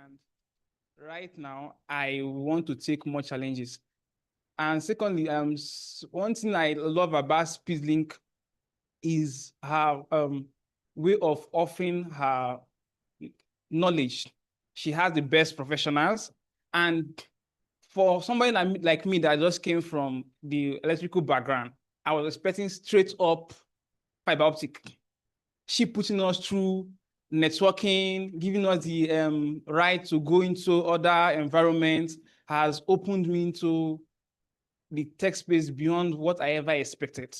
And right now, I want to take more challenges. And secondly, one thing I love about SpeedLink is her way of offering her knowledge. She has the best professionals. And for somebody like me that just came from the electrical background, I was expecting straight up fiber optic. She putting us through networking, giving us the right to go into other environments, has opened me into the tech space beyond what I ever expected.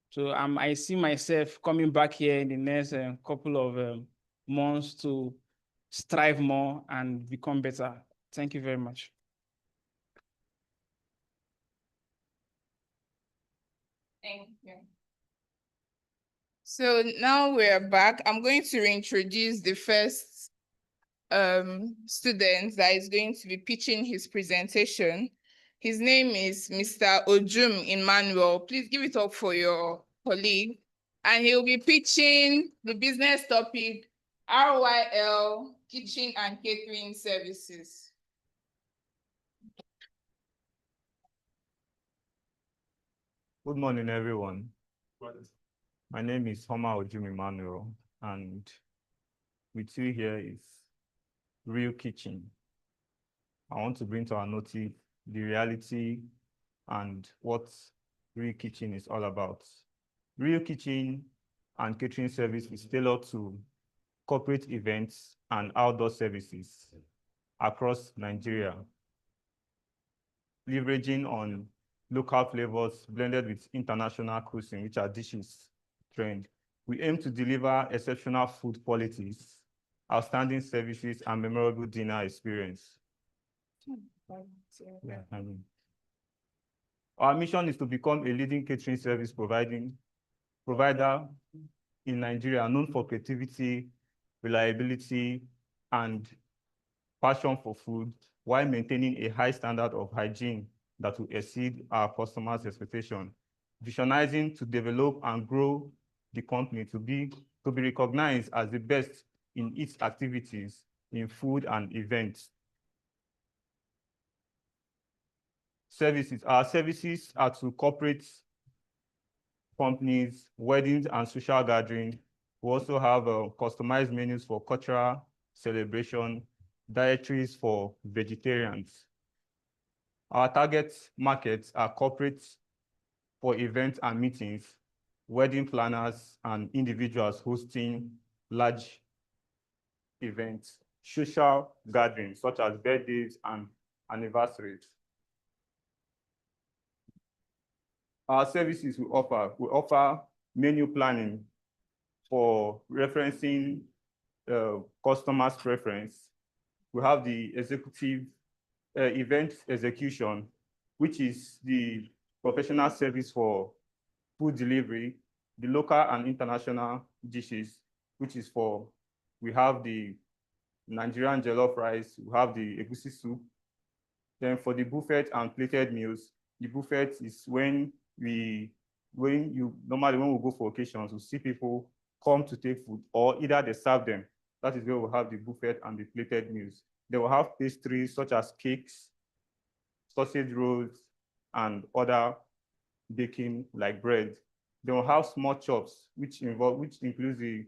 So I see myself coming back here in the next couple of months to strive more and become better. Thank you very much. Thank you. So now we're back. I'm going to reintroduce the first student that is going to be pitching his presentation. His name is Mr. Ojum Emmanuel. Please give it up for your colleague. And he'll be pitching the business topic, RYL Kitchen and Catering Services. Good morning, everyone. My name is Homa Ojum Emmanuel, and with you here is Real Kitchen. I want to bring to our notice the reality and what Real Kitchen is all about. Real Kitchen and Catering Service is tailored to corporate events and outdoor services across Nigeria, leveraging on local flavors blended with international cuisine, which are dishes trend. We aim to deliver exceptional food qualities, outstanding services, and memorable dinner experience. Yeah, our mission is to become a leading catering service provider in Nigeria, known for creativity, reliability, and passion for food, while maintaining a high standard of hygiene that will exceed our customers' expectation. Visionizing to develop and grow the company to be recognized as the best in its activities in food and events. Services. Our services are to corporate companies, weddings, and social gatherings. We also have customized menus for cultural celebration, dietaries for vegetarians. Our target markets are corporates for events and meetings, wedding planners, and individuals hosting large events, social gatherings such as birthdays and anniversaries. Our services we offer menu planning for referencing customers' preference. We have the executive event execution, which is the professional service for food delivery, the local and international dishes, which is for, we have the Nigerian jollof rice, we have the egusi soup. Then for the buffet and plated meals, the buffet is when we go for occasions, we see people come to take food, or either they serve them. That is where we have the buffet and the plated meals. They will have pastries such as cakes, sausage rolls, and other baking like bread. They will have small chops, which includes the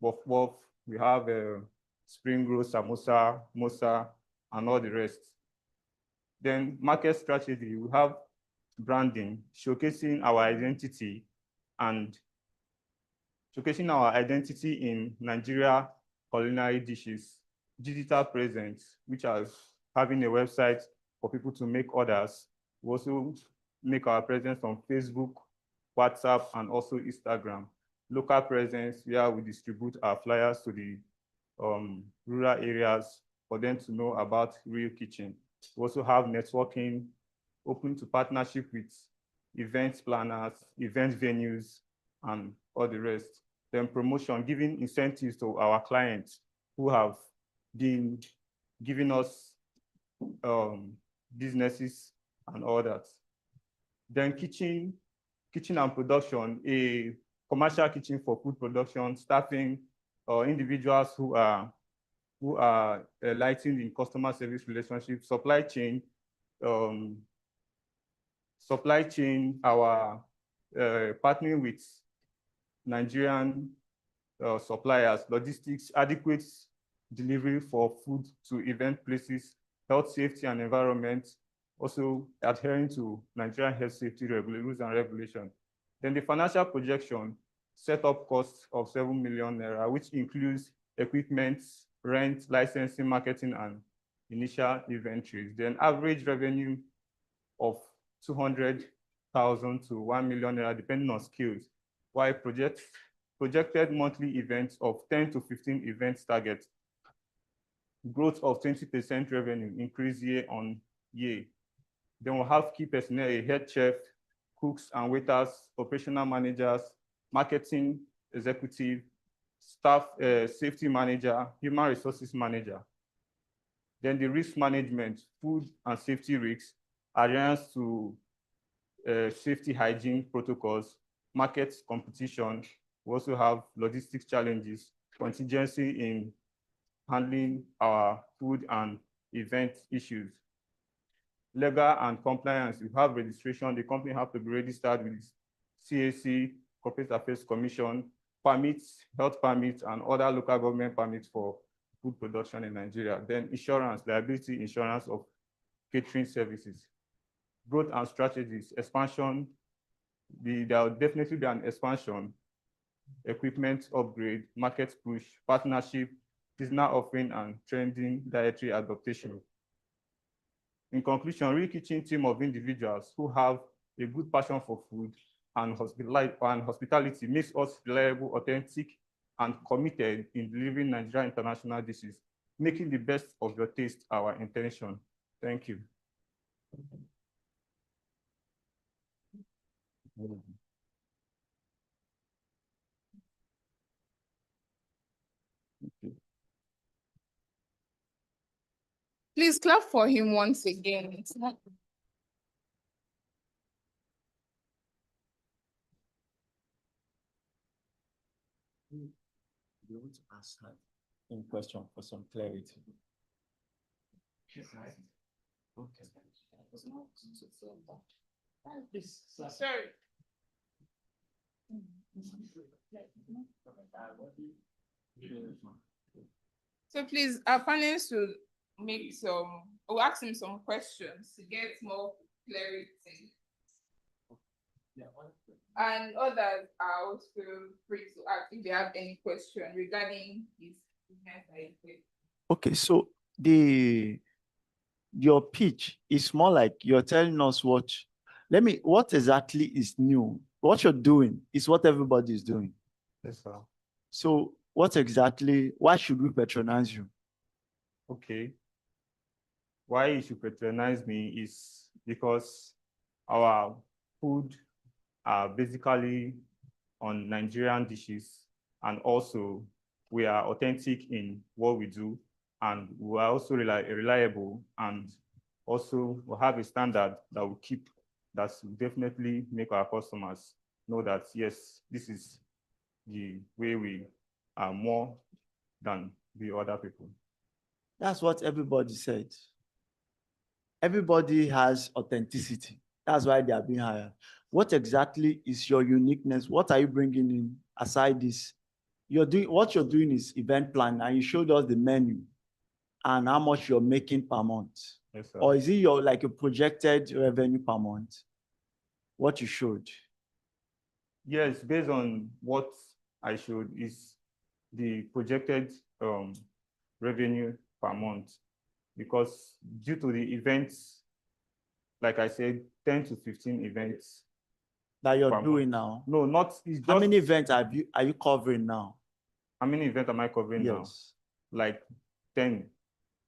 puff. We have spring roll, samosa, mosa, and all the rest. Then market strategy, we have branding, showcasing our identity in Nigeria culinary dishes, digital presence, which is having a website for people to make orders. We also make our presence on Facebook, WhatsApp, and also Instagram. Local presence, where we distribute our flyers to the rural areas for them to know about Real Kitchen. We also have networking, open to partnership with event planners, event venues, and all the rest. Then promotion, giving incentives to our clients who have been giving us businesses and all that. Then kitchen and production, a commercial kitchen for food production, staffing individuals who are who are lighting in customer service relationship, supply chain, our partnering with Nigerian suppliers, logistics, adequate delivery for food to event places, health safety and environment, also adhering to Nigerian health safety rules and regulations. Then the financial projection, setup costs of 7 million naira, which includes equipment, rent, licensing, marketing, and initial inventories. Then average revenue of 200,000 to 1 million naira, depending on skills, while projected monthly events of 10 to 15 events target, growth of 20% revenue increase year on year. Then we'll have key personnel, a head chef, cooks and waiters, operational managers, marketing executive, staff safety manager, human resources manager. Then the risk management, food and safety risks, adherence to safety hygiene protocols, market competition. We also have logistics challenges, contingency in handling our food and event issues. Legal and compliance, we have registration. The company have to be registered with CAC, Corporate Affairs Commission, permits, health permits, and other local government permits for food production in Nigeria. Then insurance, liability insurance of catering services. Growth and strategies, expansion. There will definitely be an expansion, equipment upgrade, market push, partnership, seasonal offering, and trending dietary adaptation. In conclusion, Real Kitchen team of individuals who have a good passion for food and hospitality makes us reliable, authentic, and committed in delivering Nigerian international dishes, making the best of your taste our intention. Thank you. Please clap for him once again. It's not... You want to ask her in question for some clarity. Okay. Sorry. So please, our panelists will make some, we'll ask him some questions to get more clarity. And others are also free to ask if they have any question regarding his business. Okay, so your pitch is more like you're telling us what exactly is new? What you're doing is what everybody is doing. Yes, sir. So why should we patronize you? Okay. Why you should patronize me is because our food are basically on Nigerian dishes, and also we are authentic in what we do, and we are also reliable, and also we have a standard that we keep that will definitely make our customers know that, yes, this is the way we are more than the other people. That's what everybody said. Everybody has authenticity. That's why they are being hired. What exactly is your uniqueness? What are you bringing in aside this? What you're doing is event plan, and you showed us the menu and how much you're making per month. Yes, sir. Or is it like a projected revenue per month? What you showed? Yes, based on what I showed is the projected revenue per month, because due to the events, like I said, 10 to 15 events that you're doing now. No, not it's just, how many events are you covering now? How many events am I covering now? Like 10.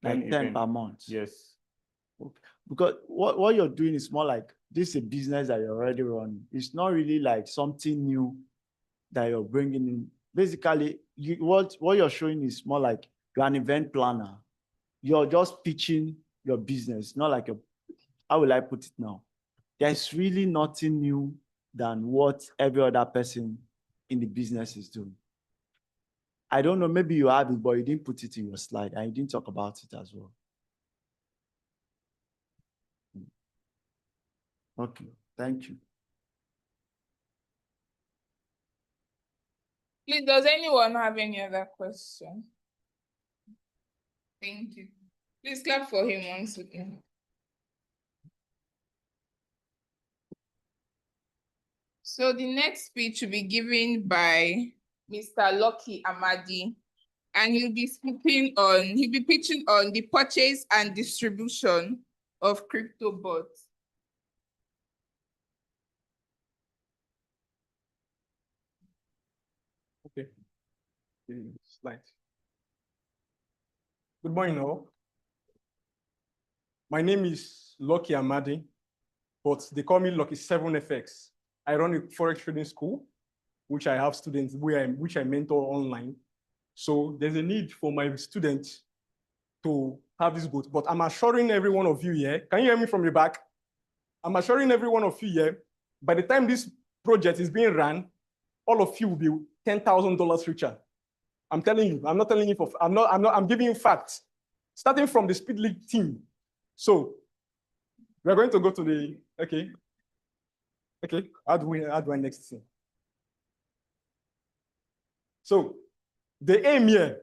Like 10 per month. Yes. Okay. Because what you're doing is more like this is a business that you're already running. It's not really like something new that you're bringing in. Basically, what you're showing is more like you're an event planner. You're just pitching your business, not like how will I put it now? There's really nothing new than what every other person in the business is doing. I don't know, maybe you have it, but you didn't put it in your slide and you didn't talk about it as well. Okay, thank you. Please, does anyone have any other question? Thank you. Please clap for him once again. So the next speech will be given by Mr. Lucky Amadi, and he'll be pitching on the purchase and distribution of crypto bots. Okay. Slide. Good morning, all. My name is Lucky Amadi, but they call me Lucky 7FX. I run a forex trading school, which I have students which I mentor online. So there's a need for my students to have this boat. But I'm assuring every one of you here, can you hear me from the back? I'm assuring every one of you here, by the time this project is being run, all of you will be $10,000 richer. I'm telling you, I'm not telling you I'm giving you facts. Starting from the Speed League team. So we're going to go to the, okay, how do I next thing? So the aim here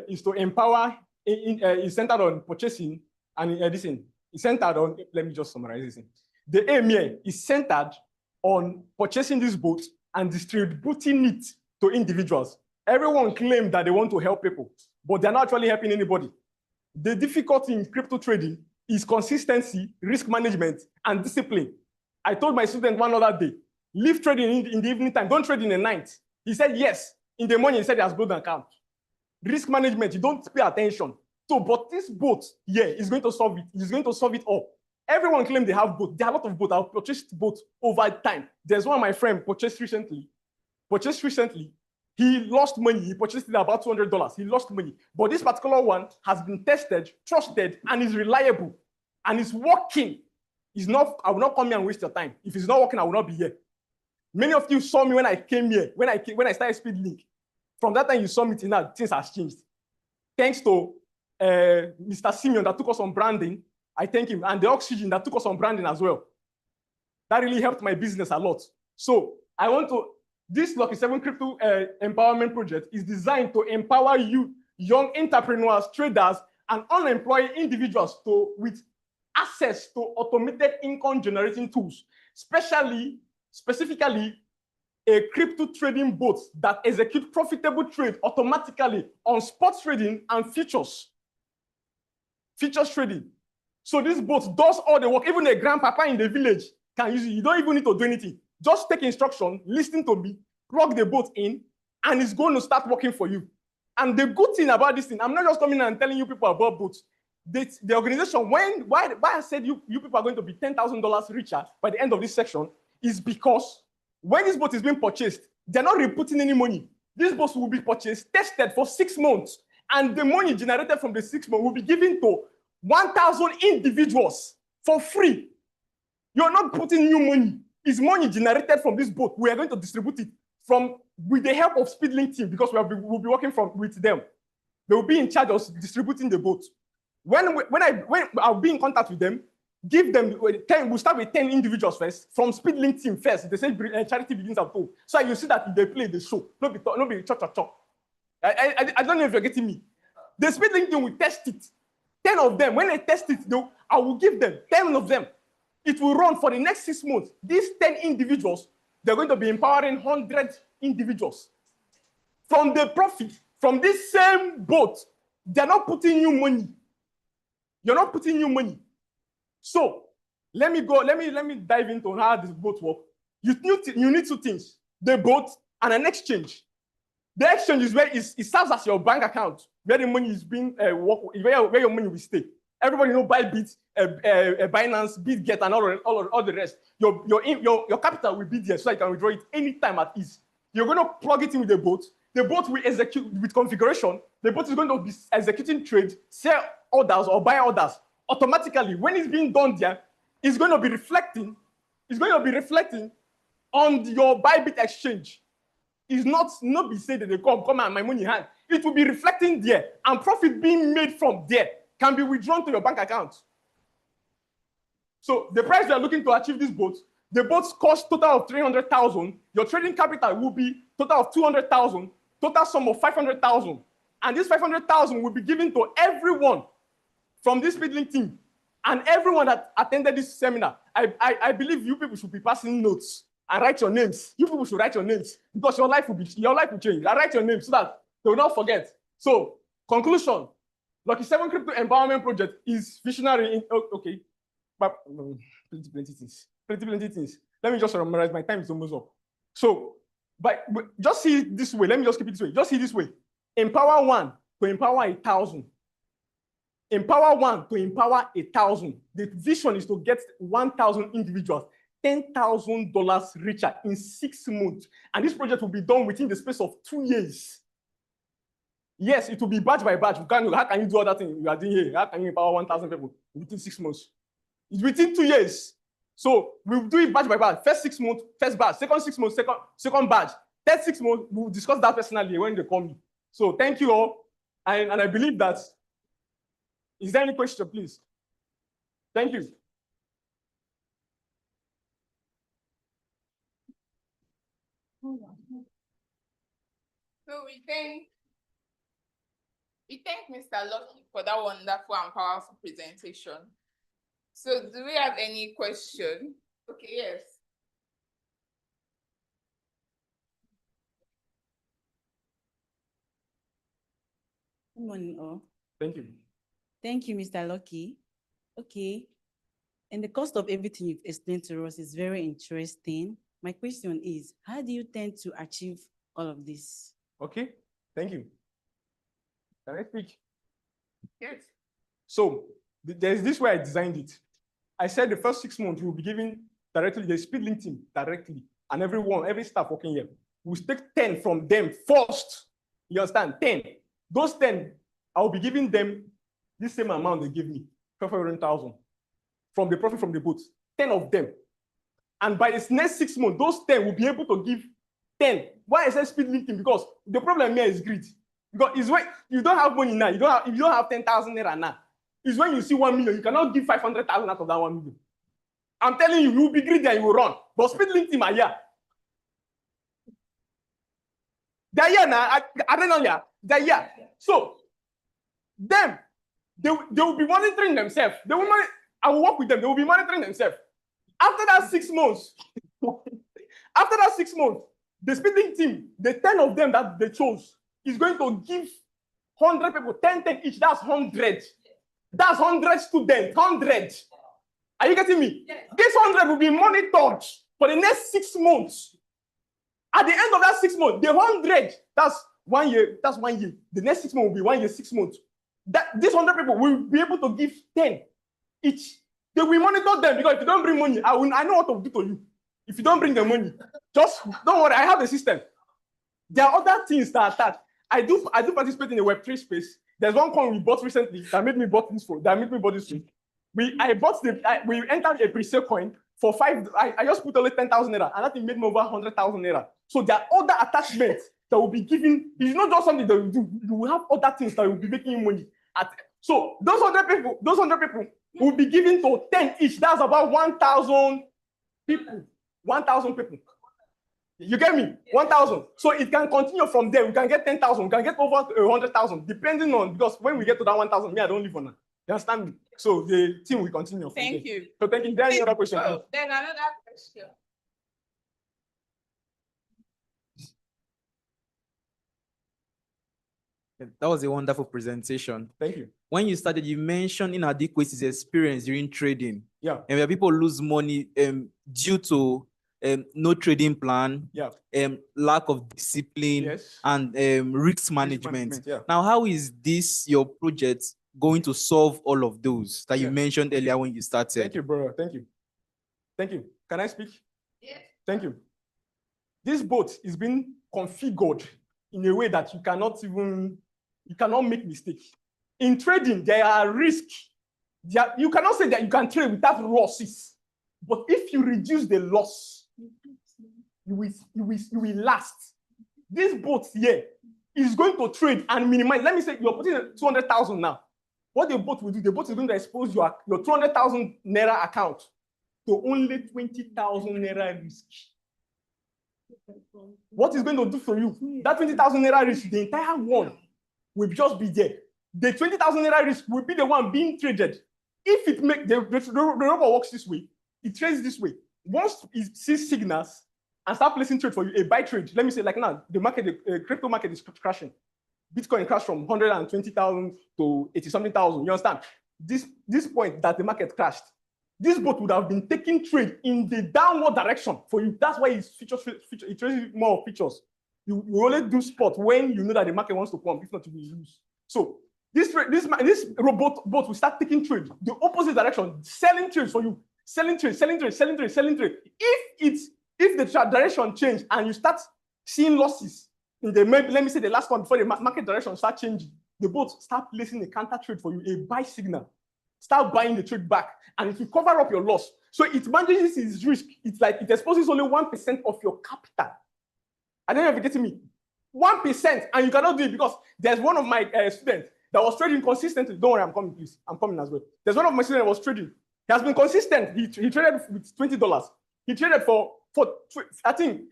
is to empower, is centered on purchasing and editing. It's centered on, let me just summarize this. The aim here is centered on purchasing this boat and distributing it to individuals. Everyone claims that they want to help people, but they're not actually helping anybody. The difficulty in crypto trading is consistency, risk management, and discipline. I told my student one other day, leave trading in the evening time, don't trade in the night. He said yes. In the morning, he said he has blown an account. Risk management, you don't pay attention. So, but this boat here is going to solve it. It's going to solve it all. Everyone claims they have boats. There are a lot of boats. I've purchased boats over time. There's one my friend purchased recently. He lost money. He purchased it about $200. He lost money. But this particular one has been tested, trusted, and is reliable. And it's working. It's not, I will not come here and waste your time. If it's not working, I will not be here. Many of you saw me when I came here, when I started Speed Link. From that time you saw me till now, things have changed. Thanks to Mr. Simeon that took us on branding. I thank him. And the Oxygen that took us on branding as well. That really helped my business a lot. So I want to, this Lucky 7 Crypto Empowerment Project is designed to empower you, young entrepreneurs, traders, and unemployed individuals with access to automated income generating tools, specifically a crypto trading bot that execute profitable trade automatically on spot trading and futures trading. So this bot does all the work. Even a grandpapa in the village can use it. You don't even need to do anything. Just take instruction, listen to me, plug the bot in, and it's going to start working for you. And the good thing about this thing, I'm not just coming and telling you people about bots. The organization, why I said you people are going to be $10,000 richer by the end of this section is because when this boat is being purchased, they're not re-putting any money. This boat will be purchased, tested for 6 months, and the money generated from the 6 months will be given to 1,000 individuals for free. You're not putting new money. It's money generated from this boat. We are going to distribute it with the help of SpeedLink team because we'll be working with them. They will be in charge of distributing the boat. When I'll be in contact with them, give them 10. We'll start with 10 individuals first from SpeedLink team first. They say charity begins at home. So you see that they play the show. Not be chop. I don't know if you're getting me. The SpeedLink team will test it. 10 of them. When they test it, I will give them 10 of them. It will run for the next 6 months. These 10 individuals, they're going to be empowering 100 individuals. From the profit, from this same boat, they're not putting new money. You're not putting new money. So let me dive into how this boat works. You need 2 things: the boat and an exchange. The exchange is where it serves as your bank account, where the money is being where your money will stay. Everybody know Bybit, Binance, BitGet, and all the rest. Your capital will be there, so you can withdraw it anytime at ease. You're going to plug it in with the boat. The boat will execute with configuration. The boat is going to be executing trade, sell orders or buy orders automatically. When it's being done there, it's going to be reflecting on your Bybit exchange. is not be said that they come and my money in hand. It will be reflecting there, and profit being made from there can be withdrawn to your bank account. So the price you are looking to achieve this boat, the boats cost total of 300,000. Your trading capital will be total of 200,000, total sum of 500,000. And this 500,000 will be given to everyone from this Speedlink team and everyone that attended this seminar. I believe you people should be passing notes and write your names. You people should write your names because your life will change. I write your names so that they will not forget. So, conclusion: Lucky 7 Crypto Empowerment Project is visionary. Okay, but plenty things. Let me just summarize. My time is almost up. So, but just see it this way. Let me just keep it this way. Just see it this way. Empower 1 to empower 1,000. Empower 1 to empower 1,000. The vision is to get 1,000 individuals $10,000 richer in 6 months. And this project will be done within the space of 2 years. Yes, it will be batch by batch. How can you do all that thing you are doing here? How can you empower 1,000 people within 6 months? It's within 2 years. So we'll do it batch by batch. First 6 months, first batch. Second 6 months, second batch. Third 6 months, we'll discuss that personally when they call me. So thank you all. And I believe that. Is there any question, please? Thank you. So we thank Mr. Lucky for that wonderful and powerful presentation. So do we have any question? Okay, yes. Good morning, all. Thank you. Thank you, Mr. Lucky. Okay. And the cost of everything you've explained to us is very interesting. My question is, how do you tend to achieve all of this? Okay, thank you. Can I speak? Yes. So there's this way I designed it. I said the first 6 months we'll be giving directly the Speedlink team directly, and every staff working here. We'll take 10 from them first. You understand? 10. Those 10, I'll be giving them this same amount they give me, 500,000 from the profit from the boat. 10 of them. And by this next 6 months, those 10 will be able to give 10. Why I say Speedlink team? Because the problem here is greed. Because it's when you don't have money now, if you don't have 10,000 naira now, it's when you see 1 million, you cannot give 500,000 out of that 1 million. I'm telling you, you will be greedy and you will run. But Speedlink team are here. They're here now. I don't know here. They're here. So, them, they will be monitoring themselves. I will work with them. They will be monitoring themselves. After that 6 months, the Speedlink team, the 10 of them that they chose, is going to give 100 people, 10 each. That's 100. That's 100 students, 100. Are you getting me? Yes. This 100 will be monitored for the next 6 months. At the end of that 6 months, the 100, that's 1 year. That's 1 year. The next 6 months will be 1 year, 6 months. These 100 people will be able to give 10 each. They will monitor them because if you don't bring money, I know what to do to you. If you don't bring the money, just don't worry. I have the system. There are other things that I do participate in the Web3 space. There's one coin we bought recently that made me buy this phone. We entered a pre-sale coin for 5. I just put only 10,000 naira, and that thing made me over 100,000 naira. So there are other attachments that will be given. It's not just something that you do. You will have other things that will be making you money. So those 100 people will be given to 10 each. That's about 1,000 people. 1,000 people. You get me? 1,000. So it can continue from there. We can get 10,000. We can get over 100,000, depending on, because when we get to that 1,000, I don't live on that. You understand me? So the team will continue. Thank you. So thank you. There any other question? Then another question. That was a wonderful presentation. Thank you. When you started, you mentioned inadequacies experience during trading. Yeah. And where people lose money due to no trading plan, Yeah. lack of discipline, Yes. and risk management. Yeah. Now, how is this your project going to solve all of those that you mentioned earlier when you started? Thank you, brother. Thank you. Thank you. Can I speak? Yes. Thank you. This boat is being configured in a way that you cannot make mistakes. In trading, there are risks. You cannot say that you can trade without losses. But if you reduce the loss, you will last. This boat here is going to trade and minimize. Let me say you're putting 200,000 now. What the boat will do, the boat is going to expose your 200,000 naira account to only 20,000 naira risk. What is going to do for you? That 20,000 naira risk, the entire one will just be there. The 20,000 naira risk will be the one being traded. If it makes the robot works this way, it trades this way. Once it sees signals and start placing trade for you, a buy trade. Let me say, like now, the market, the crypto market is crashing. Bitcoin crashed from 120,000 to 80-something thousand. You understand? This point that the market crashed, this bot would have been taking trade in the downward direction for you. That's why it's it trades more features. You only do spot when you know that the market wants to pump, if not you will lose. So this robot bot will start taking trade the opposite direction, selling trades for you, selling trade. If the direction change and you start seeing losses in the, let me say the last one before the market direction start changing, the bot start placing a counter trade for you, a buy signal. Start buying the trade back, and it will cover up your loss. So it manages its risk. It's like it exposes only 1% of your capital. I don't know if you're getting me. 1%, and you cannot do it because there's one of my students that was trading consistently. Don't worry, I'm coming, please. I'm coming as well. There's one of my students that was trading. He has been consistent. He traded with $20. He traded for I think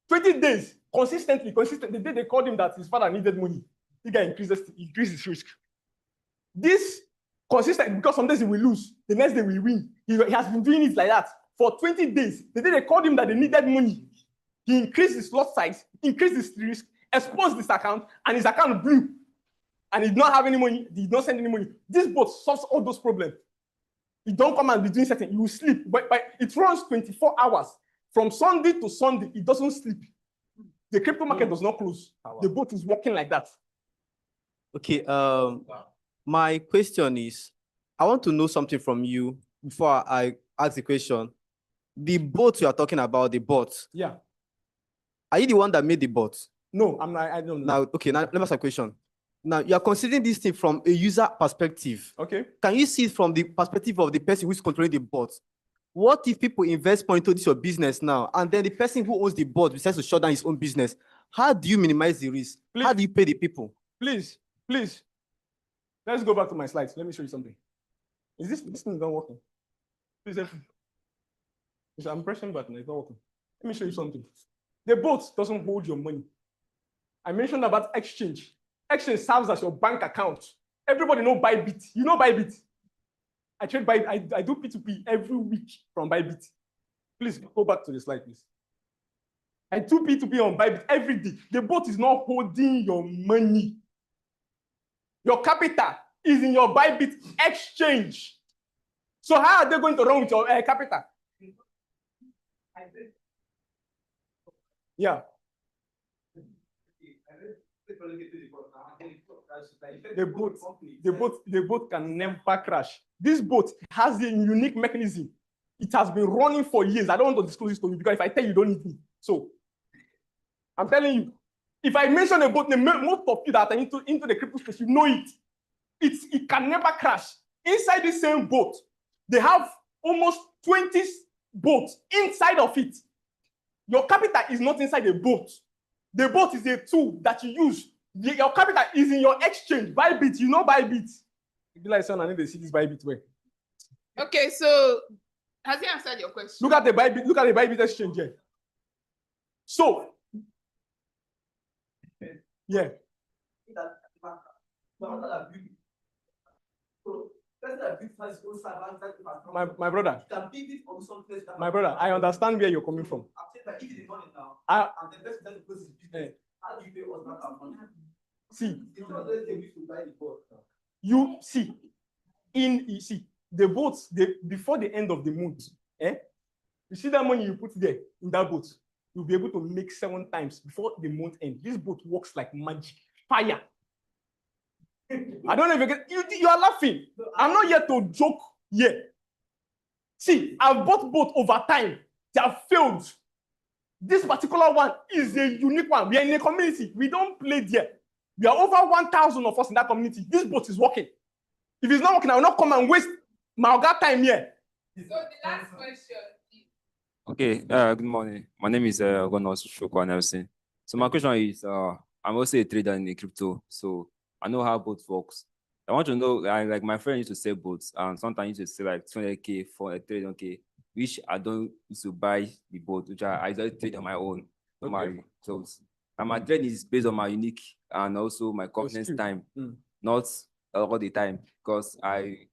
20 days consistently. The day they called him that his father needed money, the guy increased his risk. This consistent, because some days he will lose, the next day we win. He has been doing it like that for 20 days. The day they called him that they needed money, he increased his lot size, increased his risk, exposed this account, and his account blew. And he did not have any money, he did not send any money. This bot solves all those problems. You don't come and be doing something, you will sleep. But it runs 24 hours. From Sunday to Sunday, it doesn't sleep. The crypto market does not close. The bot is working like that. Okay, my question is, I want to know something from you before I ask the question. The bot you are talking about, the bot. Yeah. Are you the one that made the bot? No, I'm not. I don't know. Now, okay, now let me ask a question. Now, you are considering this thing from a user perspective. Okay. Can you see it from the perspective of the person who is controlling the bot? What if people invest money into this your business now, and then the person who owns the bot decides to shut down his own business? How do you minimize the risk? Please. How do you pay the people? Please. Let's go back to my slides. Let me show you something. Is this thing not working? Please help me. I'm pressing button, it's not working. Let me show you something. The bot doesn't hold your money. I mentioned about exchange. Exchange serves as your bank account. Everybody know Bybit. You know Bybit. I trade Bybit. I do P2P every week from Bybit. Please go back to the slide, please. I do P2P on Bybit every day. The bot is not holding your money. Your capital is in your Bybit exchange. So how are they going to run with your capital? Yeah. The boat can never crash. This boat has a unique mechanism. It has been running for years. I don't want to disclose this to you because if I tell you, you don't need me. So I'm telling you, if I mention a boat, most of you that are into the crypto space, you know it. It can never crash. Inside the same boat, they have almost 20 boats inside of it. Your capital is not inside the boat. The boat is a tool that you use. Your capital is in your exchange. Bybit, you know Bybit. Be like, son, I need to see this Bybit way. Okay, so has he answered your question? Look at the Bybit exchange here. So, yeah. My brother, I understand where you're coming from. See, the boats, before the end of the month, you see that money you put there in that boat, you'll be able to make 7 times before the month end. This boat works like magic, fire. I don't know if you are laughing. I'm not here to joke here. See, I've bought both over time. They have failed. This particular one is a unique one. We are in a community. We don't play there. We are over 1,000 of us in that community. This boat is working. If it's not working, I will not come and waste my time here. So the last question. Okay, good morning. My name is Ronos Shokwa Nelson. So my question is, I'm also a trader in the crypto, so I know how both works. I want to know, like my friend used to sell boats, and sometimes used to sell like 200K for 300K, which I don't used to buy the boat, which I just trade on my own. Normally. So and my trade is based on my unique and also my confidence time, not all the time, because I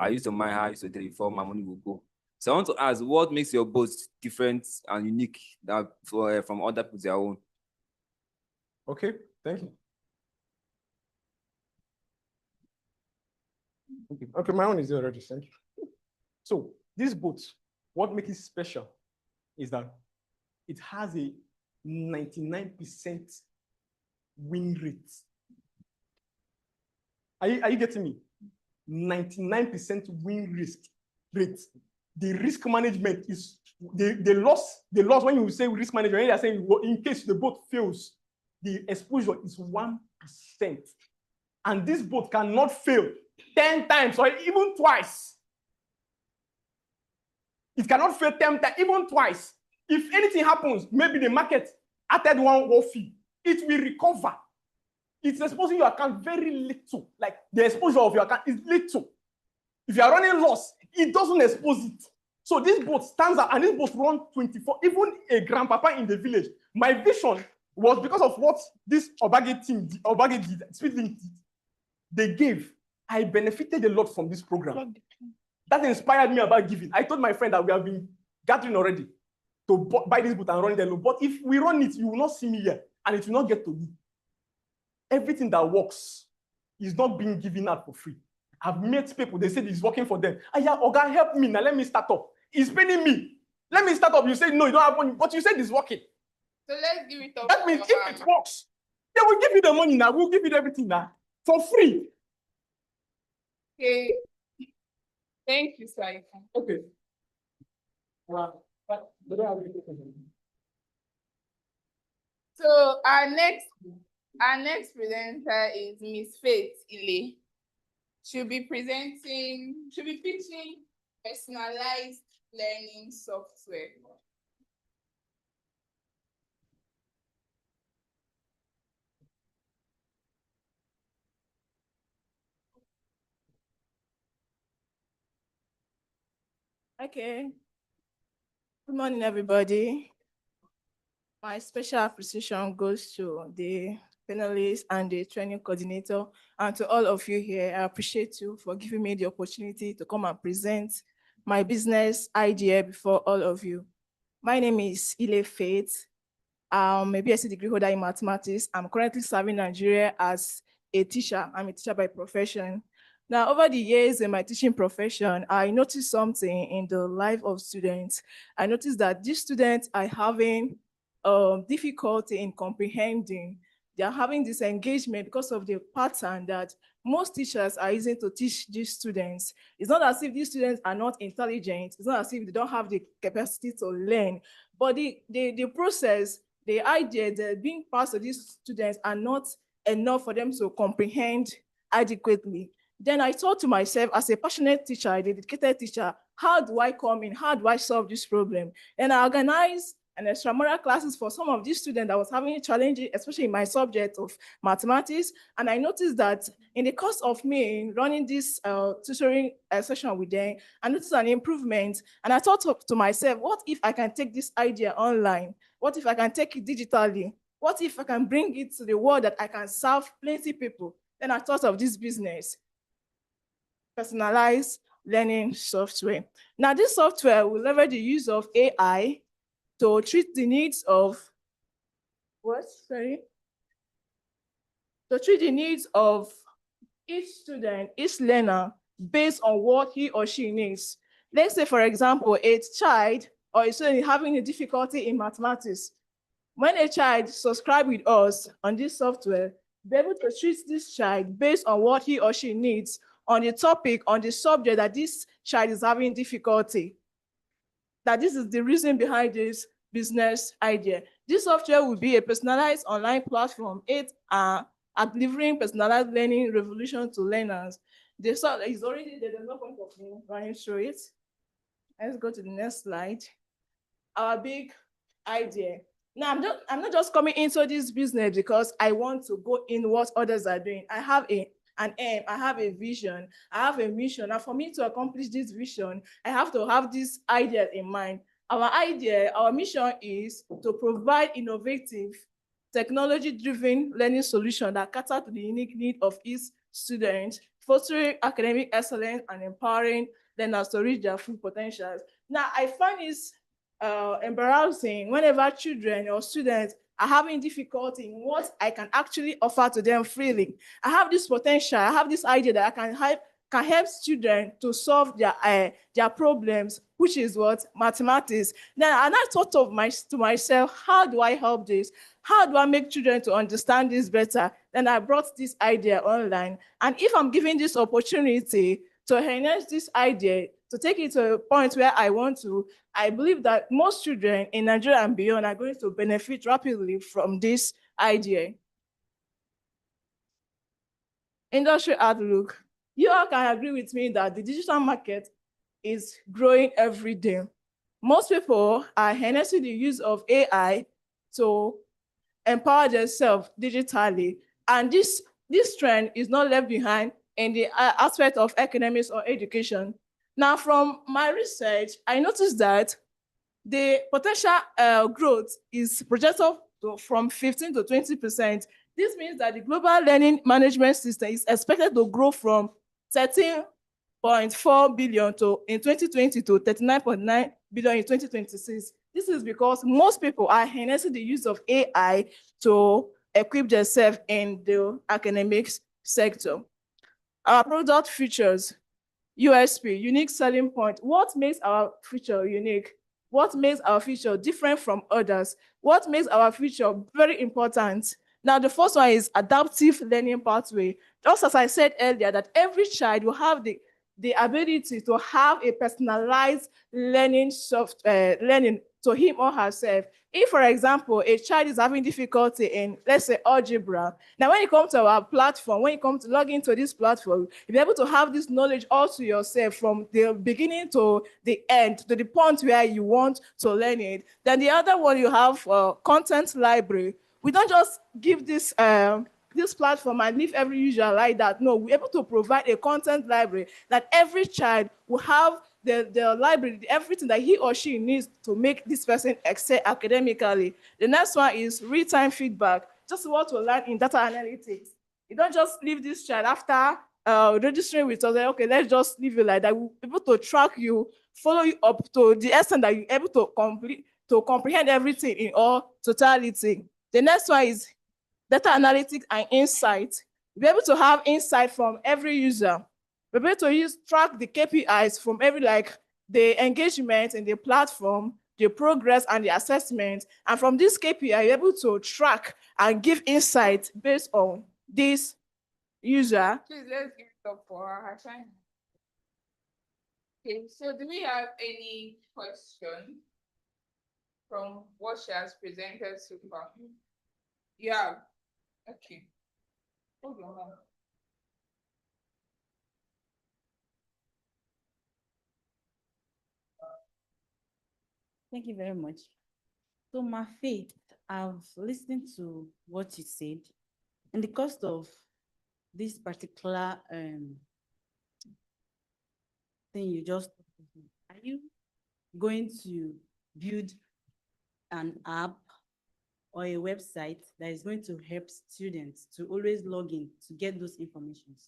used to mine how I used to trade before my money will go. So I want to ask, what makes your boat different and unique that from other people's their own? Okay, thank you. Okay, my own is already, thank you. So this boat, what makes it special is that it has a 99% win rate. Are you getting me? 99% win risk rate. The risk management is the loss when you say risk management, when you are saying in case the boat fails, the exposure is 1%. And this boat cannot fail 10 times or even twice. It cannot fail 10 times, even twice. If anything happens, maybe the market added one fee, it will recover. It's exposing your account very little. Like the exposure of your account is little. If you are running loss, it doesn't expose it. So this boat stands out, and this boat runs 24. Even a grandpapa in the village. My vision was because of what this Obage team, Obage did, Speedlink did. They gave. I benefited a lot from this program. That inspired me about giving. I told my friend that we have been gathering already to buy this boat and run it alone. But if we run it, you will not see me here, and it will not get to me. Everything that works is not being given out for free. I've met people, they said it's working for them. Yeah, Oga, help me now, let me start up. It's paying me. Let me start up. You say, no, you don't have money, but you said it's working. So let's give it up. That means if it works, they will give you the money now. We'll give you everything now for free. Okay. Thank you, sir. Okay. So our next presenter is Miss Faith Ile. She'll be pitching personalized learning software. Okay. Good morning, everybody. My special appreciation goes to the panelists and the training coordinator, and to all of you here. I appreciate you for giving me the opportunity to come and present my business idea before all of you. My name is Ile Faith. I'm a BSc degree holder in mathematics. I'm currently serving Nigeria as a teacher. I'm a teacher by profession. Now, over the years in my teaching profession, I noticed something in the life of students. I noticed that these students are having difficulty in comprehending. They are having disengagement because of the pattern that most teachers are using to teach these students. It's not as if these students are not intelligent. It's not as if they don't have the capacity to learn, but the process, the ideas that are being passed to these students are not enough for them to comprehend adequately. Then I thought to myself, as a passionate teacher, a dedicated teacher, how do I come in? How do I solve this problem? And I organized an extramural classes for some of these students that was having challenges, especially in my subject of mathematics. And I noticed that in the course of me running this tutoring session with them, I noticed an improvement. And I thought to myself, what if I can take this idea online? What if I can take it digitally? What if I can bring it to the world that I can serve plenty of people? Then I thought of this business, personalized learning software. Now, this software will leverage the use of AI to treat the needs of to treat the needs of each student, each learner, based on what he or she needs. Let's say, for example, a child or a student having a difficulty in mathematics. When a child subscribes with us on this software, be able to treat this child based on what he or she needs on the topic, on the subject that this child is having difficulty. That this is the reason behind this business idea. This software will be a personalized online platform aimed at delivering personalized learning revolution to learners. The software is already there, there's no point of me running through it. Let's go to the next slide. Our big idea. Now, I'm not just coming into this business because I want to go in what others are doing. I have an aim, I have a vision, I have a mission. And for me to accomplish this vision, I have to have this idea in mind. Our mission is to provide innovative, technology-driven learning solutions that cater to the unique need of each student, fostering academic excellence and empowering learners to reach their full potentials. Now, I find this embarrassing whenever children or students are having difficulty in what I can actually offer to them freely. I have this potential, I have this idea that I can help students to solve their problems, which is what? Mathematics. Then and I thought to myself, how do I help this? How do I make children to understand this better? Then I brought this idea online. And if I'm given this opportunity to enhance this idea, to take it to a point where I want to, I believe that most children in Nigeria and beyond are going to benefit rapidly from this idea. Industry outlook. You all can agree with me that the digital market is growing every day. Most people are harnessing the use of AI to empower themselves digitally. And this trend is not left behind in the aspect of academics or education. Now, from my research, I noticed that the potential growth is projected from 15 to 20%. This means that the global learning management system is expected to grow from 13.4 billion in 2020 to 39.9 billion in 2026. This is because most people are harnessing the use of AI to equip themselves in the academics sector. Our product features, USP, unique selling point. What makes our feature unique? What makes our feature different from others? What makes our feature very important? Now, the first one is adaptive learning pathway. Just as I said earlier, that every child will have the ability to have a personalized learning learning to him or herself. If, for example, a child is having difficulty in, let's say, algebra, now when you come to our platform, when you come to log into this platform, you'll be able to have this knowledge all to yourself from the beginning to the end, to the point where you want to learn it. Then the other one, you have content library. We don't just give this platform and leave every user like that. No, we're able to provide a content library that every child will have the library, everything that he or she needs to make this person excel academically. The next one is real-time feedback. Just what to learn in data analytics. You don't just leave this child after registering with us, okay, let's just leave you like that. We'll be able to track you, follow you up to the extent that you're able to comprehend everything in all totality. The next one is data analytics and insight. We're able to have insight from every user. We're able to track the KPIs from every, like the engagement in the platform, the progress and the assessment. And from this KPI, you're able to track and give insight based on this user. Please, let's give it up for her time. Okay, so do we have any questions from what she has presented so far? Yeah. Okay. Hold on. Thank you very much. So, my faith, I've listened to what you said, and the cost of this particular thing you just, are you going to build an app or a website that is going to help students to always log in to get those informations?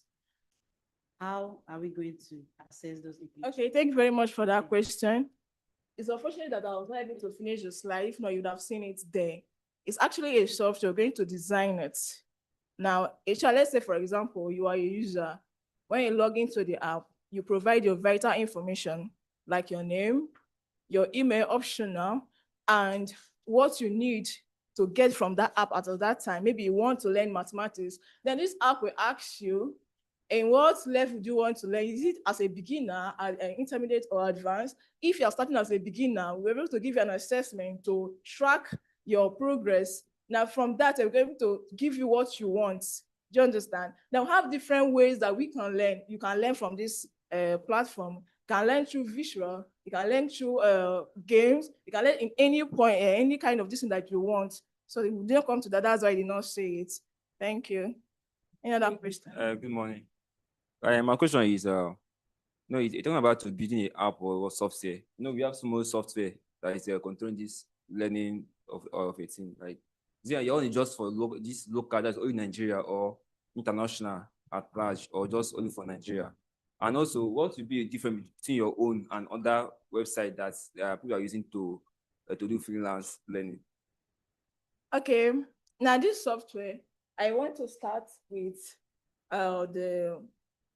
How are we going to access those information? Okay, thank you very much for that question. It's unfortunate that I was not able to finish the slide. If not, you'd have seen it there. It's actually a software, going to design it. Now, let's say, for example, you are a user. When you log into the app, you provide your vital information, like your name, your email optional, and what you need to get from that app at that time. Maybe you want to learn mathematics. Then this app will ask you, in what level do you want to learn? Is it as a beginner, intermediate, or advanced? If you're starting as a beginner, we're able to give you an assessment to track your progress. Now, from that, we're able to give you what you want. Do you understand? Now, we have different ways that we can learn. You can learn from this platform. You can learn through visual, you can learn through games, you can learn in any point, any kind of this thing that you want. So if you didn't come to that, that's why I did not say it. Thank you. Any other question? Good morning. My question is, no, you're talking about building an app or software. We have some more software that is controlling this learning of a thing. Like, is it only just for this local, that's only Nigeria, or international at large, or just only for Nigeria? And also, what would be a difference between your own and other website that people are using to do freelance learning? Okay, now this software, I want to start with the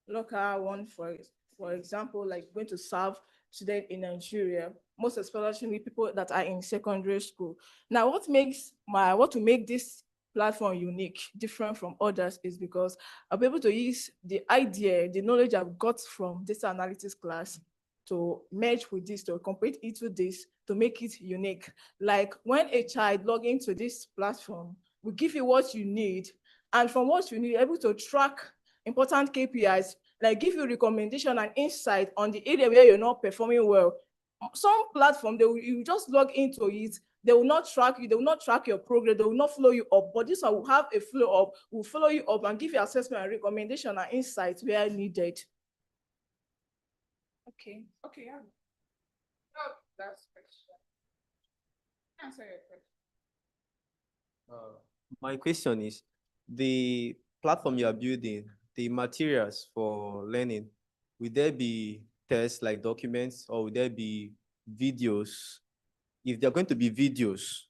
local one, for example, like going to serve students in Nigeria, most especially people that are in secondary school. Now, what to make this platform unique, different from others, is because I'll be able to use the idea, the knowledge I've got from data analytics class to merge with this, to incorporate into this, to make it unique. Like when a child log into this platform, we give you what you need, and from what you need, able to track important KPIs, like give you recommendation and insight on the area where you're not performing well. Some platform, you just log into it, they will not track you, they will not track your progress, they will not follow you up, but this one will have a flow up, will follow you up and give you assessment and recommendation and insights where needed. Okay, yeah. Oh, that's question. Answer your question. My question is, the platform you are building, the materials for learning, will there be tests like documents, or will there be videos? If there are going to be videos,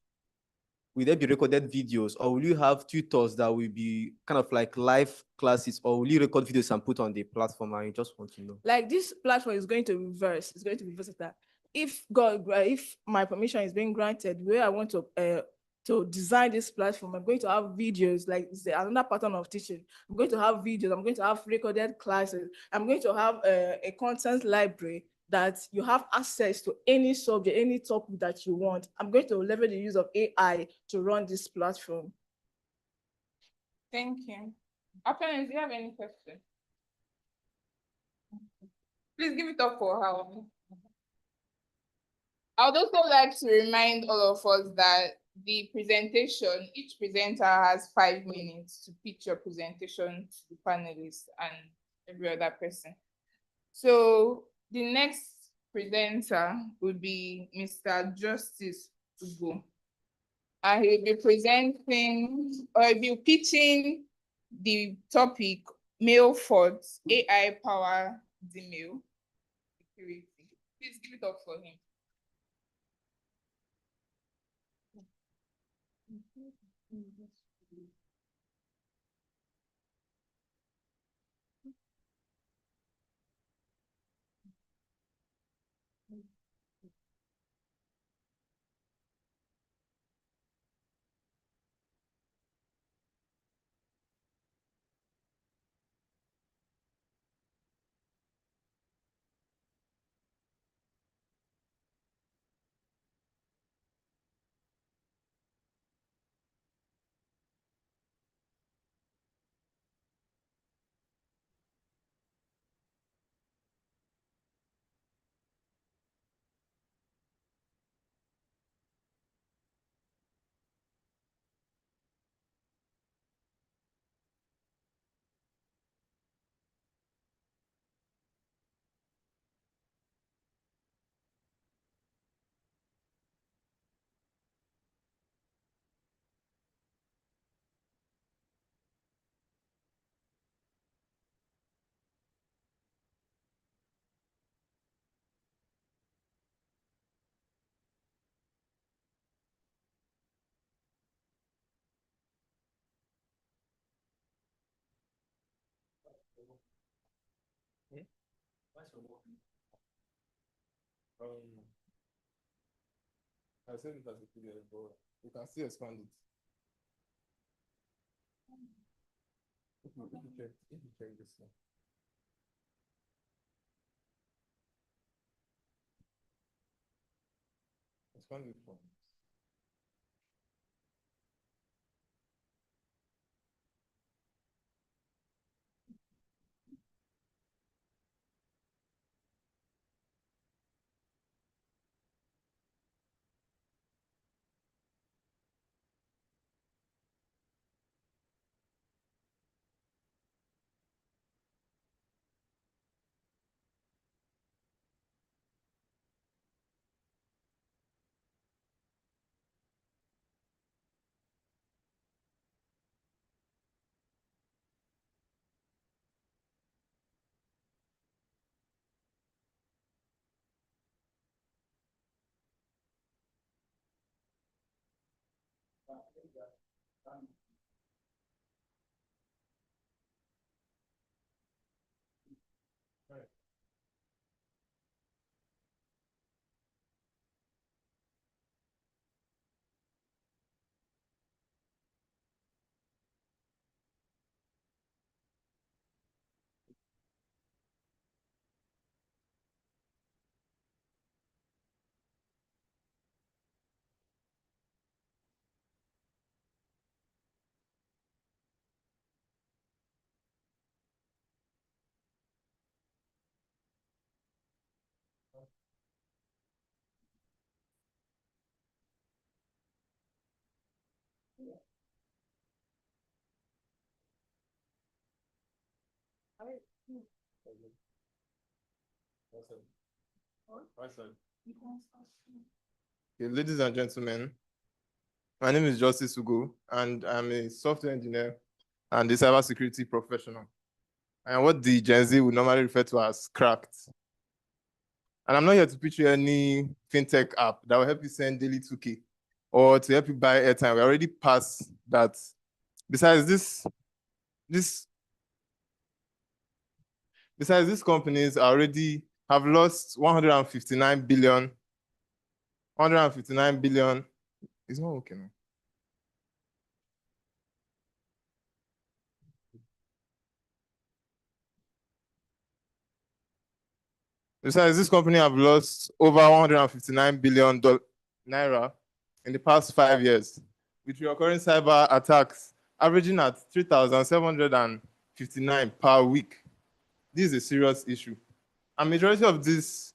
will there be recorded videos, or will you have tutors that will be kind of like live classes, or will you record videos and put on the platform? I just want to know. Like this platform is going to reverse, it's going to be versatile. If my permission is being granted, where I want to design this platform, I'm going to have videos, like it's another pattern of teaching. I'm going to have videos, I'm going to have recorded classes, I'm going to have a content library that you have access to any subject, any topic that you want. I'm going to leverage the use of AI to run this platform. Thank you. Apparently, do you have any questions? Please give it up for her. I would also like to remind all of us that the presentation, each presenter has 5 minutes to pitch your presentation to the panelists and every other person. So the next presenter will be Mr. Justice Ugo. And he'll be presenting, or he'll be pitching the topic, Mail Forts, AI Power the Mail Security. Please give it up for him. I said it as a PDF, but you can still expand it. If you check this one. Expand it for me. Okay, ladies and gentlemen, my name is Justice Ugo, and I'm a software engineer and a cybersecurity professional. And what the Gen Z would normally refer to as cracked. And I'm not here to pitch you any fintech app that will help you send daily 2K or to help you buy airtime. We already passed that. Besides these companies already have lost 159 billion. 159 billion. It's not okay now. Besides, this company have lost over 159 billion naira in the past 5 years, with recurring cyber attacks averaging at 3,759 per week. This is a serious issue. And majority of these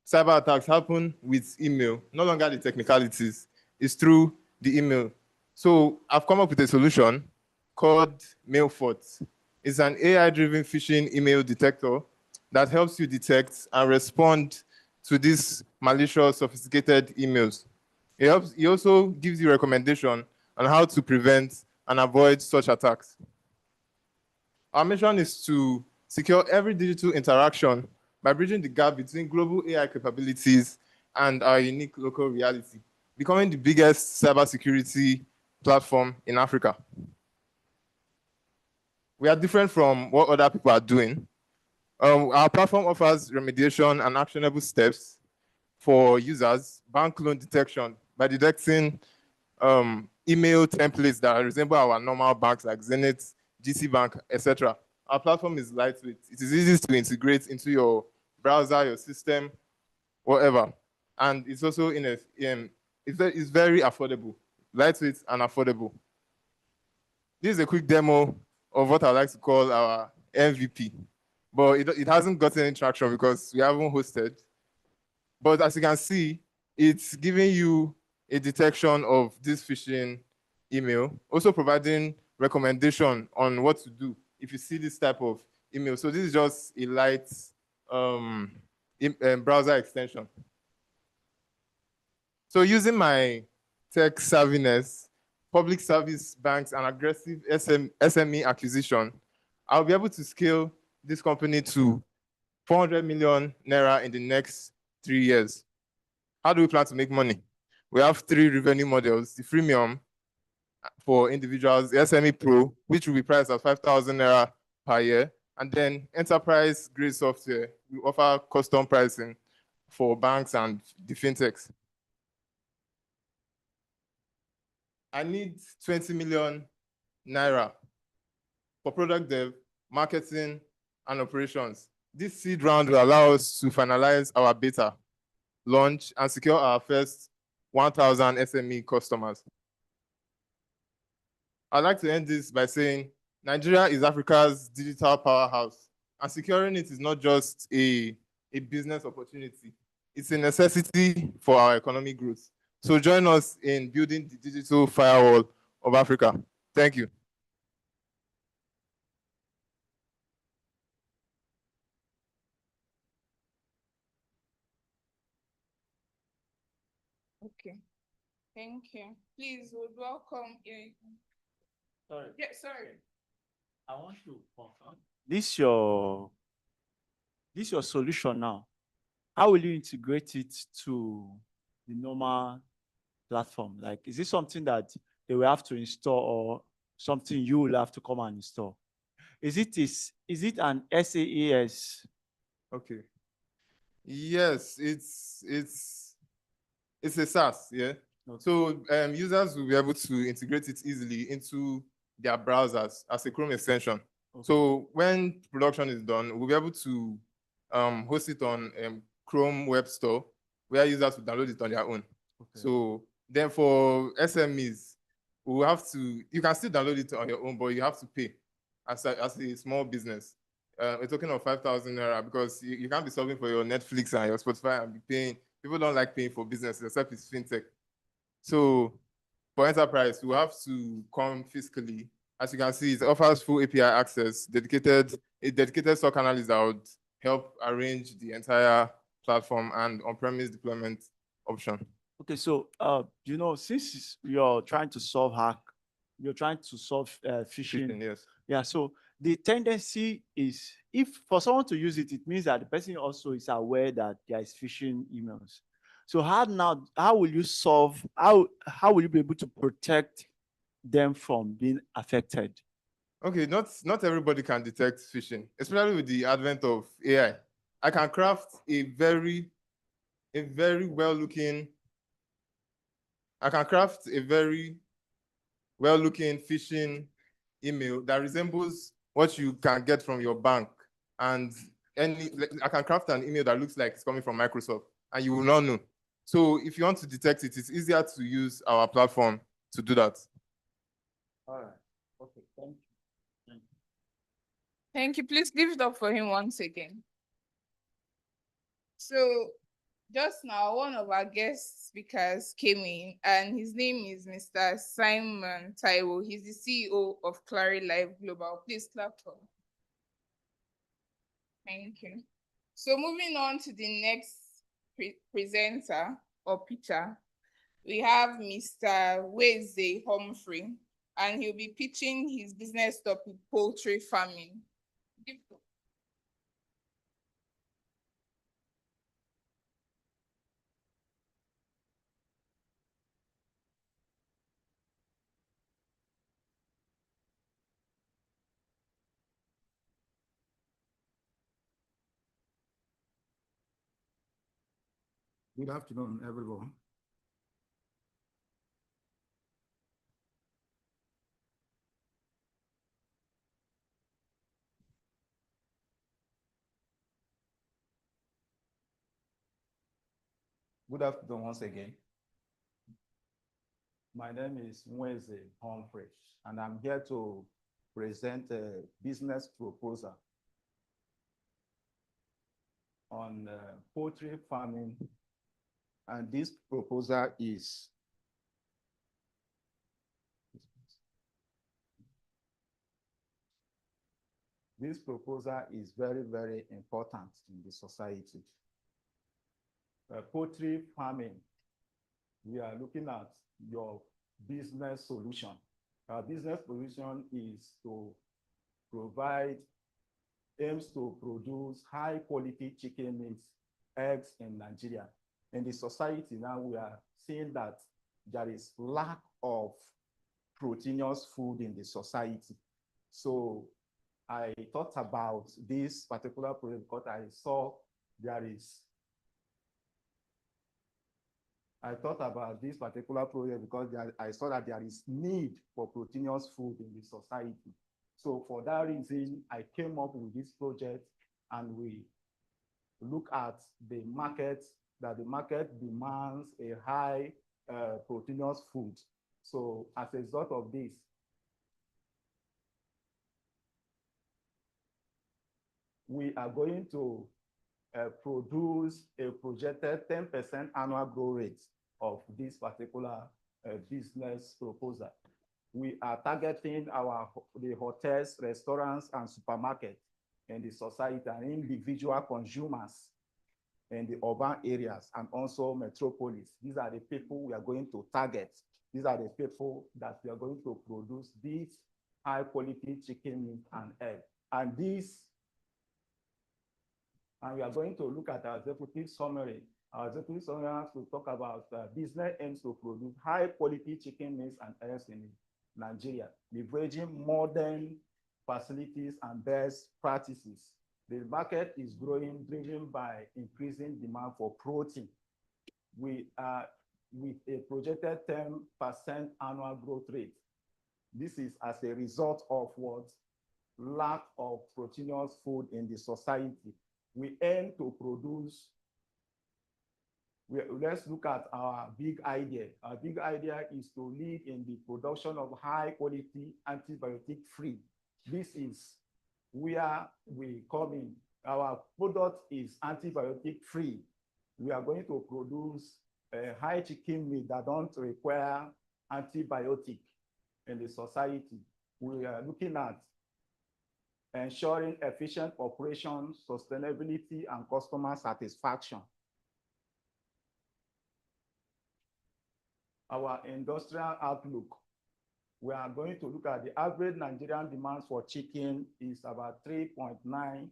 cyber attacks happen with email, no longer the technicalities. It's through the email. So I've come up with a solution called MailFort. It's an AI-driven phishing email detector that helps you detect and respond to these malicious, sophisticated emails. It also gives you recommendation on how to prevent and avoid such attacks. Our mission is to secure every digital interaction by bridging the gap between global AI capabilities and our unique local reality, becoming the biggest cybersecurity platform in Africa. We are different from what other people are doing. Our platform offers remediation and actionable steps for users, bank loan detection by detecting email templates that resemble our normal banks like Zenith, GC Bank, etc. Our platform is lightweight. It is easy to integrate into your browser, your system, whatever. And it's also it's very affordable, lightweight and affordable. This is a quick demo of what I like to call our MVP. But it hasn't gotten any traction because we haven't hosted. But as you can see, it's giving you a detection of this phishing email, also providing recommendation on what to do if you see this type of email. So this is just a light browser extension. So using my tech savviness, public service banks, and aggressive SME acquisition, I'll be able to scale this company to 400 million naira in the next 3 years. How do we plan to make money? We have 3 revenue models: the freemium for individuals, the SME Pro, which will be priced at 5,000 naira per year, and then enterprise grade software. We offer custom pricing for banks and the fintechs. I need 20 million naira for product dev, marketing, and operations. This seed round will allow us to finalize our beta, launch, and secure our first 1,000 SME customers. I'd like to end this by saying Nigeria is Africa's digital powerhouse, and securing it is not just a business opportunity. It's a necessity for our economic growth. So join us in building the digital firewall of Africa. Thank you. Okay, thank you. Please, would welcome. Sorry. Yeah, sorry. I want to confirm. This your solution now. How will you integrate it to the normal platform? Like, is this something that they will have to install or something you will have to come and install? Is it an SaaS? Okay. Yes, it's a SaaS, yeah. Okay. So users will be able to integrate it easily into their browsers as a Chrome extension. Okay. So when production is done, we'll be able to host it on Chrome Web Store, where users will download it on their own. Okay. So then for SMEs, you can still download it on your own, but you have to pay as a small business. We're talking of 5,000 naira because you can't be solving for your Netflix and your Spotify and be paying. People don't like paying for business except it's fintech. So for enterprise, we have to come fiscally. As you can see, it offers full API access, a dedicated SOC analyst that would help arrange the entire platform and on-premise deployment option. Okay, so since you're trying to solve phishing. Yes. Yeah, so the tendency is, if for someone to use it, it means that the person also is aware that there is phishing emails. So how will you how will you be able to protect them from being affected? Okay, not everybody can detect phishing, especially with the advent of AI. I can craft a very well-looking phishing email that resembles what you can get from your bank. And I can craft an email that looks like it's coming from Microsoft, and you will not know. So if you want to detect it, it's easier to use our platform to do that. All right. Okay, thank you. Thank you. Please give it up for him once again. So just now, one of our guest speakers came in, and his name is Mr. Simon Taiwo. He's the CEO of Clary Life Global. Please clap for him. Thank you. So moving on to the next presenter or pitcher, we have Mr. Weze Humphrey, and he'll be pitching his business topic, poultry farming. Good afternoon, everyone. Good afternoon once again. My name is Weze Humphrey, and I'm here to present a business proposal on poultry farming. And this proposal is very, very important in the society. Poultry farming, we are looking at your business solution. Our business solution is to aims to produce high quality chicken meat, eggs in Nigeria. In the society now, we are seeing that there is lack of proteinous food in the society. So I thought about this particular project because I saw that there is need for proteinous food in the society. So for that reason, I came up with this project, and we look at the market, that the market demands a high proteinous food. So as a result of this, we are going to produce a projected 10% annual growth rate of this particular business proposal. We are targeting the hotels, restaurants, and supermarkets in the society, and individual consumers in the urban areas and also metropolis. These are the people we are going to target. These are the people that we are going to produce these high quality chicken meat and egg. And we are going to look at our executive summary. Our executive summary will talk about business aims to produce high quality chicken meats and eggs in Nigeria, leveraging modern facilities and best practices. The market is growing, driven by increasing demand for protein. We are with a projected 10% annual growth rate. This is as a result of what? Lack of proteinous food in the society. We aim to produce. Let's look at our big idea. Our big idea is to lead in the production of high quality antibiotic free. This is where we come in. Our product is antibiotic free. We are going to produce a high chicken meat that don't require antibiotic in the society. We are looking at ensuring efficient operation, sustainability, and customer satisfaction. Our industrial outlook. We are going to look at the average Nigerian demand for chicken is about 3.9%,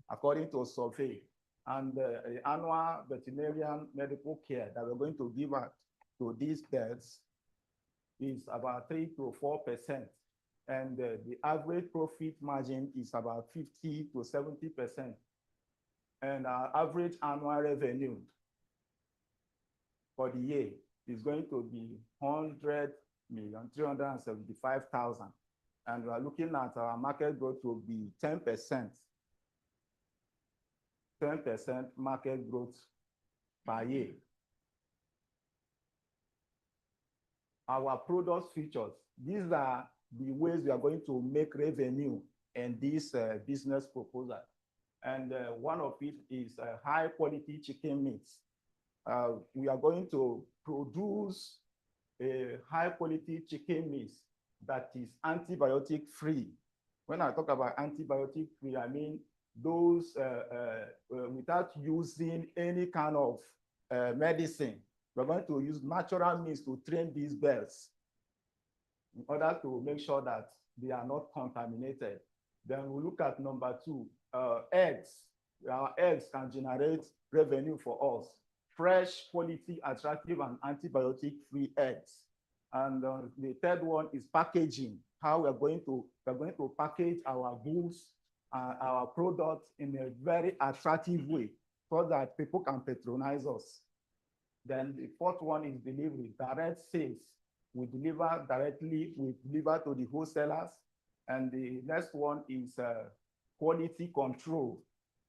according to a survey. And the annual veterinarian medical care that we're going to give out to these birds is about 3 to 4%. And the average profit margin is about 50 to 70%. And our average annual revenue for the year is going to be 100,375,000. And we are looking at our market growth will be 10%. 10% market growth per year. Our product features, these are the ways we are going to make revenue in this business proposal. And one of it is high quality chicken meats. We are going to produce a high quality chicken meat that is antibiotic free. When I talk about antibiotic free, I mean those without using any kind of medicine. We're going to use natural means to train these birds in order to make sure that they are not contaminated. Then we look at number 2, eggs. Our eggs can generate revenue for us. Fresh, quality, attractive, and antibiotic-free eggs. And the third one is packaging. How we're going to package our goods, our products in a very attractive way so that people can patronize us. Then the fourth one is delivery, direct sales. We deliver directly, we deliver to the wholesalers. And the next one is quality control.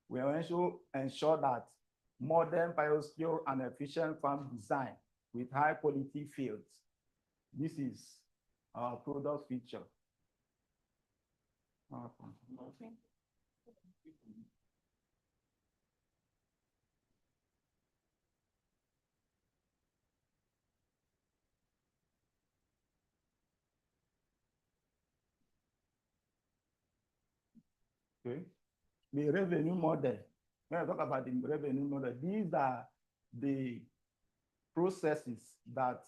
We ensure that modern biosecure and efficient farm design with high quality fields. This is our product feature. Okay. Okay. The revenue model. When I talk about the revenue model, these are the processes that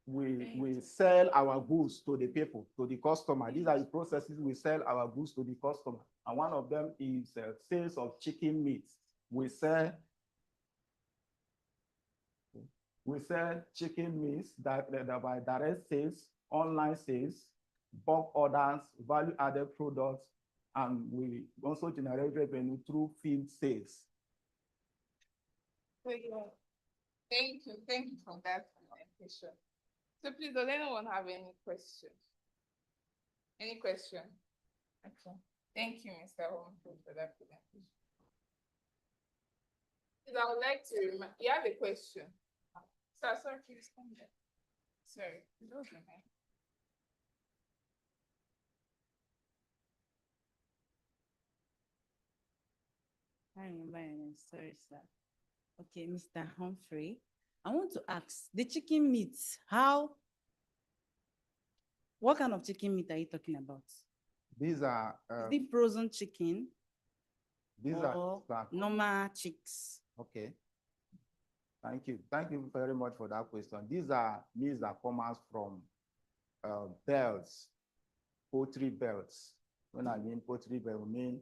we sell our goods to the people, to the customer. These are the processes we sell our goods to the customer. And one of them is sales of chicken meat. We sell chicken meats that by direct sales, online sales, bulk orders, value-added products, and we also generate revenue through field sales. Thank you for that presentation. So please, does anyone have any questions? Any question? Okay. Thank you, Mr. Humphrey, for that presentation. I would like to remind you have a question. Sir, sorry, please come there. Sorry, those are mine. I remember your name. Sorry, sir. Okay, Mr. Humphrey. I want to ask the chicken meat, what kind of chicken meat are you talking about? These are Is it frozen chicken? These or are normal chicks? Okay. Thank you. Thank you very much for that question. These are meats that come out from belts, poultry belts. When I mean poultry belt, I mean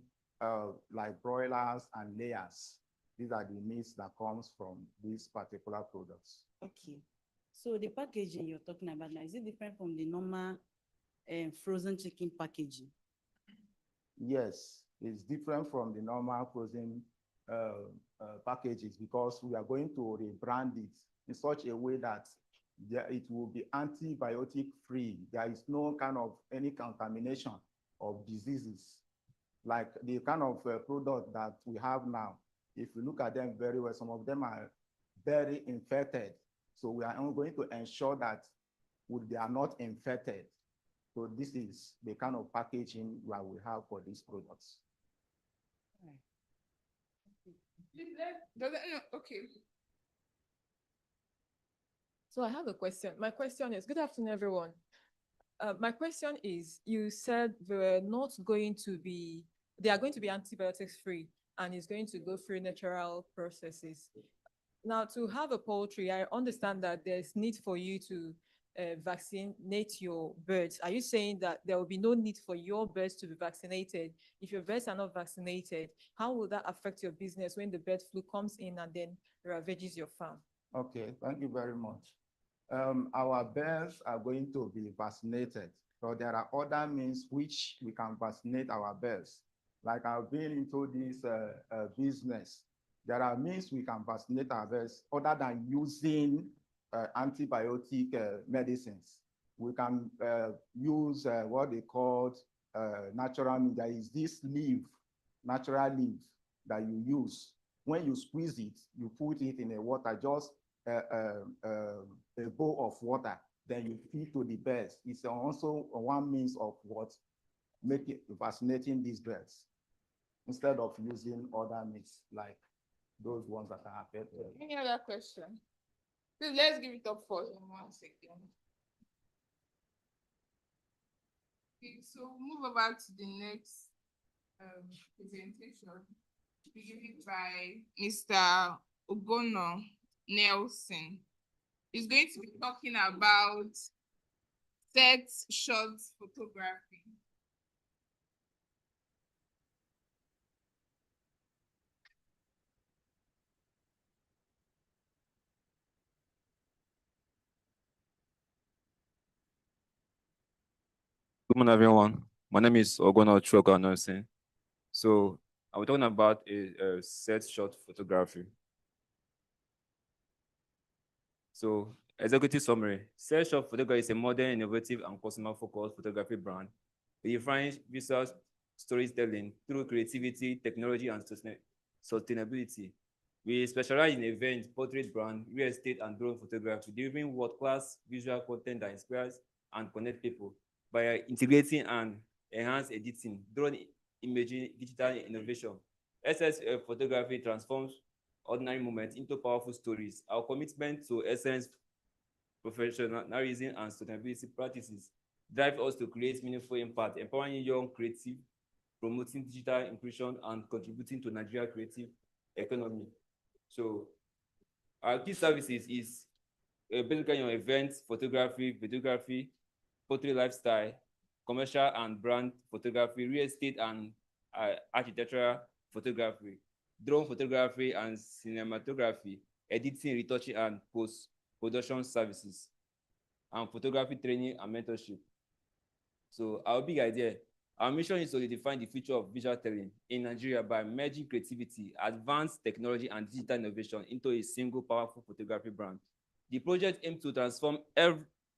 like broilers and layers. These are the needs that comes from these particular products. Okay. So the packaging you're talking about now, is it different from the normal frozen chicken packaging? Yes, it's different from the normal frozen packages because we are going to rebrand it in such a way that it will be antibiotic free. There is no kind of any contamination of diseases. Like the kind of product that we have now, if you look at them very well, some of them are very infected. So we are going to ensure that they are not infected. So this is the kind of packaging that we have for these products. Okay. So I have a question. My question is, good afternoon, everyone. My question is, you said they are going to be antibiotics free and it's going to go through natural processes. Now, to have a poultry, I understand that there's need for you to vaccinate your birds. Are you saying that there will be no need for your birds to be vaccinated? If your birds are not vaccinated, how will that affect your business when the bird flu comes in and then ravages your farm? Okay, thank you very much. Our birds are going to be vaccinated. So there are other means which we can vaccinate our birds. Like I've been into this business, there are means we can vaccinate our birds other than using antibiotic medicines. We can use what they call natural means. There is this leaf, natural leaf that you use. When you squeeze it, you put it in a water, just a bowl of water, then you feed to the birds. It's also one means of what making vaccinating these birds instead of using other means like those ones that are affected. Any other question? Please, let's give it up for him 1 second. Okay, so move over to the next presentation. Be given by Mr. Ogono Nelson. He's going to be talking about set shot photography. Good morning, everyone. My name is Ogono Chuoka Nelson. So I'm talking about a set shot photography. So executive summary: set shot photography is a modern, innovative, and customer-focused photography brand. It defines visual storytelling through creativity, technology, and sustainability. We specialize in events, portrait brand, real estate, and drone photography, delivering world-class visual content that inspires and connects people by integrating and enhance editing, drone imaging, digital innovation. SS photography transforms ordinary moments into powerful stories. Our commitment to excellence, professionalism, and sustainability practices drive us to create meaningful impact, empowering young creative, promoting digital inclusion, and contributing to Nigeria's creative economy. So our key services is basically your events, photography, videography, portrait lifestyle, commercial and brand photography, real estate and architectural photography, drone photography and cinematography, editing, retouching, and post-production services, and photography training and mentorship. So our big idea, our mission is to redefine the future of visual telling in Nigeria by merging creativity, advanced technology, and digital innovation into a single powerful photography brand. The project aims to transform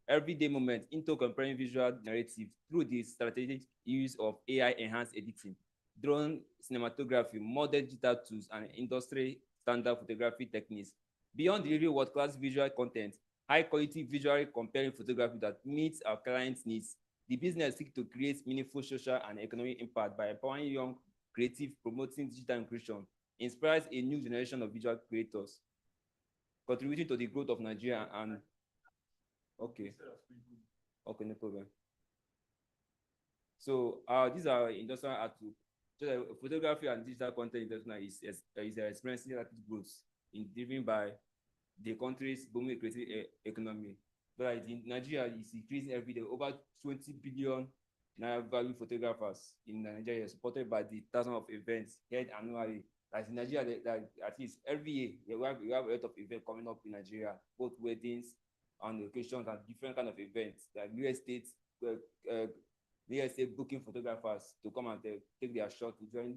everyday moments into compelling visual narrative through the strategic use of AI-enhanced editing, drone cinematography, modern digital tools, and industry standard photography techniques. Beyond delivering world-class visual content, high-quality, visually compelling photography that meets our clients' needs, the business seeks to create meaningful social and economic impact by empowering young, creative, promoting digital inclusion, inspires a new generation of visual creators, contributing to the growth of Nigeria and okay, no problem. So these are industrial outlook. So photography and digital content industry is experiencing rapid growth driven by the country's booming creative economy. But in Nigeria, is increasing every day. Over 20 billion naira value photographers in Nigeria, supported by the thousands of events held annually As in Nigeria, like at least every year we have a lot of events coming up in Nigeria, both weddings and occasions and different kind of events, like real estate booking photographers to come and take their shot to join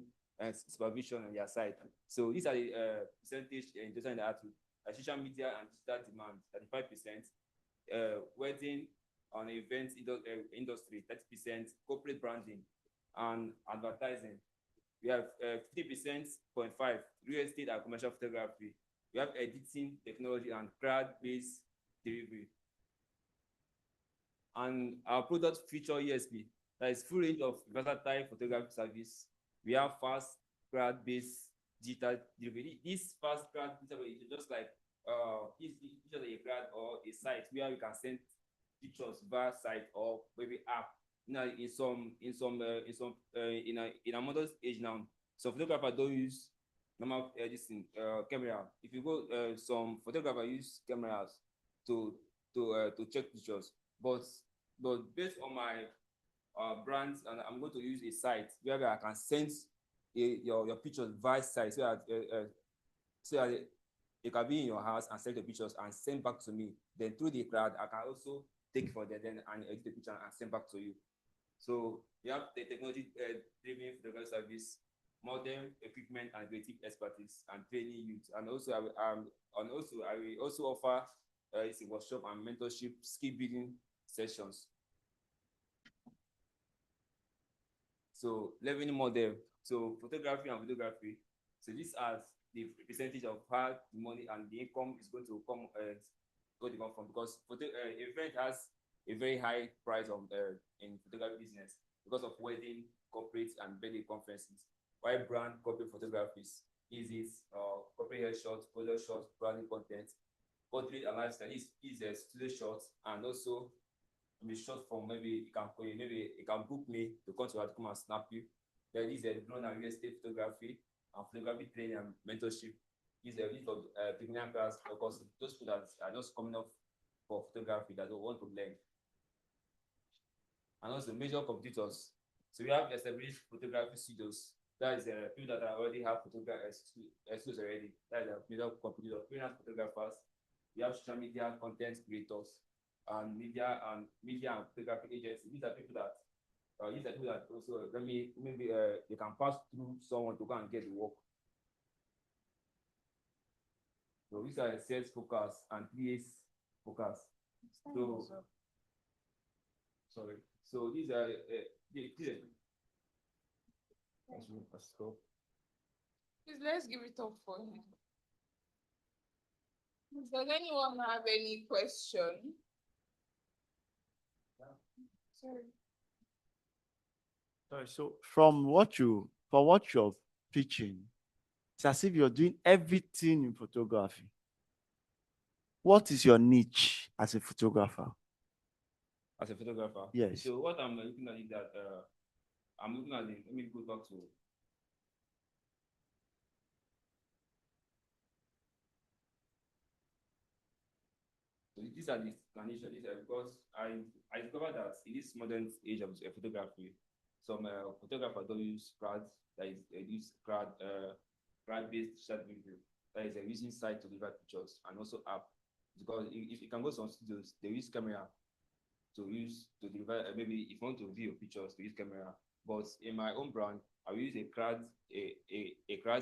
supervision on their site. So these are the percentage in the article. Social media and digital demand, 35%, wedding and events industry, 30%, corporate branding and advertising. We have 50.5% real estate and commercial photography. We have editing technology and crowd-based delivery. And our product feature USP, that is full range of versatile photography service. We have fast crowd-based digital delivery. This fast crowd delivery is just like just a crowd or a site where you can send pictures via site or maybe app. Now, in a modern age now, some photographers don't use normal camera. If you go, some photographers use cameras to check pictures. But based on my brands, and I'm going to use a site where I can send your pictures via site, so that you can be in your house and send the pictures and send back to me. Then through the cloud, I can also take for them and edit the picture and send back to you. So we have the technology-driven photography service, modern equipment and creative expertise, and training youth. And also, I will also offer a workshop and mentorship skill building sessions. So revenue model. So photography and videography. So these are the percentage of how the money and the income is going to come from, because event has a very high price of in photography business because of wedding, corporate, and birthday conferences. Why brand corporate photographies? Corporate headshots, product shots, branding content, portrait and lifestyle is studio shots, and also be shot from maybe you can book me to come and snap you. There is a drone and real estate photography and photography training and mentorship. Is a list of beginner class because those people that are just coming up for photography that don't want to learn. And also major competitors. So we have established photography studios. That is people that already have photography studios already. That is a major competitor. Freelance photographers. We have social media content creators and media and photography agencies. These are people that also maybe they can pass through someone to go and get the work. So these are sales focus and PA's focus. So sorry. So these are Please, let's give it up for him. Does anyone have any question? Sorry, so from what you're pitching, it's as if you're doing everything in photography. What is your niche as a photographer? As a photographer? Yes. So what I'm looking at is that let me go back to. So these are the explanations. Because I discovered that in this modern age of photography, some photographers don't use crowds. That is, use crowd-based shot video. That is, using site to deliver pictures and also app. Because if you can go to some studios, they use camera to deliver. Maybe if you want to view your pictures, to use camera. But in my own brand, I will use a crowd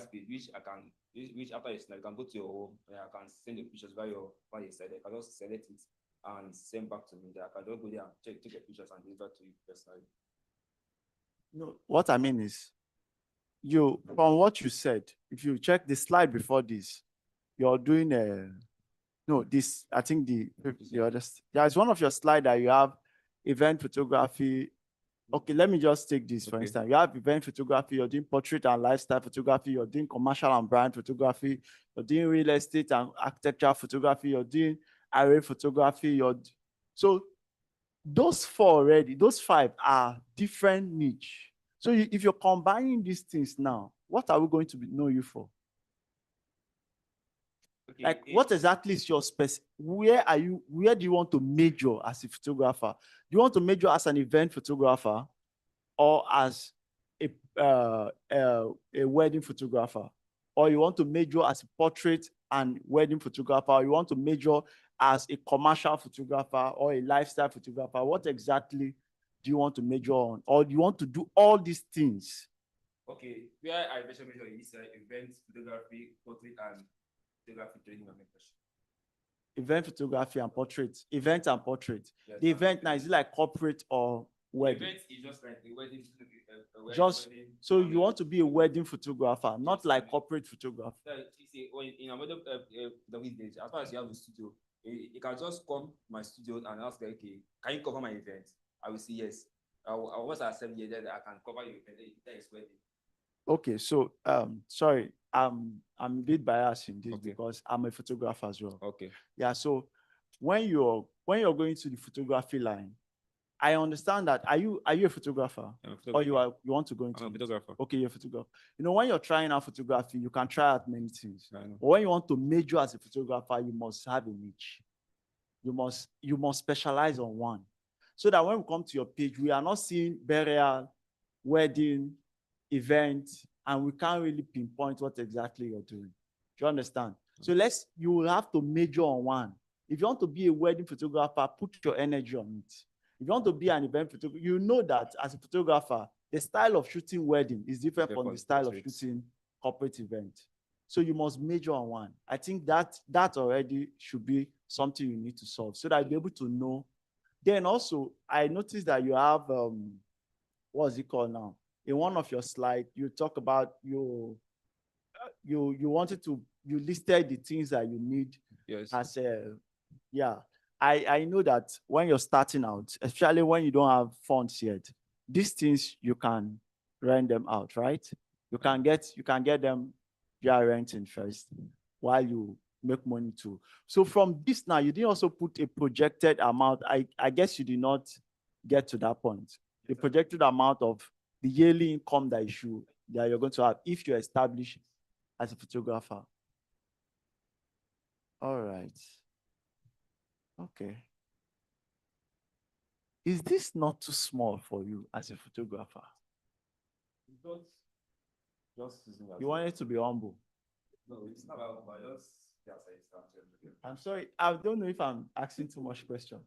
speed, which after you snap, you can go to your home and I can send the pictures via your site. I can just select it and send back to me. That I can just go there and take the pictures and deliver to you personally. No, what I mean is, from what you said, if you check the slide before this, you're doing I think the other, there's one of your slides that you have event photography. Okay, let me just take this for instance. You have event photography, you're doing portrait and lifestyle photography, you're doing commercial and brand photography, you're doing real estate and architecture photography, you're doing array photography, so those five are different niche. So if you're combining these things now, what are we going to know you for? Okay, like what exactly is your where do you want to major as a photographer? Do you want to major as an event photographer or as a wedding photographer or you want to major as a portrait and wedding photographer, or you want to major as a commercial photographer or a lifestyle photographer? What exactly do you want to major on? Or do you want to do all these things? Okay, where I mentioned major is events, photography, portrait, and photography training and mentorship. Event photography and portrait. Event and portrait. Yes, The and event now, is it like corporate or wedding? Event is just like a wedding, a wedding, Just wedding, so and you want to be a wedding photographer, not Yes, like and- corporate photographer. You see, when in another the weekdays, as far as you have a studio, you can just come to my studio and ask, like, okay, can you cover my event? I will say yes. Once I accept you, then I can cover your event. That is wedding. Okay, so sorry, I'm a bit biased in this Okay. because I'm a photographer as well. Okay. Yeah, so when you're going to the photography line, I understand that. Are you a photographer? I'm a Or photographer. you want to go into I'm a photographer. Okay, you're a photographer. You know, when you're trying out photography, you can try out many things. I know. But when you want to major as a photographer, you must have a niche. You must specialize on one. So that when we come to your page, we are not seeing burial, wedding, event, and we can't really pinpoint what exactly you're doing. Do you understand? So you will have to major on one. If you want to be a wedding photographer, put your energy on it. If you want to be an event photographer, you know that as a photographer, the style of shooting wedding is different from the style of shooting corporate event. So you must major on one. I think that already should be something you need to solve so that you'll be able to know. Then also, I noticed that you have, what's it called now? In one of your slides, you talk about you listed the things that you need Yes. as a, yeah. I know that when you're starting out, especially when you don't have funds yet, these things you can rent them out, right? You can get them via renting first while you make money too. So from this now, you didn't also put a projected amount. I guess you did not get to that point. The projected amount of the yearly income that you're going to have if you establish as a photographer. All right. Okay. Is this not too small for you as a photographer? You want it to be humble. No, it's not about just I'm sorry. I don't know if I'm asking too much question.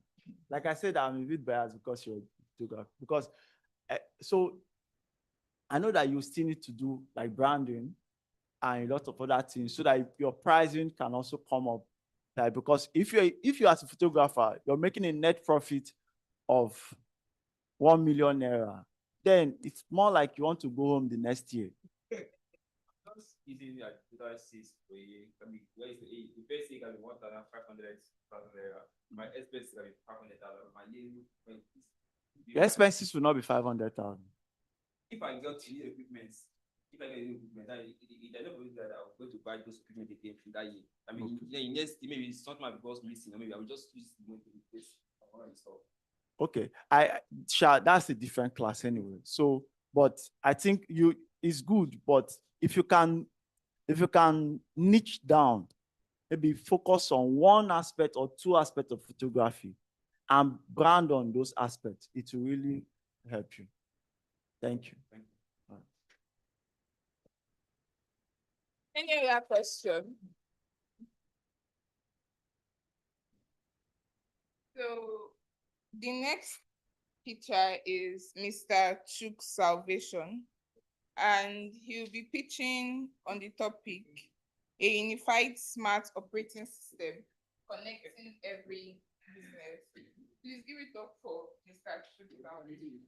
Like I said, I'm a bit biased because you're a photographer. Because so I know that you still need to do like branding and a lot of other things so that your pricing can also come up. Like, because if you as a photographer, you're making a net profit of 1 million naira, then it's more like you want to go home the next year. Just easy like $6 per year. I mean, where is the best thing can be 1,500 naira. My expenses can be 500,000. My yearly Your expenses will not be 500,000. If I got new equipment, I don't believe that I'm going to buy those equipment again for that year. I mean, next maybe something might be missing, or maybe I will just use the money to replace all the stuff. Okay, that's a different class anyway. So, but I think it's good. But if you can niche down, maybe focus on one aspect or two aspects of photography, and brand on those aspects, it will really help you. Thank you. Thank you. Any other question? So the next picture is Mr. Chuk Salvation, and he'll be pitching on the topic, a unified smart operating system connecting every business. Please give it up for Mr. Chuk Salvation.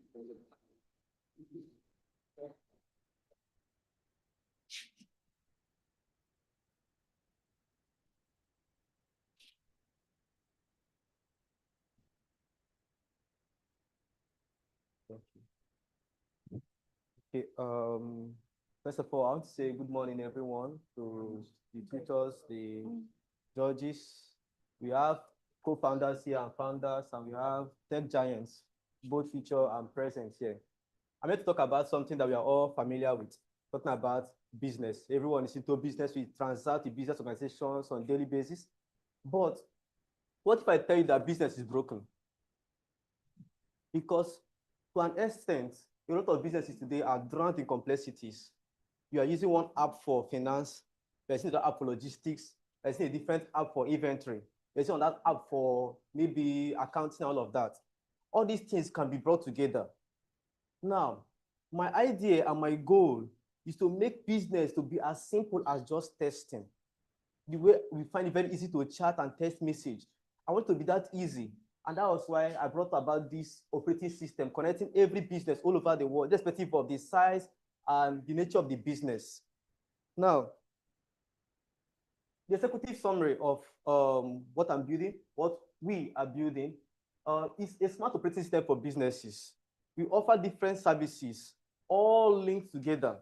Okay, first of all, I want to say good morning, everyone, to the tutors, the judges. We have co-founders here and founders, and we have tech giants, both future and present here. I'm here to talk about something that we are all familiar with, talking about business. Everyone is into business. We transact with business organizations on a daily basis. But what if I tell you that business is broken? Because to an extent, a lot of businesses today are drowned in complexities. You are using one app for finance, There's another app for logistics. There's a different app for inventory. There's another app for maybe accounting, all of that. All these things can be brought together. Now, my idea and my goal is to make business to be as simple as just testing. The way we find it very easy to chat and text message. I want to be that easy. And that was why I brought about this operating system, connecting every business all over the world, irrespective of the size and the nature of the business. Now, the executive summary of what I'm building, what we are building, is a smart operating system for businesses. We offer different services, all linked together.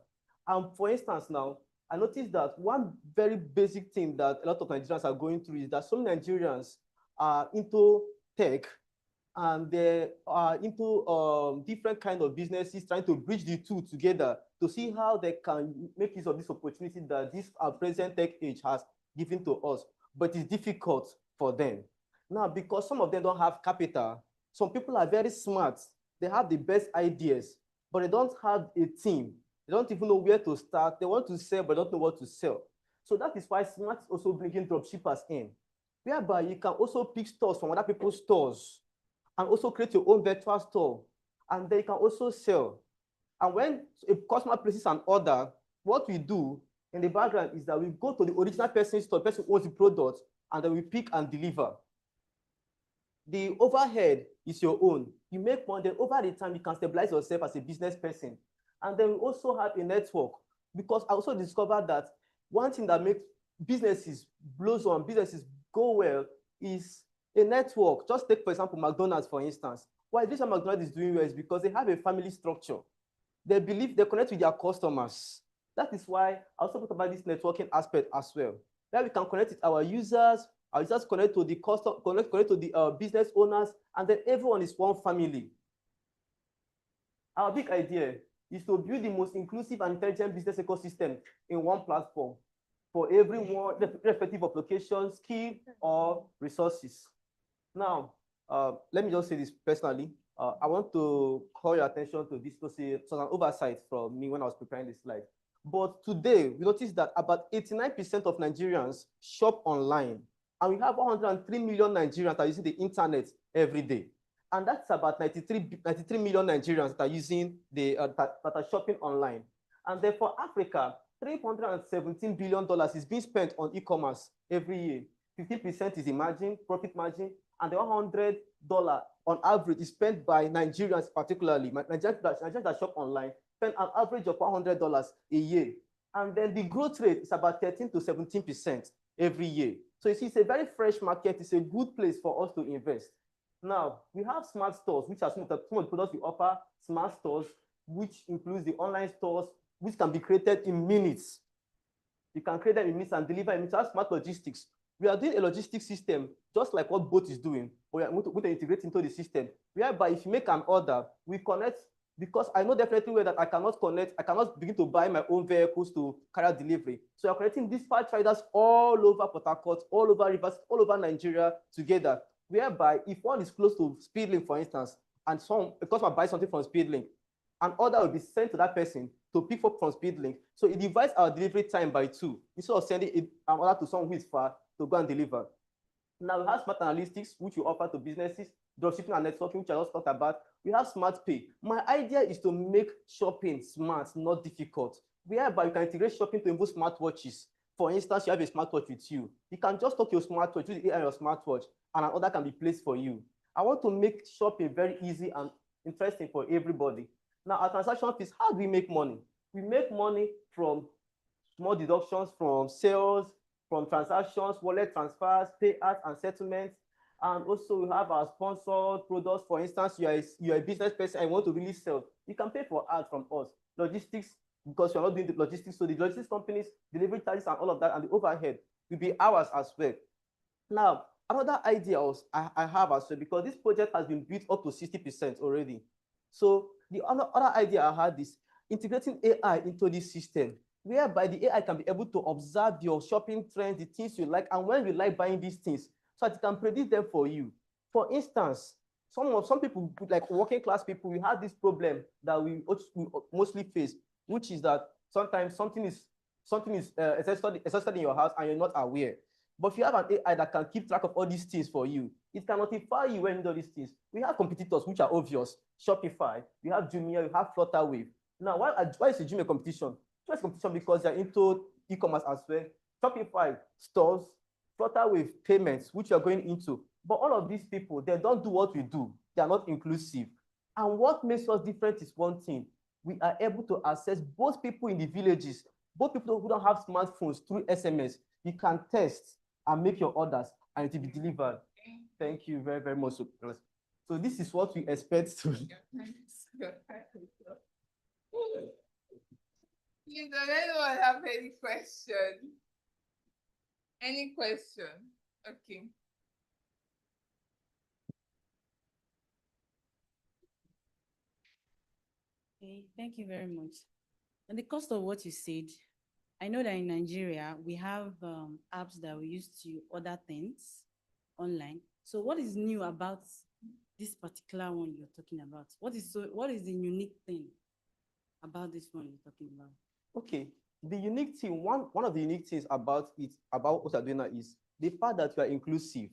And for instance, now, I noticed that one very basic thing that a lot of Nigerians are going through is that some Nigerians are into tech and they are into different kind of businesses, trying to bridge the two together to see how they can make use of this opportunity that this present tech age has given to us, but it's difficult for them. Now, because some of them don't have capital, some people are very smart, they have the best ideas, but they don't have a team. They don't even know where to start. They want to sell, but don't know what to sell. So that is why Smart is also bringing dropshippers in, whereby you can also pick stores from other people's stores and also create your own virtual store. And then you can also sell. And when a customer places an order, what we do in the background is that we go to the original person's store, person who owns the product, and then we pick and deliver. The overhead is your own. You make money, then over the time you can stabilize yourself as a business person. And then we also have a network, because I also discovered that one thing that makes businesses blossom, businesses go well, is a network. Just take, for example, McDonald's, for instance. Why this McDonald's is doing well is because they have a family structure. They believe they connect with their customers. That is why I also talk about this networking aspect as well, where we can connect with our users connect to the customer, connect to the business owners, and then everyone is one family. Our big idea is to build the most inclusive and intelligent business ecosystem in one platform for everyone, irrespective of location, skill, or resources. Now, let me just say this personally. I want to call your attention to this, because it was an oversight from me when I was preparing this slide. But today, we noticed that about 89% of Nigerians shop online. And we have 103 million Nigerians that are using the internet every day. And that's about 93 million Nigerians that are using that are shopping online. And therefore, Africa, $317 billion is being spent on e-commerce every year. 15% is the margin, profit margin, and the $100 on average is spent by Nigerians, particularly. Nigerians that shop online spend an average of $100 a year. And then the growth rate is about 13 to 17% every year. So you see, it's a very fresh market. It's a good place for us to invest. Now, we have smart stores, which are some of the products we offer, smart stores, which includes the online stores, which can be created in minutes. You can create them in minutes and deliver in minutes. We have smart logistics. We are doing a logistics system, just like what Boat is doing, but we are going to integrate into the system, whereby if you make an order, we connect, because I know definitely where that I cannot begin to buy my own vehicles to carry out delivery. So we are connecting dispatch riders all over Port Harcourt, all over Rivers, all over Nigeria together, whereby if one is close to Speedlink, for instance, and a customer buys something from Speedlink, an order will be sent to that person to pick up from Speedlink. So it divides our delivery time by 2, instead of sending an order to someone who is far to go and deliver. Now we have smart analytics, which we offer to businesses, dropshipping and networking, which I just talked about. We have smart pay. My idea is to make shopping smart, not difficult, whereby you can integrate shopping to involve smartwatches. For instance, you have a smartwatch with you. You can just talk your smartwatch, use the AI on your smartwatch, and an order can be placed for you. I want to make shopping very easy and interesting for everybody. Now, our transaction fees, how do we make money? We make money from small deductions from sales, from transactions, wallet transfers, payouts, and settlements. And also we have our sponsored products. For instance, you're a business person and want to really sell. You can pay for ads from us. Logistics, because you're not doing the logistics. So the logistics companies, delivery charges and all of that, and the overhead will be ours as well. Now, another idea I have as well, because this project has been built up to 60% already. So the other idea I had is integrating AI into this system, whereby the AI can be able to observe your shopping trends, the things you like, and when you like buying these things, so that it can predict them for you. For instance, some people, like working class people, we have this problem that we mostly face, which is that sometimes something is something is exhausted in your house and you're not aware. But if you have an AI that can keep track of all these things for you, it can notify you when you do these things. We have competitors which are obvious. Shopify, we have Jumia, we have Flutterwave. Now, why is the Jumia competition? Just competition because they're into e-commerce as well. Shopify stores, Flutterwave payments, which you're going into. But all of these people, they don't do what we do. They are not inclusive. And what makes us different is one thing. We are able to access both people in the villages, both people who don't have smartphones through SMS. You can test and make your orders and it will be delivered. Thank you very, very much. So this is what we expect to. Please, does anyone have any question? Any question? Okay. Okay, thank you very much. And the cost of what you said, I know that in Nigeria, we have apps that we use to order things online. So what is new about this particular one you're talking about? What is the unique thing about this one you're talking about? Okay, the unique thing, one of the unique things about what we're doing now is the fact that we are inclusive.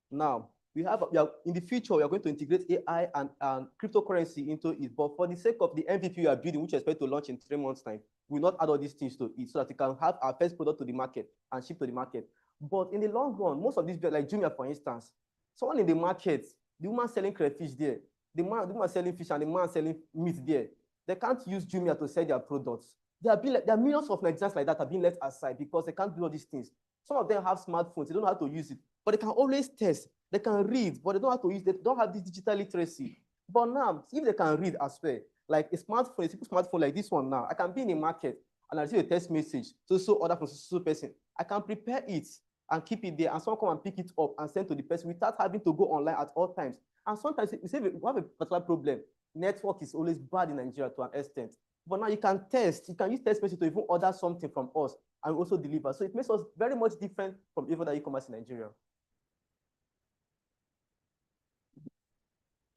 Now, we are in the future, we are going to integrate AI and cryptocurrency into it. But for the sake of the MVP we are building, which we expect to launch in 3 months' time, we'll not add all these things to it so that we can have our first product to the market and ship to the market. But in the long run, most of these, like Jumia, for instance, someone in the market, the woman selling crayfish there, the woman selling fish and the man selling meat there, they can't use Jumia to sell their products. There are millions of Nigerians like that are being left aside because they can't do all these things. Some of them have smartphones, they don't know how to use it, but they can always test. They can read, but they don't know how to use it. They don't have this digital literacy. But now, if they can read as well, like a smartphone, a simple smartphone like this one now, I can be in the market and I receive a text message, so order from so person. I can prepare it and keep it there, and someone come and pick it up and send to the person without having to go online at all times. And sometimes we say we have a particular problem. Network is always bad in Nigeria to an extent. But now you can test, you can use text message to even order something from us and also deliver. So it makes us very much different from even other e-commerce in Nigeria.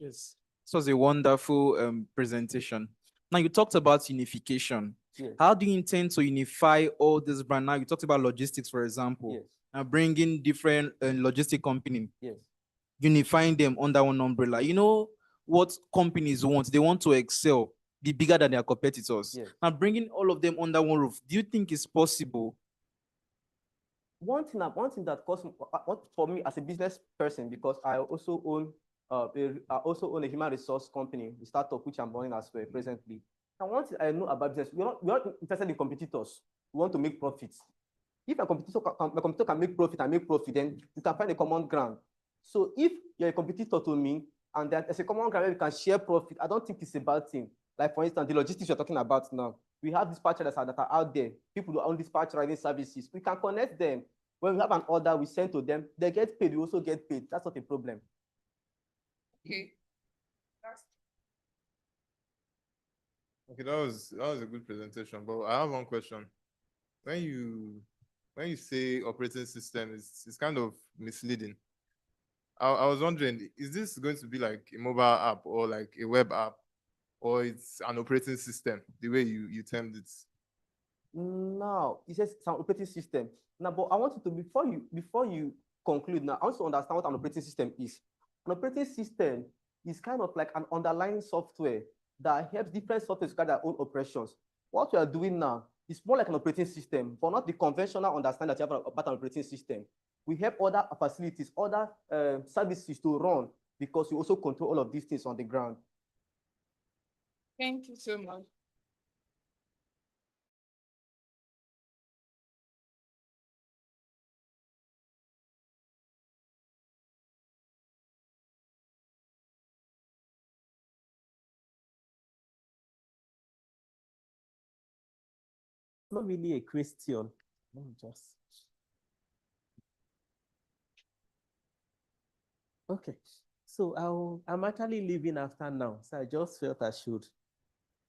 Yes, this was a wonderful presentation. Now you talked about unification. Yes. How do you intend to unify all this brand? Now you talked about logistics, for example. Yes. Now bringing different logistic company, Yes. unifying them under one umbrella. You know what companies want? They want to excel, be bigger than their competitors. Yes. Now bringing all of them under one roof, do you think it's possible? One thing that costs for me as a business person, because I also own a human resource company, a startup which I'm running as well presently. And one thing I know about business, we're not interested in competitors. We want to make profits. If a competitor can make profit, then you can find a common ground. So if you're a competitor to me, and there's a common ground where we can share profit, I don't think it's a bad thing. Like for instance, the logistics you're talking about now, we have dispatchers that are out there, people who own dispatch riding services. We can connect them. When we have an order, we send to them, they get paid, we also get paid. That's not a problem. Okay. Okay, that was a good presentation, but I have one question. When you say operating system, it's kind of misleading. I was wondering, is this going to be like a mobile app or like a web app, or it's an operating system, the way you termed it? No, it says it's an operating system. Now, but I want you to, before you conclude now, I want to understand what an operating system is. An operating system is kind of like an underlying software that helps different software to carry their own operations. What we are doing now is more like an operating system, but not the conventional understanding that you have about an operating system. We help other facilities, other services to run because we also control all of these things on the ground. Thank you so much. Not really a question. Let me just. Okay, so I'm actually leaving after now, so I just felt I should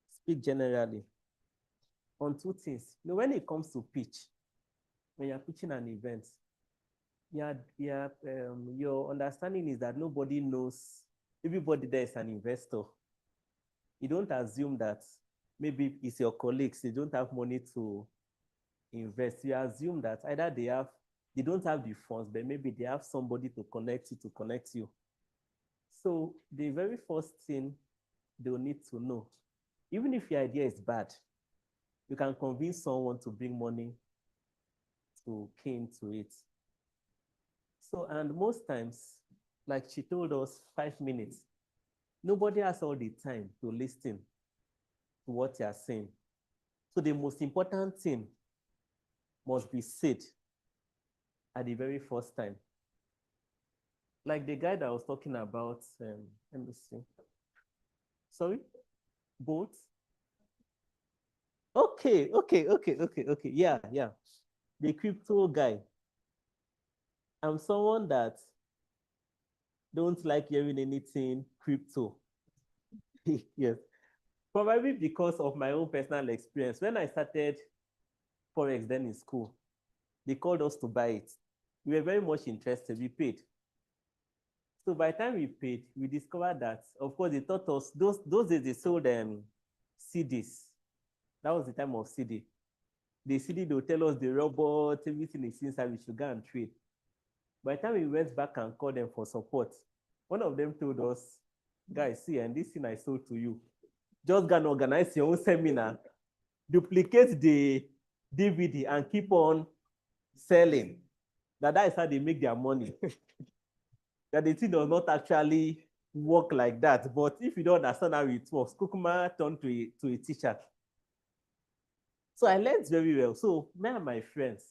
speak generally on two things. You know, when it comes to pitch, when you're pitching an event, your understanding is that nobody knows, everybody there is an investor. You don't assume that maybe it's your colleagues, they don't have money to invest, you assume that either they don't have the funds, but maybe they have somebody to connect you. So the very first thing they'll need to know, even if your idea is bad, you can convince someone to bring money to key into it. So, and most times, like she told us, 5 minutes, nobody has all the time to listen to what you are saying. So the most important thing must be said at the very first time. Like the guy that I was talking about, let me see. Sorry? Both? Okay. Yeah. The crypto guy. I'm someone that don't like hearing anything crypto. Yes. Probably because of my own personal experience. When I started Forex then in school, they called us to buy it. We were very much interested. We paid. So by the time we paid, we discovered that, of course, they taught us, those days they sold CDs. That was the time of CD. The CD, they'll tell us the robot, everything is inside, we should go and trade. By the time we went back and called them for support, one of them told us, guys, see, and this thing I sold to you, just go and organize your own seminar, duplicate the DVD and keep on selling. That is how they make their money. That the thing does not actually work like that. But if you don't understand how it works, Kukuma turned to a teacher. So I learned very well. So me and my friends,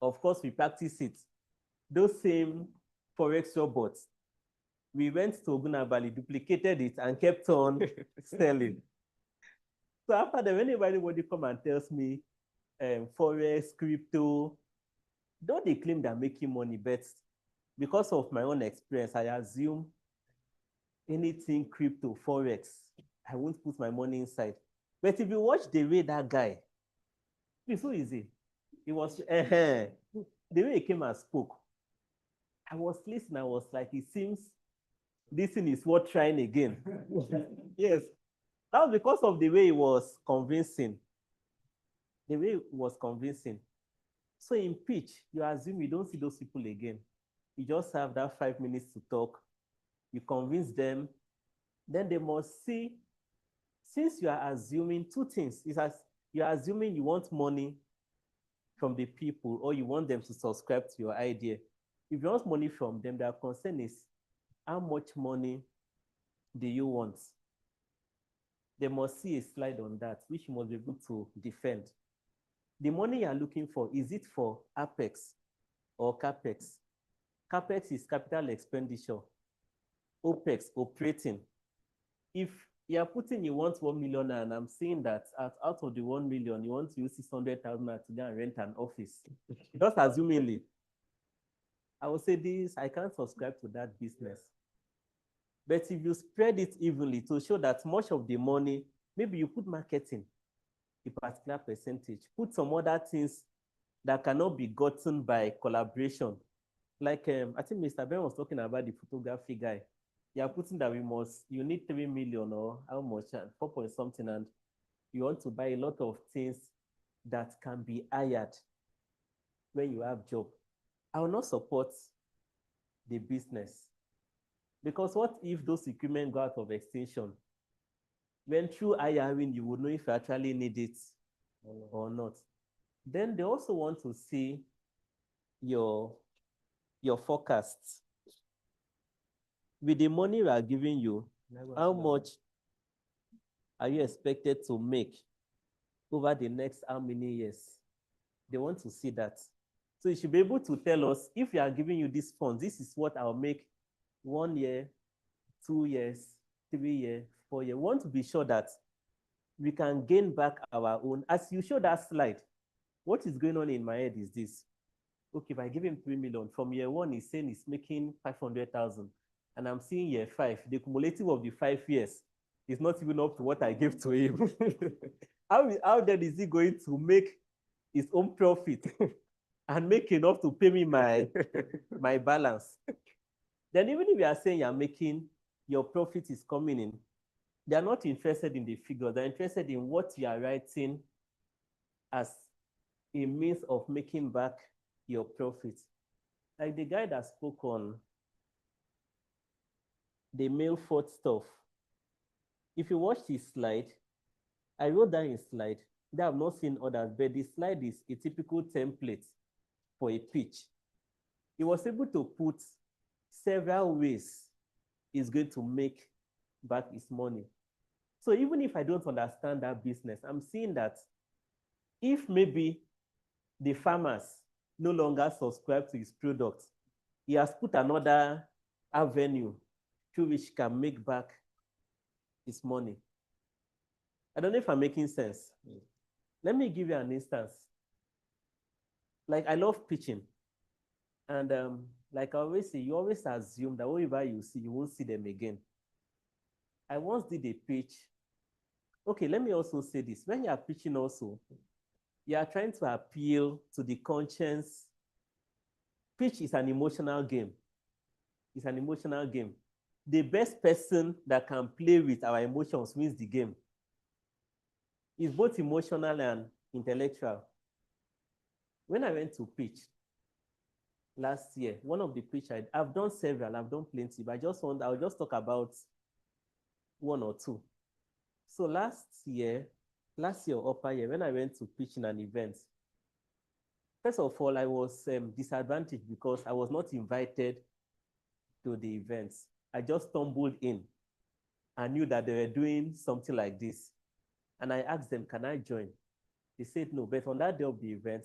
of course, we practice it. Those same Forex robots, we went to Oguna Valley, duplicated it, and kept on selling. So after that, whenever anybody come and tells me Forex, crypto, though they claim they're making money, but because of my own experience, I assume anything crypto, Forex, I won't put my money inside. But if you watch the way that guy, it's so easy. It was, the way he came and spoke, I was listening, I was like, it seems this thing is worth trying again. Yes, that was because of the way he was convincing. The way it was convincing. So in pitch, you assume you don't see those people again. You just have that 5 minutes to talk. You convince them. Then they must see, since you are assuming two things, is as you are assuming you want money from the people or you want them to subscribe to your idea. If you want money from them, their concern is how much money do you want? They must see a slide on that, which you must be able to defend. The money you are looking for, is it for Apex or CapEx? CapEx is capital expenditure. OPEX, operating. If you are putting you want 1 million and I'm saying that out of the 1 million, you want to use 600,000 to go and rent an office. Just assumingly, I will say this, I can't subscribe to that business. But if you spread it evenly to show that much of the money, maybe you put marketing, a particular percentage, put some other things that cannot be gotten by collaboration. Like I think Mr. Ben was talking about the photography guy. You are putting that you need 3 million or how much, 4 point something, and you want to buy a lot of things that can be hired when you have job. I will not support the business. Because what if those equipment go out of extension? When through hiring, you would know if you actually need it or not. Then they also want to see your forecasts. With the money we are giving you, how much are you expected to make over the next how many years? They want to see that. So you should be able to tell us, if we are giving you this funds, this is what I'll make 1 year, 2 years, 3 years, 4 years. We want to be sure that we can gain back our own. As you show that slide, what is going on in my head is this. Okay, if I give him 3 million, from year 1, he's saying he's making 500,000. And I'm seeing year 5, the cumulative of the 5 years is not even up to what I gave to him. How then is he going to make his own profit and make enough to pay me my balance? Then even if you are saying you're making, your profit is coming in, they are not interested in the figure. They're interested in what you are writing as a means of making back your profit. Like the guy that spoke on the mail fraud stuff. If you watch his slide, I wrote down his slide. That I've not seen others, but the slide is a typical template for a pitch. He was able to put several ways he's going to make back his money. So even if I don't understand that business, I'm seeing that if maybe the farmers no longer subscribe to his product, he has put another avenue through which he can make back his money. I don't know if I'm making sense. Let me give you an instance. Like I love pitching. And like I always say, you always assume that whatever you see, you won't see them again. I once did a pitch. Okay, let me also say this. When you are pitching also, you are trying to appeal to the conscience. Pitch is an emotional game. It's an emotional game. The best person that can play with our emotions wins the game. It's both emotional and intellectual. When I went to pitch last year, one of the pitch I've done several, I've done plenty, but I'll just talk about one or two. So last year or upper year, when I went to pitch in an event, first of all, I was disadvantaged because I was not invited to the events. I just stumbled in. I knew that they were doing something like this. And I asked them, can I join? They said no, but on that day of the event,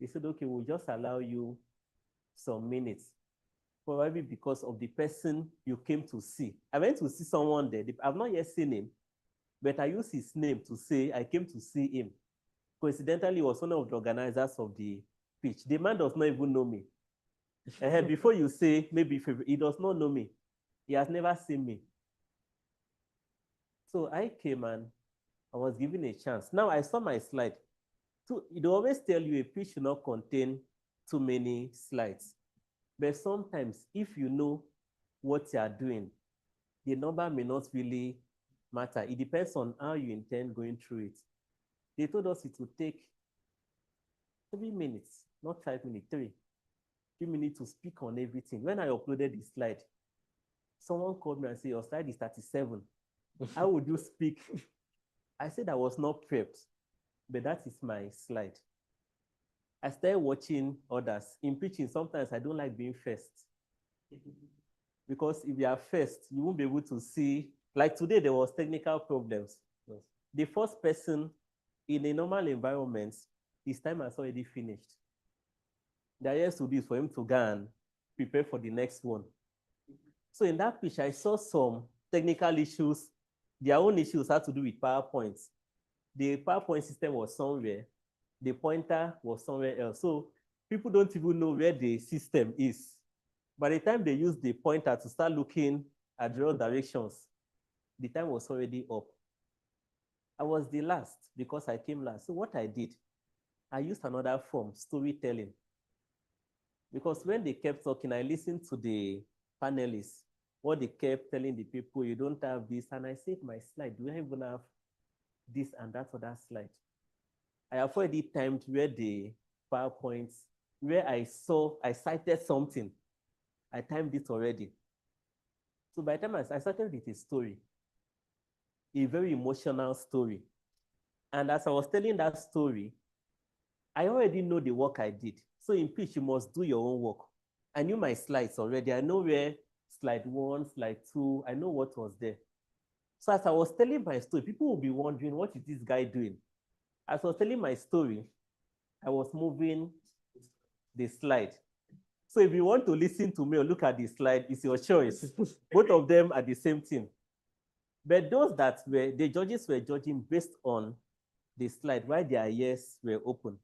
they said, okay, we'll just allow you some minutes, probably because of the person you came to see. I went to see someone there. I've not yet seen him, but I used his name to say I came to see him. Coincidentally, he was one of the organizers of the pitch. The man does not even know me. Before you say, maybe he does not know me. He has never seen me. So I came and I was given a chance. Now I saw my slide. So they always tell you a pitch should not contain too many slides. But sometimes if you know what you are doing, the number may not really matter. It depends on how you intend going through it. They told us it would take 3 minutes, not 5 minutes, 3 minutes to speak on everything. When I uploaded the slide, someone called me and said, your slide is 37. How would you speak? I said I was not prepped, but that is my slide. I started watching others. In pitching, sometimes I don't like being first. Because if you are first, you won't be able to see. Like today, there was technical problems. Yes. The first person in a normal environment, his time has already finished. The highest to do is for him to go and prepare for the next one. So in that pitch, I saw some technical issues. Their own issues had to do with PowerPoint. The PowerPoint system was somewhere. The pointer was somewhere else. So people don't even know where the system is. By the time they use the pointer to start looking at the directions, the time was already up. I was the last because I came last. So what I did, I used another form, storytelling. Because when they kept talking, I listened to the panelists, what they kept telling the people, you don't have this. And I said, my slide, do I even have this and that other slide? I have already timed where the PowerPoints, where I cited something. I timed it already. So by the time I started with a story, a very emotional story. And as I was telling that story, I already know the work I did. So in pitch, you must do your own work. I knew my slides already. I know where slide 1, slide 2, I know what was there. So as I was telling my story, people will be wondering, what is this guy doing? As I was telling my story, I was moving the slide. So if you want to listen to me or look at the slide, it's your choice. Both of them are the same thing. But those that were, the judges were judging based on the slide while their ears were open.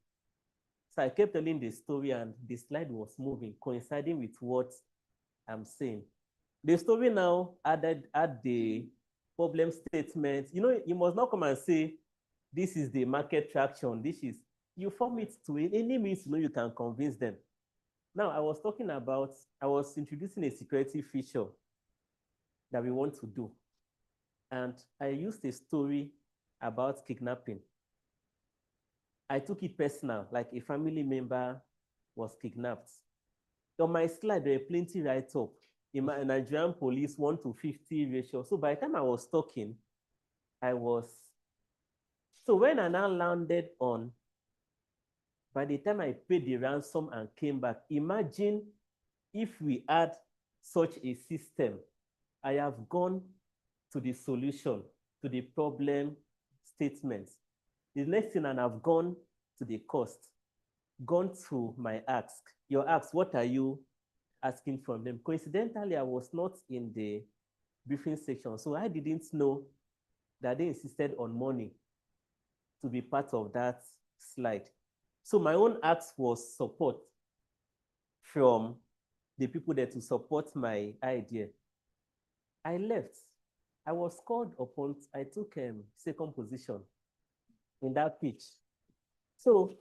So I kept telling the story and the slide was moving, coinciding with what I'm saying. The story now add the problem statement. You know, you must not come and say, this is the market traction. This is, you form it to any means you know you can convince them. Now, I was introducing a security feature that we want to do. And I used a story about kidnapping. I took it personal, like a family member was kidnapped. On my slide, there were plenty write-up. In my Nigerian police 1:50 ratio. So by the time I was talking, so when I now landed on, by the time I paid the ransom and came back, imagine if we had such a system. I have gone to the solution, to the problem statements. The next thing, and I've gone to the cost, gone to my ask. Your ask, what are you asking from them? Coincidentally, I was not in the briefing section, so I didn't know that they insisted on money to be part of that slide. So my own ask was support from the people there to support my idea. I left. I was called upon. I took second position in that pitch. So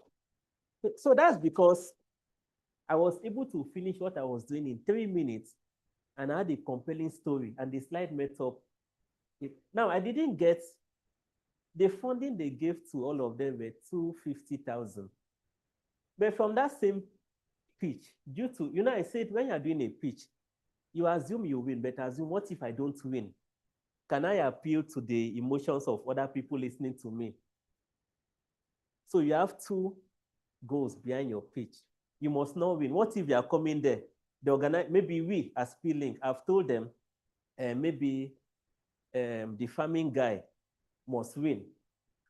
that's because I was able to finish what I was doing in 3 minutes, and I had a compelling story, and the slide met up. Now, I didn't get the funding they gave to all of them were 250,000. But from that same pitch, due to, I said when you're doing a pitch, you assume you win, but assume, what if I don't win? Can I appeal to the emotions of other people listening to me? So you have 2 goals behind your pitch. You must not win. What if you are coming there? The organize, maybe we as P-Link, I've told them, maybe the farming guy must win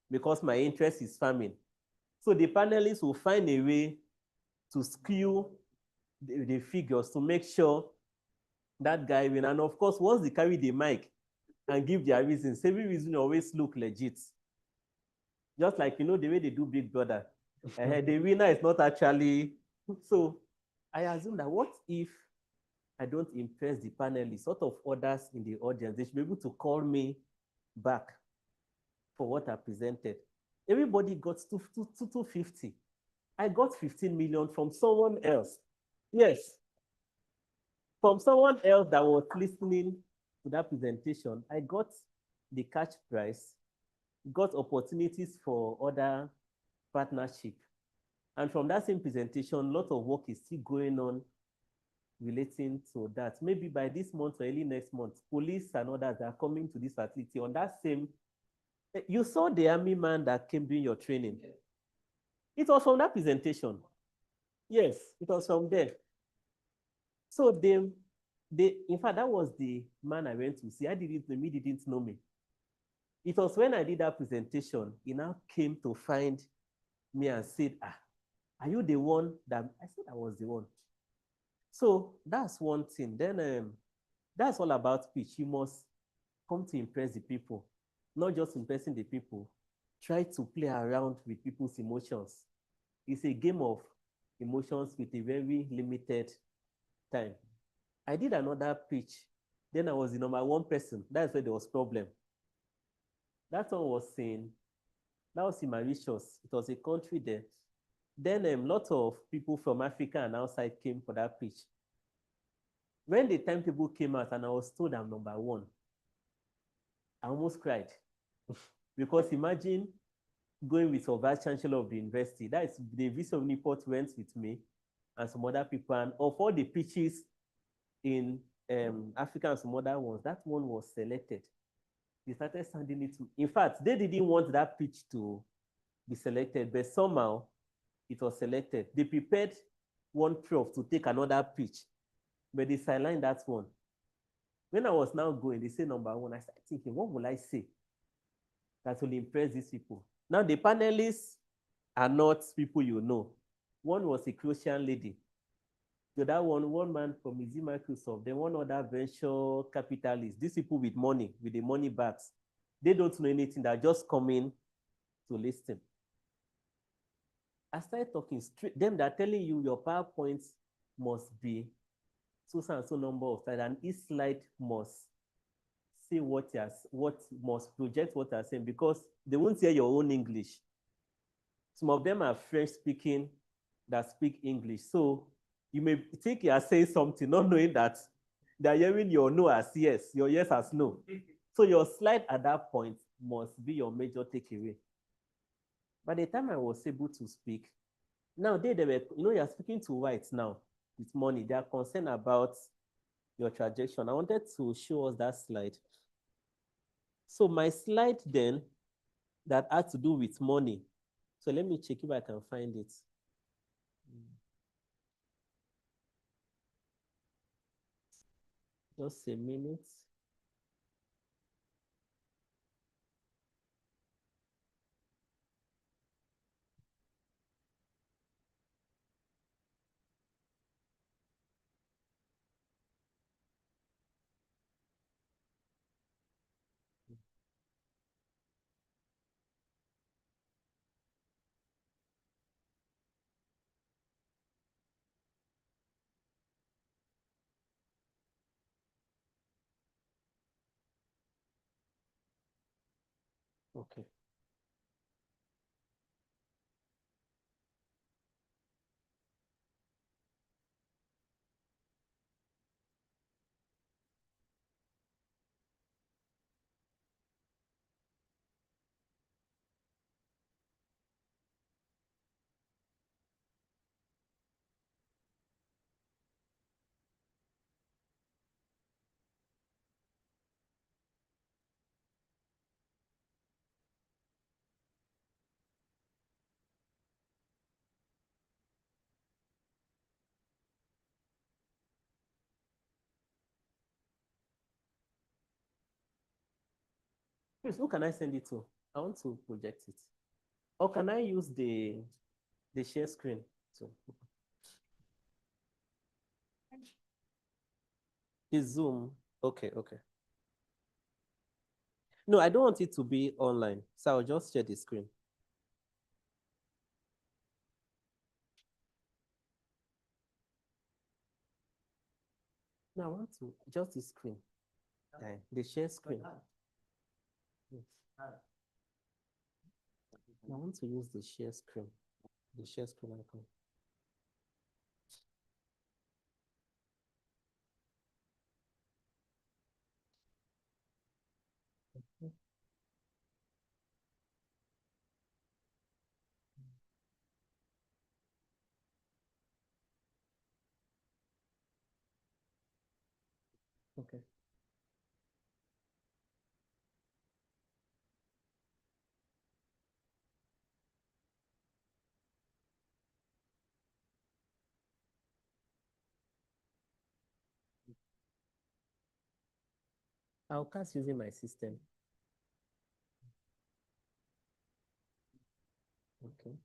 because my interest is farming. So the panelists will find a way to skew the figures to make sure that guy win. And of course, once they carry the mic and give their reasons, every reason always look legit. Just like, the way they do Big Brother. The winner is not actually. So I assume that what if I don't impress the panelists, sort of others in the audience, they should be able to call me back for what I presented. Everybody got 250. I got 15 million from someone else. Yes. From someone else that was listening to that presentation, I got the cash prize, got opportunities for other partnership. And from that same presentation, a lot of work is still going on relating to that. Maybe by this month or early next month, police and others are coming to this facility on that same. You saw the army man that came during your training. It was from that presentation. Yes, it was from there. So in fact, that was the man I went to see. He didn't know me. It was when I did that presentation, he now came to find me and said, are you the one that, I said I was the one. So that's one thing. Then that's all about pitch. You must come to impress the people, not just impressing the people. Try to play around with people's emotions. It's a game of emotions with a very limited time. I did another pitch. Then I was the number 1 person. That's where there was problem. That one was in Mauritius. It was a country there. Then a lot of people from Africa and outside came for that pitch. When the timetable came out and I was told I'm number 1, I almost cried. Because imagine going with the vice chancellor of the university. That is the VC of Newport went with me and some other people. And of all the pitches in Africa and some other ones, that one was selected. They started sending it to, in fact, they didn't want that pitch to be selected, but somehow it was selected. They prepared one prof to take another pitch, but they sidelined that one. When I was now going, they say number 1, I started thinking, what will I say that will impress these people? Now, the panelists are not people you know. One was a Croatian lady. The other one man from Easy Microsoft, then one other venture capitalist. These people with money, with the money bags, they don't know anything. They're just coming to listen. I started talking straight. Them, they're telling you your PowerPoint must be so and so number of slides, and each slide must say what must project what you're saying, because they won't hear your own English. Some of them are French speaking that speak English. So you may think you are saying something, not knowing that they're hearing your no as yes, your yes as no. So your slide at that point must be your major takeaway. By the time I was able to speak, now they were, you're speaking to whites now with money. They are concerned about your trajectory. I wanted to show us that slide. So my slide then that had to do with money. So let me check if I can find it. Just a minute. Okay. Please, who can I send it to? I want to project it. Or can I use the share screen too? The Zoom. Okay, okay. No, I don't want it to be online, so I'll just share the screen. Now I want to just the screen, the share screen. Yes. I want to use the share screen icon. Okay. I'll cast using my system. Okay.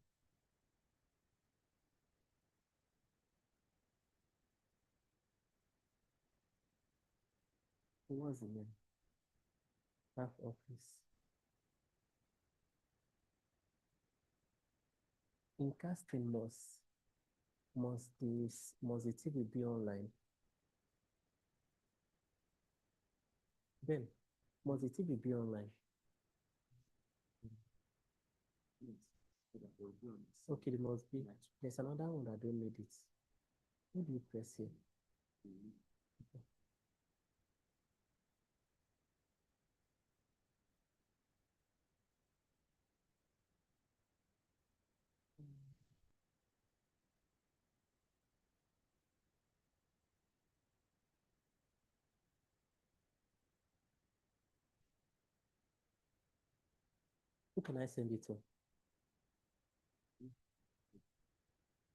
What's the name? Staff office. In casting must the TV be online? Ben, must the TV be online? Okay, it must be. There's another one that don't need it. Who do you press here? Okay. Who can I send it to?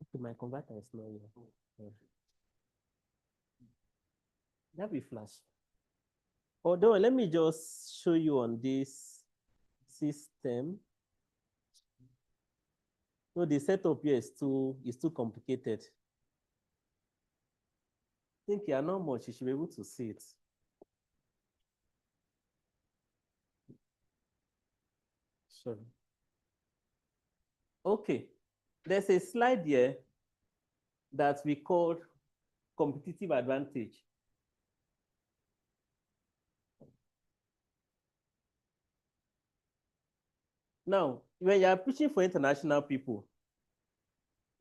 Okay, my converter is not here. Yeah. That be flash. Although, let me just show you on this system. No, the setup here is too complicated. I think you are not much, you should be able to see it. Sure. Okay, there's a slide here that we call competitive advantage. Now, when you are pushing for international people,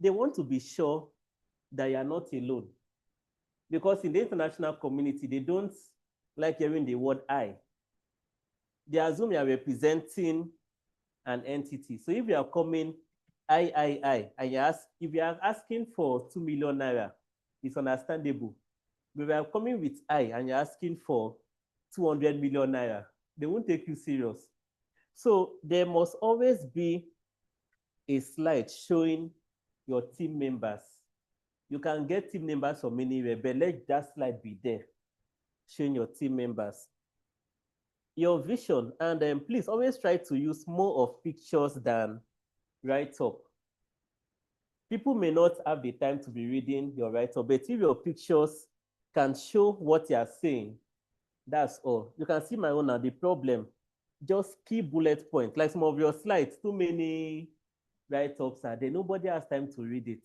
they want to be sure that you are not alone. Because in the international community, they don't like hearing the word I. They assume you are representing an entity. So if you are coming and if you are asking for 2 million naira, it's understandable. But if you are coming with and you're asking for 200 million naira, they won't take you serious. So there must always be a slide showing your team members. You can get team members from anywhere, but let that slide be there, showing your team members. Your vision, and please always try to use more of pictures than write-up. People may not have the time to be reading your write-up, but if your pictures can show what you are saying, that's all. You can see my own now, the problem, just key bullet points, like some of your slides, too many write-ups are there, nobody has time to read it.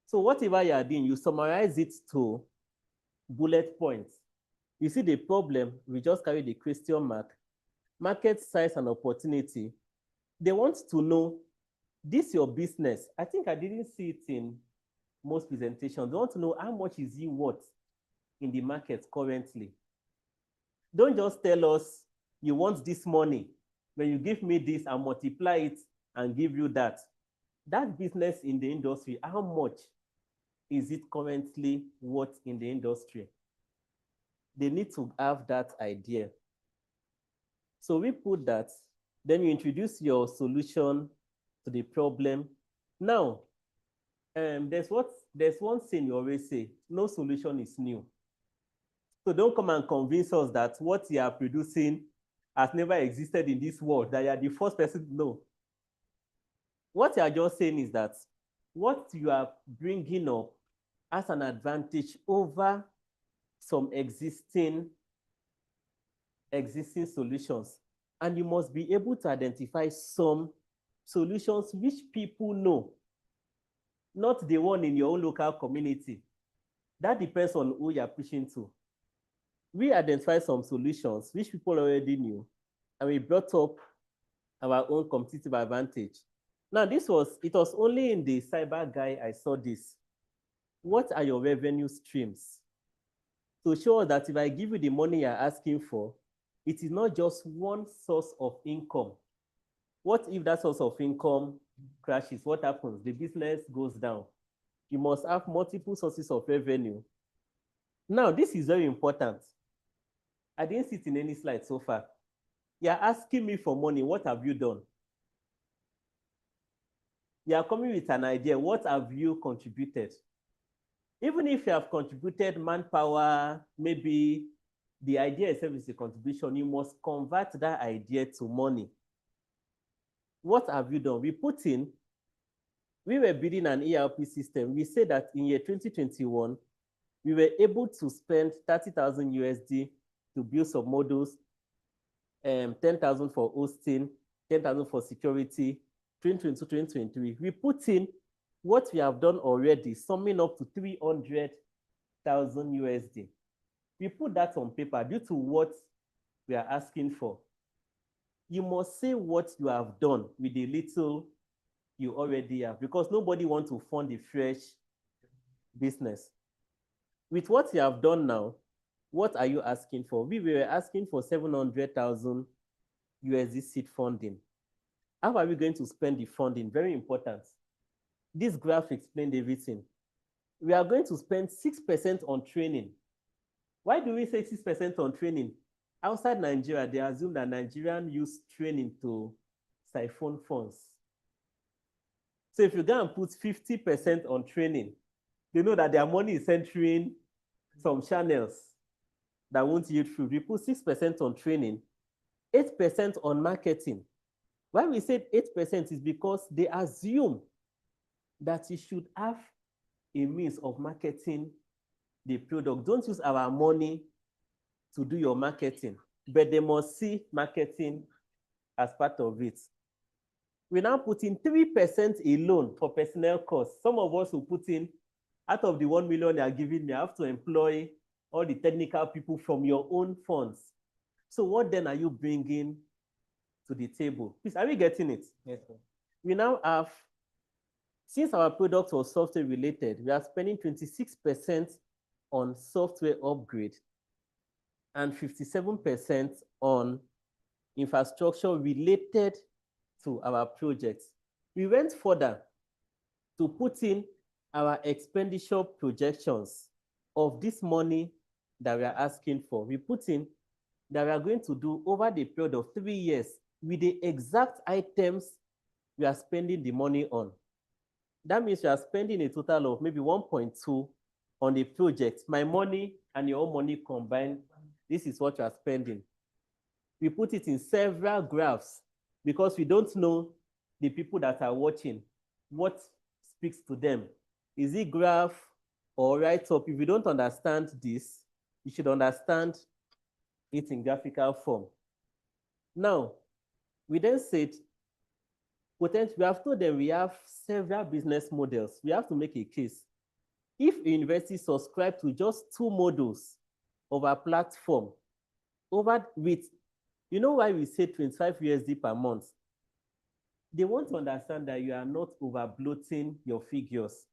So whatever you are doing, you summarize it to bullet points. You see the problem, we just carry the question mark, market size and opportunity. They want to know, this your business. I think I didn't see it in most presentations. They want to know how much is you worth in the market currently. Don't just tell us you want this money. When you give me this, I'll multiply it and give you that. That business in the industry, how much is it currently worth in the industry? They need to have that idea. So we put that, then you introduce your solution to the problem. Now, there's one thing you always say, no solution is new. So don't come and convince us that what you are producing has never existed in this world, that you are the first person to know. What you are just saying is that what you are bringing up has an advantage over some existing solutions. And you must be able to identify some solutions which people know, not the one in your own local community. That depends on who you're pushing to. We identified some solutions which people already knew, and we brought up our own competitive advantage. Now, it was only in the cyber guy I saw this. What are your revenue streams? To show that if I give you the money you're asking for, it is not just one source of income. What if that source of income crashes? What happens? The business goes down. You must have multiple sources of revenue. Now, this is very important. I didn't see it in any slide so far. You're asking me for money. What have you done? You are coming with an idea. What have you contributed? Even if you have contributed manpower, maybe the idea itself is a contribution, you must convert that idea to money. What have you done? We were building an ERP system. We said that in year 2021, we were able to spend 30,000 USD to build some modules, 10,000 for hosting, 10,000 for security, 2022, 2023. We put in what we have done already, summing up to 300,000 USD. We put that on paper due to what we are asking for. You must say what you have done with the little you already have, because nobody wants to fund a fresh business. With what you have done now, what are you asking for? We were asking for 700,000 USD seed funding. How are we going to spend the funding? Very important. This graph explained everything. We are going to spend 6% on training. Why do we say 6% on training? Outside Nigeria, they assume that Nigerians use training to siphon funds. So if you go and put 50% on training, they know that their money is entering some channels that won't yield fruit. We put 6% on training, 8% on marketing. Why we said 8% is because they assume that you should have a means of marketing the product. Don't use our money to do your marketing, but they must see marketing as part of it. We now put in 3% alone for personnel costs. Some of us will put in, out of the 1 million they are giving me, I have to employ all the technical people from your own funds. So what then are you bringing to the table? Please, are we getting it? Yes, sir. We now have, since our product was software related, we are spending 26% on software upgrade and 57% on infrastructure related to our project. We went further to put in our expenditure projections of this money that we are asking for. We put in that we are going to do over the period of 3 years with the exact items we are spending the money on. That means we are spending a total of maybe 1.2 on the project. My money and your own money combined, this is what you are spending. We put it in several graphs because we don't know the people that are watching, what speaks to them. Is it graph or write-up? If you don't understand this, you should understand it in graphical form. Now, we then said, we have told them we have several business models. We have to make a case. If a university subscribe to just 2 modules of our platform, you know why we say 25 USD per month? They want to understand that you are not over bloating your figures.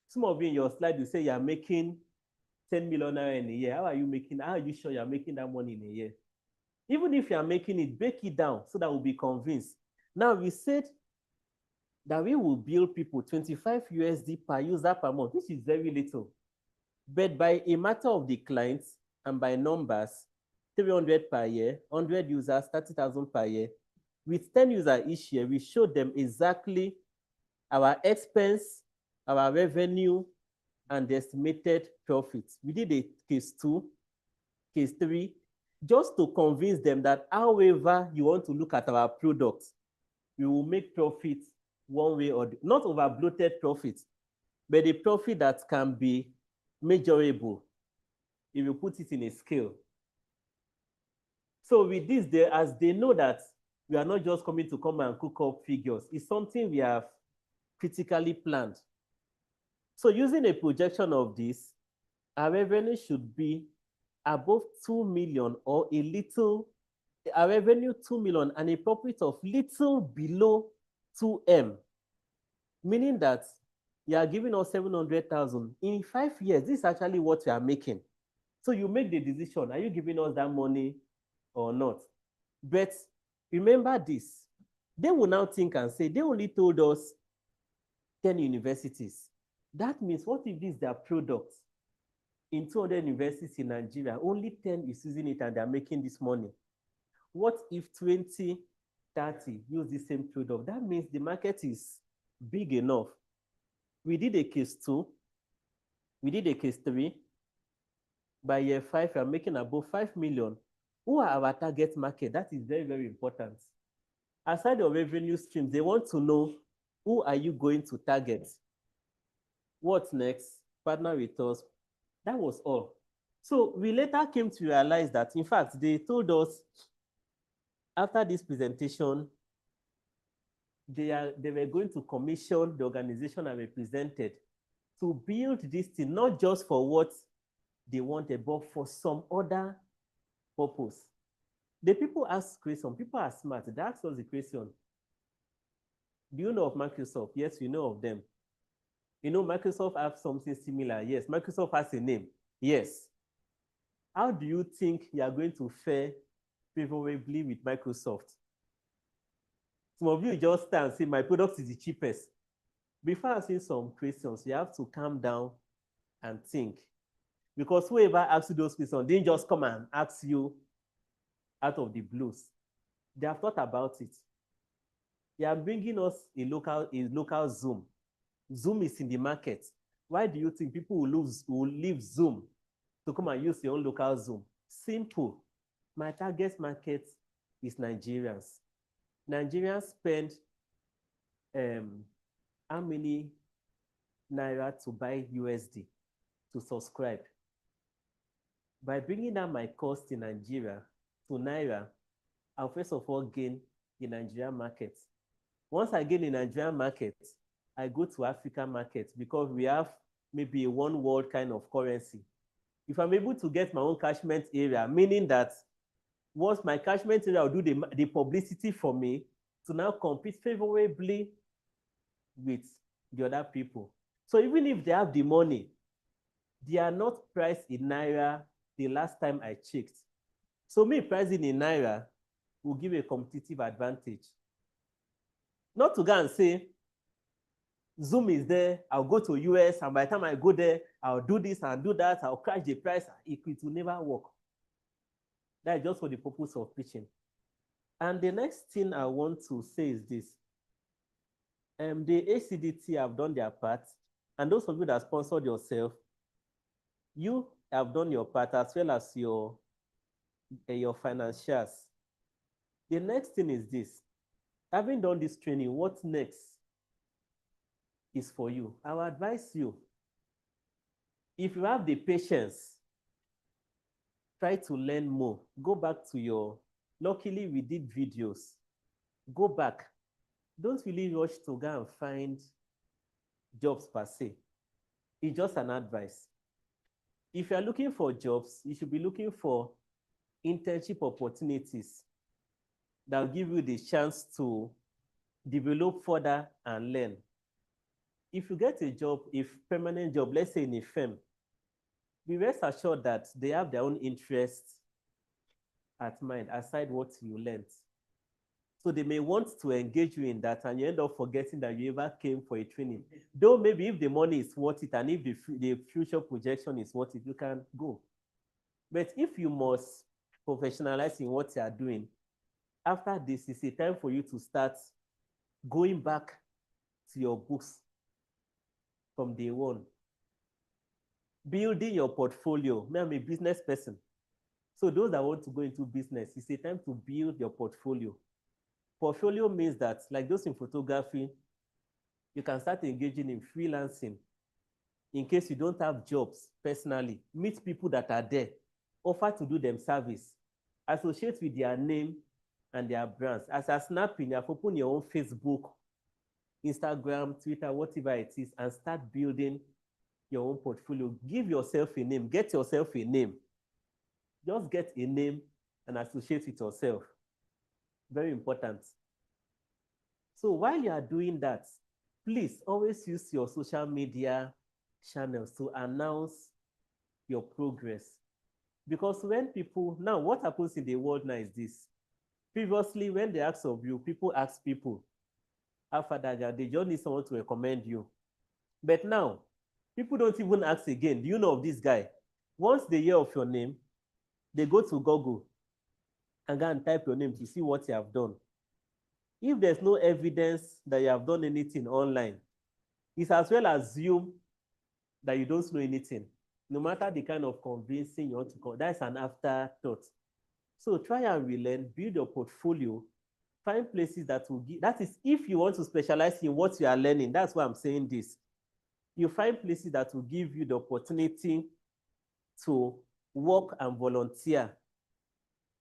Some of you in your slide, you say you are making 10 million in a year. How are you sure you are making that money in a year? Even if you are making it, break it down so that we'll be convinced. Now, we said that we will bill people 25 USD per user per month, which is very little. But by a matter of the clients and by numbers, 300 per year, 100 users, 30,000 per year. With 10 users each year, we showed them exactly our expense, our revenue, and the estimated profits. We did a case 2, case 3, just to convince them that however you want to look at our products, we will make profit one way or not over bloated profits, but a profit that can be measurable if you put it in a scale. So with this, as they know that we are not just coming to come and cook up figures, it's something we have critically planned. So using a projection of this, our revenue should be above 2 million or a little, our revenue 2 million and a profit of little below 2M, meaning that you are giving us 700,000. In 5 years, this is actually what we are making. So you make the decision, are you giving us that money or not? But remember this, they will now think and say, they only told us 10 universities. That means what if this is their product? In 200 universities in Nigeria, only 10 is using it and they're making this money. What if 20, 30 use the same product? That means the market is big enough. We did a case 2, we did a case 3. By year 5, we are making above 5 million. Who are our target market? That is very, very important. Aside of revenue streams, they want to know who are you going to target? What's next? Partner with us. That was all. So we later came to realize that, in fact, they told us after this presentation, they were going to commission the organization I represented to build this thing, not just for what they wanted, but for some other purpose. The people ask questions. People are smart. They ask us the question, do you know of Microsoft? Yes, we know of them. You know, Microsoft have something similar. Yes. Microsoft has a name. Yes. How do you think you are going to fare favorably with Microsoft? Some of you just stand and say, my product is the cheapest. Before asking some questions, you have to calm down and think. Because whoever asks you those questions, they just come and ask you out of the blues. They have thought about it. They are bringing us a local Zoom. Zoom is in the market. Why do you think people will leave Zoom to come and use their own local Zoom? Simple. My target market is Nigerians. Nigerians spend how many Naira to buy USD to subscribe? By bringing down my cost in Nigeria to Naira, I'll first of all gain the Nigerian market. Once I gain the Nigerian market, I go to African market because we have maybe a one world kind of currency. If I'm able to get my own catchment area, meaning that once my catchment area will do the publicity for me to now compete favorably with the other people. So even if they have the money, they are not priced in Naira the last time I checked. So me pricing in Naira will give a competitive advantage. Not to go and say, Zoom is there, I'll go to US, and by the time I go there, I'll do this and do that, I'll crash the price. It will never work. That's just for the purpose of preaching. And the next thing I want to say is this. The ACDT have done their part, and those of you that sponsored yourself, you have done your part as well as your financials. The next thing is this. Having done this training, what next is for you? I will advise you, if you have the patience, try to learn more. Go back to your, luckily we did videos. Go back. Don't really rush to go and find jobs per se. It's just an advice. If you're looking for jobs, you should be looking for internship opportunities that will give you the chance to develop further and learn. If you get a job, a permanent job, let's say in a firm, be rest assured that they have their own interests at mind, aside what you learned. So they may want to engage you in that, and you end up forgetting that you ever came for a training. Though maybe if the money is worth it, and if the future projection is worth it, you can go. But if you must professionalize in what you are doing, after this, it's a time for you to start going back to your books from day one. Building your portfolio. I'm a business person. So those that want to go into business, it's a time to build your portfolio. Portfolio means that, like those in photography, you can start engaging in freelancing in case you don't have jobs personally. Meet people that are there, offer to do them service, associate with their name and their brands. As a snapping, you have opened your own Facebook, Instagram, Twitter, whatever it is, and start building your own portfolio. Give yourself a name, get yourself a name. Just get a name and associate with yourself. Very important. So while you are doing that, please always use your social media channels to announce your progress. Because when people, now what happens in the world now is this. Previously, when they ask of you, people ask people, after that, they just need someone to recommend you. But now, people don't even ask again, do you know of this guy? Once they hear of your name, they go to Google and go and type your name to see what you have done. If there's no evidence that you have done anything online, it's as well assume that you don't know anything. No matter the kind of convincing you want to call, that's an afterthought. So try and relearn, build your portfolio, find places that will give, that is if you want to specialize in what you are learning, that's why I'm saying this. You find places that will give you the opportunity to work and volunteer.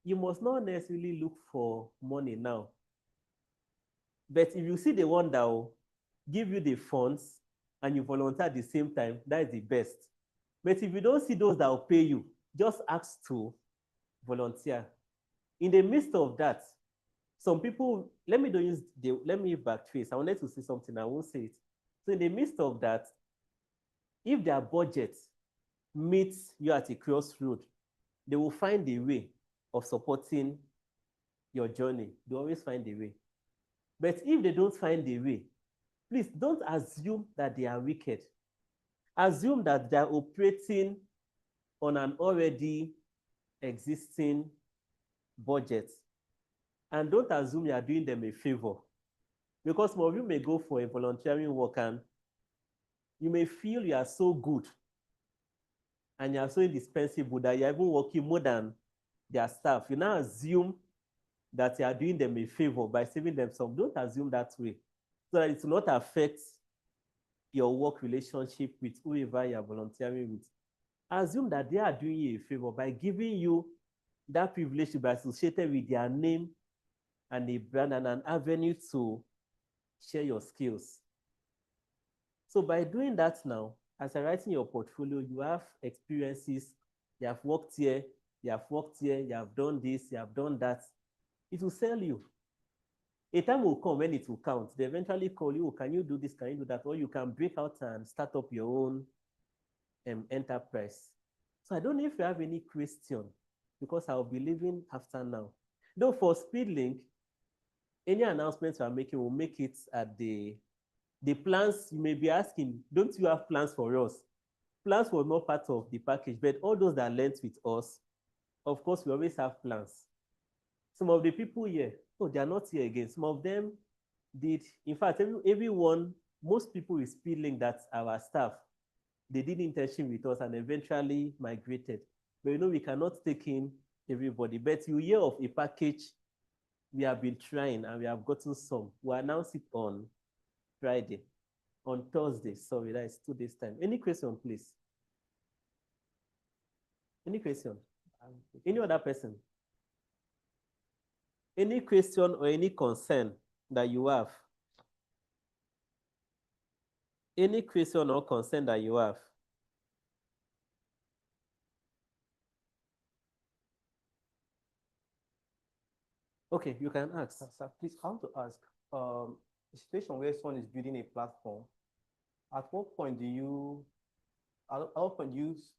You must not necessarily look for money now. But if you see the one that will give you the funds and you volunteer at the same time, that is the best. But if you don't see those that will pay you, just ask to volunteer. In the midst of that, some people, let me backtrace. I wanted to say something, I won't say it. So in the midst of that, if their budget meets you at a crossroad, they will find a way of supporting your journey. They always find a way. But if they don't find a way, please don't assume that they are wicked. Assume that they are operating on an already existing budget. And don't assume you are doing them a favor. Because some of you may go for a volunteering work and you may feel you are so good and you are so indispensable that you are even working more than their staff. You now assume that you are doing them a favor by saving them some. Don't assume that way, so that it will not affect your work relationship with whoever you are volunteering with. Assume that they are doing you a favor by giving you that privilege to be associated with their name and a brand and an avenue to share your skills. So by doing that now, as you're writing your portfolio, you have experiences, you have worked here, you have worked here, you have done this, you have done that. It will sell you. A time will come when it will count. They eventually call you, can you do this, can you do that? Or you can break out and start up your own enterprise. So I don't know if you have any question, because I'll be leaving after now. Though for Speedlink, any announcements we're making, we'll make it at the plans. You may be asking, don't you have plans for us? Plans were not part of the package, but all those that learned with us, of course, we always have plans. Some of the people here, oh, they are not here again. Some of them did. In fact, everyone, most people is feeling that our staff, they did internship with us and eventually migrated. But you know, we cannot take in everybody. But you hear of a package we have been trying and we have gotten some. We'll announce it on Friday. On Thursday, sorry, that is 2 days time. Any question, please? Any question? Any other person? Any question or any concern that you have? Any question or concern that you have? Okay, you can ask. Sir, please, I want to ask, a situation where someone is building a platform, at what point do you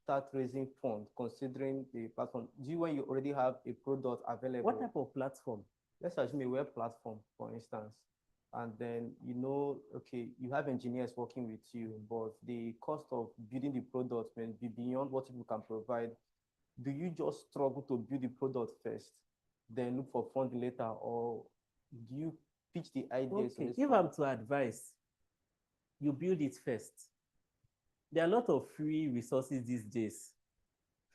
start raising funds considering the platform? Do you, when you already have a product available? What type of platform? Let's assume a web platform, for instance, and then you know, okay, you have engineers working with you, but the cost of building the product may be beyond what you can provide. Do you just struggle to build the product first, then look for funding later, or do you pitch the ideas? Okay, if I'm to advise, you build it first. There are a lot of free resources these days.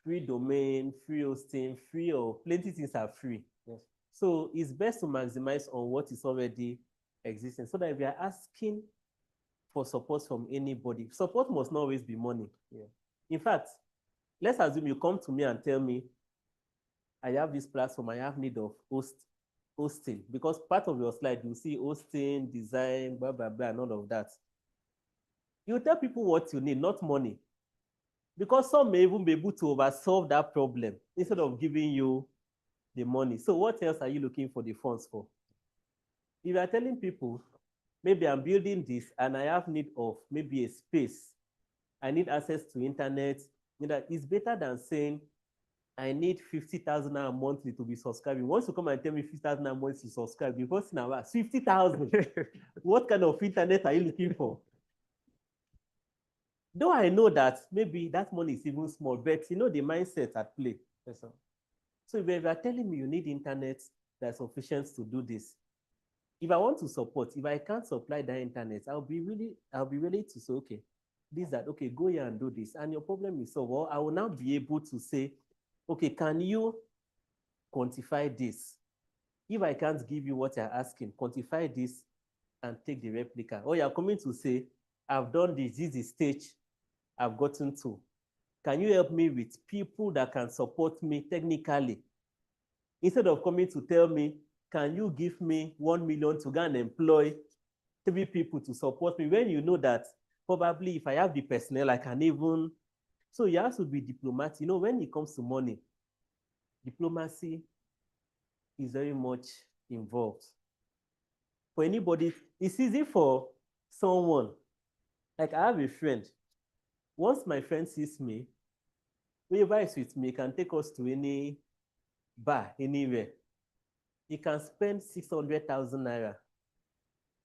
Free domain, free hosting, free, or plenty things are free. Yes. So it's best to maximize on what is already existing, so that if you are asking for support from anybody, support must not always be money. Yeah. In fact, let's assume you come to me and tell me, I have this platform, I have need of hosting, because part of your slide, you see hosting, design, blah, blah, blah, and all of that. You tell people what you need, not money. Because some may even be able to oversolve that problem instead of giving you the money. So what else are you looking for the funds for? If you are telling people, maybe I'm building this and I have need of maybe a space, I need access to internet, it's better than saying, I need 50,000 a monthly to be subscribing. Once you come and tell me 50,000 a month to subscribe, because now 50,000, what kind of internet are you looking for? Though I know that maybe that money is even small, but you know the mindset at play. Yes, sir. So if you are telling me you need internet that's sufficient to do this, if I want to support, if I can't supply that internet, I'll be ready to say, okay, this, that, okay, go here and do this, and your problem is solved. Well, I will now be able to say, okay, can you quantify this? If I can't give you what you're asking, quantify this and take the replica. Or you're coming to say, I've done this, this is the stage I've gotten to. Can you help me with people that can support me technically? Instead of coming to tell me, can you give me 1 million to go and employ 3 people to support me, when you know that probably if I have the personnel, I can even. So you have to be diplomatic. You know, when it comes to money, diplomacy is very much involved. For anybody, it's easy for someone. Like I have a friend. Once my friend sees me, whenever he's with me, he can take us to any bar, anywhere. He can spend 600,000 naira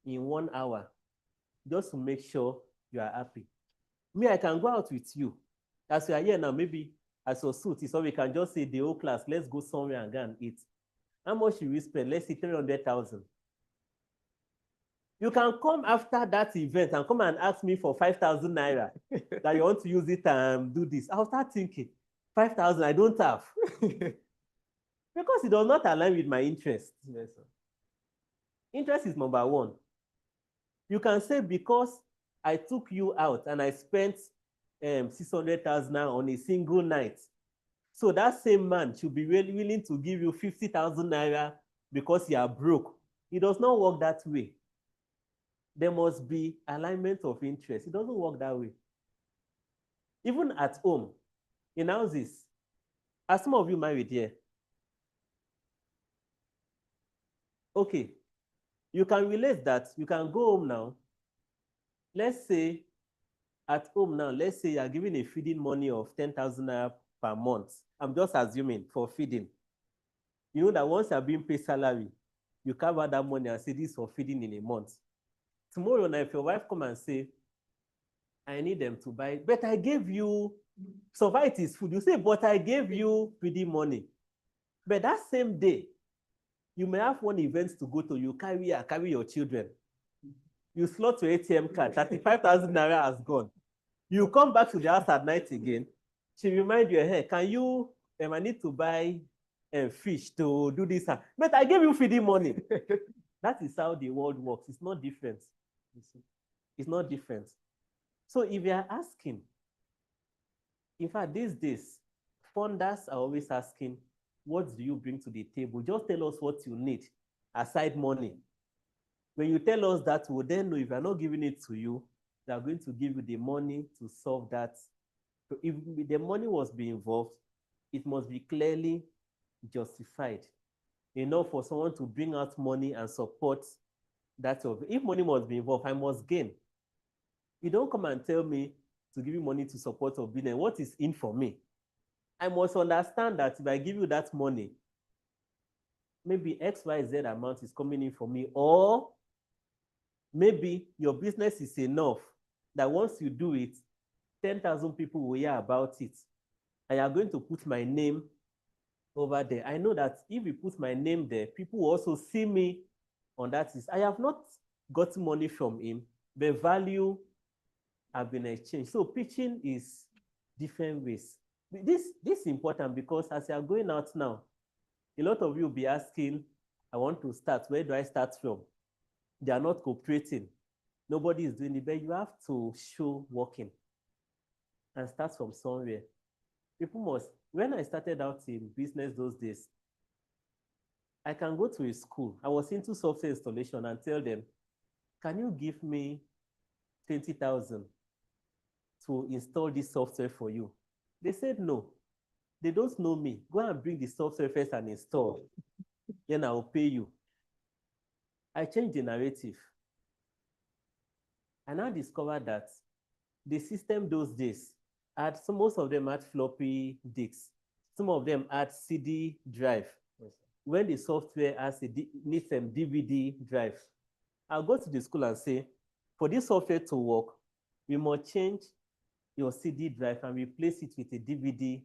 in 1 hour just to make sure you are happy. Me, I can go out with you. As you are here now, maybe as your suit is, so we can just say the whole class, let's go somewhere and go and eat. How much you will spend? Let's say 300,000. You can come after that event and come and ask me for 5,000 naira that you want to use it and do this. I'll start thinking, 5,000 I don't have. Because it does not align with my interest. Yes, sir. Interest is number one. You can say because I took you out and I spent 600,000 on a single night, so that same man should be really willing to give you 50,000 naira because you are broke. It does not work that way. There must be alignment of interest. It doesn't work that way. Even at home, in houses, as some of you married here, okay, you can relate that. You can go home now. Let's say at home now, let's say you are giving a feeding money of 10,000 naira per month. I'm just assuming for feeding. You know that once you are being paid salary, You carve out that money and say this for feeding in a month. Tomorrow now, if your wife come and say, I need them to buy, but I gave you, survive is food. You say, but I gave you feeding money. But that same day, you may have one event to go to, you carry your children. You slot your ATM card, 35,000 naira has gone. You come back to the house at night again. She remind you, hey, can you, I need to buy fish to do this. But I gave you feeding money. That is how the world works. It's not different. It's not different. So if you are asking, in fact, these days, funders are always asking, what do you bring to the table? Just tell us what you need aside money. When you tell us that, we'll then know if we are not giving it to you, they are going to give you the money to solve that. So if the money was being involved, it must be clearly justified enough for someone to bring out money and support that. If money must be involved, I must gain. You don't come and tell me to give you money to support a business. What is in for me? I must understand that if I give you that money, maybe XYZ amount is coming in for me, or maybe your business is enough that once you do it, 10,000 people will hear about it. And you're going to put my name over there. I know that if you put my name there, people will also see me on that. I have not got money from him, but value have been exchanged. So pitching is different ways. This is important because as you are going out now, a lot of you will be asking, I want to start. Where do I start from? They are not cooperating. Nobody is doing it, but you have to show working and start from somewhere. People must, when I started out in business those days, I can go to a school. I was into software installation and tell them, can you give me 20,000 to install this software for you? They said no. They don't know me. Go and bring the software first and install. Then I'll pay you. I changed the narrative. I now discovered that the system those days had, so most of them had floppy disks. Some of them had CD drive. Yes. When the software needs some DVD drive, I'll go to the school and say, for this software to work, we must change your CD drive and replace it with a DVD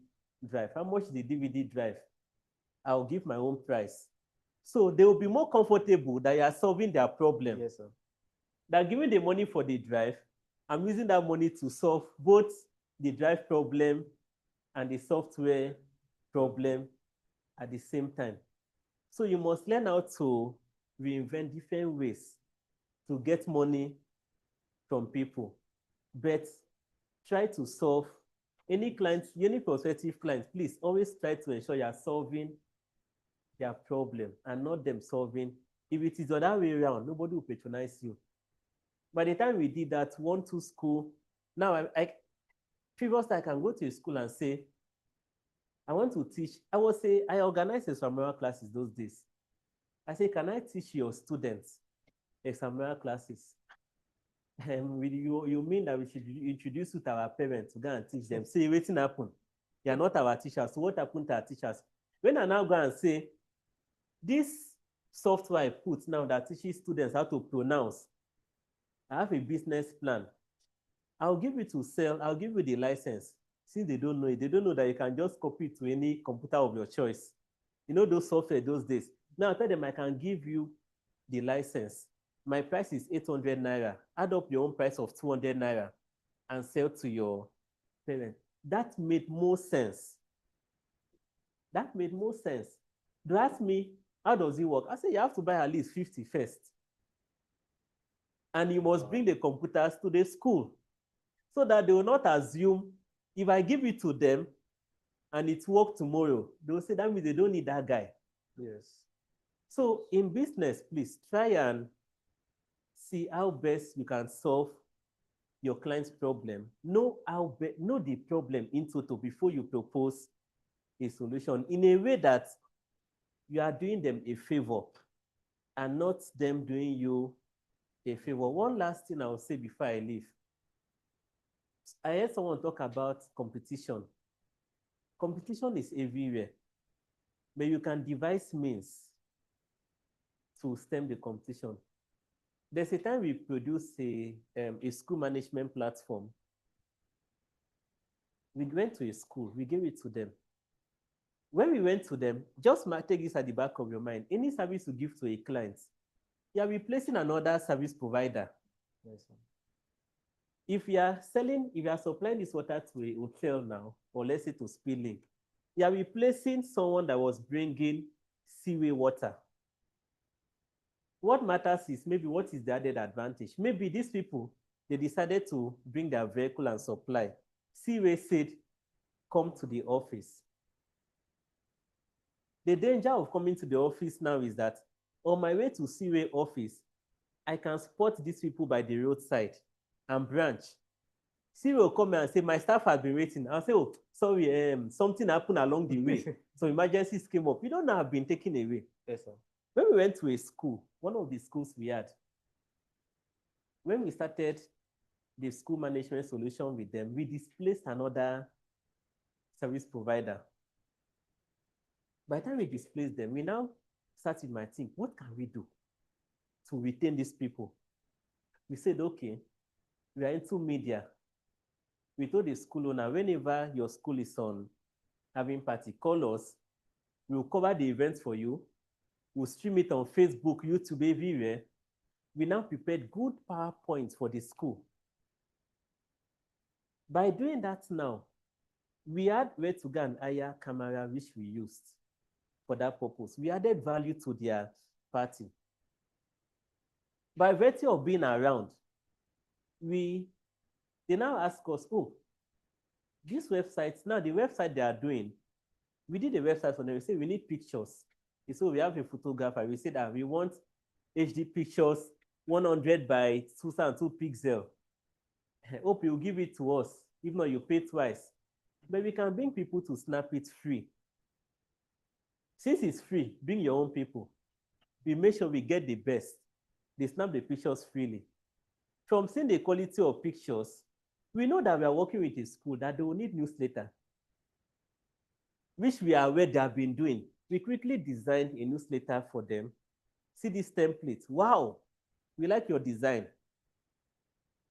drive. How much is the DVD drive? I'll give my own price. So they will be more comfortable that you are solving their problem. Yes, sir. They're giving the money for the drive. I'm using that money to solve both the drive problem and the software problem at the same time. So you must learn how to reinvent different ways to get money from people. But try to solve any clients, any prospective clients, please always try to ensure you are solving their problem and not them solving. If it is the other way around, nobody will patronize you. By the time we did that, 1-2 school, now previously I can go to a school and say, I want to teach. I organized extramural classes those days. I say, can I teach your students extramural classes? You mean that we should introduce you to our parents to go and teach them? Say, waiting happen. You are not our teachers. So what happened to our teachers? When I now go and say, this software I put now that teaches students how to pronounce, I have a business plan. I'll give you to sell, I'll give you the license. Since they don't know it, they don't know that you can just copy it to any computer of your choice. You know those software those days. Now I tell them I can give you the license. My price is 800 naira. Add up your own price of 200 naira and sell to your parent. That made more sense. That made more sense. They ask me, how does it work? I say, you have to buy at least 50 first. And you must bring the computers to the school so that they will not assume if I give it to them and it works tomorrow, they will say that means they don't need that guy. Yes. So in business, please try and see how best you can solve your client's problem. Know the problem in total before you propose a solution in a way that you are doing them a favor and not them doing you a favor. One last thing I will say before I leave. I heard someone talk about competition. Competition is everywhere, but you can devise means to stem the competition. There's a time we produced a school management platform. We went to a school, we gave it to them. When we went to them, just take this at the back of your mind. Any service you give to a client, you are replacing another service provider. Yes, sir. If you are supplying this water to a hotel now, or let's say to Spilling, you are replacing someone that was bringing seaway water. What matters is maybe what is the added advantage. Maybe these people, they decided to bring their vehicle and supply. Seaway said, come to the office. The danger of coming to the office now is that on my way to Seaway office, I can spot these people by the roadside and branch. Seaway will come and say, my staff has been waiting. I'll say, oh, sorry, something happened along the way. So emergencies came up. You don't know have been taken away. Yes, sir. When we went to a school, one of the schools we had, when we started the school management solution with them, we displaced another service provider. By the time we displaced them, we now started my think, what can we do to retain these people? We said, okay, we are into media. We told the school owner, whenever your school is on having party, call us. We'll cover the events for you. We'll stream it on Facebook, YouTube, everywhere. We now prepared good PowerPoints for the school. By doing that now, we had where to go and hire camera, which we used for that purpose. We added value to their party. By virtue of being around, they now ask us, oh, these websites, now the website they are doing, we did a website for them. We say we need pictures. So we have a photographer. We said that we want HD pictures, 100 by 202 pixels. Hope you give it to us. If not, you pay twice. But we can bring people to snap it free. Since it's free, bring your own people. We make sure we get the best. They snap the pictures freely. From seeing the quality of pictures, we know that we are working with a school that they will need newsletter, which we are aware they have been doing. We quickly designed a newsletter for them. See this template. Wow, we like your design.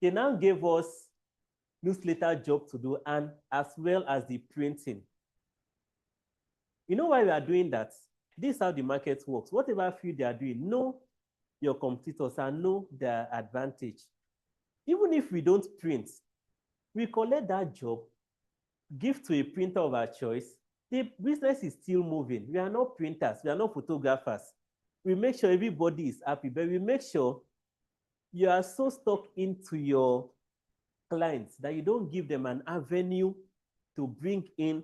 They now gave us newsletter job to do, and as well as the printing. You know why we are doing that? This is how the market works. Whatever field they are doing, know your competitors and know their advantage. Even if we don't print, we collect that job, give to a printer of our choice. The business is still moving. We are not printers, we are not photographers. We make sure everybody is happy, but we make sure you are so stuck into your clients that you don't give them an avenue to bring in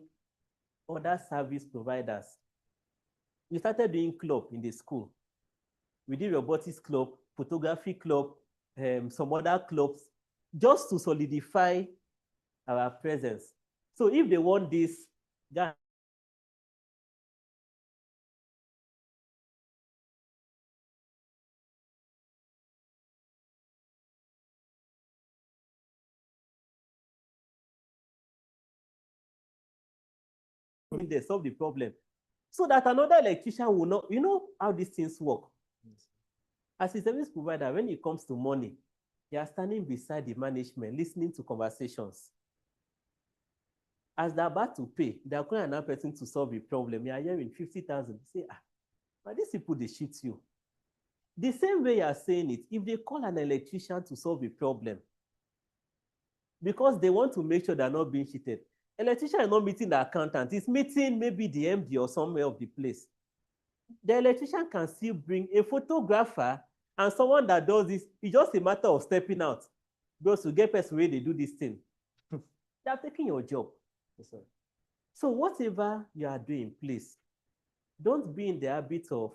other service providers. We started doing club in the school. We did robotics club, photography club, some other clubs, just to solidify our presence. So if they want this, they solve the problem so that another electrician will know. You know how these things work. Yes. As a service provider, when it comes to money, you are standing beside the management, listening to conversations. As they're about to pay, they're calling another person to solve a problem. You are hearing 50,000. Say, but these people, they cheat you. The same way you are saying it, if they call an electrician to solve a problem, because they want to make sure they're not being cheated, electrician is not meeting the accountant, he's meeting maybe the MD or somewhere of the place. The electrician can still bring a photographer and someone that does this. It's just a matter of stepping out. Because to get person where they do this thing, they are taking your job. Yes, sir. So whatever you are doing, please, don't be in the habit of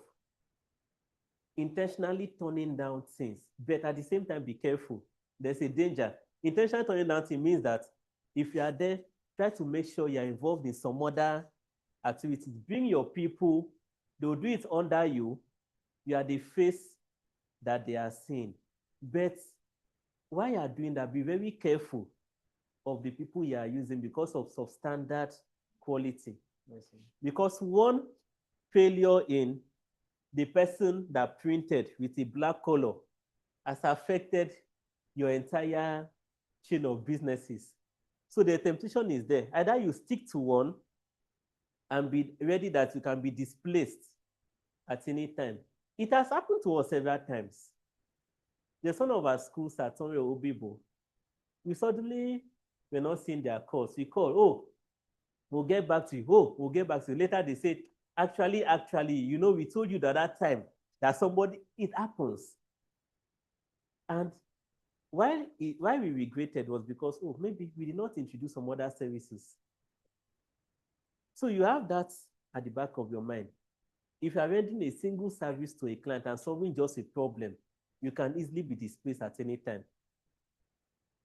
intentionally turning down things, but at the same time, be careful. There's a danger. Intentionally turning down things means that if you are there, try to make sure you're involved in some other activities. Bring your people, they'll do it under you. You are the face that they are seeing. But while you are doing that, be very careful of the people you are using because of substandard quality. Yes, because one failure in the person that printed with a black color has affected your entire chain of businesses. So the temptation is there. Either you stick to one and be ready that you can be displaced at any time. It has happened to us several times. There's one of our schools at Tonrio Obibo. We suddenly were not seeing their calls. We call, oh, we'll get back to you. Oh, we'll get back to you. Later they said, actually, you know, we told you that time that somebody, it happens. And why we regretted was because, oh, maybe we did not introduce some other services. So you have that at the back of your mind. If you are rendering a single service to a client and solving just a problem, you can easily be displaced at any time.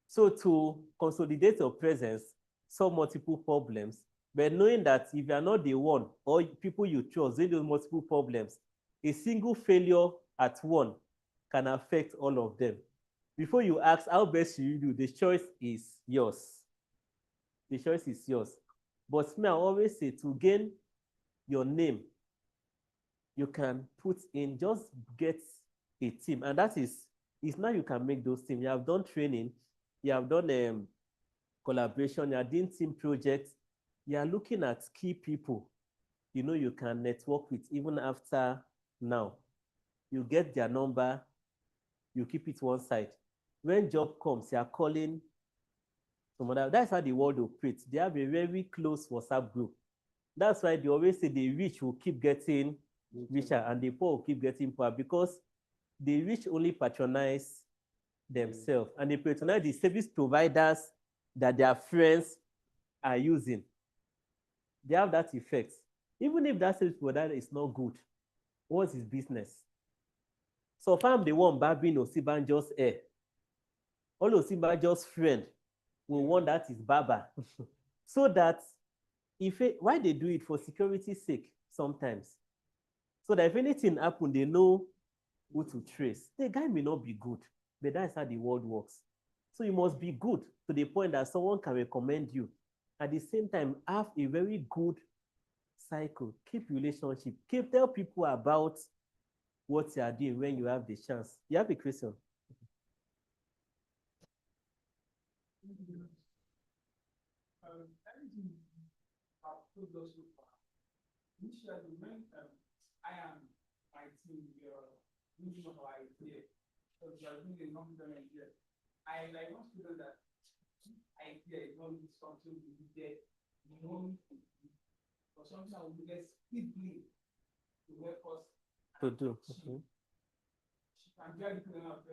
So to consolidate your presence, solve multiple problems, but knowing that if you are not the one or people you trust in those multiple problems, a single failure at one can affect all of them. Before you ask how best you do, the choice is yours. The choice is yours. But me, I always say to gain your name, you can put in, just get a team. And that is now you can make those teams. You have done training, you have done collaboration, you are doing team projects, you are looking at key people, you know, you can network with even after now. You get their number, you keep it one side. When job comes, you are calling some other. That's how the world operates. They have a very close WhatsApp group. That's why they always say the rich will keep getting richer and the poor will keep getting poor, because the rich only patronize themselves and they patronize the service providers that their friends are using. They have that effect. Even if that service provider is not good, what's his business? So if I'm the one barbing Osibanjo's hair, all Osibanjo's friend will want that is barber. So that why they do it? For security's sake sometimes. So that if anything happen, they know who to trace. The guy may not be good, but that's how the world works. So you must be good to the point that someone can recommend you. At the same time, have a very good cycle. Keep relationship. Tell people about what you are doing when you have the chance. You have a question? Initially, when I am my team, we are thinking of our idea, because we are doing a long-term idea. I want to know that idea is not something we get known or something that we get speedily to help us To do. I'm very clear of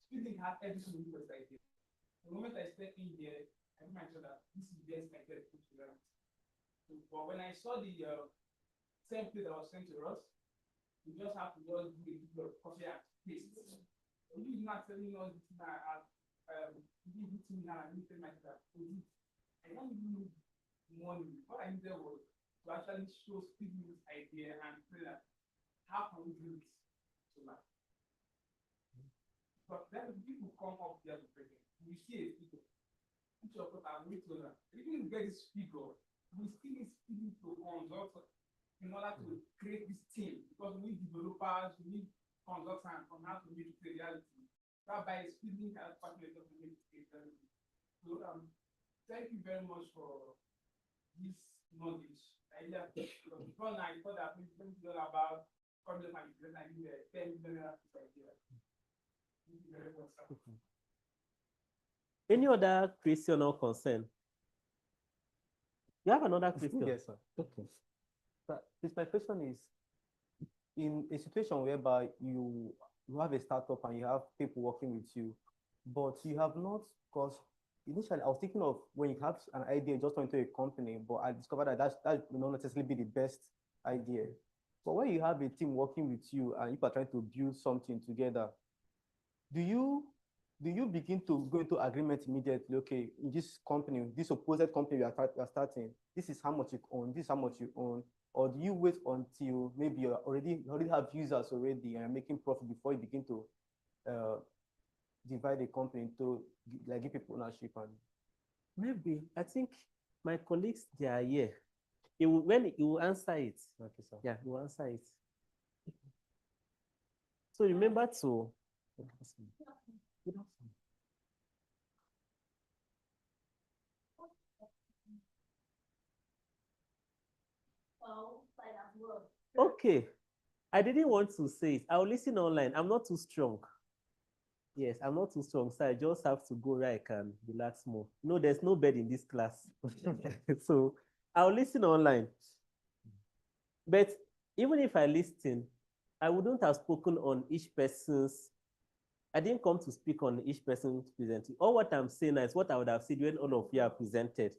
speeding has everything to do with idea. The moment I step in here, I make sure that this is the best I get to learn. But when I saw the template that was sent to us, we just have to just do a bit of copy and paste. You not telling us that give it to me now, I need to make that. I don't need money. What I needed was to actually show Stephen's idea and say that how can we do this? So that. But then people come up there to present. We see a figure. Each of us are waiting on that. Even if we get this figure, we still need people to consult in order to create this team, because we need developers, we need consultants on how to make it a reality. That by speeding has partnered to make it a reality. So thank you very much for this knowledge. Before now, I thought that we think all about content management. I need a 10 million idea. Thank you very much. Any other question or concern? You have another question? Yes, sir. Okay. This my question is, in a situation whereby you have a startup and you have people working with you, but you have not, because initially I was thinking of when you have an idea just into a company, but I discovered that that will not necessarily be the best idea. But when you have a team working with you and you are trying to build something together, do you begin to go into agreement immediately? Okay, in this company, this supposed company you are starting, this is how much you own, this is how much you own, or do you wait until maybe you already have users already and making profit before you begin to divide the company into like give people ownership? And maybe I think my colleagues, they are here. He will answer it. Okay, sir. Yeah, he will answer it. So remember to. Okay, I didn't want to say it. I'll listen online. I'm not too strong. Yes, I'm not too strong, so I just have to go where I can relax more. No, there's no bed in this class. So I'll listen online. But even if I listen, I wouldn't have spoken on each person's. I didn't come to speak on each person's presenting. All what I'm saying is what I would have said when all of you are presented.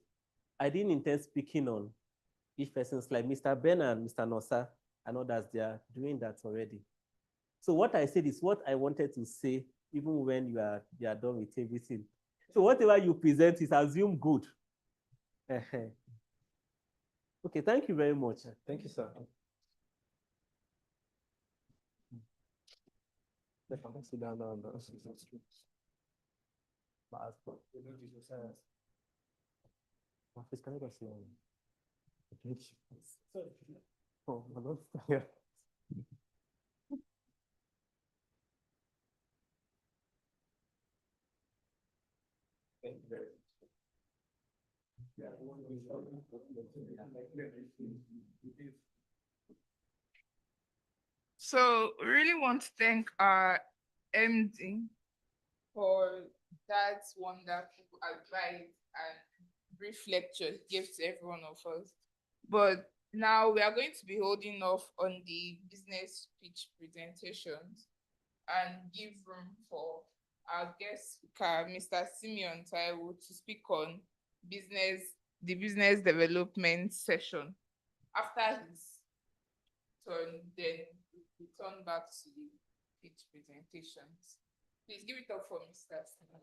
I didn't intend speaking on each person's, like Mr. Ben and Mr. Nosa and others, they are doing that already. So what I said is what I wanted to say, even when you are done with everything. So whatever you present is assumed good. Okay, thank you very much. Thank you, sir. Sit down now. Can I go sit down? Oh, my God. Yeah. Thank you very much. So we really want to thank our MD for that wonderful advice and brief lecture he gave to every one of us. But now we are going to be holding off on the business pitch presentations and give room for our guest speaker, Mr. Simeon Taiwo, to speak on the business development session. After his turn, then we turn back to the pitch presentations. Please give it up for Mr. Simeon.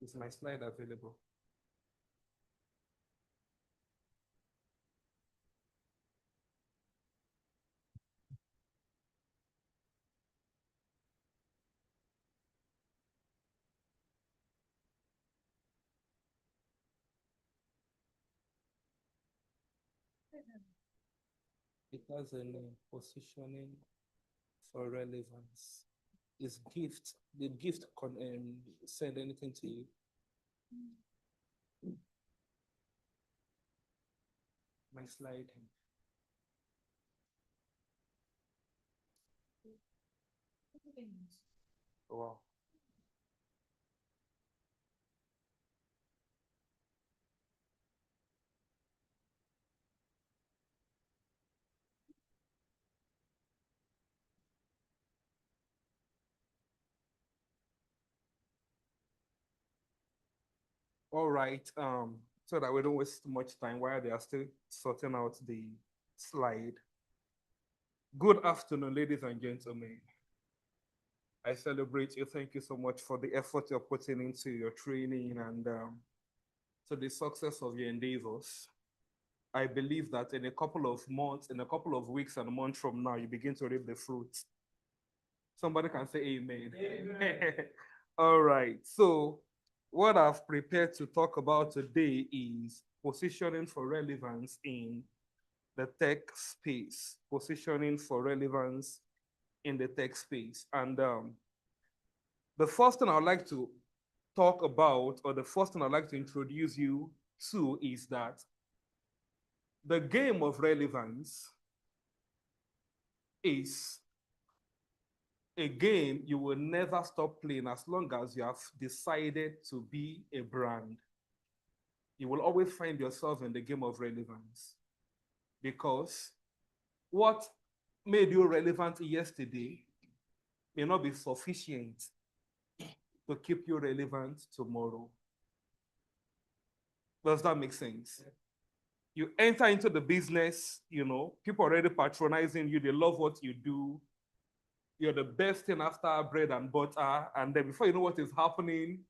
Is my slide available? It has a name, positioning for relevance. Is gift, did gift send anything to you? My slide. Wow. All right, so that we don't waste much time while they are still sorting out the slide. Good afternoon, ladies and gentlemen. I celebrate you. Thank you so much for the effort you're putting into your training and to the success of your endeavors. I believe that in a couple of months, in a couple of weeks and a month from now, you begin to reap the fruits. Somebody can say amen. Amen. All right, so what I've prepared to talk about today is positioning for relevance in the tech space, positioning for relevance in the tech space. And the first thing I'd like to talk about, or the first thing I'd like to introduce you to, is that the game of relevance is a game you will never stop playing as long as you have decided to be a brand. You will always find yourself in the game of relevance, because what made you relevant yesterday may not be sufficient to keep you relevant tomorrow. Does that make sense? You enter into the business, you know, people already patronizing you, they love what you do. You're the best thing after bread and butter. And then before you know what is happening,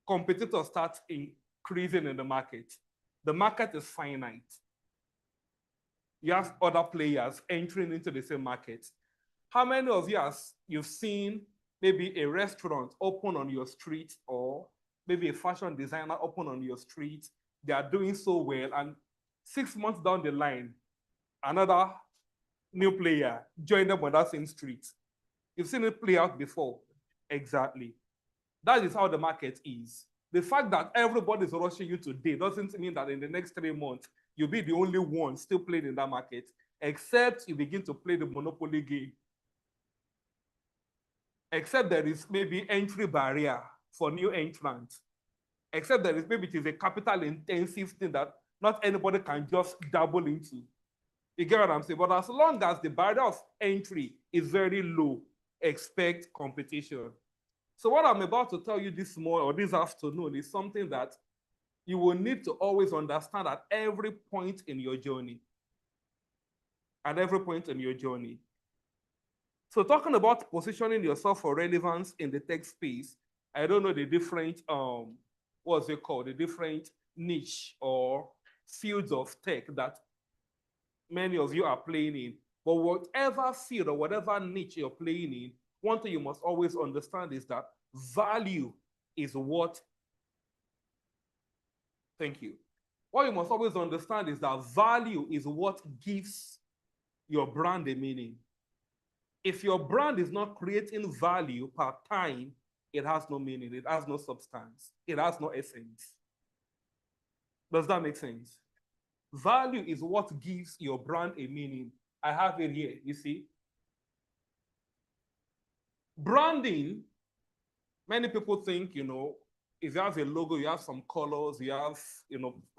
competitors start increasing in the market. The market is finite. You have other players entering into the same market. How many of you you've seen maybe a restaurant open on your street, or maybe a fashion designer open on your street, they are doing so well, and 6 months down the line, another new player joined them on that same street. You've seen it play out before. Exactly. That is how the market is. The fact that everybody is rushing you today doesn't mean that in the next 3 months, you'll be the only one still playing in that market, except you begin to play the monopoly game. Except there is maybe entry barrier for new entrants. Except there is maybe it is a capital intensive thing that not anybody can just dabble into. You get what I'm saying? But as long as the barrier of entry is very low, expect competition. So what I'm about to tell you this morning or this afternoon is something that you will need to always understand at every point in your journey. At every point in your journey. So talking about positioning yourself for relevance in the tech space, I don't know the different, what's it called? The different niche or fields of tech that many of you are playing in. But whatever field or whatever niche you're playing in, one thing you must always understand is that value is what, thank you. What you must always understand is that value is what gives your brand a meaning. If your brand is not creating value per time, it has no meaning, it has no substance, it has no essence. Does that make sense? Value is what gives your brand a meaning. I have it here, you see. Branding, many people think, if you have a logo, you have some colors, you have,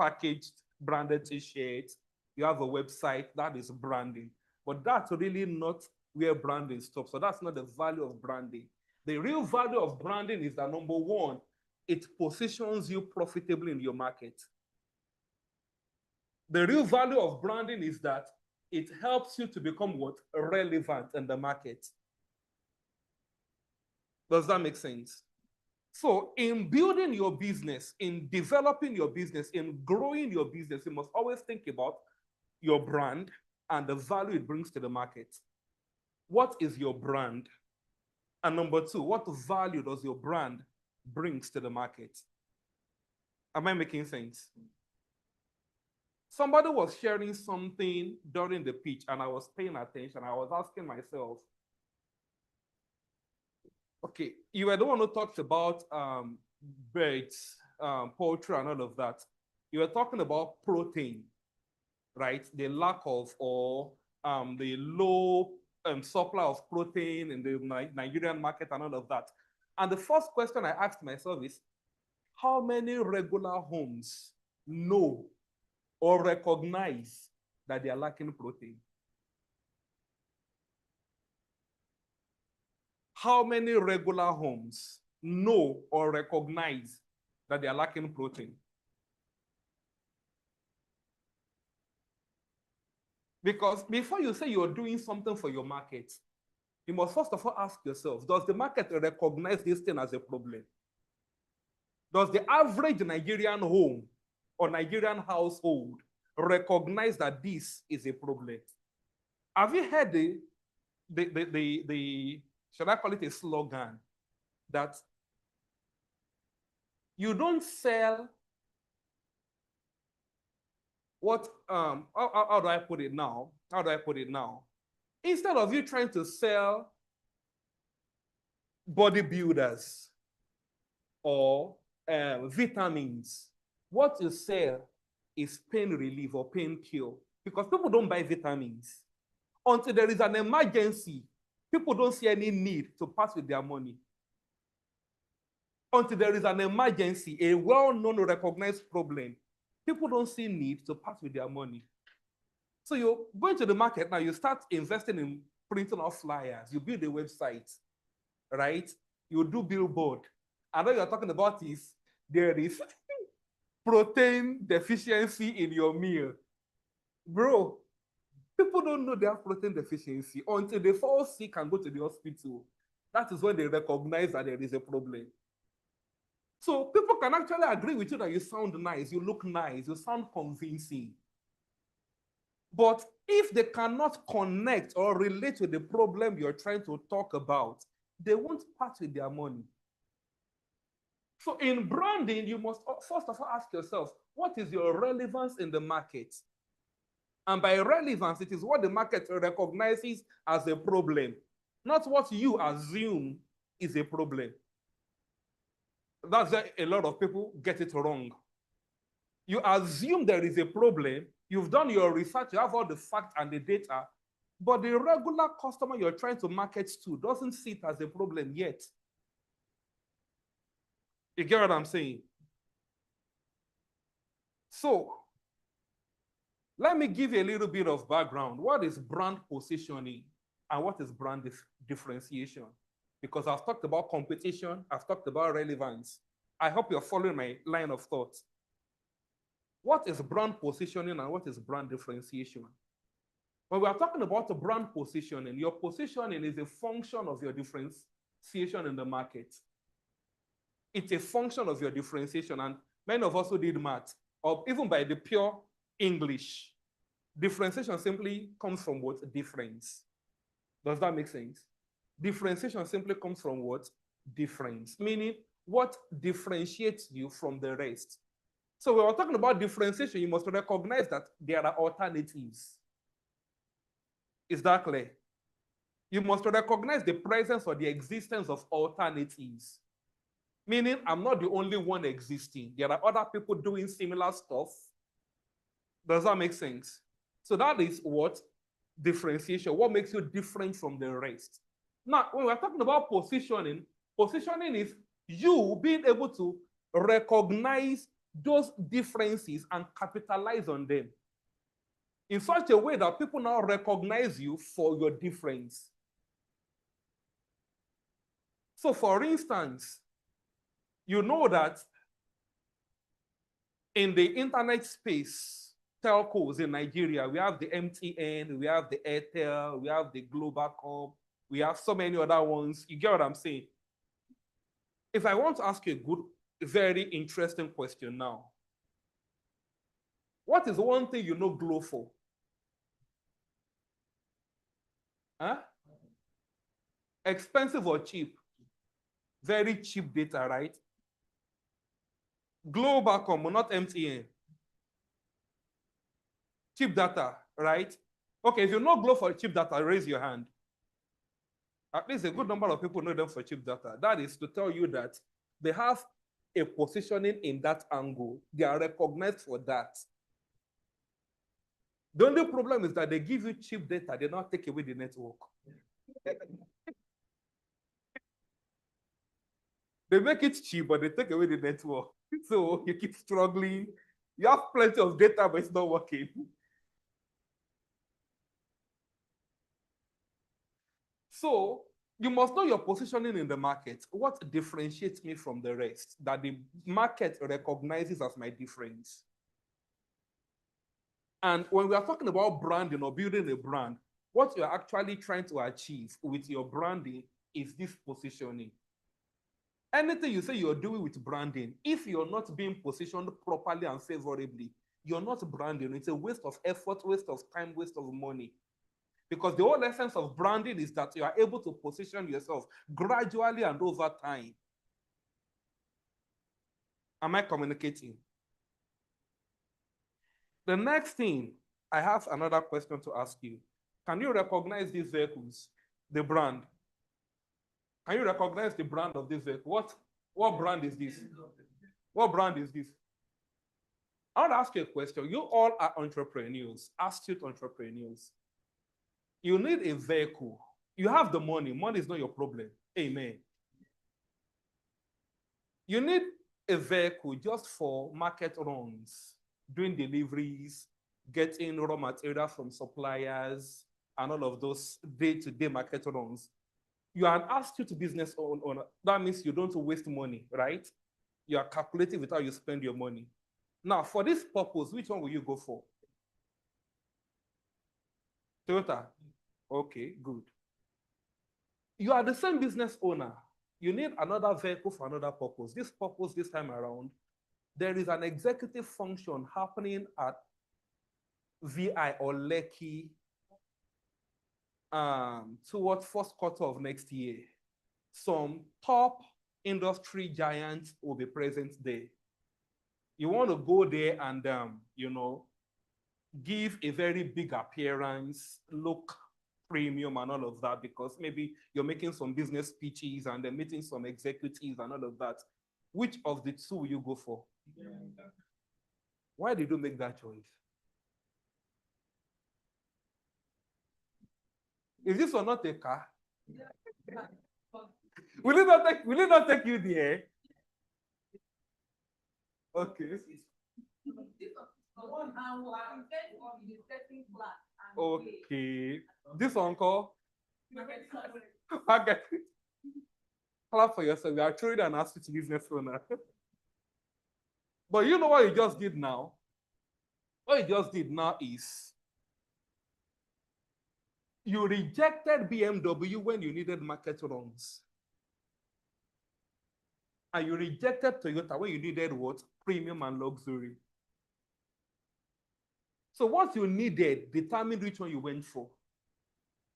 packaged branded t-shirts, you have a website, that is branding. But that's really not where branding stops. So that's not the value of branding. The real value of branding is that, number one, it positions you profitably in your market. The real value of branding is that it helps you to become what? Relevant in the market. Does that make sense? So in building your business, in developing your business, in growing your business, you must always think about your brand and the value it brings to the market. What is your brand? And number two, what value does your brand brings to the market? Am I making sense? Somebody was sharing something during the pitch and I was paying attention. I was asking myself, okay, you were the one who talked about birds, poultry and all of that. You were talking about protein, right? The lack of or the low supply of protein in the Nigerian market and all of that. And the first question I asked myself is, how many regular homes know or recognize that they are lacking protein? How many regular homes know or recognize that they are lacking protein? Because before you say you're doing something for your market, you must first of all ask yourself, does the market recognize this thing as a problem? Does the average Nigerian home or Nigerian household recognize that this is a problem? Have you heard the should I call it a slogan, that you don't sell what, how do I put it now? How do I put it now? Instead of you trying to sell bodybuilders or vitamins, what you sell is pain relief or pain cure, because people don't buy vitamins. Until there is an emergency, people don't see any need to pass with their money. Until there is an emergency, a well-known recognized problem, people don't see need to pass with their money. So you go into the market now, you start investing in printing off flyers, you build a website, right? You do billboard. And what you're talking about is there is protein deficiency in your meal. Bro, people don't know they have protein deficiency until they fall sick and go to the hospital. That is when they recognize that there is a problem. So people can actually agree with you that you sound nice, you look nice, you sound convincing. But if they cannot connect or relate to the problem you're trying to talk about, they won't part with their money. So in branding, you must first of all ask yourself, what is your relevance in the market? And by relevance, it is what the market recognizes as a problem, not what you assume is a problem. That's why a lot of people get it wrong. You assume there is a problem, you've done your research, you have all the facts and the data, but the regular customer you're trying to market to doesn't see it as a problem yet. You get what I'm saying? So, let me give you a little bit of background. What is brand positioning and what is brand differentiation? Because I've talked about competition, I've talked about relevance. I hope you're following my line of thought. What is brand positioning and what is brand differentiation? When we are talking about the brand positioning, your positioning is a function of your differentiation in the market. It's a function of your differentiation, and many of us who did math, or even by the pure English, differentiation simply comes from what? Difference. Does that make sense? Differentiation simply comes from what? Difference, meaning what differentiates you from the rest. So when we're talking about differentiation, you must recognize that there are alternatives. Is that clear? You must recognize the presence or the existence of alternatives. Meaning, I'm not the only one existing. There are other people doing similar stuff. Does that make sense? So that is what differentiation, what makes you different from the rest. Now, when we're talking about positioning, positioning is you being able to recognize those differences and capitalize on them in such a way that people now recognize you for your difference. So for instance, you know that in the internet space, telcos in Nigeria, we have the MTN, we have the Airtel, we have the Globacom, we have so many other ones. You get what I'm saying? If I want to ask you a good, very interesting question now, what is one thing you know Glo for? Huh? Expensive or cheap? Very cheap data, right? Globacom, not MTN. Cheap data, right? Okay, if you know Glo for cheap data, raise your hand. At least a good number of people know them for cheap data. That is to tell you that they have a positioning in that angle. They are recognized for that. The only problem is that they give you cheap data, they not take away the network. They make it cheap, but they take away the network. So you keep struggling. You have plenty of data, but it's not working. So you must know your positioning in the market. What differentiates me from the rest that the market recognizes as my difference? And when we are talking about branding or building a brand, what you're actually trying to achieve with your branding is this positioning. Anything you say you're doing with branding, if you're not being positioned properly and favorably, you're not branding. It's a waste of effort, waste of time, waste of money. Because the whole essence of branding is that you are able to position yourself gradually and over time. Am I communicating? The next thing, I have another question to ask you. Can you recognize these vehicles, the brand? Can you recognize the brand of this vehicle? What brand is this? What brand is this? I want to ask you a question. You all are entrepreneurs, astute entrepreneurs. You need a vehicle. You have the money. Money is not your problem. Amen. You need a vehicle just for market runs, doing deliveries, getting raw material from suppliers, and all of those day-to-day market runs. You are an astute business owner. That means you don't waste money, right? You are calculating with how you spend your money. Now, for this purpose, which one will you go for? Toyota. Okay, good. You are the same business owner. You need another vehicle for another purpose. This purpose this time around, there is an executive function happening at VI or Lekki towards first quarter of next year. Some top industry giants will be present there. You want to go there and, give a very big appearance, look premium and all of that, because maybe you're making some business pitches and then meeting some executives and all of that. Which of the two will you go for? Why did you make that choice? Is this or not a car? Will it not take you there? Okay. Okay. This uncle. Okay. Clap for yourself. You are truly an astute business owner. But you know what you just did now? What you just did now is you rejected BMW when you needed market runs. And you rejected Toyota when you needed what? Premium and luxury. So what you needed determined which one you went for.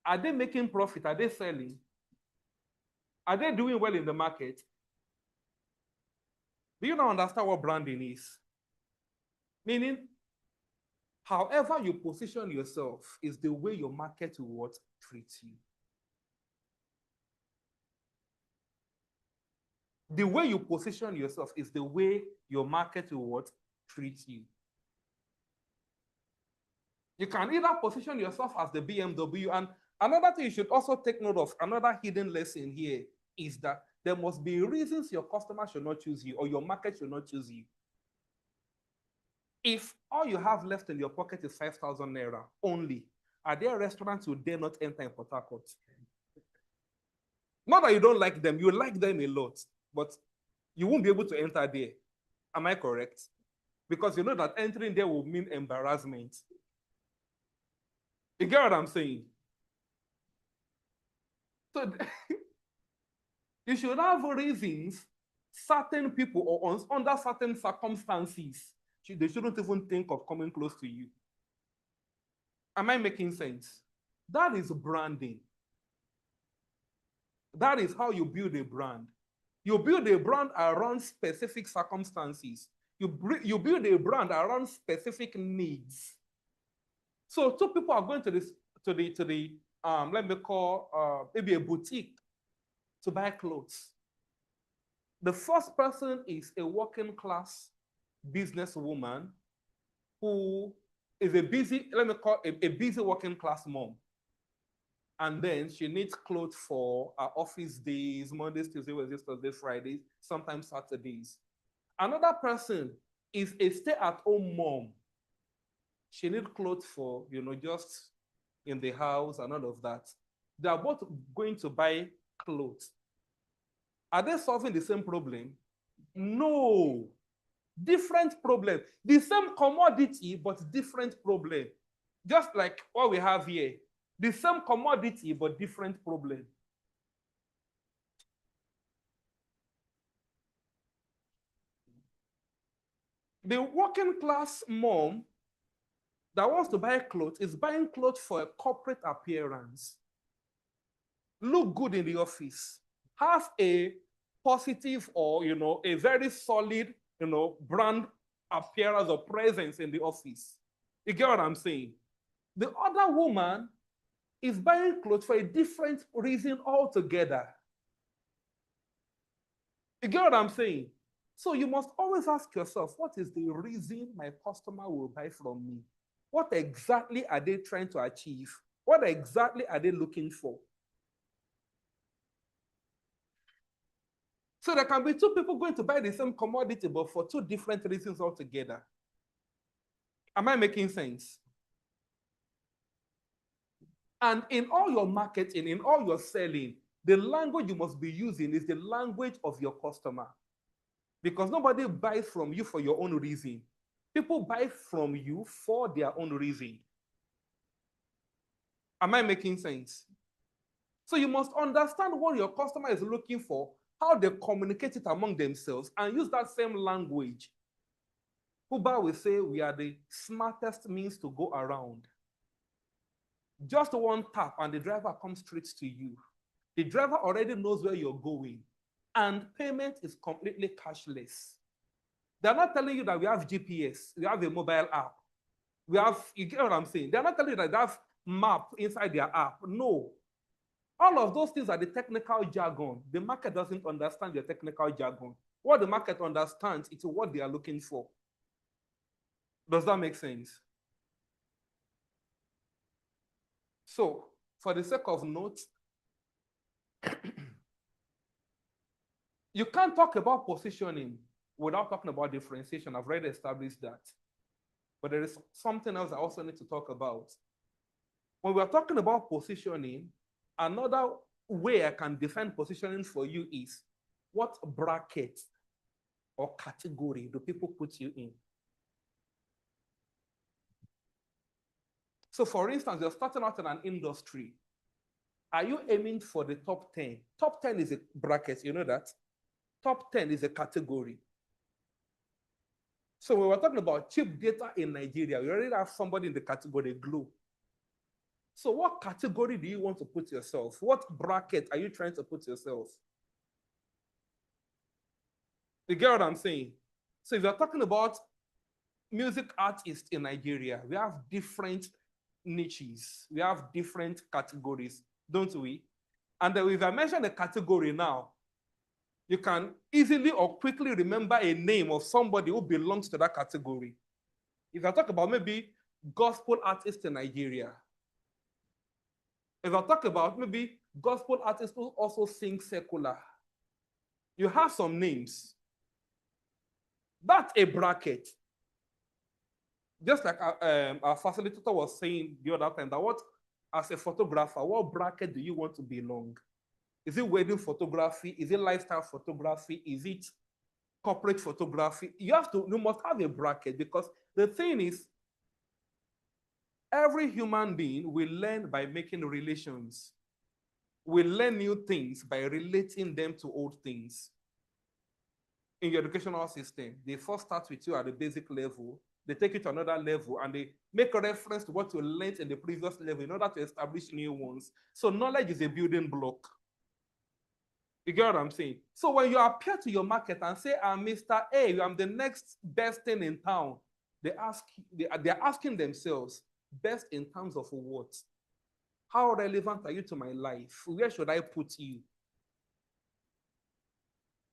Are they making profit? Are they selling? Are they doing well in the market? Do you now understand what branding is? Meaning, however you position yourself is the way your market will what treat you. The way you position yourself is the way your market will what treat you. You can either position yourself as the BMW, and another thing you should also take note of, another hidden lesson here is that there must be reasons your customer should not choose you or your market should not choose you. If all you have left in your pocket is 5,000 naira only, are there restaurants you dare not enter in Port Harcourt? Not that you don't like them, you like them a lot, but you won't be able to enter there. Am I correct? Because you know that entering there will mean embarrassment. You get what I'm saying? So you should have reasons certain people or under certain circumstances, they shouldn't even think of coming close to you. Am I making sense? That is branding. That is how you build a brand. You build a brand around specific circumstances. You build a brand around specific needs. So two people are going to the let me call maybe a boutique to buy clothes. The first person is a working class businesswoman who is a busy, let me call a busy working class mom. And then she needs clothes for her office days, Mondays, Tuesdays, Wednesdays, Thursdays, Fridays, sometimes Saturdays. Another person is a stay-at-home mom. She needs clothes for, just in the house and all of that. They are both going to buy clothes. Are they solving the same problem? No. Different problem. The same commodity, but different problem. Just like what we have here. The same commodity, but different problem. The working class mom that wants to buy clothes is buying clothes for a corporate appearance. Look good in the office. Have a positive or, a very solid, brand appearance or presence in the office. You get what I'm saying? The other woman is buying clothes for a different reason altogether. You get what I'm saying? So you must always ask yourself, what is the reason my customer will buy from me? What exactly are they trying to achieve? What exactly are they looking for? So there can be two people going to buy the same commodity, but for two different reasons altogether. Am I making sense? And in all your marketing, in all your selling, the language you must be using is the language of your customer. Because nobody buys from you for your own reason. People buy from you for their own reason. Am I making sense? So you must understand what your customer is looking for, how they communicate it among themselves, and use that same language. Uber will say we are the smartest means to go around. Just one tap and the driver comes straight to you. The driver already knows where you're going. and payment is completely cashless. They're not telling you that we have GPS, we have a mobile app. We have, you get what I'm saying? They're not telling you that they have map inside their app. No. All of those things are the technical jargon. The market doesn't understand the technical jargon. What the market understands is what they are looking for. Does that make sense? So, for the sake of note, you can't talk about positioning without talking about differentiation. I've already established that. But there is something else I also need to talk about. When we're talking about positioning, another way I can define positioning for you is what bracket or category do people put you in? So for instance, you're starting out in an industry. Are you aiming for the top 10? Top 10 is a bracket, you know that? Top 10 is a category. So when we're talking about cheap data in Nigeria, we already have somebody in the category Glo. So what category do you want to put yourself? What bracket are you trying to put yourself? You get what I'm saying? So if you're talking about music artists in Nigeria, we have different niches. We have different categories, don't we? And then if I mention a category now, you can easily or quickly remember a name of somebody who belongs to that category. If I talk about maybe gospel artists in Nigeria, if I talk about maybe gospel artists who also sing secular, you have some names. That's a bracket. Just like our facilitator was saying the other time, that what, as a photographer, what bracket do you want to belong? Is it wedding photography? Is it lifestyle photography? Is it corporate photography? You must have a bracket, because the thing is, every human being will learn by making relations. We learn new things by relating them to old things. In your educational system, they first start with you at the basic level, they take you to another level, and they make a reference to what you learned in the previous level in order to establish new ones. So knowledge is a building block. You get what I'm saying? So when you appear to your market and say, I'm Mr. A, I'm the next best thing in town, they're asking themselves, best in terms of what? How relevant are you to my life? Where should I put you?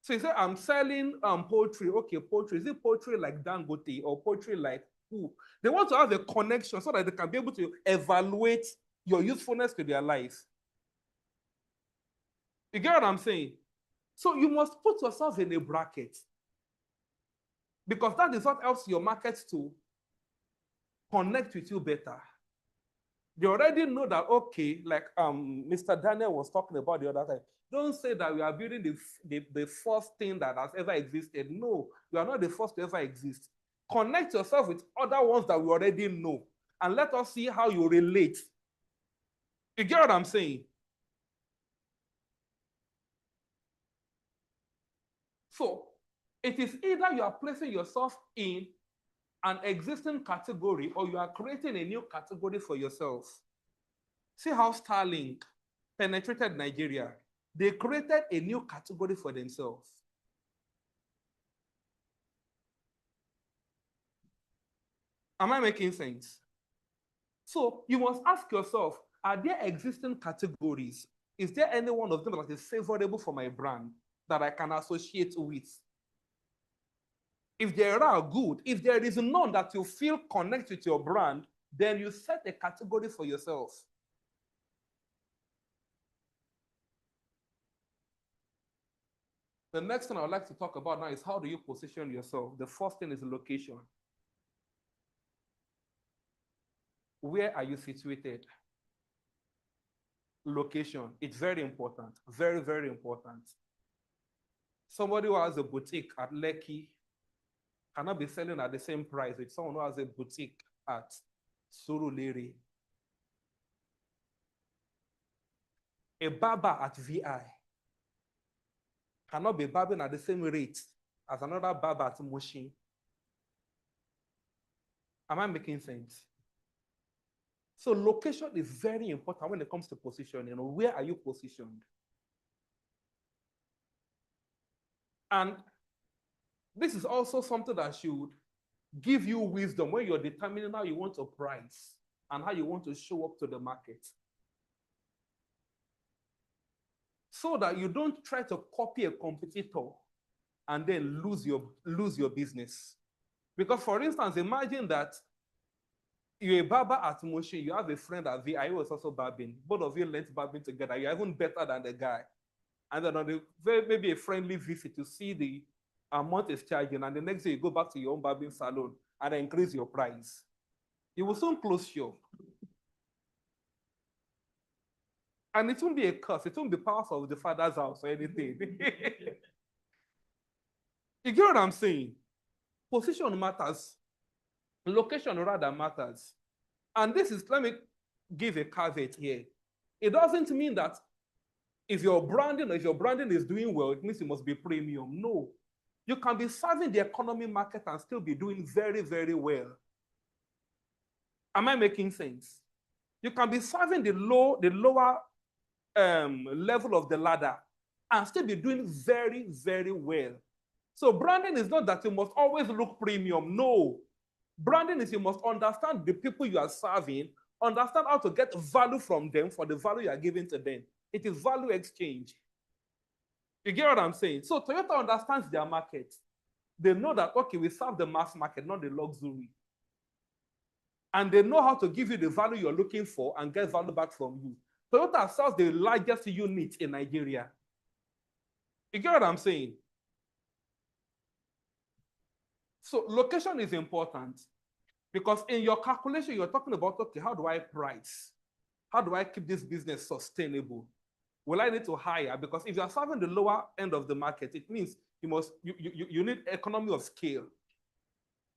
So you say, I'm selling poultry. Okay, poultry. Is it poultry like Dangote or poultry like who? They want to have a connection so that they can be able to evaluate your usefulness to their life. You get what I'm saying? So you must put yourself in a bracket, because that is what helps your market to connect with you better. They already know that, okay, like Mr. Daniel was talking about the other time. Don't say that we are building the first thing that has ever existed. No, we are not the first to ever exist. Connect yourself with other ones that we already know, and let us see how you relate. You get what I'm saying? So it is either you are placing yourself in an existing category or you are creating a new category for yourself. See how Starlink penetrated Nigeria. They created a new category for themselves. Am I making sense? So you must ask yourself, are there existing categories? Is there any one of them that is favorable for my brand that I can associate with? If there are, good. If there is none that you feel connect with your brand, then you set a category for yourself. The next thing I would like to talk about now is how do you position yourself? The first thing is location. Where are you situated? Location. It's very important. Very, very important. Somebody who has a boutique at Lekki cannot be selling at the same price with someone who has a boutique at Surulere. A barber at VI cannot be barbering at the same rate as another barber at Mushin. Am I making sense? So location is very important when it comes to positioning. Where are you positioned? And this is also something that should give you wisdom when you're determining how you want to price and how you want to show up to the market. So that you don't try to copy a competitor and then lose your business. Because for instance, imagine that you're a barber at Moshi, you have a friend at VI who was also barbing. Both of you learned barbing together. You're even better than the guy. And then on the maybe a friendly visit to see the amount is charging, and the next day you go back to your own barbing salon and increase your price. You will soon close shop. And it won't be a curse. It won't be part of the father's house or anything. You get what I'm saying? Position matters. Location rather matters. And this is, let me give a caveat here. It doesn't mean that if your branding is doing well, it means it must be premium. No. You can be serving the economy market and still be doing very, very well. Am I making sense? You can be serving the lower level of the ladder and still be doing very, very well. So branding is not that you must always look premium. No. Branding is you must understand the people you are serving, understand how to get value from them for the value you are giving to them. It is value exchange. You get what I'm saying? So Toyota understands their market. They know that, okay, we serve the mass market, not the luxury. And they know how to give you the value you're looking for and get value back from you. Toyota sells the largest unit in Nigeria. You get what I'm saying? So location is important because in your calculation, you're talking about, okay, how do I price? How do I keep this business sustainable? Will I need to hire? Because if you're serving the lower end of the market, it means you need economy of scale.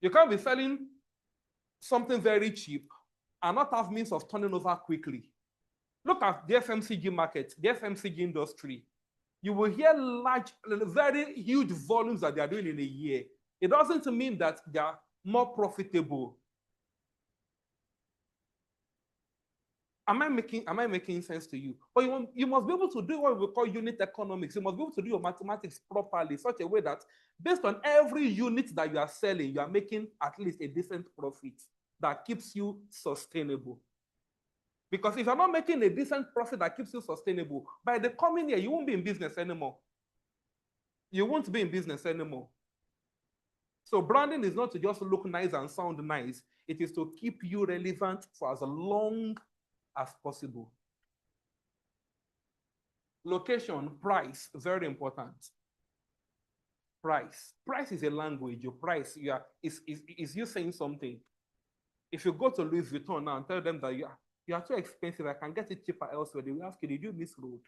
You can't be selling something very cheap and not have means of turning over quickly. Look at the FMCG market, the FMCG industry. You will hear large, very huge volumes that they are doing in a year. It doesn't mean that they are more profitable. Am I making sense to you? But you must be able to do what we call unit economics. You must be able to do your mathematics properly, such a way that based on every unit that you are selling, you are making at least a decent profit that keeps you sustainable. Because if you're not making a decent profit that keeps you sustainable, by the coming year, you won't be in business anymore. You won't be in business anymore. So branding is not to just look nice and sound nice. It is to keep you relevant for as long as possible. Location, price, very important. Price. Price is a language. Your price, is you saying something. If you go to Louis Vuitton now and tell them that you are too expensive, I can get it cheaper elsewhere, they will ask you, did you miss road?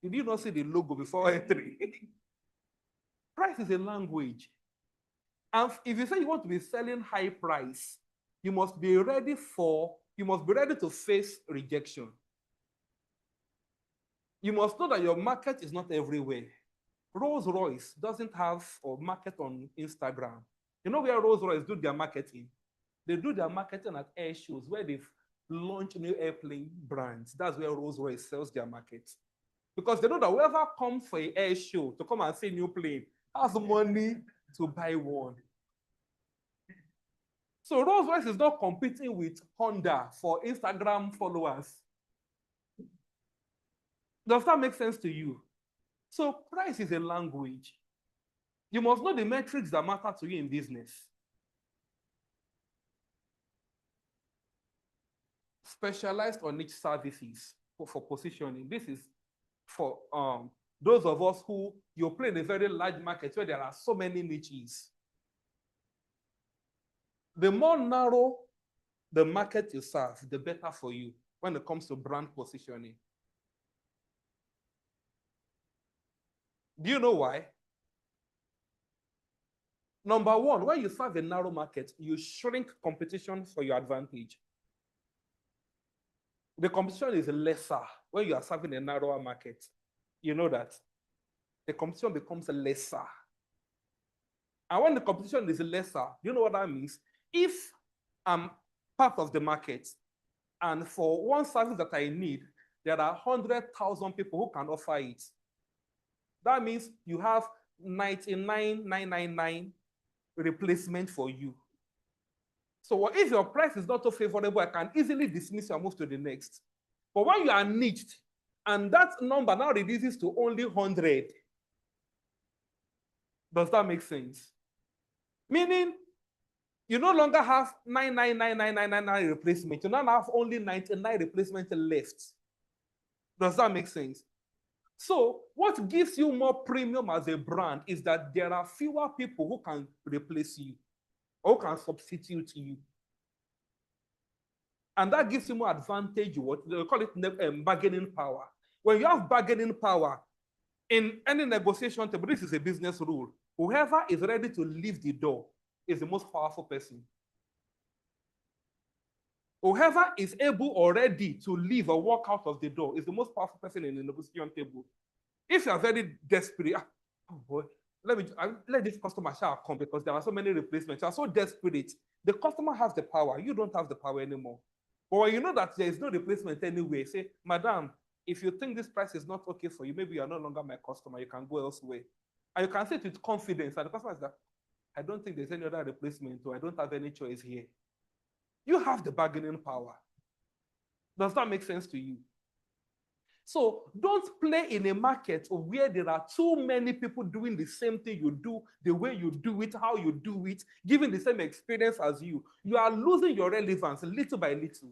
Did you not see the logo before entry? Price is a language. And if you say you want to be selling high price, you must be ready to face rejection. You must know that your market is not everywhere. Rolls-Royce doesn't have a market on Instagram. You know where Rolls-Royce do their marketing? They do their marketing at air shows where they've launched new airplane brands. That's where Rolls-Royce sells their market. Because they know that whoever comes for an air show to come and see a new plane has money to buy one. So Rolls-Royce is not competing with Honda for Instagram followers. Does that make sense to you? So price is a language. You must know the metrics that matter to you in business. Specialized or niche services for positioning. This is for those of us who you play in a very large market where there are so many niches. The more narrow the market you serve, the better for you when it comes to brand positioning. Do you know why? Number one, when you serve a narrow market, you shrink competition for your advantage. The competition is lesser when you are serving a narrower market. You know that. The competition becomes lesser. And when the competition is lesser, you know what that means? If I'm part of the market and for one service that I need, there are 100,000 people who can offer it. That means you have 99,999 replacement for you. So what if your price is not so favorable, I can easily dismiss you and move to the next. But when you are niched and that number now reduces to only 100, does that make sense? Meaning you no longer have 99,999 replacement. You now have only 99 replacement left. Does that make sense? So what gives you more premium as a brand is that there are fewer people who can replace you or can substitute you. And that gives you more advantage, what they call it bargaining power. When you have bargaining power in any negotiation table, this is a business rule. Whoever is ready to leave the door is the most powerful person. Whoever is able already to leave or walk out of the door is the most powerful person in the negotiation table. If you are very desperate, oh boy, let this customer shall come because there are so many replacements. You are so desperate. The customer has the power. You don't have the power anymore. But when you know that there is no replacement anyway, say, Madam, if you think this price is not okay for you, maybe you are no longer my customer. You can go elsewhere. And you can say it with confidence. And the customer is like, I don't think there's any other replacement, or I don't have any choice here. You have the bargaining power. Does that make sense to you? So don't play in a market where there are too many people doing the same thing you do, the way you do it, how you do it, giving the same experience as you. You are losing your relevance little by little.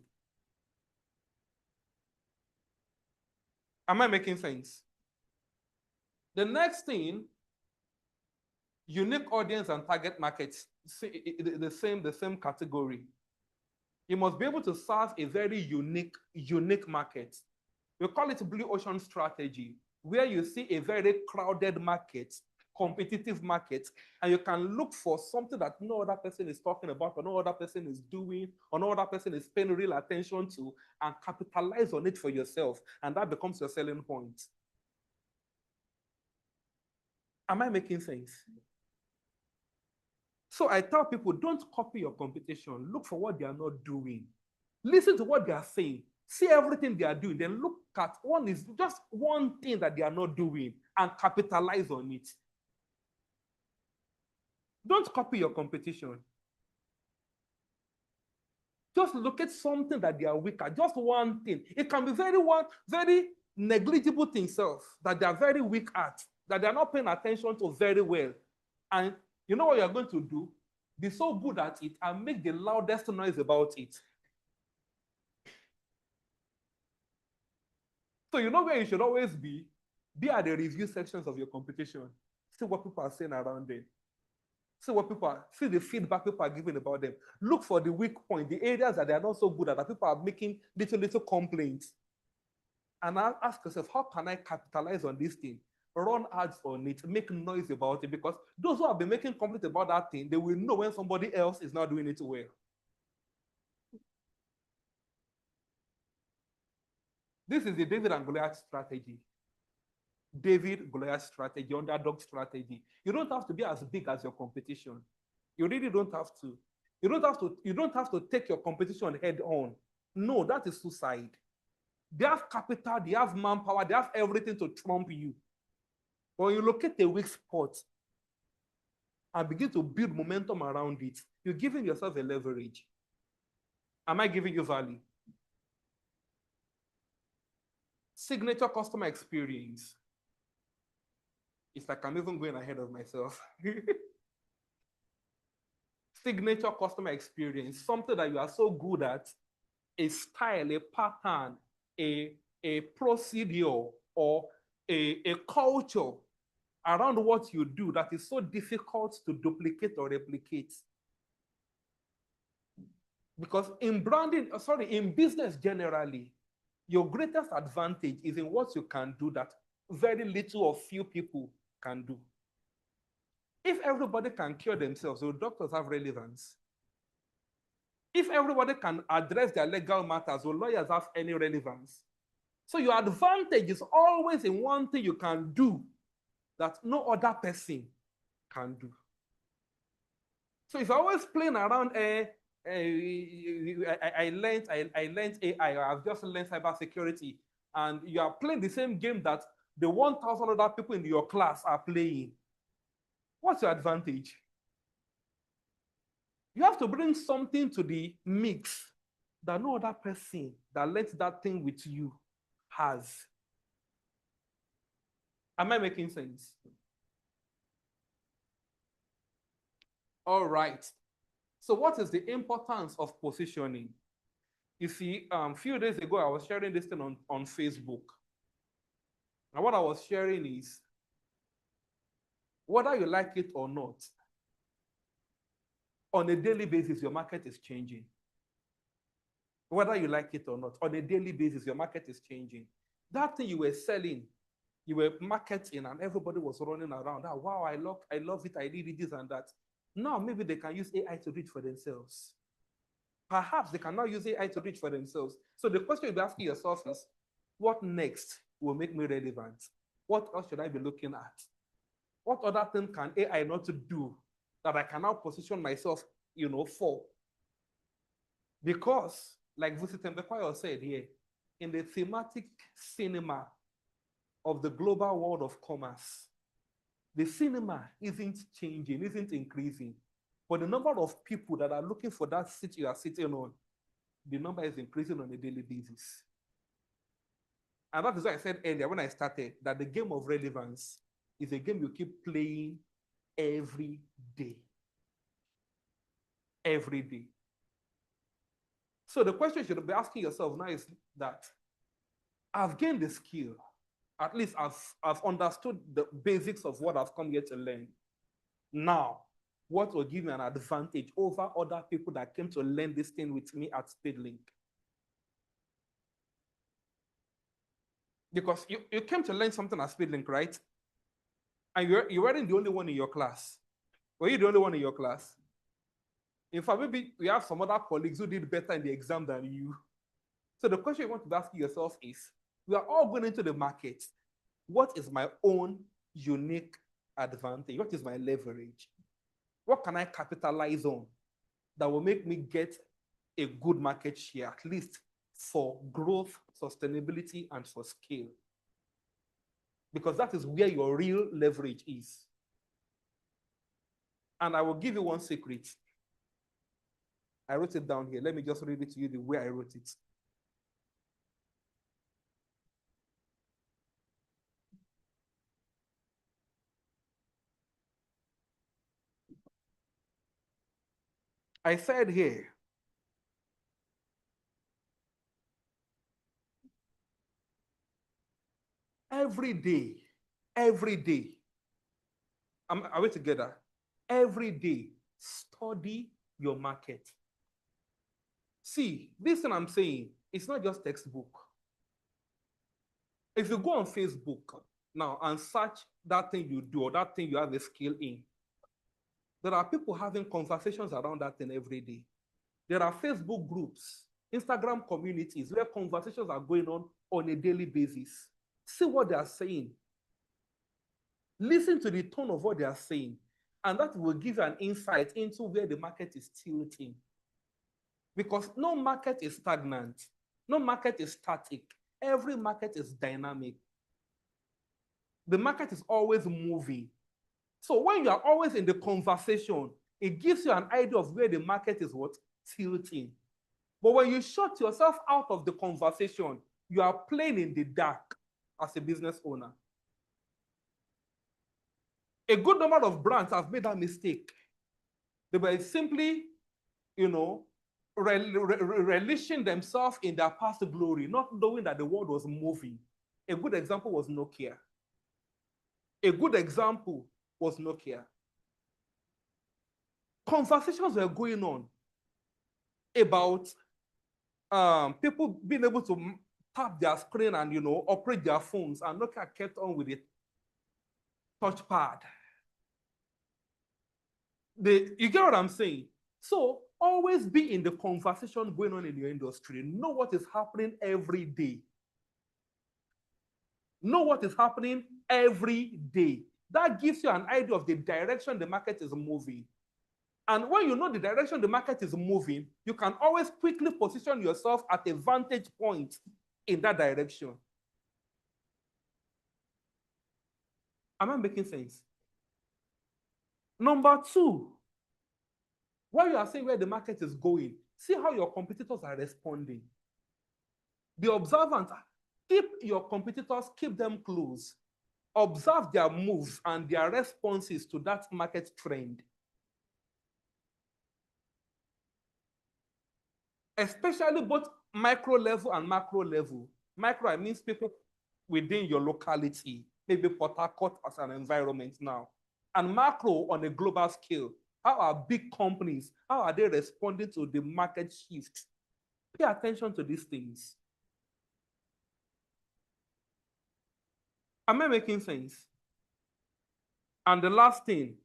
Am I making sense? The next thing, unique audience and target markets, the same category. You must be able to serve a very unique market. We call it blue ocean strategy, where you see a very crowded market, competitive market, and you can look for something that no other person is talking about, or no other person is doing, or no other person is paying real attention to, and capitalize on it for yourself. And that becomes your selling point. Am I making sense? So I tell people, don't copy your competition. Look for what they are not doing. Listen to what they are saying. See everything they are doing. Then look at just one thing that they are not doing and capitalize on it. Don't copy your competition. Just look at something that they are weak at. Just one thing. It can be very negligible thing that they are very weak at, that they are not paying attention to very well. And you know what you're going to do? Be so good at it and make the loudest noise about it. So you know where you should always be? Be at the review sections of your competition. See what people are saying around them. See the feedback people are giving about them. Look for the weak point, the areas that they are not so good at, that people are making little complaints. And ask yourself, how can I capitalize on this thing? Run ads on it, make noise about it, because those who have been making complaints about that thing, they will know when somebody else is not doing it well. This is the David and Goliath strategy. David, Goliath strategy, underdog strategy. You don't have to be as big as your competition. You really don't have to. You don't have to take your competition head on. No, that is suicide. They have capital, they have manpower, they have everything to trump you. But when you locate a weak spot and begin to build momentum around it, you're giving yourself a leverage. Am I giving you value? Signature customer experience. It's like I'm even going ahead of myself. Signature customer experience, something that you are so good at, a style, a pattern, a procedure, or a culture around what you do that is so difficult to duplicate or replicate. Because in business generally, your greatest advantage is in what you can do that very little or few people can do. If everybody can cure themselves, will doctors have relevance? If everybody can address their legal matters, will lawyers have any relevance? So your advantage is always in one thing you can do that no other person can do. So if you're always playing around, I learned AI, or I've just learned cybersecurity, and you are playing the same game that the 1,000 other people in your class are playing, What's your advantage? You have to bring something to the mix that no other person that lets that thing with you has. Am I making sense? All right. So what is the importance of positioning? You see, a few days ago, I was sharing this thing on Facebook. And what I was sharing is, whether you like it or not, on a daily basis, your market is changing. Whether you like it or not, on a daily basis, your market is changing. That thing you were selling, you were marketing, and everybody was running around. Ah, wow, I love it, I did it, this and that. Now, maybe they can use AI to reach for themselves. Perhaps they can now use AI to reach for themselves. So the question you'll be asking yourself is, what next will make me relevant? What else should I be looking at? What other thing can AI not do that I can now position myself, for? Because, like Vusi Tembekwayo said here, in the thematic cinema of the global world of commerce, the cinema isn't changing, isn't increasing. But the number of people that are looking for that seat you are sitting on, the number is increasing on a daily basis. And that is why I said earlier when I started that the game of relevance is a game you keep playing every day. Every day. So the question you should be asking yourself now is that I've gained the skill. At least I've understood the basics of what I've come here to learn. Now, what will give me an advantage over other people that came to learn this thing with me at Speedlink? Because you came to learn something at Speedlink, right? And you weren't the only one in your class. Were you the only one in your class? In fact, maybe you have some other colleagues who did better in the exam than you. So the question you want to be asking yourself is, we are all going into the market. What is my own unique advantage? What is my leverage? What can I capitalize on that will make me get a good market share, at least for growth, sustainability, and for scale? Because that is where your real leverage is. And I will give you one secret. I wrote it down here. Let me just read it to you the way I wrote it. I said here, every day, are we together? Every day, study your market. See, this thing I'm saying, it's not just textbook. If you go on Facebook now and search that thing you do or that thing you have a skill in, there are people having conversations around that thing every day. There are Facebook groups, Instagram communities where conversations are going on a daily basis. See what they are saying. Listen to the tone of what they are saying, and that will give you an insight into where the market is tilting. Because no market is stagnant. No market is static. Every market is dynamic. The market is always moving. So when you are always in the conversation, it gives you an idea of where the market is tilting. But when you shut yourself out of the conversation, you are playing in the dark as a business owner. A good number of brands have made that mistake. They were simply, relishing themselves in their past glory, not knowing that the world was moving. A good example was Nokia. Conversations were going on about people being able to tap their screen and operate their phones, and Nokia kept on with it. Touchpad. You get what I'm saying? So always be in the conversation going on in your industry. Know what is happening every day. Know what is happening every day. That gives you an idea of the direction the market is moving. And when you know the direction the market is moving, you can always quickly position yourself at a vantage point in that direction. Am I making sense? Number two, while you are saying where the market is going, see how your competitors are responding. Be observant. Keep your competitors, keep them close. Observe their moves and their responses to that market trend. Especially both micro level and macro level. Micro, I mean people within your locality, maybe Port Harcourt as an environment now. And macro on a global scale. How are big companies, how are they responding to the market shift? Pay attention to these things. Am I making sense? And the last thing,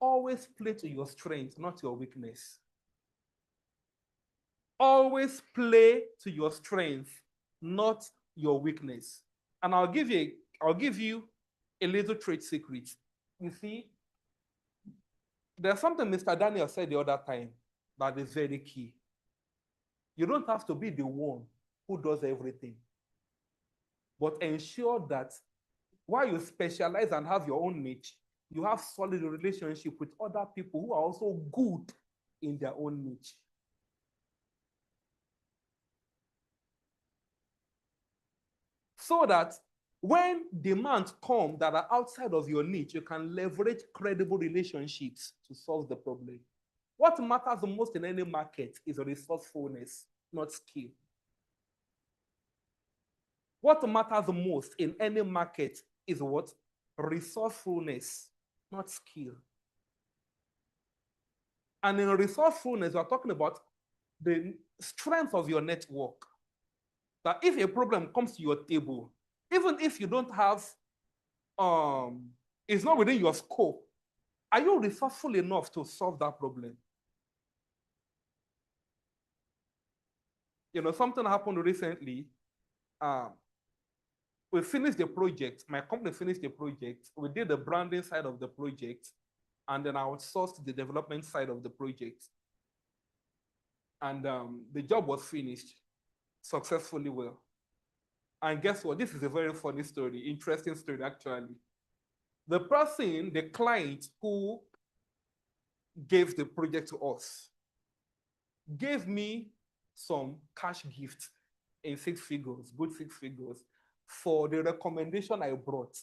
always play to your strength, not your weakness. Always play to your strength, not your weakness. And I'll give you a little trade secret. You see, there's something Mr. Daniel said the other time that is very key. You don't have to be the one who does everything, but ensure that while you specialize and have your own niche, you have solid relationship with other people who are also good in their own niche. So that when demands come that are outside of your niche, you can leverage credible relationships to solve the problem. What matters the most in any market is resourcefulness, not skill. What matters the most in any market is what? Resourcefulness, not skill. And in resourcefulness, we're talking about the strength of your network. That if a problem comes to your table, even if you don't have, it's not within your scope, are you resourceful enough to solve that problem? You know, something happened recently. We finished the project. My company finished the project. We did the branding side of the project, and then I outsourced the development side of the project. And the job was finished successfully well. And guess what? This is a very funny story, interesting story, actually. The person, the client who gave the project to us, gave me some cash gift in 6 figures, good 6 figures, for the recommendation I brought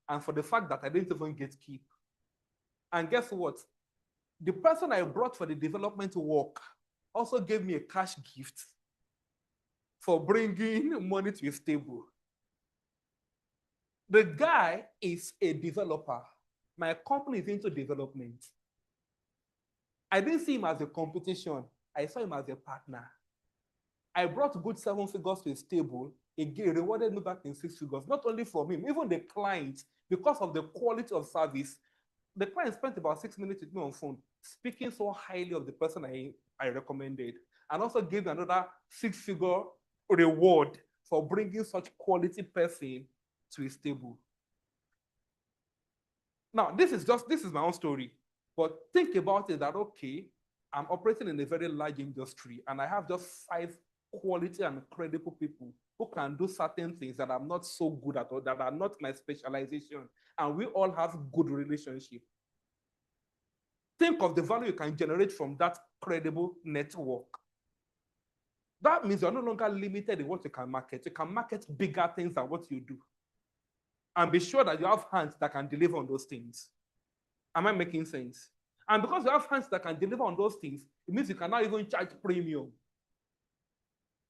and for the fact that I didn't even get keep. And guess what? The person I brought for the development work also gave me a cash gift for bringing money to his table. The guy is a developer. My company is into development. I didn't see him as a competition. I saw him as a partner. I brought good 7 figures to his table. He rewarded me back in 6 figures, not only from him, even the client, because of the quality of service. The client spent about 6 minutes with me on phone, speaking so highly of the person I recommended, and also gave me another 6-figure reward for bringing such quality person to his table. Now, this is my own story, but think about it that, okay, I'm operating in a very large industry and I have just 5 quality and credible people who can do certain things that I'm not so good at or that are not my specialization, and we all have good relationship. Think of the value you can generate from that credible network. That means you're no longer limited in what you can market. You can market bigger things than what you do. And be sure that you have hands that can deliver on those things. Am I making sense? And because you have hands that can deliver on those things, it means you can now even charge premium.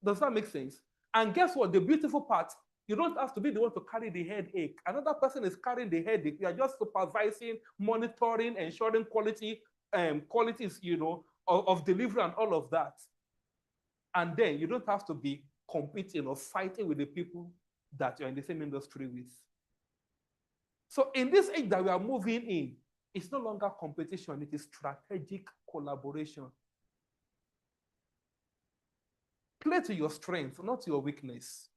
Does that make sense? And guess what? The beautiful part, you don't have to be the one to carry the headache. Another person is carrying the headache. You are just supervising, monitoring, ensuring qualities, of delivery and all of that. And then you don't have to be competing or fighting with the people that you're in the same industry with. So in this age that we are moving in, it's no longer competition, it is strategic collaboration. Play to your strength, not your weakness.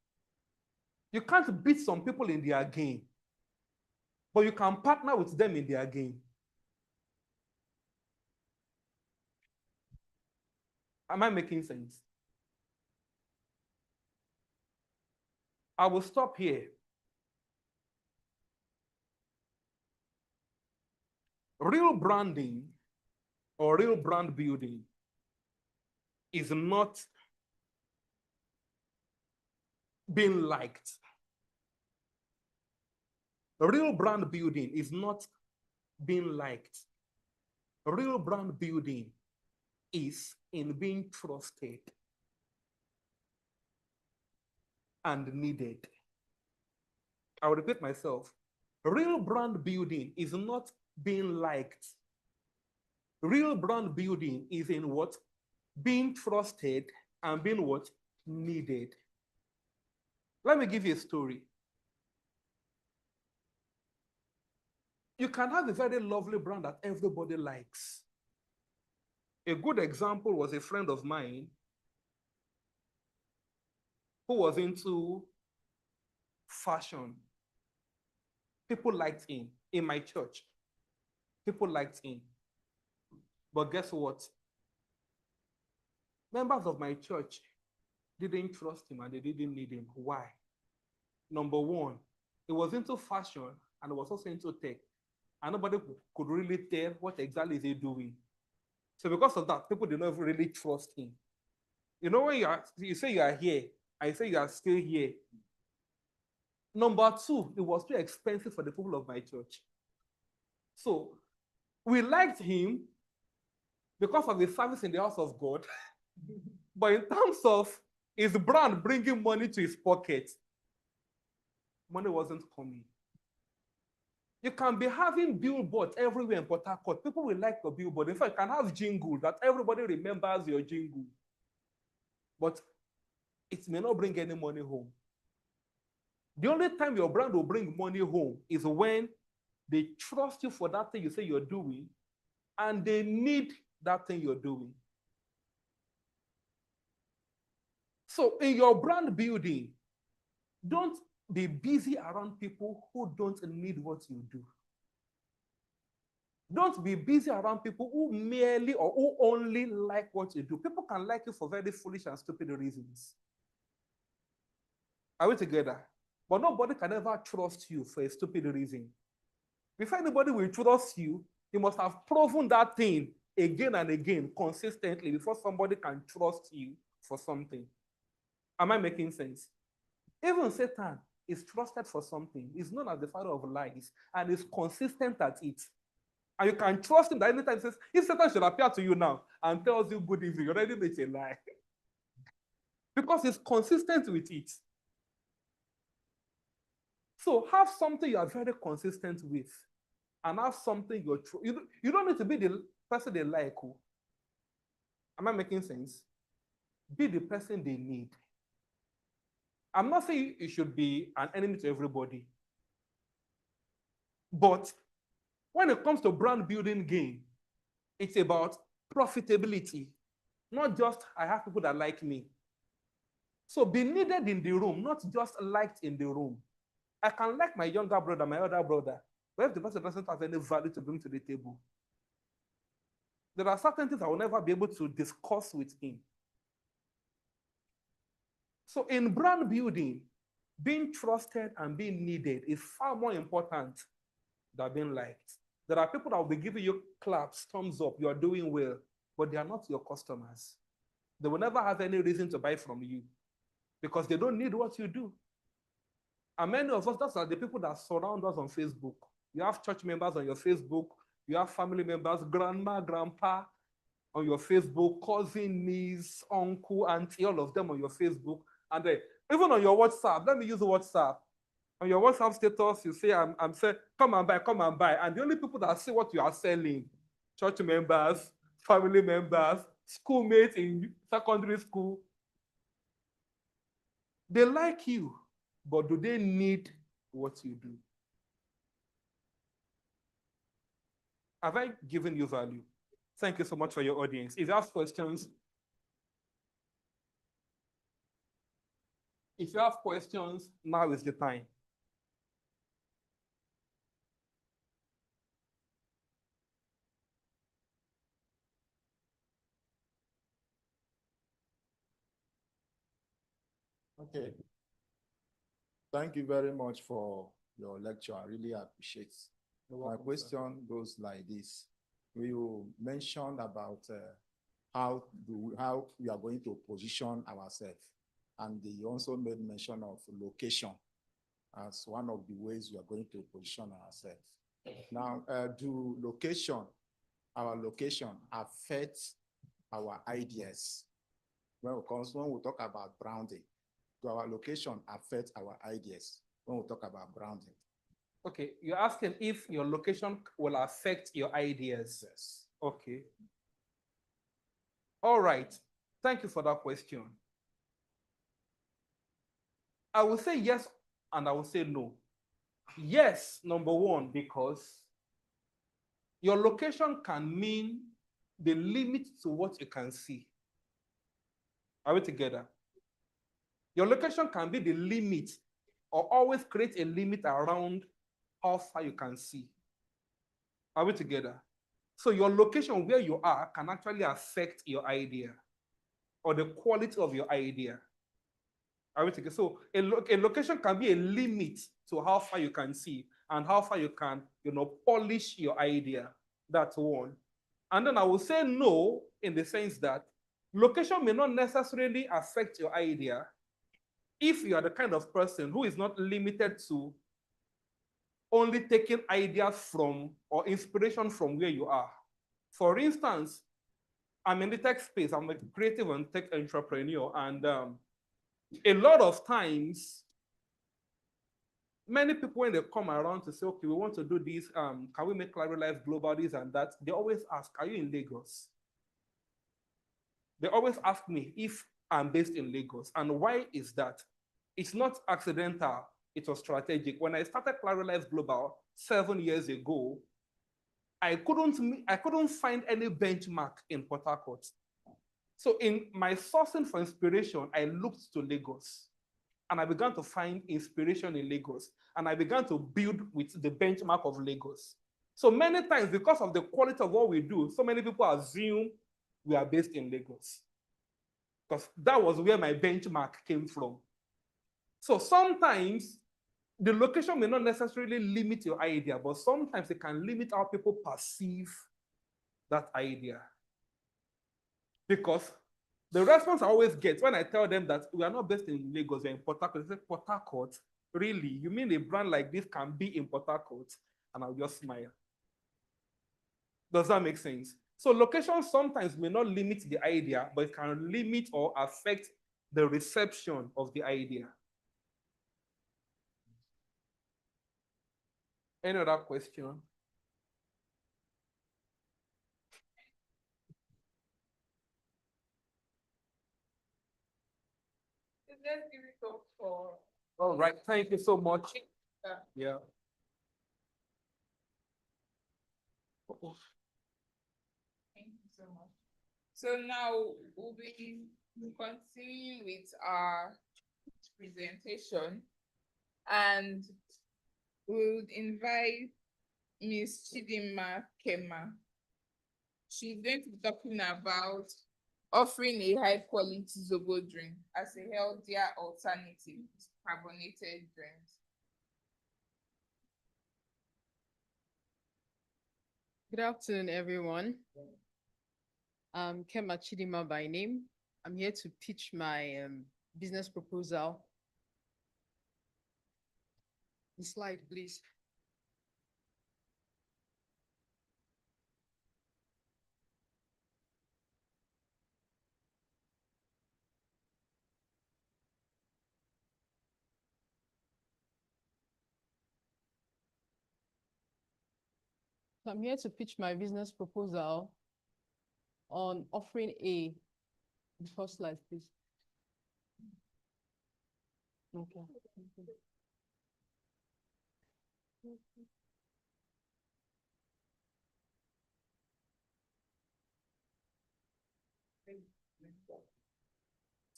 You can't beat some people in their game, but you can partner with them in their game. Am I making sense? I will stop here. Real branding or real brand building is not being liked. Real brand building is not being liked. Real brand building is in being trusted and needed. I'll repeat myself. Real brand building is not being liked. Real brand building is in what? Being trusted and being what? Needed. Let me give you a story. You can have a very lovely brand that everybody likes. A good example was a friend of mine who was into fashion. People liked him in my church. People liked him. But guess what? Members of my church didn't trust him and they didn't need him. Why? Number one, he was into fashion and was also into tech. And nobody could really tell what exactly is he doing. So because of that, people did not really trust him. You know, when you say you are here, I say you are still here. Number two, it was too expensive for the people of my church. So we liked him because of his service in the house of God. But in terms of his brand bringing money to his pocket, money wasn't coming. You can be having billboards everywhere in Port Harcourt. People will like your billboard. In fact, you can have jingle that everybody remembers your jingle. But it may not bring any money home. The only time your brand will bring money home is when they trust you for that thing you say you're doing, and they need that thing you're doing. So in your brand building, don't be busy around people who don't need what you do. Don't be busy around people who merely or who only like what you do. People can like you for very foolish and stupid reasons. Are we together? But nobody can ever trust you for a stupid reason. Before anybody will trust you, you must have proven that thing again and again consistently before somebody can trust you for something. Am I making sense? Even Satan is trusted for something. He's known as the father of lies and is consistent at it. And you can trust him that anytime he says, if Satan should appear to you now and tells you good evening, you already know it's a lie. Because he's consistent with it. So have something you are very consistent with, and have something you're true. You don't need to be the person they like. Who. Am I making sense? Be the person they need. I'm not saying you should be an enemy to everybody. But when it comes to brand building game, it's about profitability, not just I have people that like me. So be needed in the room, not just liked in the room. I can like my younger brother, my older brother, but if the person doesn't have any value to bring to the table, there are certain things I will never be able to discuss with him. So in brand building, being trusted and being needed is far more important than being liked. There are people that will be giving you claps, thumbs up, you are doing well, but they are not your customers. They will never have any reason to buy from you because they don't need what you do. And many of us, those are the people that surround us on Facebook. You have church members on your Facebook, you have family members, grandma, grandpa on your Facebook, cousin, niece, uncle, auntie, all of them on your Facebook. And even on your WhatsApp, let me use WhatsApp. On your WhatsApp status, you say, I'm saying, come and buy, come and buy. And the only people that see what you are selling, church members, family members, schoolmates in secondary school, they like you, but do they need what you do? Have I given you value? Thank you so much for your audience. If you have questions, now is the time. Okay. Thank you very much for your lecture. I really appreciate it. You're My welcome, sir. question goes like this. You mentioned about how we are going to position ourselves, and you also made mention of location as one of the ways we are going to position ourselves. Now, our location affects our ideas? When we talk about branding, do our location affect our ideas when we talk about branding? Okay, you're asking if your location will affect your ideas. Yes. Okay. All right. Thank you for that question. I will say yes and I will say no. Yes, number one, because your location can mean the limit to what you can see. Are we together? Your location can be the limit or always create a limit around how far you can see. Are we together? So your location where you are can actually affect your idea or the quality of your idea. Are we together? So a location can be a limit to how far you can see and how far you can, polish your idea. That's one. And then I will say no in the sense that location may not necessarily affect your idea if you are the kind of person who is not limited to only taking ideas from or inspiration from where you are. For instance, I'm in the tech space, I'm a creative and tech entrepreneur, and a lot of times, many people, when they come around to say, okay, we want to do this, can we make Claro Life global, this and that, they always ask, are you in Lagos? They always ask me if I'm based in Lagos, and why is that? It's not accidental, it was strategic. When I started Claro Life Global 7 years ago, I couldn't find any benchmark in Port Harcourt. So in my sourcing for inspiration, I looked to Lagos, and I began to find inspiration in Lagos, and I began to build with the benchmark of Lagos. So many times, because of the quality of what we do, so many people assume we are based in Lagos, because that was where my benchmark came from. So sometimes the location may not necessarily limit your idea, but sometimes it can limit how people perceive that idea. Because the response I always get when I tell them that we are not based in Lagos, we're in Port Harcourt, they say, Port Harcourt? Really? You mean a brand like this can be in Port Harcourt? And I'll just smile. Does that make sense? So location sometimes may not limit the idea, but it can limit or affect the reception of the idea. Any other question? Let's give it up for. All right, thank you so much. Yeah. Thank you so much. So now we'll be continuing with our presentation, and we'll invite Ms. Chidinma Kema. She's going to be talking about offering a high quality Zobo drink as a healthier alternative to carbonated drinks. Good afternoon, everyone. I'm Kema Chidinma by name. I'm here to pitch my business proposal. The slide, please. So I'm here to pitch my business proposal on offering the first slide, please. Okay.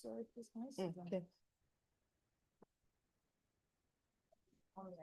Sorry, please, can I sit down? Okay. All right.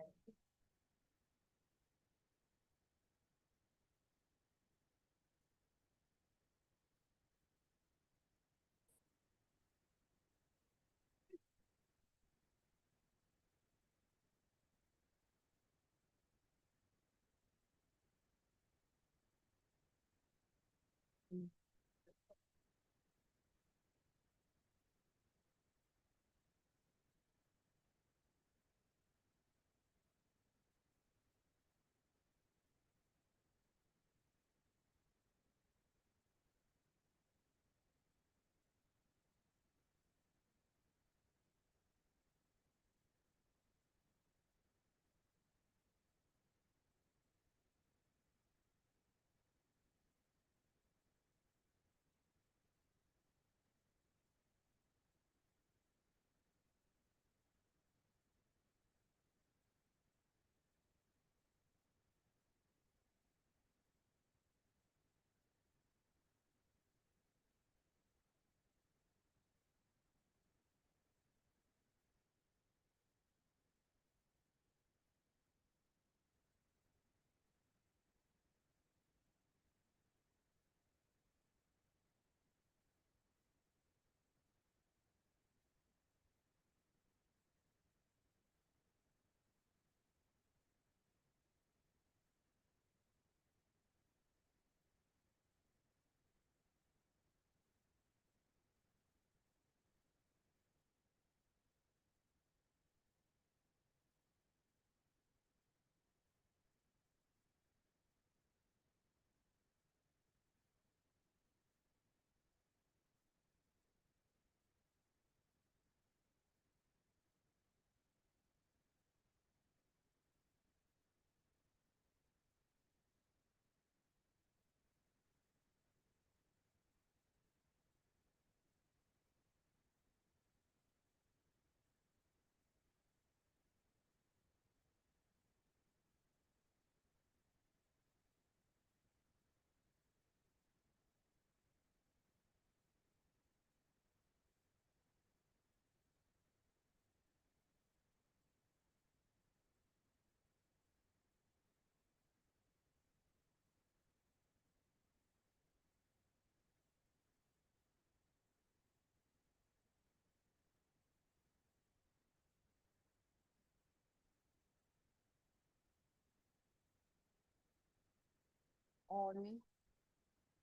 On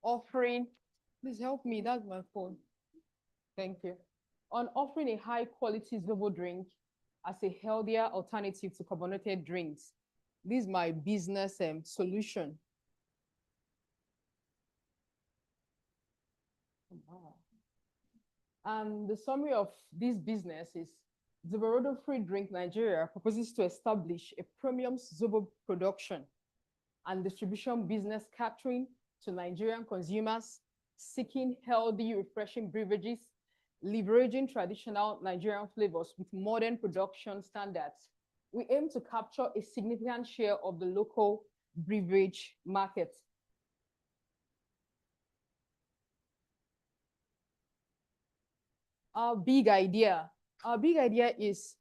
offering, please help me, that's my phone. Thank you. On offering a high quality Zobo drink as a healthier alternative to carbonated drinks. This is my business solution. And the summary of this business is Zoborodo Free Drink Nigeria proposes to establish a premium Zobo production and distribution business catering to Nigerian consumers seeking healthy, refreshing beverages, leveraging traditional Nigerian flavors with modern production standards. We aim to capture a significant share of the local beverage market. Our big idea is,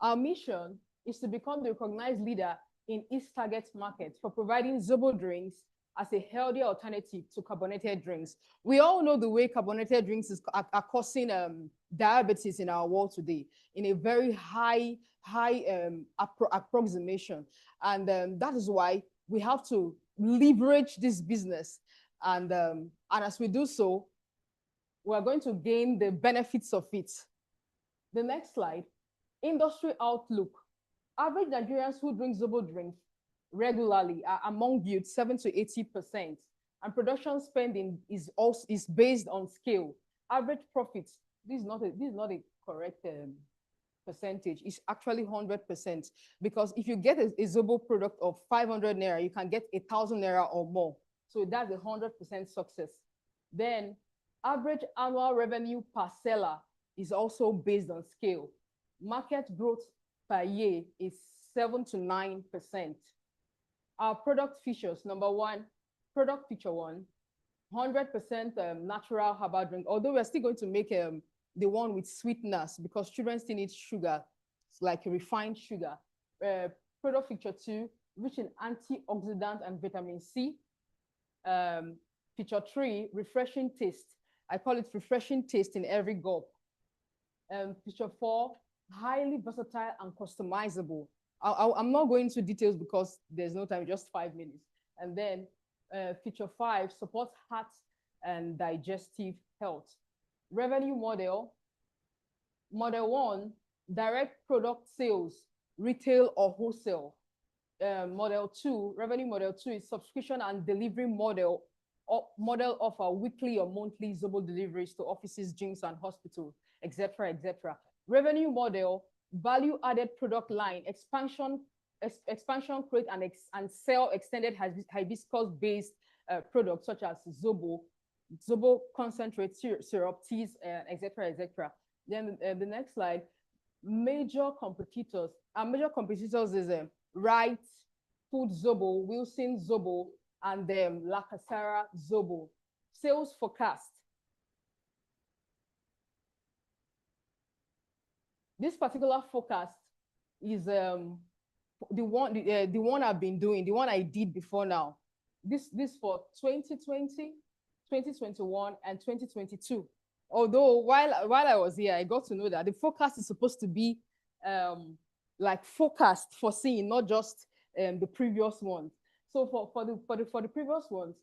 our mission is to become the recognized leader in its target market for providing Zobo drinks as a healthy alternative to carbonated drinks. We all know the way carbonated drinks are causing diabetes in our world today in a very high approximation. And that is why we have to leverage this business. And as we do so, we're going to gain the benefits of it. The next slide, industry outlook. Average Nigerians who drink Zobo drink regularly are among youth 7 to 80%, and production spending is based on scale. Average profits, this is not a correct percentage. It's actually 100%, because if you get a Zobo product of 500 naira, you can get 1,000 naira or more. So that's 100% success. Then average annual revenue per seller is also based on scale. Market growth per year is 7 to 9%. Our product features, number one, product feature one, 100% natural herbal drink, although we're still going to make the one with sweetness because children still need sugar. It's like a refined sugar. Product feature two, rich in antioxidant and vitamin C. Feature three, refreshing taste. I call it refreshing taste in every gulp. Feature four, highly versatile and customizable. I'm not going into details because there's no time, just 5 minutes. And then feature five, supports heart and digestive health. Revenue model. Model 1, direct product sales, retail or wholesale. Model 2, revenue model 2 is subscription and delivery model, or model of a weekly or monthly Zobo deliveries to offices, gyms, and hospitals, etc., etc. Revenue model, value added product line, expansion create and sell extended hibiscus based products such as Zobo concentrate, syrup, teas, etc., etc. Then the next slide, major competitors. Our major competitors is Wright, Food Zobo, Wilson Zobo, and La Casara Zobo. Sales forecast. This particular forecast is the one I've been doing, the one I did before now. This for 2020, 2021, and 2022. Although while I was here, I got to know that the forecast is supposed to be like forecast foreseen, not just the previous ones. So for the previous ones,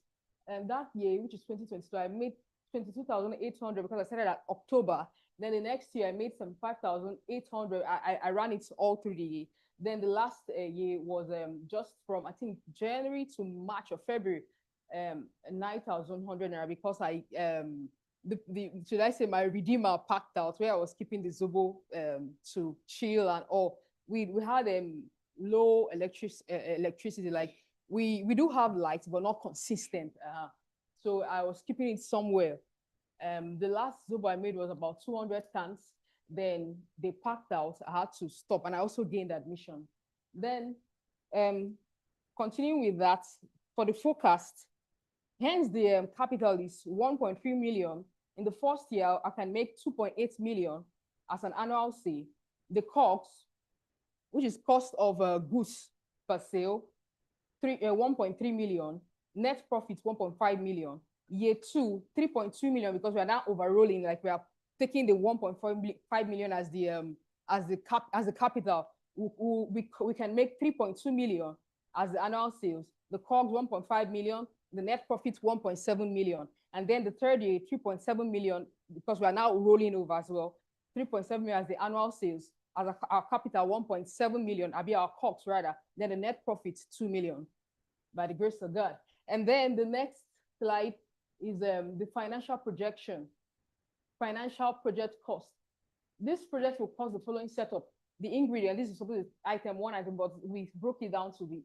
that year, which is 2022, I made 22,800 because I started at October. Then the next year I made some 5,800. I ran it all through the year. Then the last year was just from I think January to March or February, 9,100 naira because I should I say my redeemer packed out where I was keeping the Zobo to chill and all. We had low electricity, like we do have lights but not consistent. So I was keeping it somewhere. The last Zobo I made was about 200 cans. Then they packed out. I had to stop, and I also gained admission. Then, continuing with that, for the forecast, hence the capital is 1.3 million. In the first year, I can make 2.8 million as an annual sale. The COGS, which is cost of goods per sale, 1.3 million. Net profit 1.5 million. Year 2, 3.2 million because we are now overrolling, like we are taking the 1.5 million as the capital. We can make 3.2 million as the annual sales. The COGS 1.5 million, the net profit 1.7 million. And then the third year, 3.7 million, because we are now rolling over as well. 3.7 million as the annual sales, as our capital 1.7 million, our COGS rather. Then the net profit 2 million, by the grace of God. And then the next slide is the financial projection. Financial project cost. This project will cost the following setup. The ingredient, this is supposed to be item 1 item, but we broke it down to the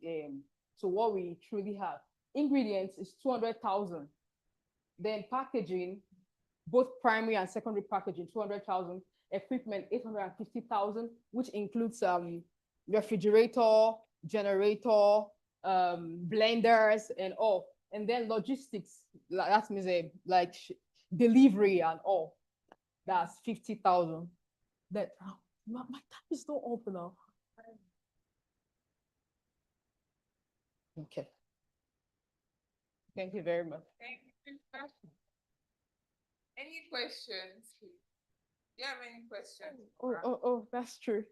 to what we truly have. Ingredients is 200,000. Then packaging, both primary and secondary packaging, 200,000. Equipment, 850,000, which includes refrigerator, generator, blenders, and all. And then logistics, that means like delivery and all. That's 50,000. That my time is not open now. Okay. Thank you very much. Thank you. Any questions? Do you have any questions? Oh, that's true.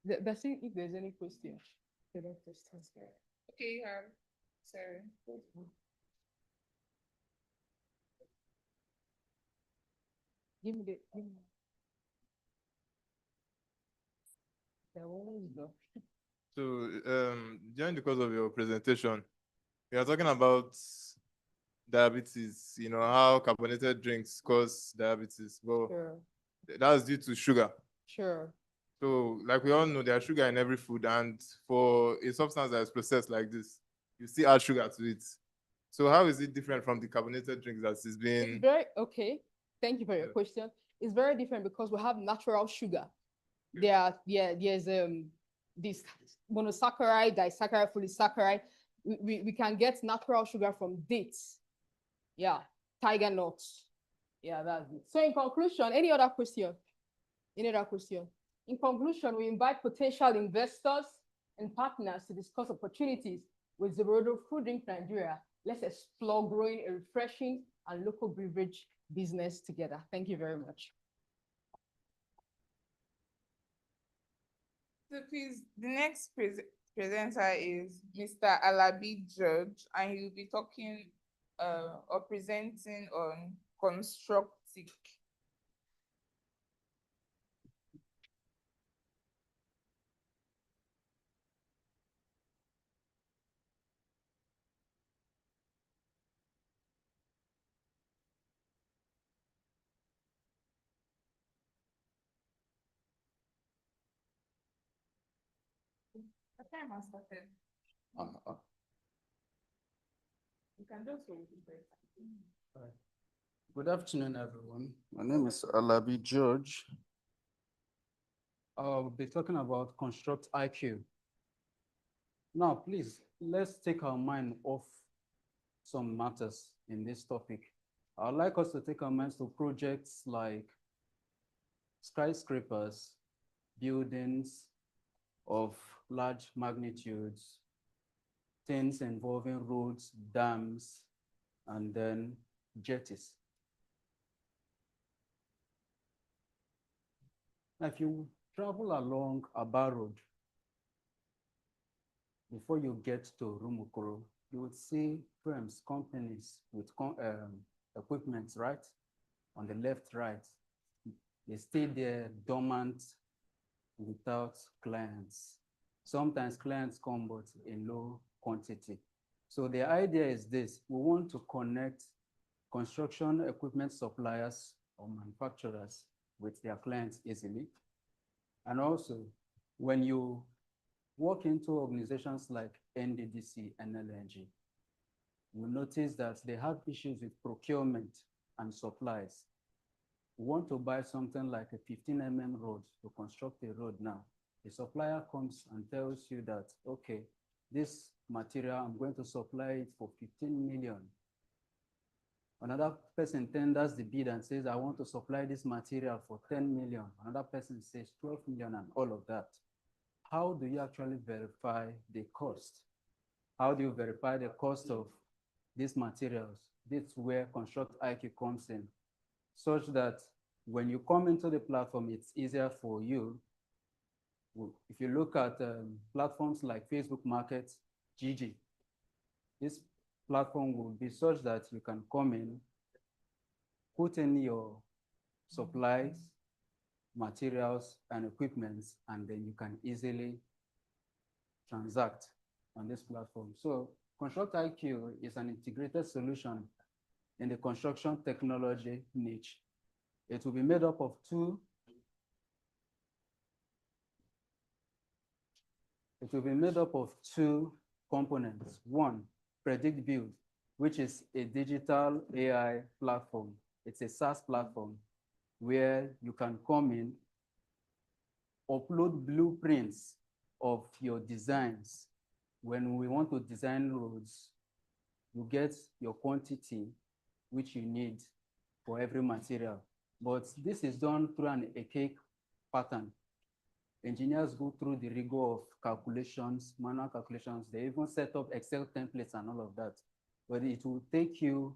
Let's see if there's any questions. Okay, sorry. Give me the one go. So, during the course of your presentation, we are talking about diabetes, you know, how carbonated drinks cause diabetes. Well, Sure. that's due to sugar. Sure. So, like we all know, there's sugar in every food, and for a substance that is processed like this, you still add sugar to it. So, how is it different from the carbonated drinks that is being? It's very okay. Thank you for your question. It's very different because we have natural sugar. There's this monosaccharide, disaccharide, polysaccharide. We can get natural sugar from dates. Yeah, tiger nuts. Yeah, that's it. So in conclusion, any other question? Any other question? In conclusion, we invite potential investors and partners to discuss opportunities with Zerodo Food Drink Nigeria. Let's explore growing a refreshing and local beverage business together. Thank you very much. So please, the next presenter is Mr. Alabi George, and he'll be talking or presenting on constructic. The time has started. You can just hold it. Good afternoon, everyone. My name is Alabi George. I'll be talking about Construct IQ. Now, please, let's take our mind off some matters in this topic. I'd like us to take our minds to projects like skyscrapers, buildings of large magnitudes, things involving roads, dams, and then jetties. If you travel along Aba Road, before you get to Rumukuru, you would see firms, companies with equipment, right? On the left, right. They stay there dormant without clients. Sometimes clients come, but in low quantity. So the idea is this: we want to connect construction equipment suppliers or manufacturers with their clients easily. And also, when you walk into organizations like NDDC and LNG, you notice that they have issues with procurement and supplies. We want to buy something like a 15 mm road to construct a road now. The supplier comes and tells you that, okay, this material, I'm going to supply it for 15 million. Another person tenders the bid and says, I want to supply this material for 10 million. Another person says 12 million and all of that. How do you actually verify the cost? How do you verify the cost of these materials? This is where Construct IQ comes in, such that when you come into the platform, it's easier for you. If you look at platforms like Facebook Market, Gigi, this platform will be such that you can come in, put in your supplies, materials, and equipments, and then you can easily transact on this platform. So Construct IQ is an integrated solution in the construction technology niche. It will be made up of two components. One, Predict Build, which is a digital AI platform. It's a SaaS platform where you can come in, upload blueprints of your designs. When we want to design roads, you get your quantity which you need for every material. But this is done through an archaic pattern. Engineers go through the rigor of calculations, manual calculations. They even set up Excel templates and all of that. But it will take you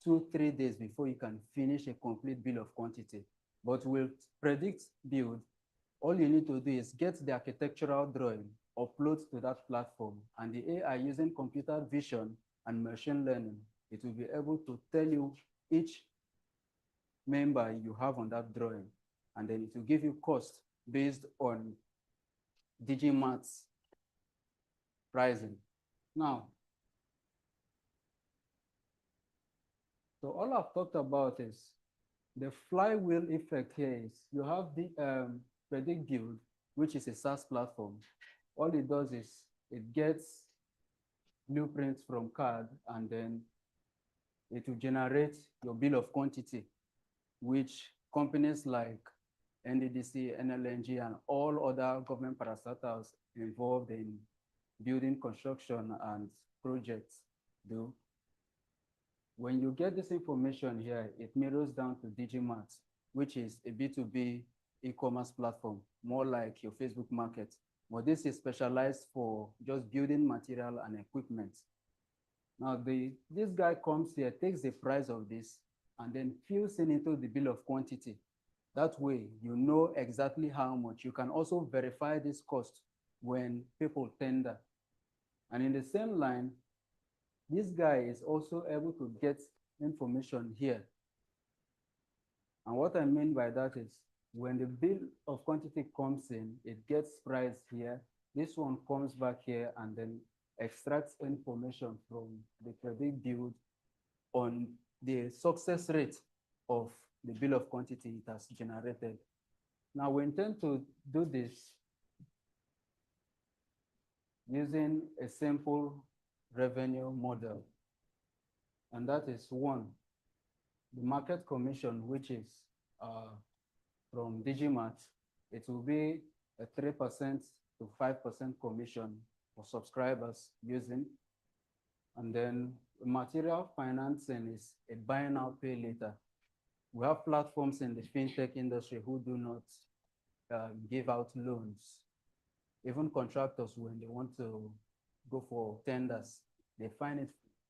2-3 days before you can finish a complete bill of quantity. But with Predict Build, all you need to do is get the architectural drawing, upload to that platform, and the AI, using computer vision and machine learning, it will be able to tell you each member you have on that drawing, and then it will give you cost based on Digimat's pricing. Now, so all I've talked about is the flywheel effect here is you have the Predict Build, which is a SaaS platform. All it does is it gets blueprints from CAD, and then it will generate your bill of quantity, which companies like NDDC, NLNG, and all other government parastatals involved in building, construction, and projects do. When you get this information here, it mirrors down to Digimat, which is a B2B e-commerce platform, more like your Facebook Market. But this is specialized for just building material and equipment. Now, this guy comes here, takes the price of this, and then fills in into the bill of quantity. That way, you know exactly how much. You can also verify this cost when people tender. And in the same line, this guy is also able to get information here. And what I mean by that is when the bill of quantity comes in, it gets priced here. This one comes back here and then extracts information from the credit bureau on the success rate of the bill of quantity it has generated. Now we intend to do this using a simple revenue model. And that is one, the market commission, which is from Digimart, it will be a 3% to 5% commission for subscribers using. And then material financing is a buy now, pay later. We have platforms in the fintech industry who do not give out loans. Even contractors, when they want to go for tenders, they find it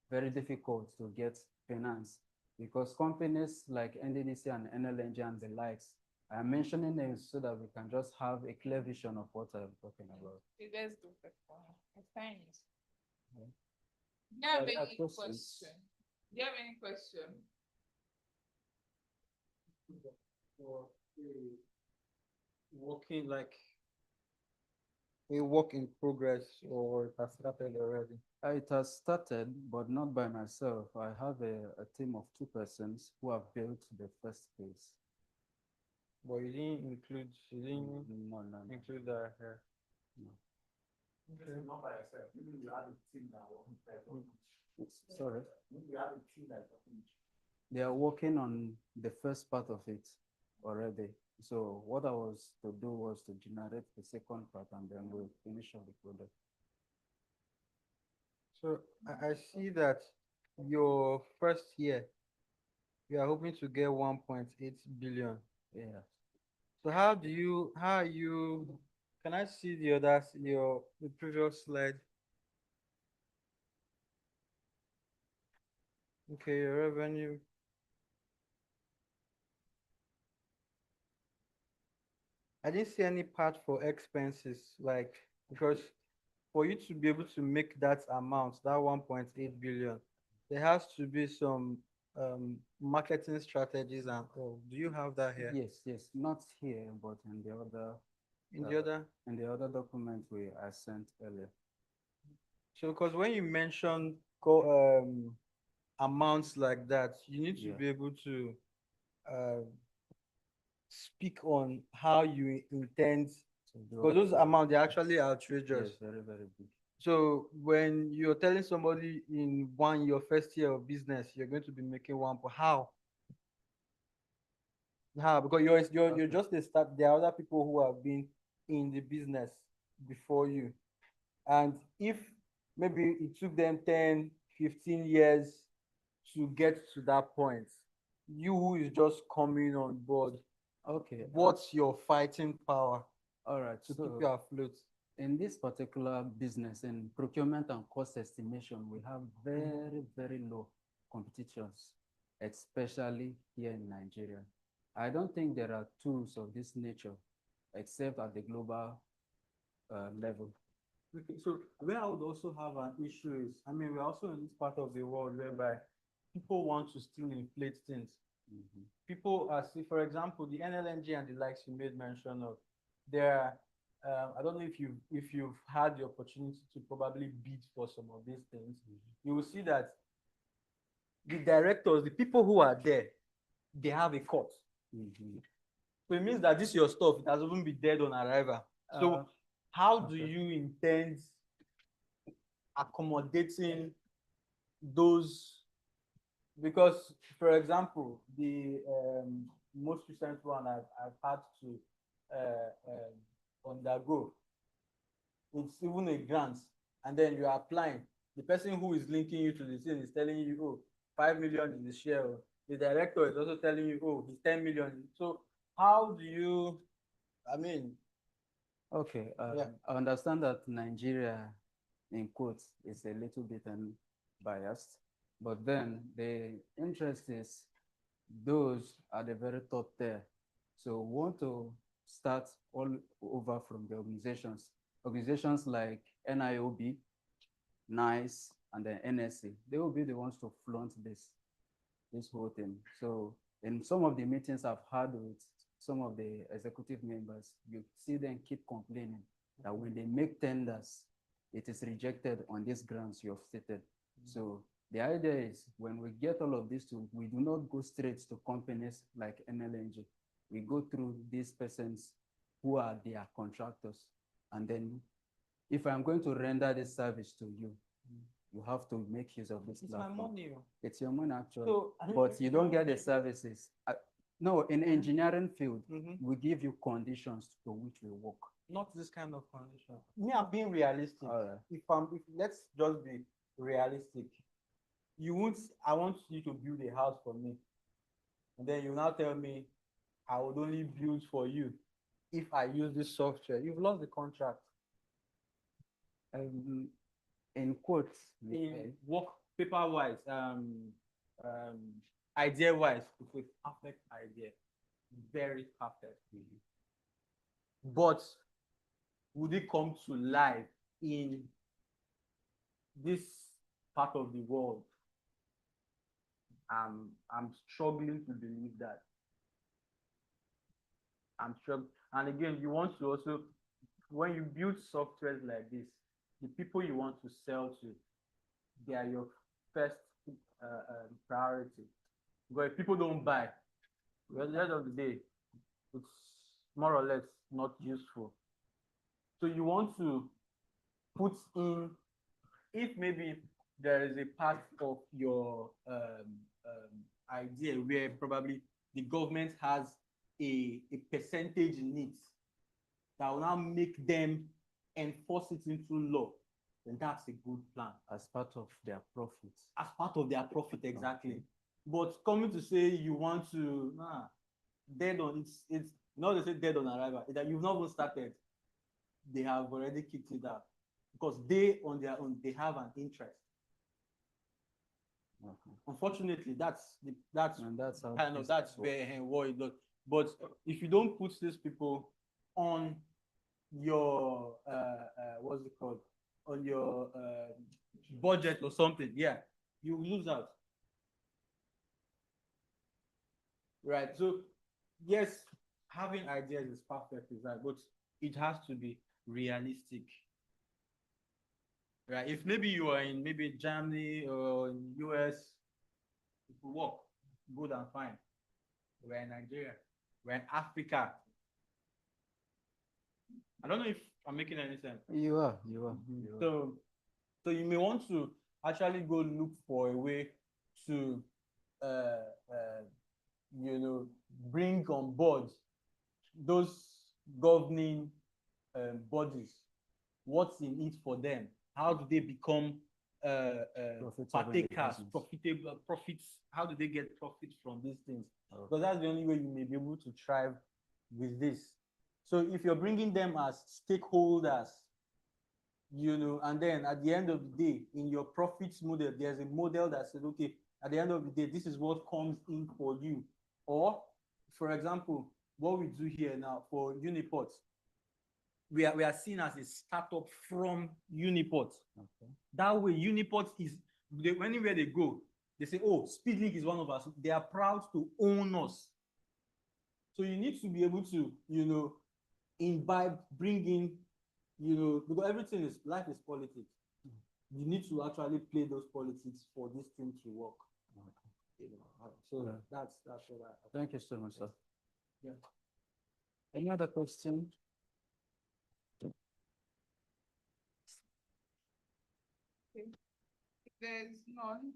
very difficult to get finance because companies like NDDC and NLNG and the likes, I'm mentioning names so that we can just have a clear vision of what I'm talking about. Let's do that for her. Time is. Yeah. Do you have Are there any questions? question? Do you have any question? Working like a work in progress or it has started already? It has started, but not by myself. I have a team of 2 persons who have built the first phase. But you didn't include, No. include that here. No. Okay. Not by yourself. Maybe you have a team that works. Sorry. Maybe you have a team that's working. They are working on the first part of it already. So what I was to do was to generate the second part and then we'll finish off the product. So I see that your first year, you are hoping to get 1.8 billion. Yeah. So can I see the previous slide? Okay, your revenue. I didn't see any part for expenses, like, because for you to be able to make that amount, that 1.8 billion, there has to be some marketing strategies and all. Do you have that here? Yes, not here, but in the other. In the other? In the other document I sent earlier. So, because when you mention amounts like that, you need to be able to speak on how you intend, because those amounts, they're actually outrageous. Yes, very, very big. So when you're telling somebody in your first year of business, you're going to be making how? How? Because you're just a start. There are other people who have been in the business before you. And if maybe it took them 10, 15 years to get to that point, you who is just coming on board, okay, what's your fighting power? All right, to keep you afloat? In this particular business, in procurement and cost estimation, we have very, very low competitions, especially here in Nigeria. I don't think there are tools of this nature, except at the global level. Okay, so where I would also have an issue is, I mean, we're also in this part of the world whereby people want to still inflate things. People are, for example, the NLNG and the likes you made mention of, there are, I don't know if you've had the opportunity to probably bid for some of these things, you will see that the directors, the people who are there, they have a cut. So it means that this your stuff, it has even been dead on arrival. So how do you intend accommodating those? Because, for example, the most recent one I've had to undergo, it's even a grant, and then you are applying. The person who is linking you to the thing is telling you, oh, 5 million is the share. The director is also telling you, oh, it's 10 million. So how do you, I mean? Okay, I understand that Nigeria, in quotes, is a little bit biased, but then the interest is those at the very top there. So we want to start all over from the organizations like NIOB, NICE, and then NSC. They will be the ones to flaunt this whole thing. So in some of the meetings I've had with some of the executive members, you see them keep complaining that when they make tenders, it is rejected on these grounds you have stated. So the idea is when we get all of this tools, we do not go straight to companies like NLNG. We go through these persons who are their contractors. And then if I'm going to render this service to you, you have to make use of this It's my platform. money. It's your money actually, So, but you don't get the services. No, in engineering field, Mhm. we give you conditions to which we work. Not this kind of condition. Me, I'm being realistic. Alright. If let's just be realistic. I want you to build a house for me. And then you now tell me I would only build for you if I use this software. You've lost the contract. In quotes, In work paper wise, idea wise, it's a perfect idea. Very perfect. But would it come to life in this part of the world? I'm struggling to believe that. I'm struggling. And again, you want to also, when you build softwares like this, the people you want to sell to, they are your first priority. Because if people don't buy, well, at the end of the day, it's more or less not useful. So you want to put in, if maybe there is a part of your idea where probably the government has a percentage in it that will now make them enforce it into law, then that's a good plan. As part of their profits. As part of their profit, exactly. But coming to say you want to, dead on, it's not to say dead on arrival, it's that you've not even started. They have already kicked it out because they, on their own, they have an interest. Unfortunately, that's how kind of, this that's works. where what it does. But if you don't put these people on your what's it called, on your budget or something, yeah, you lose out. Right. So yes, having ideas is perfect, is right, but it has to be realistic. Right. If maybe you are in maybe Germany or in US, it will work good and fine. We're in Nigeria. We're in Africa. I don't know if I'm making any sense. You are. So you may want to actually go look for a way to, bring on board those governing bodies. What's in it for them? How do they become partakers, profitable profits? How do they get profits from these things? Because that's the only way you may be able to thrive with this. So if you're bringing them as stakeholders, and then at the end of the day, in your profits model, there's a model that says, okay, at the end of the day, this is what comes in for you. Or, for example, what we do here now for Uniport, we are seen as a startup from Uniport. Okay. That way, Uniport is, anywhere they go, they say, oh, Speedlink is one of us. They are proud to own us. So you need to be able to, imbibe, bring in, because everything is, life is politics. You need to actually play those politics for this thing to work. So Yeah. that's what I. Thank you so much, sir. Yeah. Any other question? If there's none.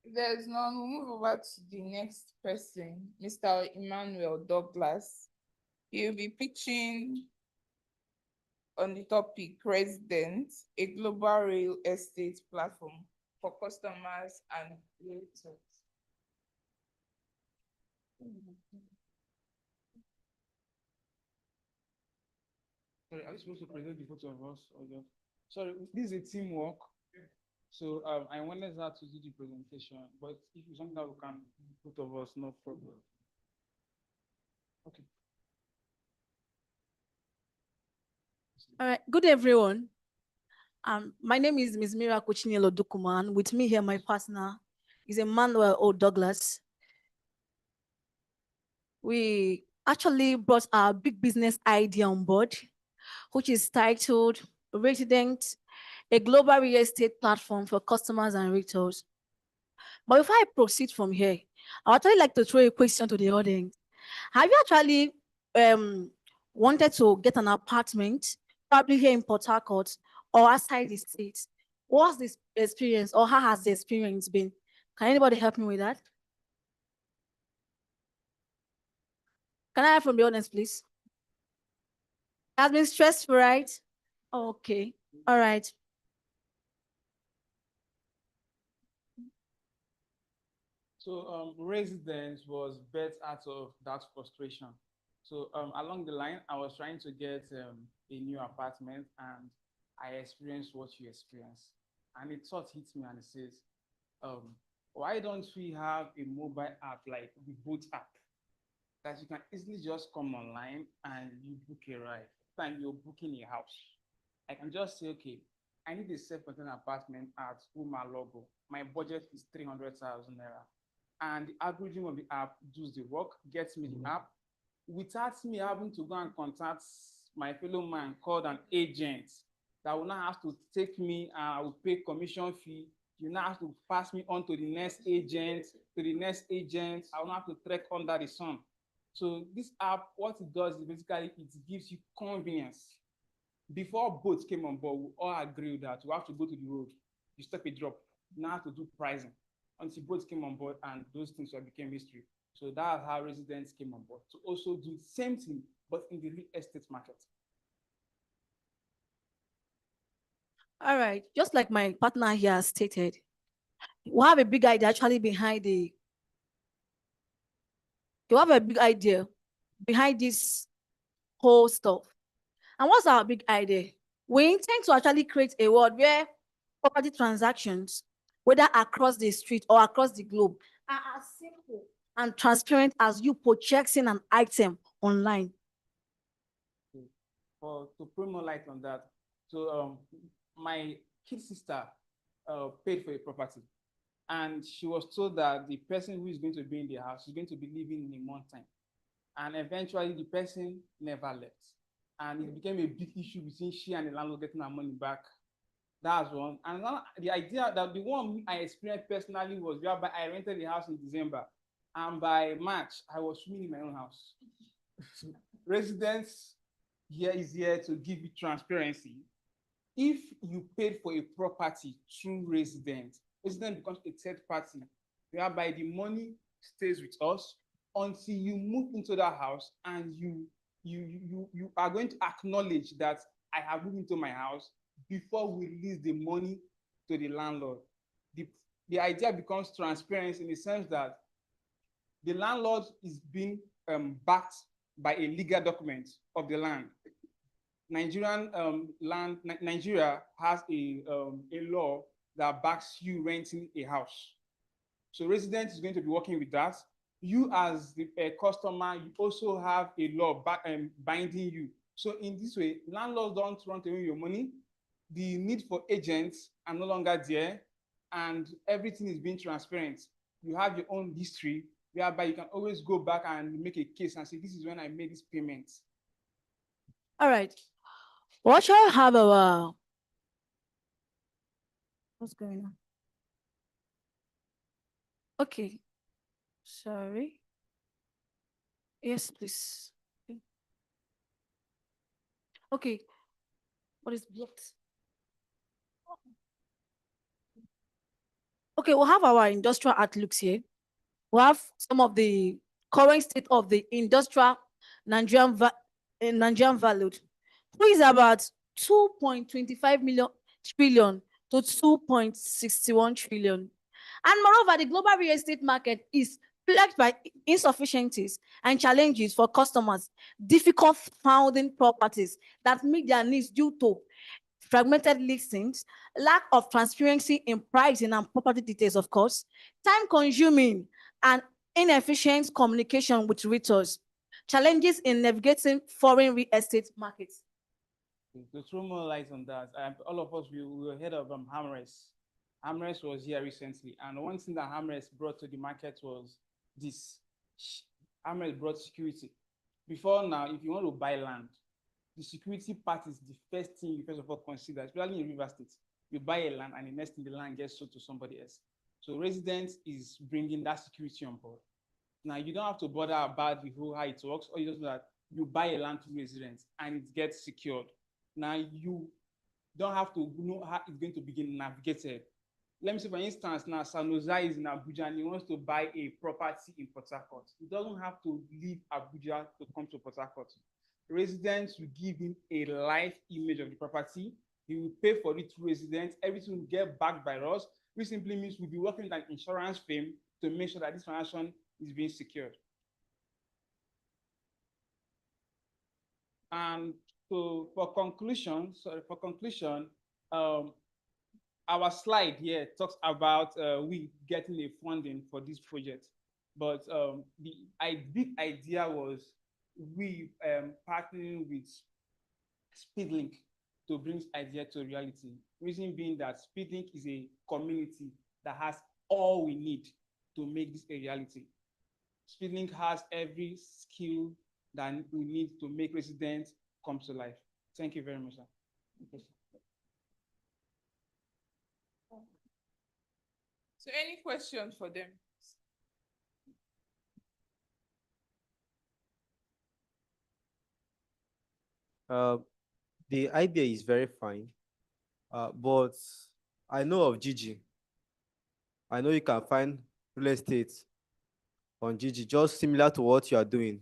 If there's none, we'll move over to the next person, Mr. Emmanuel Douglas. He'll be pitching on the topic Resident, a global real estate platform for customers and creators. Sorry, are we supposed to present the both of us or just? Sorry, this is a teamwork. So I wanted her to do the presentation, but if it's something that we can, both of us, no problem. Okay. All right, good everyone. My name is Ms. Mira Kuchinelo Dukuman. With me here, my partner is Emmanuel O. Douglas. We actually brought our big business idea on board, which is titled Resident, a global real estate platform for customers and retailers. But before I proceed from here, I would actually like to throw a question to the audience. Have you actually wanted to get an apartment, probably here in Port Harcourt or outside the state? What's this experience, or how has the experience been? Can anybody help me with that? Can I have from the audience, please? Has been stressful, right? Okay, all right. So residence was birthed out of that frustration. So along the line, I was trying to get a new apartment, and I experienced what you experienced. And a thought hit me, and it says, why don't we have a mobile app like the Boat app that you can easily just come online and you book a ride? And you're booking a house. I can just say, okay, I need a self-contained apartment at Uma Logo. My budget is 300,000 naira. And the algorithm of the app does the work, gets me the app, without me having to go and contact my fellow man called an agent that will now have to take me, I will pay commission fee. You now have to pass me on to the next agent, to the next agent. I will not have to trek under the sun. So this app, what it does is basically it gives you convenience. Before boats came on board, we all agreed that you have to go to the road. You step a drop. You now have to do pricing. Until boats came on board and those things became history. So that's how residents came on board to also do the same thing, but in the real estate market. All right, just like my partner here stated, we have a big idea actually behind this whole stuff. And what's our big idea? We intend to actually create a world where property transactions, whether across the street or across the globe, are as simple and transparent as you purchasing an item online. To put more light on that, so my kid sister paid for a property, and she was told that the person who is going to be in the house is going to be living in a month time. And eventually the person never left. And it became a big issue between she and the landlord getting her money back. That's one. And the idea that the one I experienced personally was whereby I rented the house in December, and by March, I was swimming in my own house. Residents here is here to give you transparency. If you paid for a property through resident becomes a third party, whereby the money stays with us until you move into that house and you are going to acknowledge that I have moved into my house before we release the money to the landlord. The idea becomes transparency in the sense that the landlord is being backed by a legal document of the land. Nigeria has a law that backs you renting a house. So resident is going to be working with that. You as the customer, you also have a law binding you. So in this way, landlords don't run away your money. The need for agents are no longer there, and everything is being transparent. You have your own history, whereby you can always go back and make a case and say, this is when I made this payment. All right. What shall I have our... What's going on? Okay. Sorry. Yes, please. Okay. What is blocked? Okay, we'll have our industrial outlooks here. We have some of the current state of the industrial Nigerian value, which is about 2.25 trillion to 2.61 trillion. And moreover, the global real estate market is plagued by insufficiencies and challenges for customers, difficult finding properties that meet their needs due to fragmented listings, lack of transparency in pricing and property details, of course, time-consuming and inefficient communication with realtors, challenges in navigating foreign real estate markets. To throw more light on that, all of us, we were heard of Hamres. Hamres was here recently, and one thing that Hamres brought to the market was this. Hamres brought security. Before now, if you want to buy land, the security part is the first thing you first of all consider, especially in River State. You buy a land, and the next thing the land gets sold to somebody else. So residents is bringing that security on board. Now you don't have to bother about the whole how it works, or you just know that you buy a land to residents and it gets secured. Now you don't have to know how it's going to begin navigated. Let me say, for instance, now Sanoza is in Abuja and he wants to buy a property in Port Harcourt. He doesn't have to leave Abuja to come to Port Harcourt. Residents will give him a live image of the property. He will pay for it to residents. Everything will get backed by us, which simply means we'll be working with an insurance firm to make sure that this transaction is being secured. And so for conclusion, our slide here talks about we getting a funding for this project. But the big idea was we partnering with Speedlink to bring this idea to reality. Reason being that Speedlink is a community that has all we need to make this a reality. Speedlink has every skill that we need to make residents come to life. Thank you very much, sir. So any questions for them? The idea is very fine, but I know of Gigi. I know you can find real estate on Gigi, just similar to what you are doing.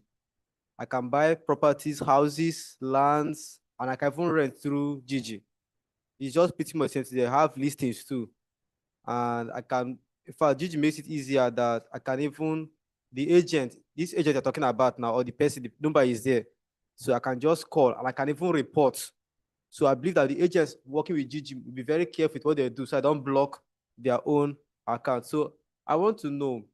I can buy properties, houses, lands, and I can even rent through Gigi. It's just pretty much simple. They have listings too. And I can, in fact, Gigi makes it easier that I can even, this agent you're talking about now, or the person, the number is there. So I can just call and I can even report. So I believe that the agents working with Gigi will be very careful with what they do so I don't block their own account. So I want to know,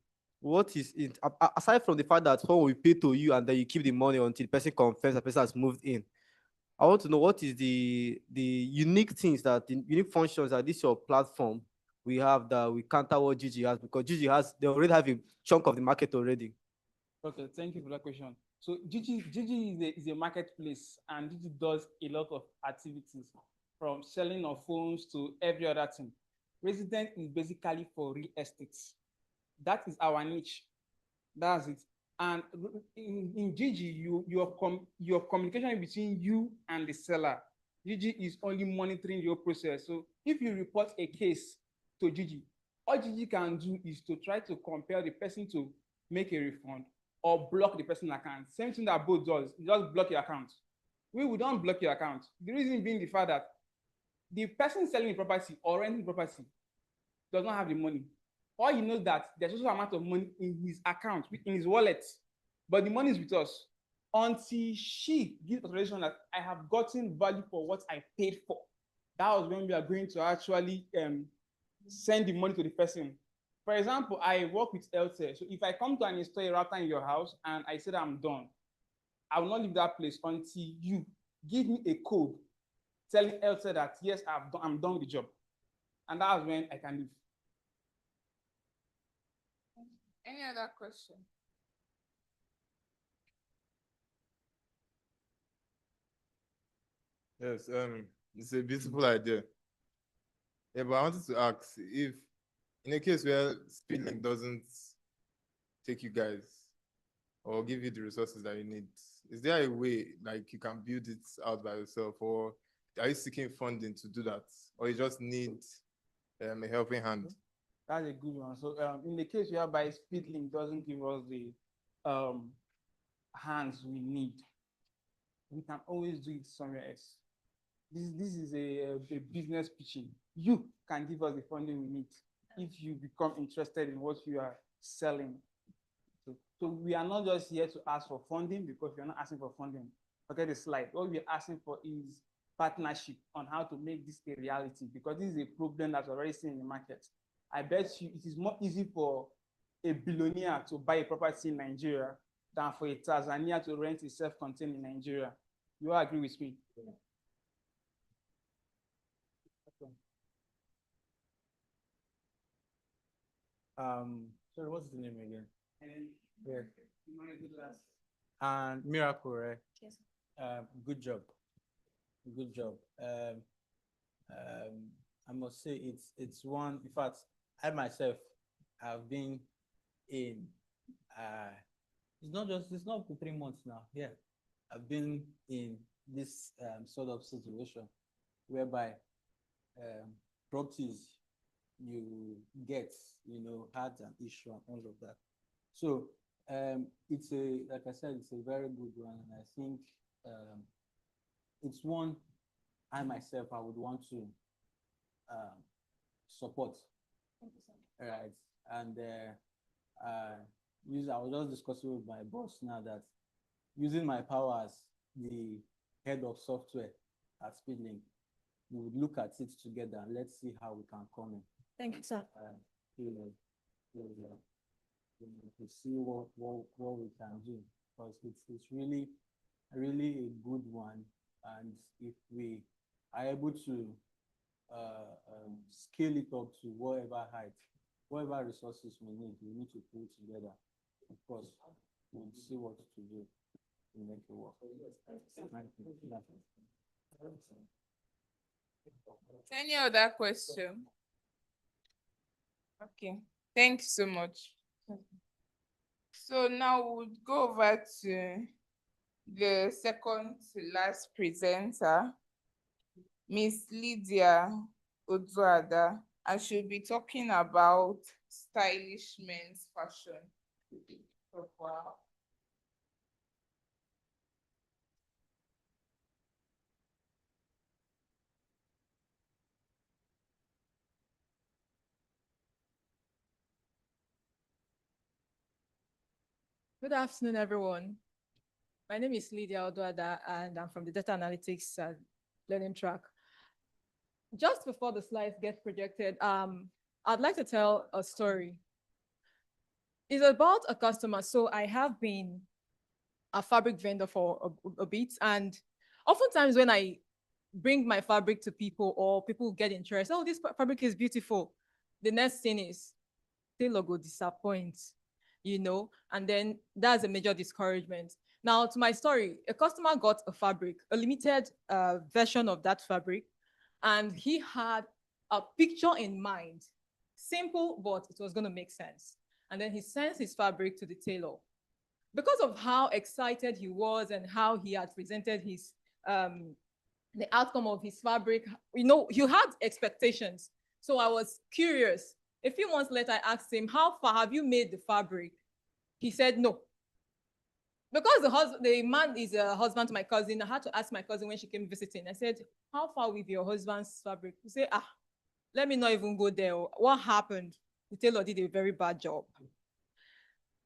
what is it, aside from the fact that someone will pay to you and then you keep the money until the person confirms the person has moved in, I want to know what is the unique things that, the unique functions that this your platform we have that we counter what Gigi has, because Gigi has, they already have a chunk of the market already. Okay, thank you for that question. So Gigi is a marketplace, and Gigi does a lot of activities, from selling of phones to every other thing. Resident is basically for real estate. That is our niche. That's it. And in Gigi, your communication between you and the seller. Gigi is only monitoring your process. So if you report a case to Gigi, all Gigi can do is to try to compel the person to make a refund or block the person's account. Same thing that both does, you just block your account. We don't block your account. The reason being the fact that the person selling the property or renting the property does not have the money. All he knows that there's also amount of money in his account, in his wallet, but the money is with us. Until she gives authorization that I have gotten value for what I paid for, that was when we are going to actually send the money to the person. For example, I work with Eltel. So if I come to and install a router in your house and I said I'm done, I will not leave that place until you give me a code telling Eltel that yes, I'm done with the job. And that's when I can leave. Any other question? Yes, it's a beautiful idea. Yeah, but I wanted to ask if, in a case where Speedlink doesn't take you guys or give you the resources that you need, is there a way like you can build it out by yourself, or are you seeking funding to do that, or you just need a helping hand? That's a good one. So in the case whereby Speedlink doesn't give us the hands we need, we can always do it somewhere else. This is a business pitching. You can give us the funding we need if you become interested in what you are selling. So we are not just here to ask for funding, because we are not asking for funding. Forget the slide. What we are asking for is partnership on how to make this a reality, because this is a problem that's already seen in the market. I bet you it is more easy for a billionaire to buy a property in Nigeria than for a Tanzania to rent a self-contained in Nigeria. You all agree with me? Sorry, what's the name again? Yeah. And Miracle, right? Yes. Good job. Good job. I must say it's one. In fact, I myself have been in. It's not for 3 months now. Yeah, I've been in this sort of situation whereby properties you get, had an issue and all of that. So it's like I said, it's a very good one, and I think it's one I myself I would want to support. Right, and I was just discussing with my boss now that using my power as the head of software at Speedlink, we would look at it together and let's see how we can come in. Thank you, sir. To see what we can do, because it's really a good one, and if we are able to scale it up to whatever height, whatever resources we need to pull together. Of course, we'll see what to do to make it work. Thank you. Any other question? Okay, thank you so much. So now we'll go over to the second to last presenter, Miss Lydia Oduada, and she'll be talking about stylish men's fashion. Wow. Good afternoon, everyone. My name is Lydia Oduada, and I'm from the Data Analytics Learning Track. Just before the slides get projected, I'd like to tell a story. It's about a customer. So I have been a fabric vendor for a bit, and oftentimes when I bring my fabric to people or people get interested, oh, this fabric is beautiful, the next thing is tailor go disappoint, and then that's a major discouragement. Now, to my story, a customer got a fabric, a limited version of that fabric, and he had a picture in mind. Simple, but it was going to make sense. And then he sends his fabric to the tailor. Because of how excited he was and how he had presented his the outcome of his fabric, he had expectations. So I was curious. A few months later, I asked him, how far have you made the fabric? He said, no. Because the man is a husband to my cousin, I had to ask my cousin when she came visiting. I said, how far with your husband's fabric? He said, let me not even go there. What happened? The tailor did a very bad job.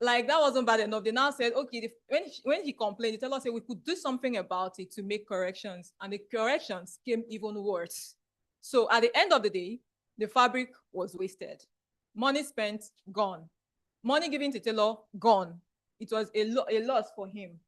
Like, that wasn't bad enough. They now said, okay, when he complained, the tailor said we could do something about it to make corrections. And the corrections came even worse. So at the end of the day, the fabric was wasted. Money spent, gone. Money given to tailor, gone. It was a loss for him.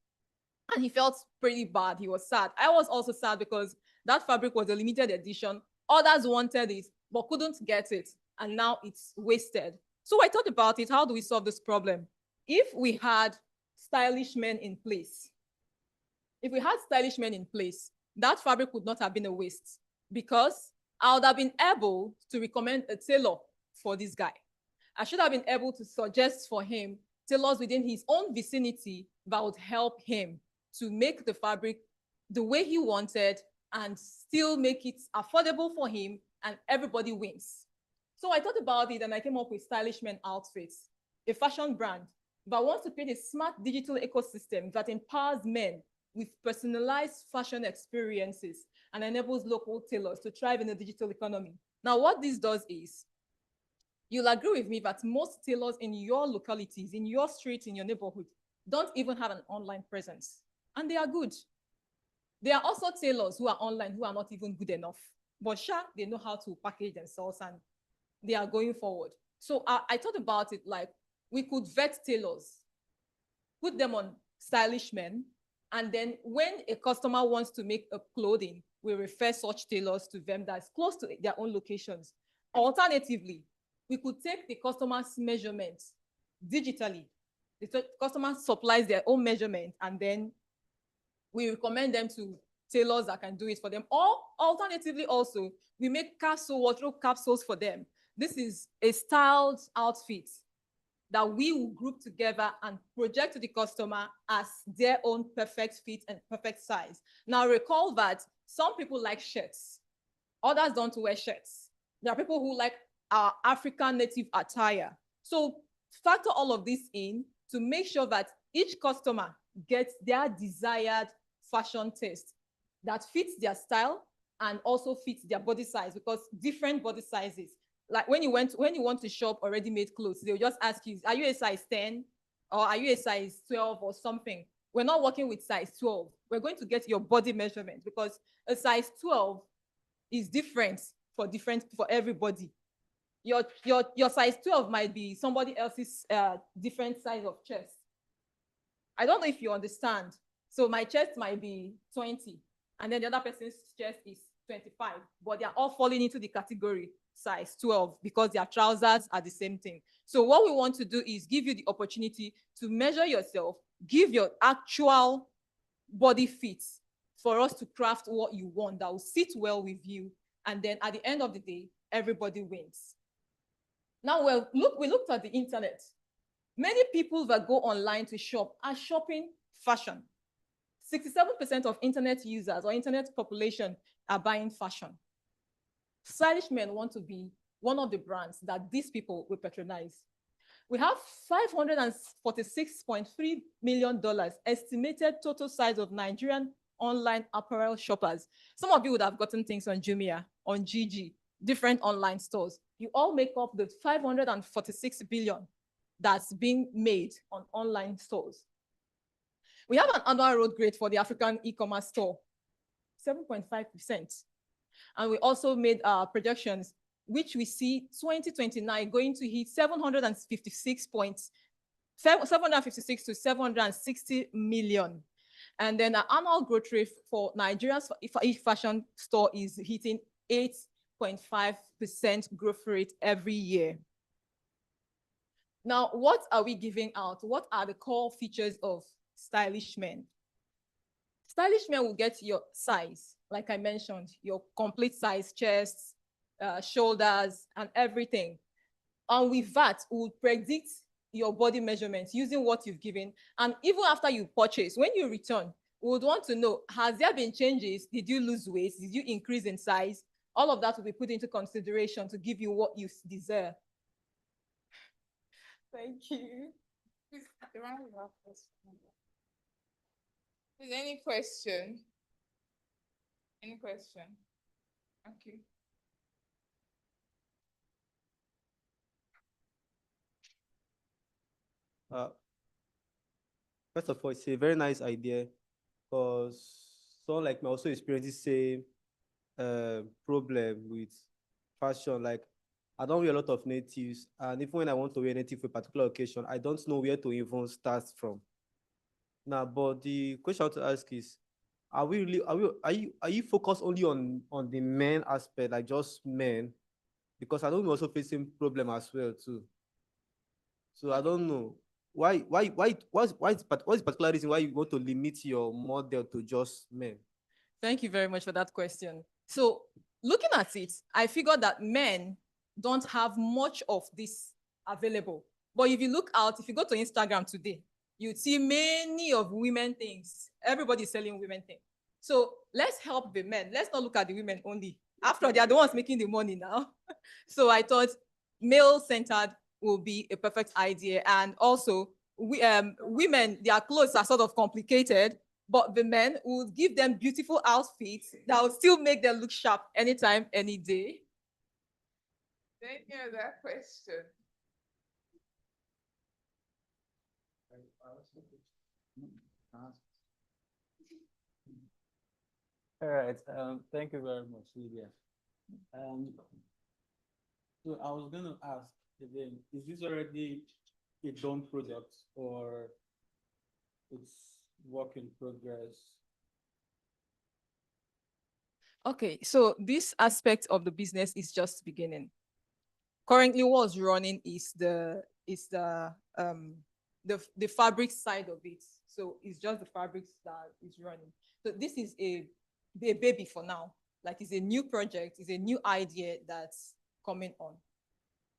And he felt pretty bad. He was sad. I was also sad because that fabric was a limited edition. Others wanted it, but couldn't get it. And now it's wasted. So I thought about it. How do we solve this problem? If we had stylish men in place, that fabric would not have been a waste, because I would have been able to recommend a tailor for this guy. I should have been able to suggest for him tailors within his own vicinity that would help him to make the fabric the way he wanted and still make it affordable for him, and everybody wins. So I thought about it and I came up with Stylish Men Outfits, a fashion brand that wants to create a smart digital ecosystem that empowers men with personalized fashion experiences and enables local tailors to thrive in the digital economy. Now, what this does is, you'll agree with me that most tailors in your localities, in your streets, in your neighborhood, don't even have an online presence. And they are good. There are also tailors who are online who are not even good enough. But sure, they know how to package themselves and they are going forward. So I thought about it like, we could vet tailors, put them on Stylish Men, and then when a customer wants to make a clothing, we refer such tailors to them that's close to their own locations. Alternatively, we could take the customer's measurements digitally. The customer supplies their own measurement, and then we recommend them to tailors that can do it for them. Or alternatively also, we make capsule wardrobe capsules for them. This is a styled outfit that we will group together and project to the customer as their own perfect fit and perfect size. Now recall that some people like shirts, others don't wear shirts. There are people who like our African native attire. So factor all of this in to make sure that each customer gets their desired fashion taste that fits their style and also fits their body size, because different body sizes. Like when you want to shop already made clothes, they'll just ask you, are you a size 10 or are you a size 12 or something? We're not working with size 12. We're going to get your body measurement, because a size 12 is different for everybody. Your size 12 might be somebody else's different size of chest. I don't know if you understand. So my chest might be 20, and then the other person's chest is 25, but they're all falling into the category size 12 because their trousers are the same thing. So what we want to do is give you the opportunity to measure yourself, give your actual body fit for us to craft what you want that will sit well with you. And then at the end of the day, everybody wins. Now, we looked at the internet. Many people that go online to shop are shopping fashion. 67% of internet users or internet population are buying fashion. Stylish Men want to be one of the brands that these people will patronize. We have $546.3 million estimated total size of Nigerian online apparel shoppers. Some of you would have gotten things on Jumia, on Gigi, different online stores. You all make up the 546 billion that's being made on online stores. We have an annual growth rate for the African e-commerce store, 7.5%. And we also made projections, which we see 2029 going to hit 756 to 760 million. And then the annual growth rate for Nigeria's fashion store is hitting 8.5% growth rate every year. Now, what are we giving out? What are the core features of Stylish Men? Stylish Men will get your size, like I mentioned, your complete size, chest, shoulders, and everything. And with that, we'll predict your body measurements using what you've given. And even after you purchase, when you return, we would want to know, has there been changes? Did you lose weight? Did you increase in size? All of that will be put into consideration to give you what you deserve. Thank you. Please, any question? Any question? Okay. First of all, it's a very nice idea, because someone like me also experiencing the same problem with fashion. Like, I don't wear a lot of natives, and even when I want to wear native for a particular occasion, I don't know where to even start from. Now, but the question I want to ask is, are you focused only on the men aspect, like just men? Because I know we're also facing problem as well too. So I don't know what's the particular reason why you want to limit your model to just men? Thank you very much for that question. So looking at it, I figured that men don't have much of this available. But if you look out, if you go to Instagram today, you'd see many of women things. Everybody's selling women things. So let's help the men. Let's not look at the women only. After all, they are the ones making the money now. So I thought male-centered will be a perfect idea. And also, women, their clothes are sort of complicated, but the men will give them beautiful outfits that will still make them look sharp anytime, any day. Any other question? All right. Thank you very much, Lydia. So I was going to ask again, is this already a done product or it's work in progress? Okay, so this aspect of the business is just beginning. Currently, what's running is the fabric side of it. So it's just the fabrics that is running. So this is a baby for now. Like it's a new project, it's a new idea that's coming on.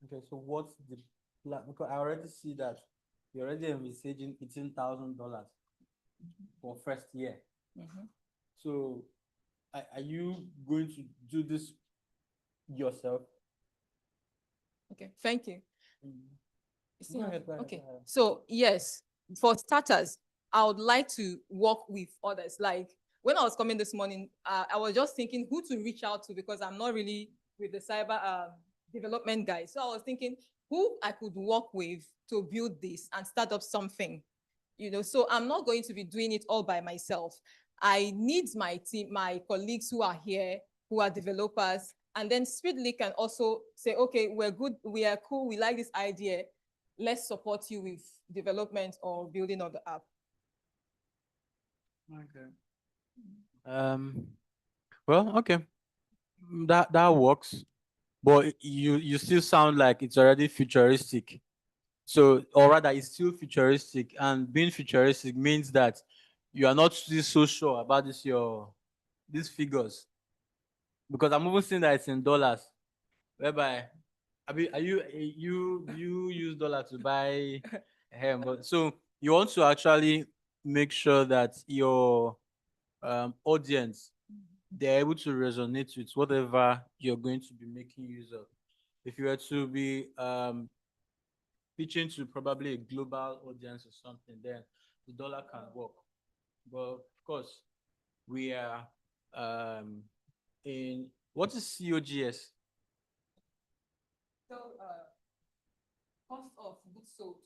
Okay, so what's the plan? Because I already see that you're already envisaging $18,000 for first year. So are you going to do this yourself? Okay, thank you. Mm-hmm. Go ahead, go ahead, Okay, go ahead. so yes, for starters, I would like to work with others. Like when I was coming this morning, I was just thinking who to reach out to because I'm not really with the cyber development guys. So I was thinking who I could work with to build this and start up something, you know. So I'm not going to be doing it all by myself. I need my team, my colleagues who are here, who are developers, and then Speedly can also say, okay, we're good, we are cool, we like this idea. Let's support you with development or building of the app. Okay. Well, okay. That works. But you still sound like it's already futuristic. So, or rather, it's still futuristic, and being futuristic means that you are not still so sure about these figures, because I'm even seeing that it's in dollars, whereby I mean, you use dollar to buy ham, but so you want to actually make sure that your audience, they're able to resonate with whatever you're going to be making use of. If you were to be pitching to probably a global audience or something, then the dollar can work. But of course, we are in what is COGS? So cost of goods sold.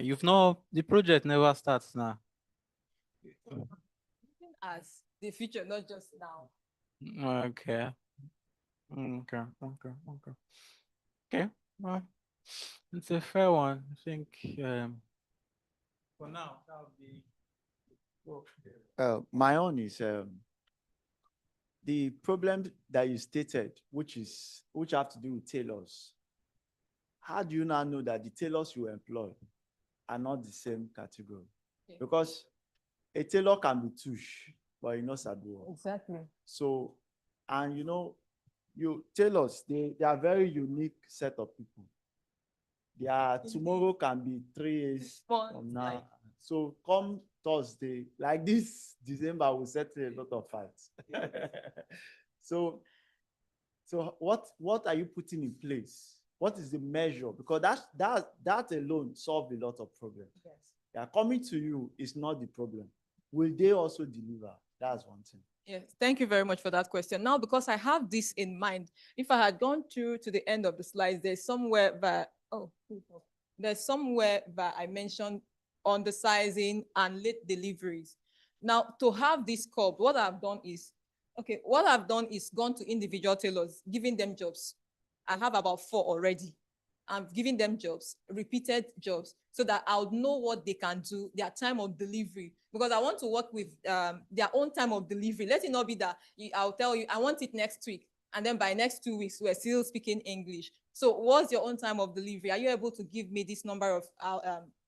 You've know the project never starts now. Looking as the future, not just now. Okay. Okay. Well, it's a fair one. I think for now that would be. My own is the problem that you stated, which have to do with tailors. How do you now know that the tailors you employ are not the same category? Okay. Because a tailor can be touche, but he knows how to work. Exactly. So, and you tailors, they are very unique set of people. Tomorrow can be 3 years from now. So come Thursday, like this December, will settle a lot of fights. So what are you putting in place? What is the measure? Because that alone solves a lot of problems. Yes. Yeah, coming to you is not the problem. Will they also deliver? That's one thing. Yes, thank you very much for that question. Now, because I have this in mind, if I had gone through to the end of the slides, there's somewhere that I mentioned on the sizing and late deliveries. Now, to have this scope, what I've done is gone to individual tailors, giving them jobs. I have about 4 already. I'm giving them jobs, repeated jobs, so that I would know what they can do, their time of delivery, because I want to work with their own time of delivery. Let it not be that I'll tell you, I want it next week, and then by next 2 weeks, we're still speaking English. So what's your own time of delivery? Are you able to give me this number of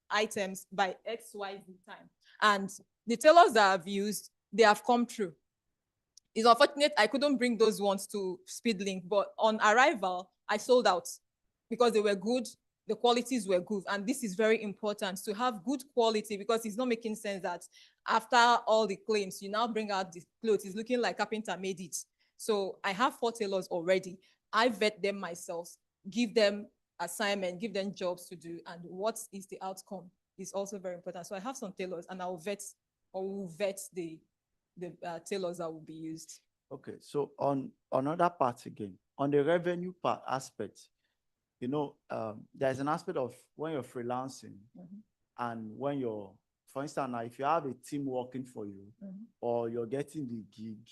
items by XYZ time? And the tailors that I've used, they have come true. It's unfortunate I couldn't bring those ones to Speedlink, but on arrival, I sold out because they were good, the qualities were good. And this is very important, to have good quality, because it's not making sense that after all the claims, you now bring out the clothes, it's looking like carpenter made it. So I have 4 tailors already. I vet them myself, give them assignment, give them jobs to do, and what is the outcome is also very important. So I have some tailors, and I'll vet the tailors that will be used. Okay, so on another part again, on the revenue part aspect, there's an aspect of when you're freelancing and when you're, for instance, now if you have a team working for you, or you're getting the gig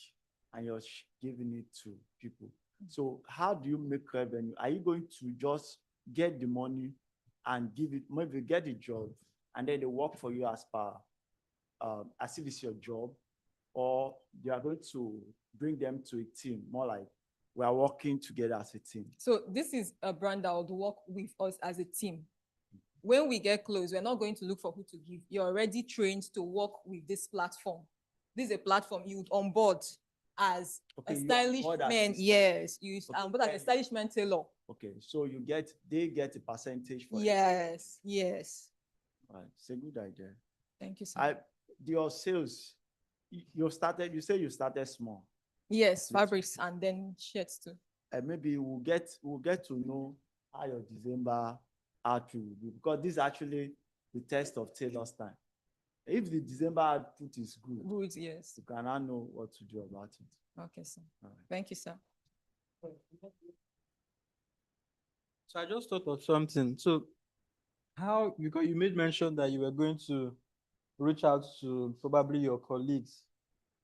and you're giving it to people. So how do you make revenue? Are you going to just get the money and give it, maybe get the job, and then they work for you as if it's your job? or you are going to bring them to a team, more like we are working together as a team? So this is a brand that would work with us as a team. When we get close, we're not going to look for who to give. You're already trained to work with this platform. This is a platform you would onboard as Okay, a you stylish onboard as man. a Yes, you Okay, onboard as a stylish man tailor. Okay, so they get a percentage for it. Yes, yes. Right, it's a good idea. Thank you, sir. Your sales, you say you started small. Yes, fabrics and then shirts too. And maybe we'll get to know how your December output will be, because this is actually the test of tailor's time. If the December output is good, yes, you can now know what to do about it. Okay, sir. Thank you, sir. So I just thought of something. So how, because you made mention that you were going to reach out to probably your colleagues.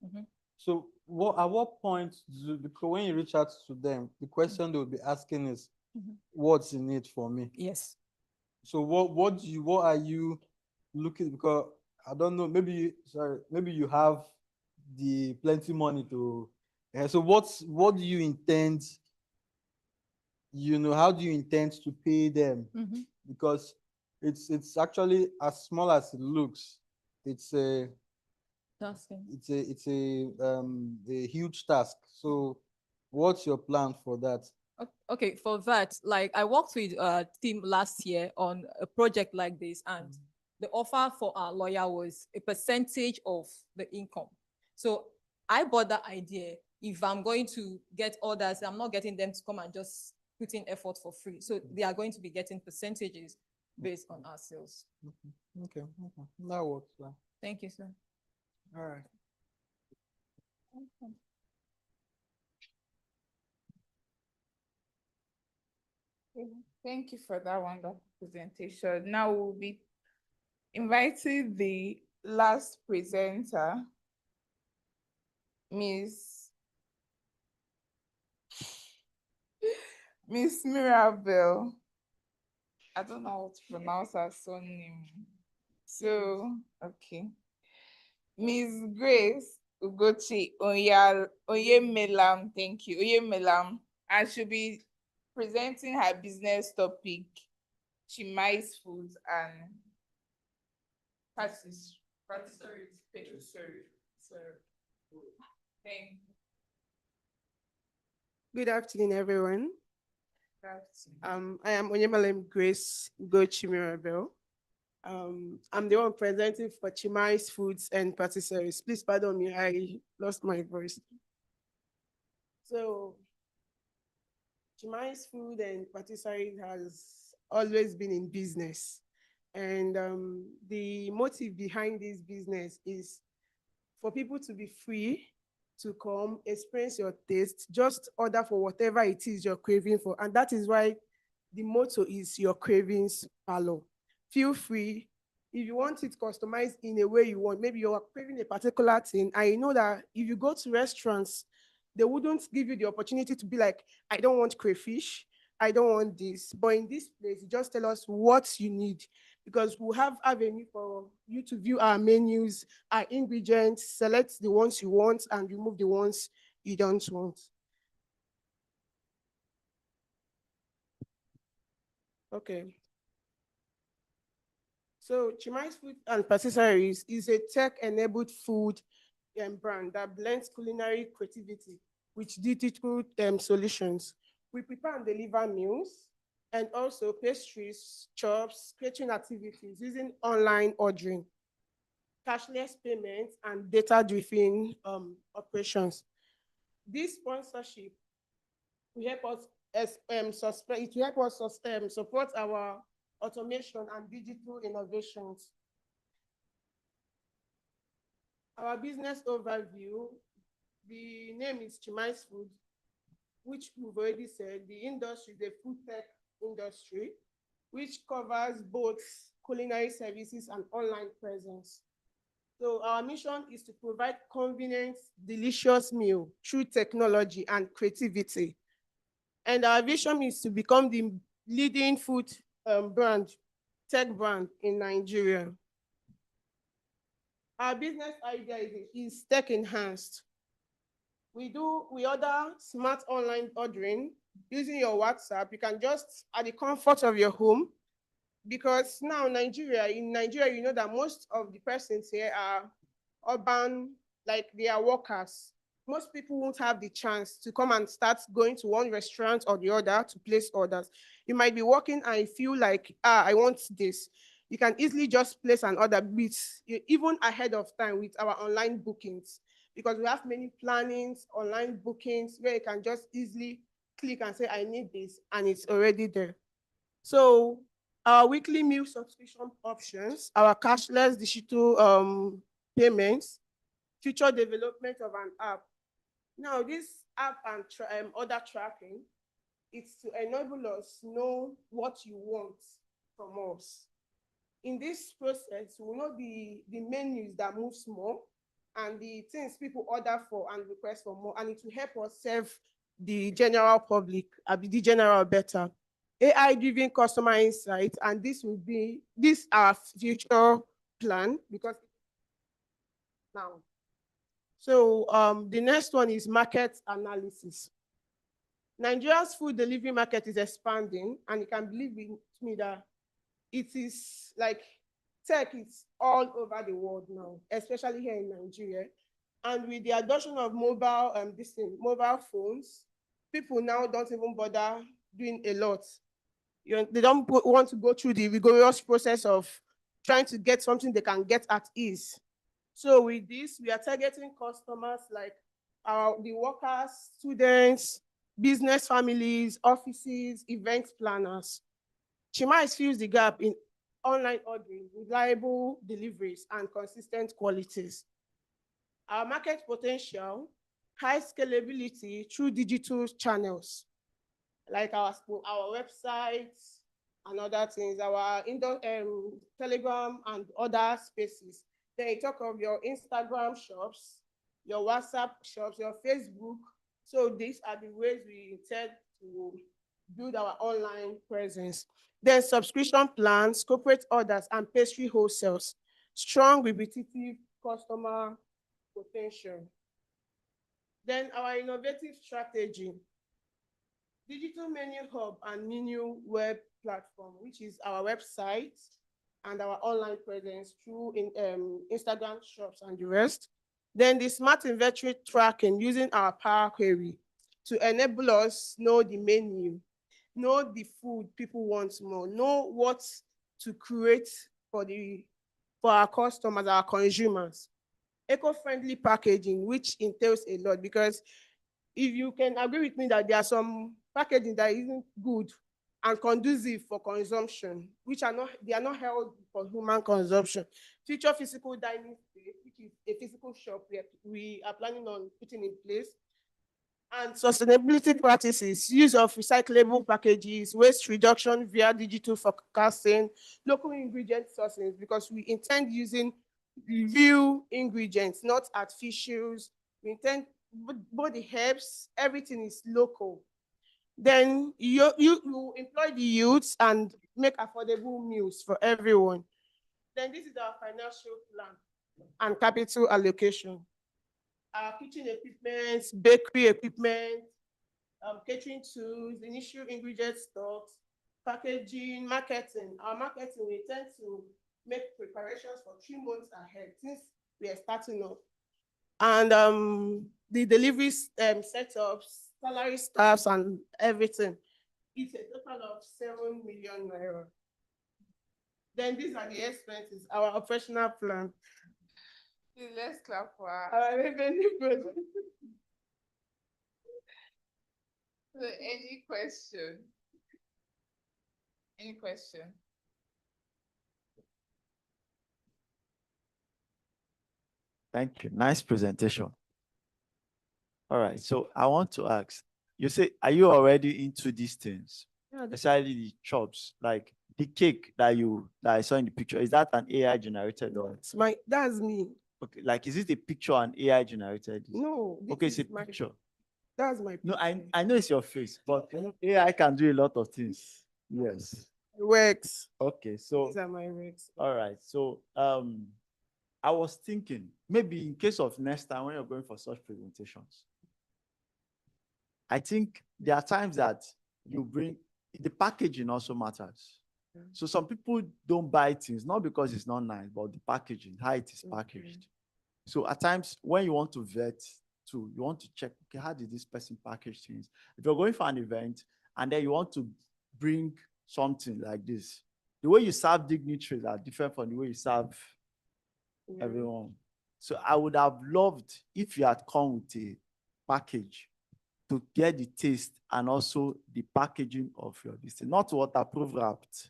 Mhm. So at what point, because when you reach out to them, the question they will be asking is, Mhm. what's in it for me? Yes. So what are you looking, because I don't know, maybe you have the plenty money to, so what do you intend, how do you intend to pay them? Mhm. Because it's actually, as small as it looks, it's a Tasking. it's a huge task. So what's your plan for that? Okay, for that, like I worked with a team last year on a project like this, and the offer for our lawyer was a percentage of the income. So I bought that idea. If I'm going to get orders, I'm not getting them to come and just put in effort for free. So they are going to be getting percentages based on our sales. Okay, that works. Thank you, sir. All right. Thank you for that wonderful presentation. Now we'll be inviting the last presenter, Miss Mirabel. I don't know how to pronounce her surname. So, okay. Miss Grace Ugochi Oyemelam, thank you, Oyemelam, and she'll be presenting her business topic, Chimai's Foods and Patisserie. Thank you. Good afternoon, everyone. Good afternoon. I am Onyemalem Grace Ugochi Mirabel. I'm the one presenting for Chimai's Foods and Patisseries. Please pardon me, I lost my voice. So, Chimai's Food and Patisseries has always been in business. And the motive behind this business is for people to be free to come, experience your taste, just order for whatever it is you're craving for. And that is why the motto is your cravings parlor. Feel free. If you want it customized in a way you want, maybe you're craving a particular thing. I know that if you go to restaurants, they wouldn't give you the opportunity to be like, I don't want crayfish, I don't want this. But in this place, you just tell us what you need, because we'll have avenue for you to view our menus, our ingredients, select the ones you want and remove the ones you don't want. Okay. So Chimai's Food and Patisseries is a tech-enabled food brand that blends culinary creativity with digital solutions. We prepare and deliver meals and also pastries, chops, catering activities using online ordering, cashless payments, and data-driven operations. This sponsorship will help us support our automation and digital innovations. Our business overview, the name is Chimai's Food, which we've already said. The industry is a food tech industry, which covers both culinary services and online presence. So our mission is to provide convenient, delicious meal through technology and creativity. And our vision is to become the leading food tech brand in Nigeria. Our business idea is tech enhanced. We order smart online ordering using your WhatsApp. You can just at the comfort of your home, because now in Nigeria, you know that most of the persons here are urban, like they are workers. Most people won't have the chance to come and start going to one restaurant or the other to place orders. You might be working and you feel like, I want this. You can easily just place an order even ahead of time with our online bookings, because we have many plannings, online bookings, where you can just easily click and say, I need this, and it's already there. So our weekly meal subscription options, our cashless digital payments, future development of an app. Now, this app and order tracking, it's to enable us know what you want from us. In this process, we know the menus that move more and the things people order for and request for more, and it will help us serve the general public, the general better. AI-driven customer insight, and this our future plan, because now. So the next one is market analysis. Nigeria's food delivery market is expanding, and you can believe with me that it is like tech is all over the world now, especially here in Nigeria. And with the adoption of mobile phones, people now don't even bother doing a lot. They don't want to go through the rigorous process of trying to get something they can get at ease. So with this, we are targeting customers like the workers, students, business families, offices, event planners. Chimais fills the gap in online ordering, reliable deliveries, and consistent qualities. Our market potential, high scalability through digital channels, like our websites and other things, our Telegram and other spaces. Then you talk of your Instagram shops, your WhatsApp shops, your Facebook. So these are the ways we intend to build our online presence. Then subscription plans, corporate orders, and pastry wholesales. Strong repetitive customer potential. Then our innovative strategy, digital menu hub and menu web platform, which is our website and our online presence through Instagram shops and the rest. Then the smart inventory tracking using our Power Query to enable us know the menu, know the food people want more, know what to create for our customers, our consumers. Eco-friendly packaging, which entails a lot, because if you can agree with me that there are some packaging that isn't good and conducive for consumption, they are not held for human consumption. Future physical dining space, which is a physical shop we are planning on putting in place. And sustainability practices, use of recyclable packages, waste reduction via digital forecasting, local ingredient sourcing, because we intend using real ingredients, not artificials. We intend both the herbs, everything is local. Then you employ the youths and make affordable meals for everyone. Then this is our financial plan and capital allocation. Our kitchen equipment, bakery equipment, catering tools, initial ingredient stocks, packaging, marketing. Our marketing, we intend to make preparations for 3 months ahead since we are starting up. And the delivery setups, salary staffs, and everything. It's a total of 7 million naira. Then these are the expenses, our operational plan. Please, let's clap for Our revenue growth. So any question? Any question? Thank you. Nice presentation. All right. So I want to ask, you say, are you already into these things? Yeah, Especially the chops, like the cake that I saw in the picture. Is that an AI generated or? That's me. Okay, like is it a picture and AI generated? No. Okay, it's a is my- picture. That's my No, I know it's your face, but AI can do a lot of things. Yes. works. Okay, so These are my works. all right. So I was thinking, maybe in case of next time when you're going for such presentations, I think there are times that you bring, the packaging also matters. So some people don't buy things, not because it's not nice, but the packaging, how it is packaged. So at times when you want to vet too, you want to check, okay, how did this person package things? If you're going for an event and then you want to bring something like this, the way you serve dignitaries are different from the way you serve everyone. So I would have loved if you had come with a package to get the taste and also the packaging of your this thing, not waterproof wrapped.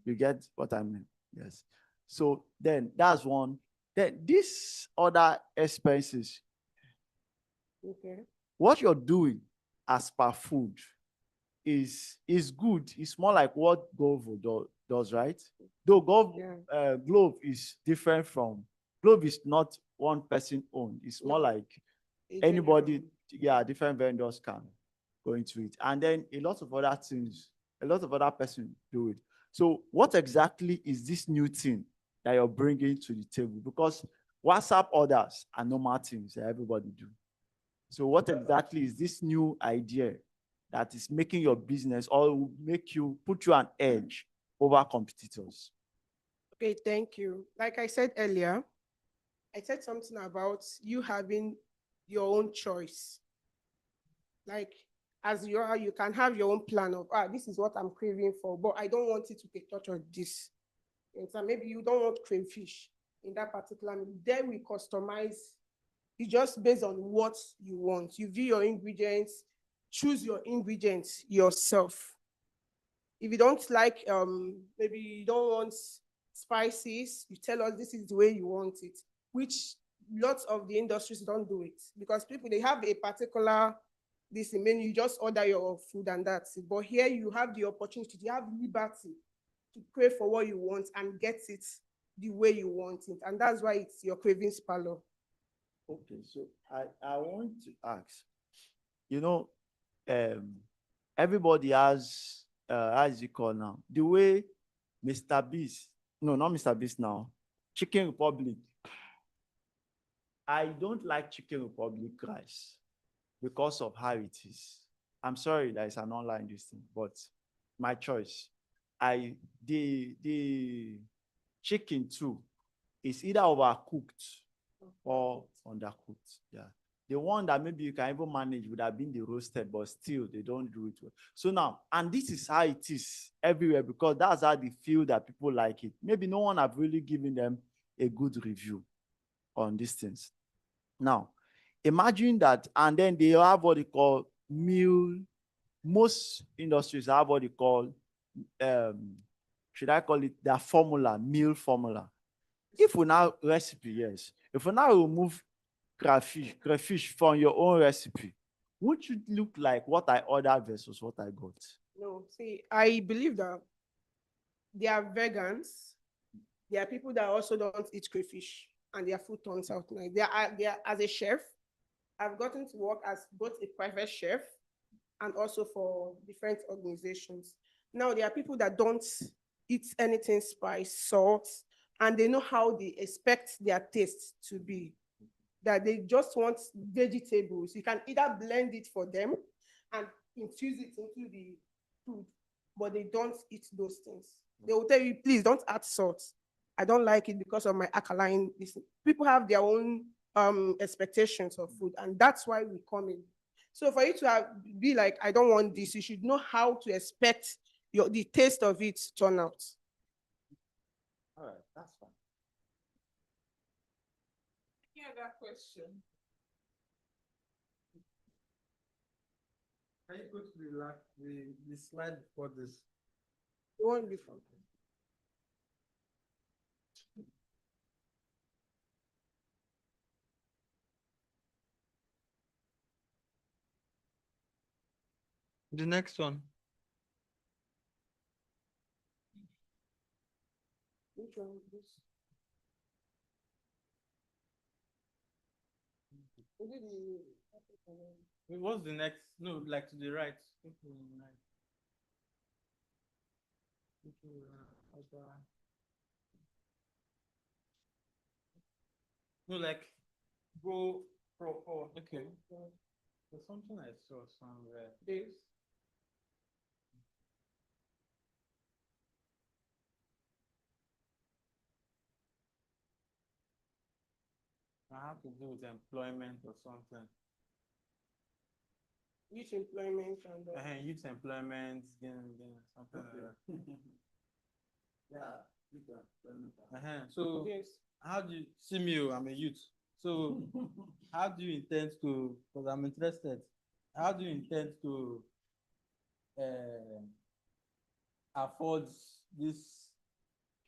You get what I mean? Yes. So then that's one. Then these other expenses, Okay. what you're doing as per food is good. It's more like what Glovo does, right? Though Globe is different from, Globe is not one person owned. It's more like anybody, yeah, different vendors can go into it. And then a lot of other things, a lot of other persons do it. So what exactly is this new thing that you're bringing to the table? Because WhatsApp orders are normal things that everybody do. So what exactly is this new idea that is making your business or will make you, put you an edge over competitors? Okay, thank you. Like I said earlier, I said something about you having your own choice. Like as you are, you can have your own plan of, this is what I'm craving for, but I don't want it to take touch of this. And so maybe you don't want crayfish in that particular meal. Then we customize. It's just based on what you want. You view your ingredients, choose your ingredients yourself. If you don't like, maybe you don't want spices, you tell us this is the way you want it, which lots of the industries don't do it because people, they have a particular, this menu, you just order your food and that's it. But here you have the opportunity, you have liberty to crave for what you want and get it the way you want it. And that's why it's your cravings parlor. Okay, so I want to ask, everybody has, how is it called now? The way Mr. Beast, no, not Mr. Beast now, Chicken Republic. I don't like Chicken Republic rice because of how it is. I'm sorry that it's an online this thing, but my choice. The chicken too is either overcooked or undercooked. Yeah. The one that maybe you can even manage would have been the roasted, but still they don't do it well. So now, and this is how it is everywhere because that's how they feel that people like it. Maybe no one have really given them a good review on these things. Now, imagine that, and then they have what they call meal. Most industries have what they call, should I call it their formula, meal formula. If we now recipe, yes. If we now remove crayfish from your own recipe, would it look like what I ordered versus what I got? No, see, I believe that there are vegans. There are people that also don't eat crayfish and their food turns out nice. They are, as a chef, I've gotten to work as both a private chef and also for different organizations. Now, there are people that don't eat anything spice, salt, and they know how they expect their taste to be. That they just want vegetables. You can either blend it for them and infuse it into the food, but they don't eat those things. They will tell you, please don't add salt. I don't like it because of my alkaline. People have their own expectations of food, and that's why we come in. So for you to be like, I don't want this, you should know how to expect the taste of it to turn out. All right, that's fine. Any other question? Can you go to the slide for this? The one before. The next one. Which one is this? What's the next? No, like to the right. No, like go for okay. There's something I saw somewhere. This. I have to do with employment or something. Youth employment and Youth employment, something like that. So Yes. how do you see me? I'm a youth. So how do you intend to? Because I'm interested. How do you intend to afford this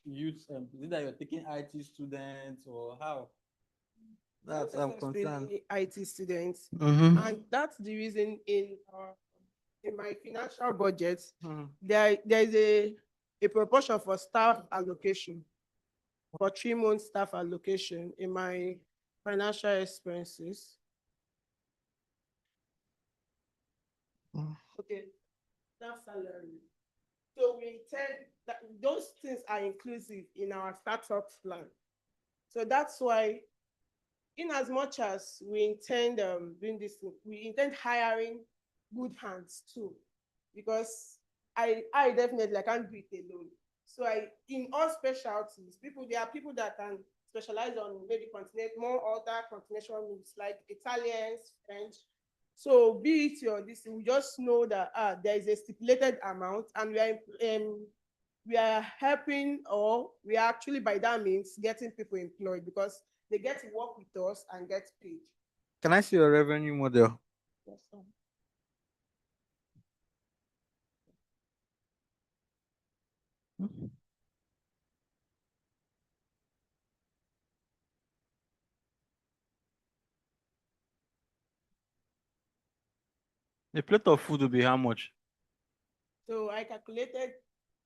youth? Is it that you're taking IT students or how? That's I'm concerned. Necessarily IT students. Mhm. And that's the reason in my financial budget, Mhm. there is a proportion for staff allocation, for 3 months staff allocation in my financial expenses. Okay, staff salary. So we intend that those things are inclusive in our startup plan. So that's why, in as much as we intend doing this, we intend hiring good hands too, because I definitely I can't do it alone. So in all specialties, there are people that can specialize on maybe more other continental moves like Italians, French. So be it your this, we just know that there is a stipulated amount, and we are helping, or we are actually by that means getting people employed because they get to work with us and get paid. Can I see your revenue model? Yes, sir. A plate of food will be how much? So I calculated,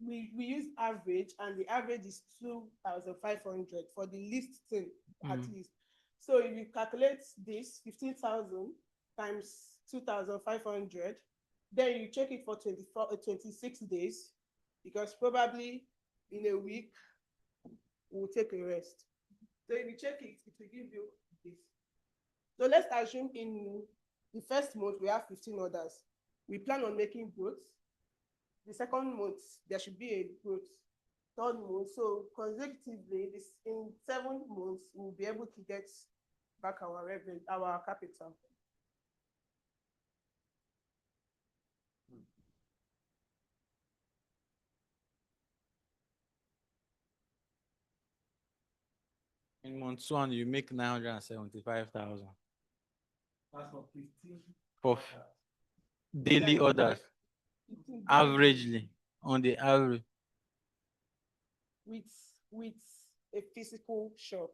we use average, and the average is 2,500 for the least thing, at least. So if you calculate this 15,000 times 2,500, then you check it for 26 days, because probably in a week we'll take a rest. So if you check it, it will give you this. So let's assume in the first month we have 15 orders. We plan on making growth. The second month, there should be a growth. Third month, so consecutively, in 7 months, we'll be able to get back our revenue, our capital. In month one, you make 975,000 That's for 15. for daily orders, averagely, on the average. With a physical shop.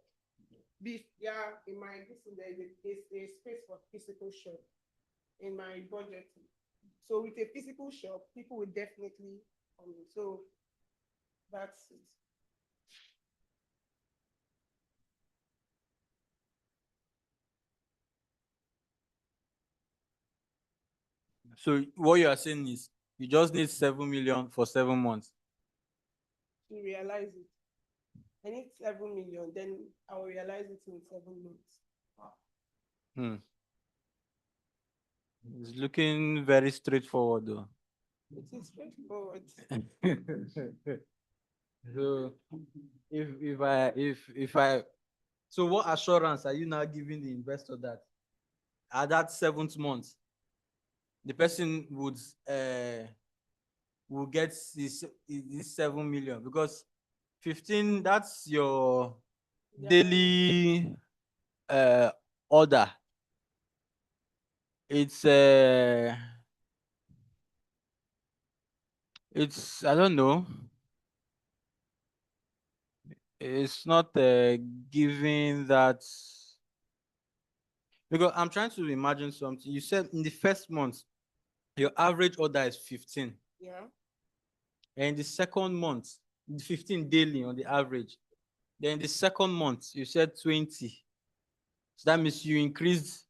In my listen, there is a space for physical shop in my budget. So with a physical shop, people will definitely come in. So that's it. So what you are saying is you just need 7 million for 7 months. To realize it. I need 7 million, then I will realize it in 7 months. It's looking very straightforward though. It is straightforward. So if I so what assurance are you now giving the investor that at that 7th month the person will get this 7 million, because 15, that's your daily order. It's I don't know. It's not giving that, because I'm trying to imagine something. You said in the first month, your average order is 15. Yeah. And in the second month, 15 daily on the average. Then the second month, you said 20. So that means you increased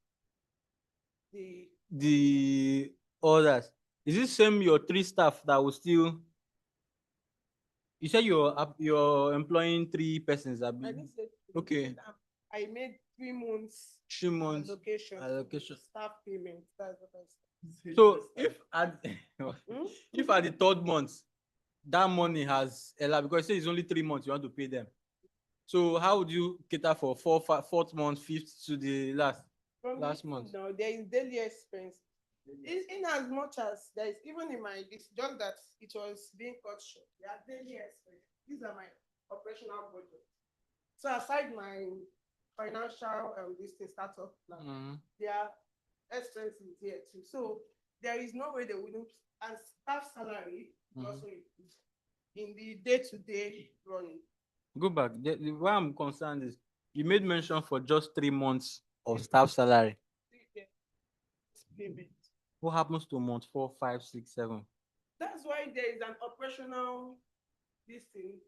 the orders. Is it same your 3 staff that will still? You said you're employing 3 persons. I didn't say Okay. I made 3 months 3 months allocation. to allocation. Staff payment, that's what I said. So if at if at the 3rd month that money has elapsed, because say it's only 3 months you want to pay them. So how would you cater for 4th month, 5th to the From last this month? now, there is daily expense. In as much as there is, even in my, it's just that it was being cut short. There are daily expense. These are my operational budget. So aside my financial this thing startup plan, Mhm. there are expenses here too. So there is no way they wouldn't, and staff salary is Mhm. also included in the day-to-day running. Go back. Why I'm concerned is you made mention for just 3 months of staff salary. Payment. What happens to month 4, 5, 6, 7? That's why there is an operational this thing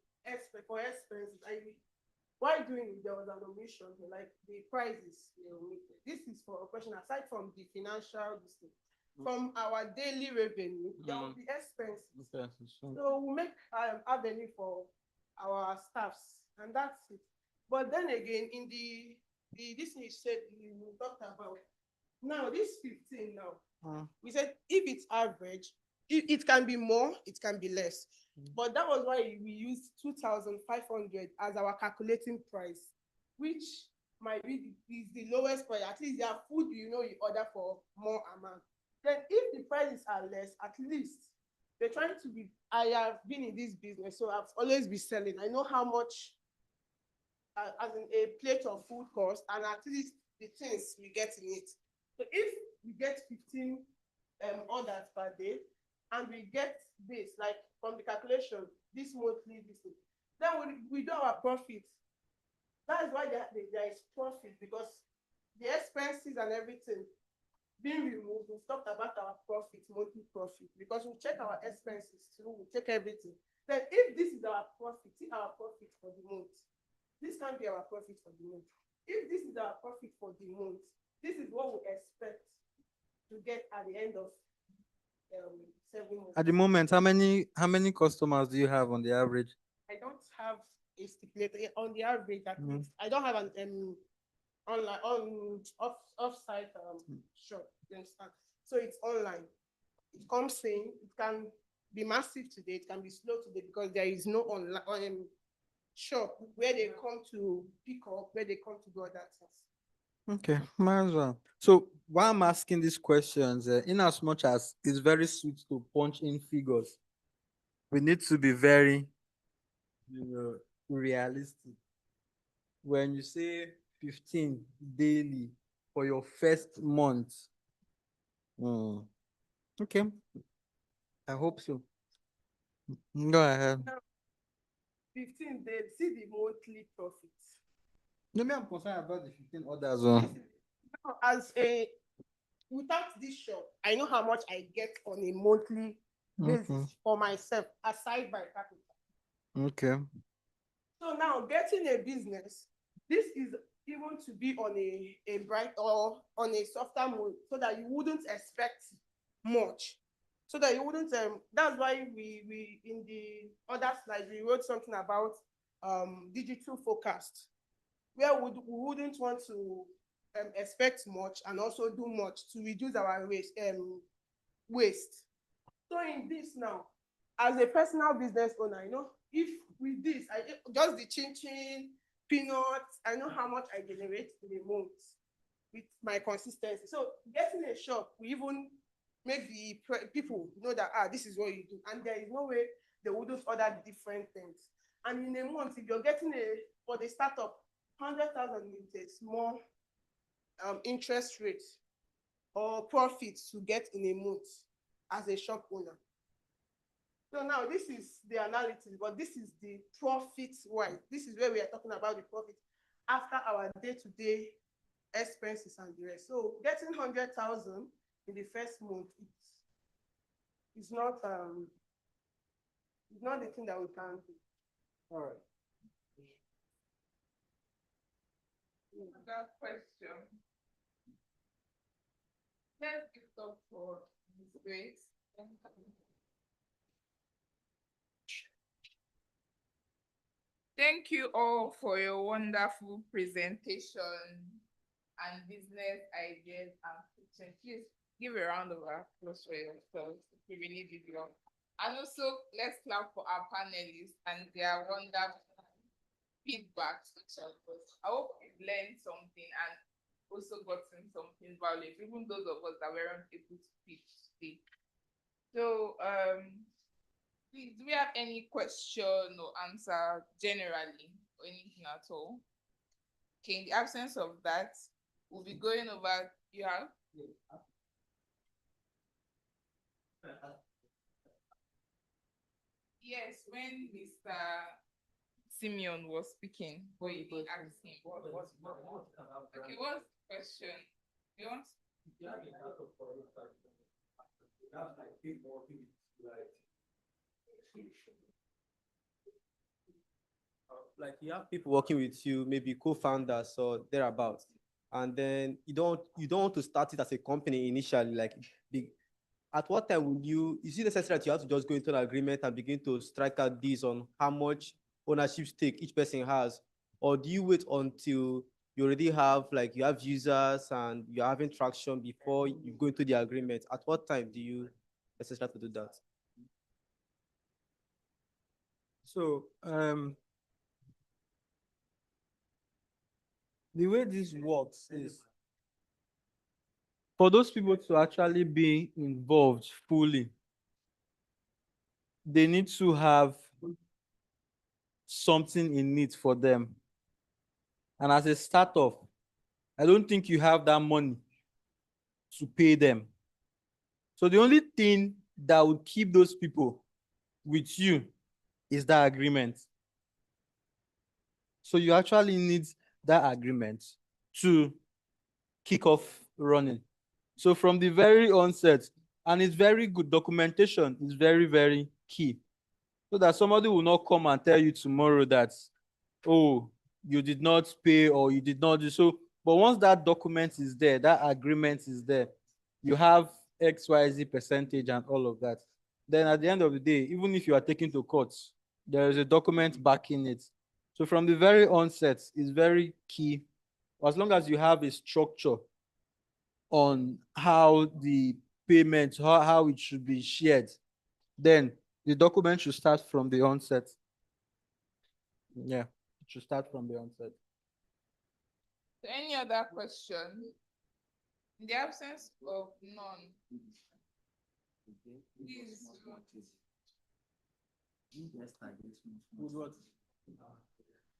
for expenses. While doing it, there was an omission, like the prices were omitted. This is for operational, aside from the financial this thing. From our daily revenue, there will be expenses. So we make avenue for our staffs, and that's it. But then again, in the this thing you said you talked about, now this 15 now, we said if it's average, it can be more, it can be less. But that was why we used 2,500 as our calculating price, which might be is the lowest price. At least their food, you order for more amount. Then if the prices are less, at least they're trying to be, I have been in this business, so I've always been selling. I know how much as in a plate of food cost, and at least the things we get in it. So if we get 15 orders per day, and we get this, like from the calculation, this monthly, then we do our profit. That is why there is profit, because the expenses and everything being removed, we've talked about our profit, monthly profit, because we check our expenses too, we check everything. Then if this is our profit, see our profit for the month. This can be our profit for the month. If this is our profit for the month, this is what we expect to get at the end of 7 months. At the moment, how many customers do you have on the average? I don't have a stipulated on the average. At Mhm. least I don't have an online off-site shop. You understand? So it's online. It comes in. It can be massive today. It can be slow today because there is no online shop where they come to pick up, where they come to do other things. Okay, might as well. So why I'm asking these questions, in as much as it's very sweet to punch in figures, we need to be very, realistic. When you say 15 daily for your first month, okay, I hope so. Go ahead. 15 days, see the monthly profits. No, me, I'm concerned about the 15 others. Now, without this shop, I know how much I get on a monthly basis Okay. for myself, aside my capital. Okay. So now getting a business, this is even to be on a bright or on a softer mode, so that you wouldn't expect much. So that you wouldn't that's why we in the other slide we wrote something about digital forecast, where we wouldn't want to expect much and also do much to reduce our waste. So in this now, as a personal business owner, if with this, just the chin, peanuts, I know how much I generate in a month with my consistency. So getting a shop, we even make the people know that, this is what you do. And there is no way they wouldn't order different things. And in a month, if you're getting for the startup, 100,000 is a small interest rate or profit to get in a month as a shop owner. So now this is the analysis, but this is the profit-wise. This is where we are talking about the profit after our day-to-day expenses and the rest. So getting 100,000 in the first month, it's not the thing that we can do. All right. That question. Let's give up for Ms. Grace. Thank you all for your wonderful presentation and business ideas and pitching. Please give a round of applause for yourselves. We really did well. And also, let's clap for our panelists and their wonderful feedback to each of us. I hope you've learned something and also gotten something valuable, even those of us that weren't able to pitch today. So, please, do we have any question or answer generally or anything at all? Okay, in the absence of that, we'll be going over. You have? Yes, when Mr. Simeon was speaking, but you did ask him okay, what's the question? You want? Like you have people working with you, maybe co-founders or thereabouts, and then you don't want to start it as a company initially. Like, at what time will you? Is it necessary that you have to just go into an agreement and begin to strike out deals on how much ownership stake each person has, or do you wait until you already have you have users and you're having traction before you go into the agreement? At what time do you necessary to do that? So, the way this works is for those people to actually be involved fully, they need to have something in it for them. And as a startup, I don't think you have that money to pay them. So the only thing that would keep those people with you is that agreement. So you actually need that agreement to kick off running. So from the very onset, and it's very good, documentation is very, very key. So that somebody will not come and tell you tomorrow that, oh, you did not pay or you did not do so. But once that document is there, that agreement is there, you have XYZ percentage and all of that. Then at the end of the day, even if you are taken to court, there is a document backing it. So from the very onset, it's very key. As long as you have a structure on how the payment, how it should be shared, then the document should start from the onset. Yeah, it should start from the onset. So any other question? In the absence of none, please.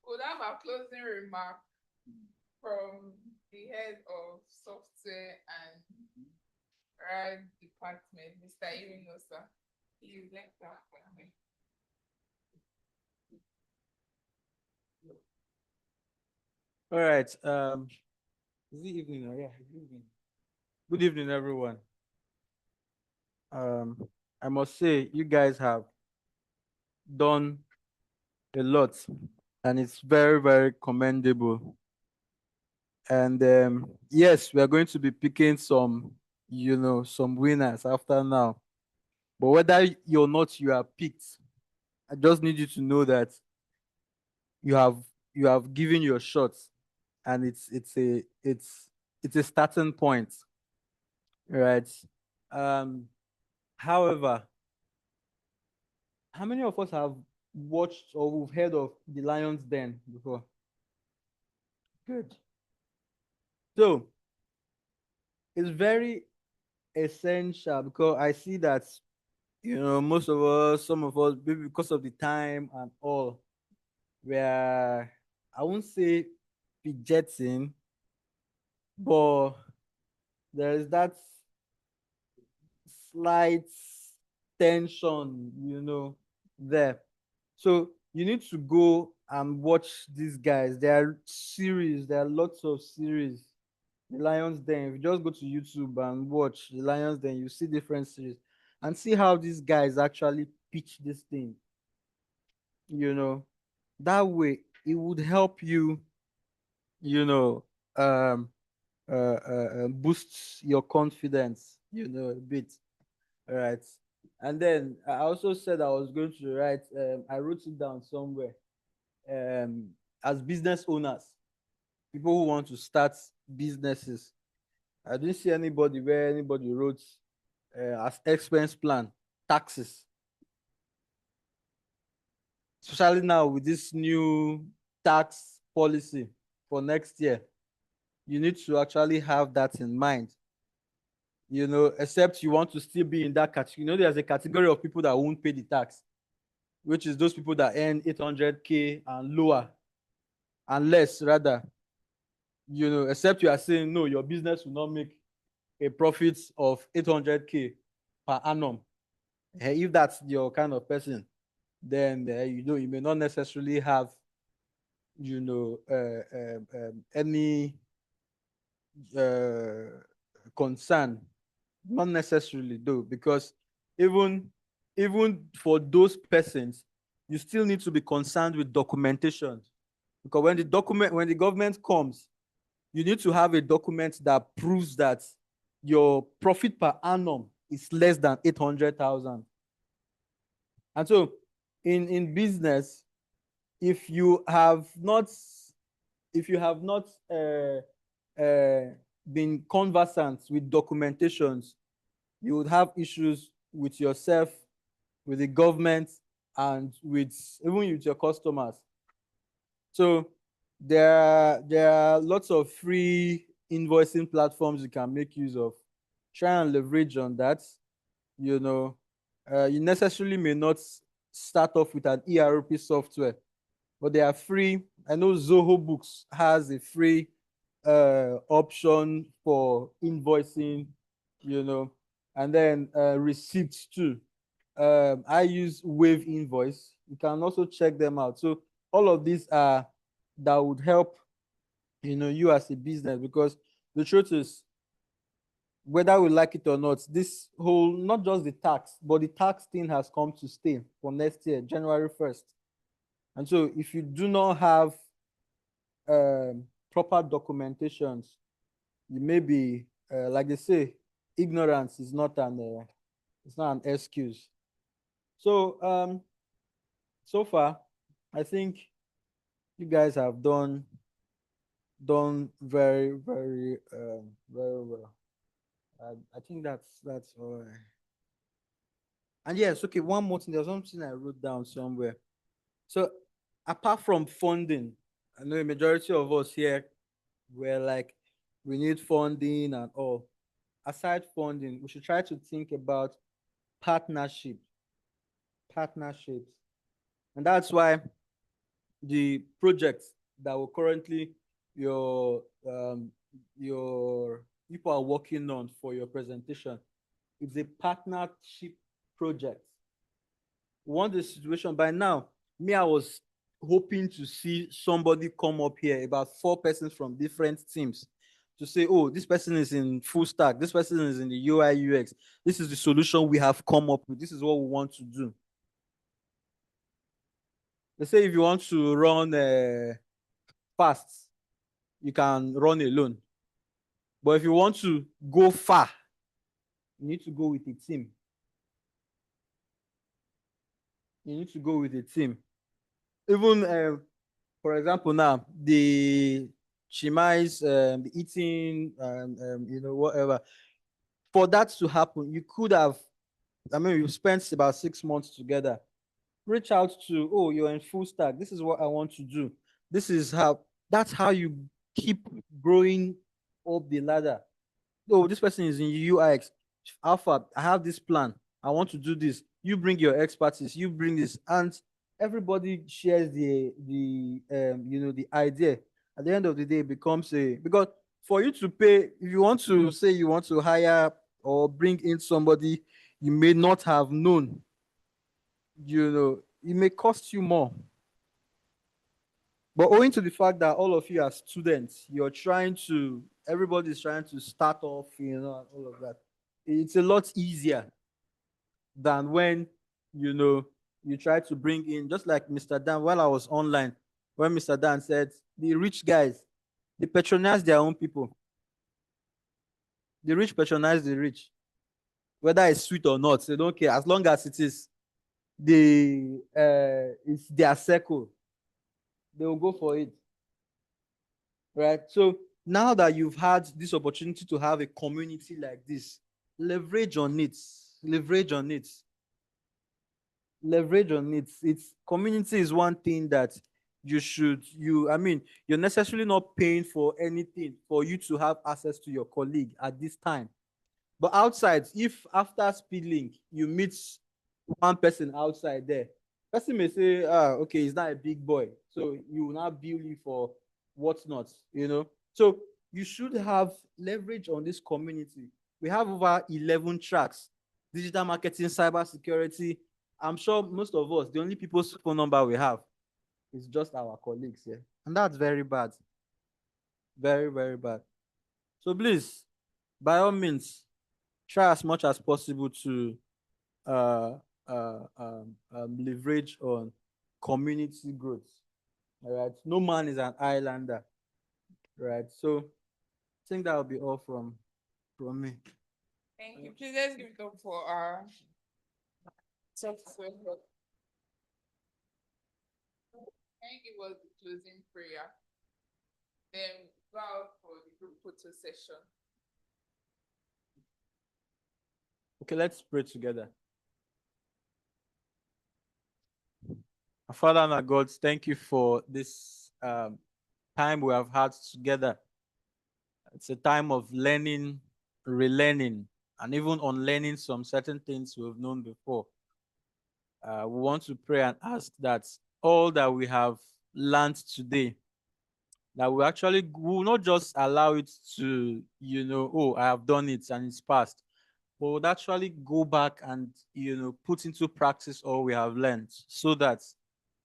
Would have a closing remark from the head of software and RAD department, Mr. Irinosa. You left that for me. All right. Is it evening? Yeah, evening. Good evening, everyone. I must say, you guys have done a lot, and it's very, very commendable. And yes, we are going to be picking some, some winners after now. But whether or not you are picked, I just need you to know that you have given your shots, and it's a starting point, right? However, how many of us have watched or we've heard of The Lion's Den before? Good. So it's very essential because I see that most of us, some of us, maybe because of the time and all, where I won't say fidgeting, but there is that slight tension, there. So you need to go and watch these guys. There are series, there are lots of series. The Lions Den. If you just go to YouTube and watch The Lions Den, you see different series and see how these guys actually pitch this thing. That way it would help you, boost your confidence, a bit. All right. And then I also said I was going to write, I wrote it down somewhere. as business owners, people who want to start businesses, I didn't see anybody where anybody wrote as expense plan, taxes. Especially now with this new tax policy for next year, you need to actually have that in mind. You know, except you want to still be in that category. You know, there's a category of people that won't pay the tax, which is those people that earn 800K and lower, and less rather. You know, except you are saying, no, your business will not make a profit of 800K per annum. If that's your kind of person, then you know, you may not necessarily have, you know, any concern. Not necessarily though, because even for those persons, you still need to be concerned with documentation. Because when the government comes, you need to have a document that proves that your profit per annum is less than 800,000. And so in business, if you have not been conversant with documentations, you would have issues with yourself, with the government, and even with your customers. So there are lots of free invoicing platforms you can make use of. Try and leverage on that. You know, you necessarily may not start off with an ERP software, but they are free. I know Zoho Books has a free option for invoicing, you know, and then receipts too. I use Wave Invoice. You can also check them out. So all of these are that would help, you know, you as a business, because the truth is, whether we like it or not, this whole, not just the tax, but the tax thing has come to stay for next year, January 1st. And so if you do not have proper documentations, you may be, like they say, ignorance is not an excuse. So so far, I think you guys have done very, very, very well. I think that's all right. And yes, okay, one more thing. There's something I wrote down somewhere. So apart from funding, I know a majority of us here were like, we need funding and all. Aside funding, we should try to think about partnerships. And that's why the projects that were currently your people are working on for your presentation, it's a partnership project. We want the situation by now. I was hoping to see somebody come up here, about 4 persons from different teams, to say, oh, this person is in full stack, this person is in the UI UX, this is the solution we have come up with, this is what we want to do. Let's say if you want to run fast, you can run alone. But if you want to go far, you need to go with a team. You need to go with a team. Even, for example, now, the Chimais, the eating, you know, whatever. For that to happen, you could have, I mean, you spent about 6 months together. Reach out to, oh, you're in full stack. This is what I want to do. This is how, that's how you keep growing up the ladder. Oh, this person is in UX. Alpha, I have this plan. I want to do this. You bring your expertise, you bring this, and everybody shares the you know, the idea. At the end of the day, it becomes because for you to pay, if you want to say you want to hire or bring in somebody you may not have known, you know, it may cost you more. But owing to the fact that all of you are students, everybody's trying to start off, you know, and all of that. It's a lot easier than when, you know, you try to bring in, just like Mr. Dan, while I was online, when Mr. Dan said, the rich guys, they patronize their own people. The rich patronize the rich. Whether it's sweet or not, they don't care. As long as it is it's their circle. they will go for it. Right? So now that you've had this opportunity to have a community like this, leverage on it. Leverage on it. Leverage on it. It's community is one thing that you're necessarily not paying for anything for you to have access to your colleague at this time. But outside, if after speeding you meet one person outside there, person may say, okay, he's not a big boy, so you will not bill you for whatnot, you know. So you should have leverage on this community. We have over 11 tracks: digital marketing, cyber security. I'm sure most of us, the only people's phone number we have is just our colleagues here. And that's very bad. Very, very bad. So please, by all means, try as much as possible to leverage on community growth. All right. No man is an islander. Right. So I think that will be all from me. Thank you. Please let's give it up for our successful help. Can you give us the closing prayer? Then go out for the group photo session. Okay, let's pray together. Our Father and our God, thank you for this time we have had together. It's a time of learning, relearning, and even unlearning some certain things we've known before. We want to pray and ask that all that we have learned today, that we will not just allow it to, oh, I have done it and it's past, but we'll actually go back and, put into practice all we have learned so that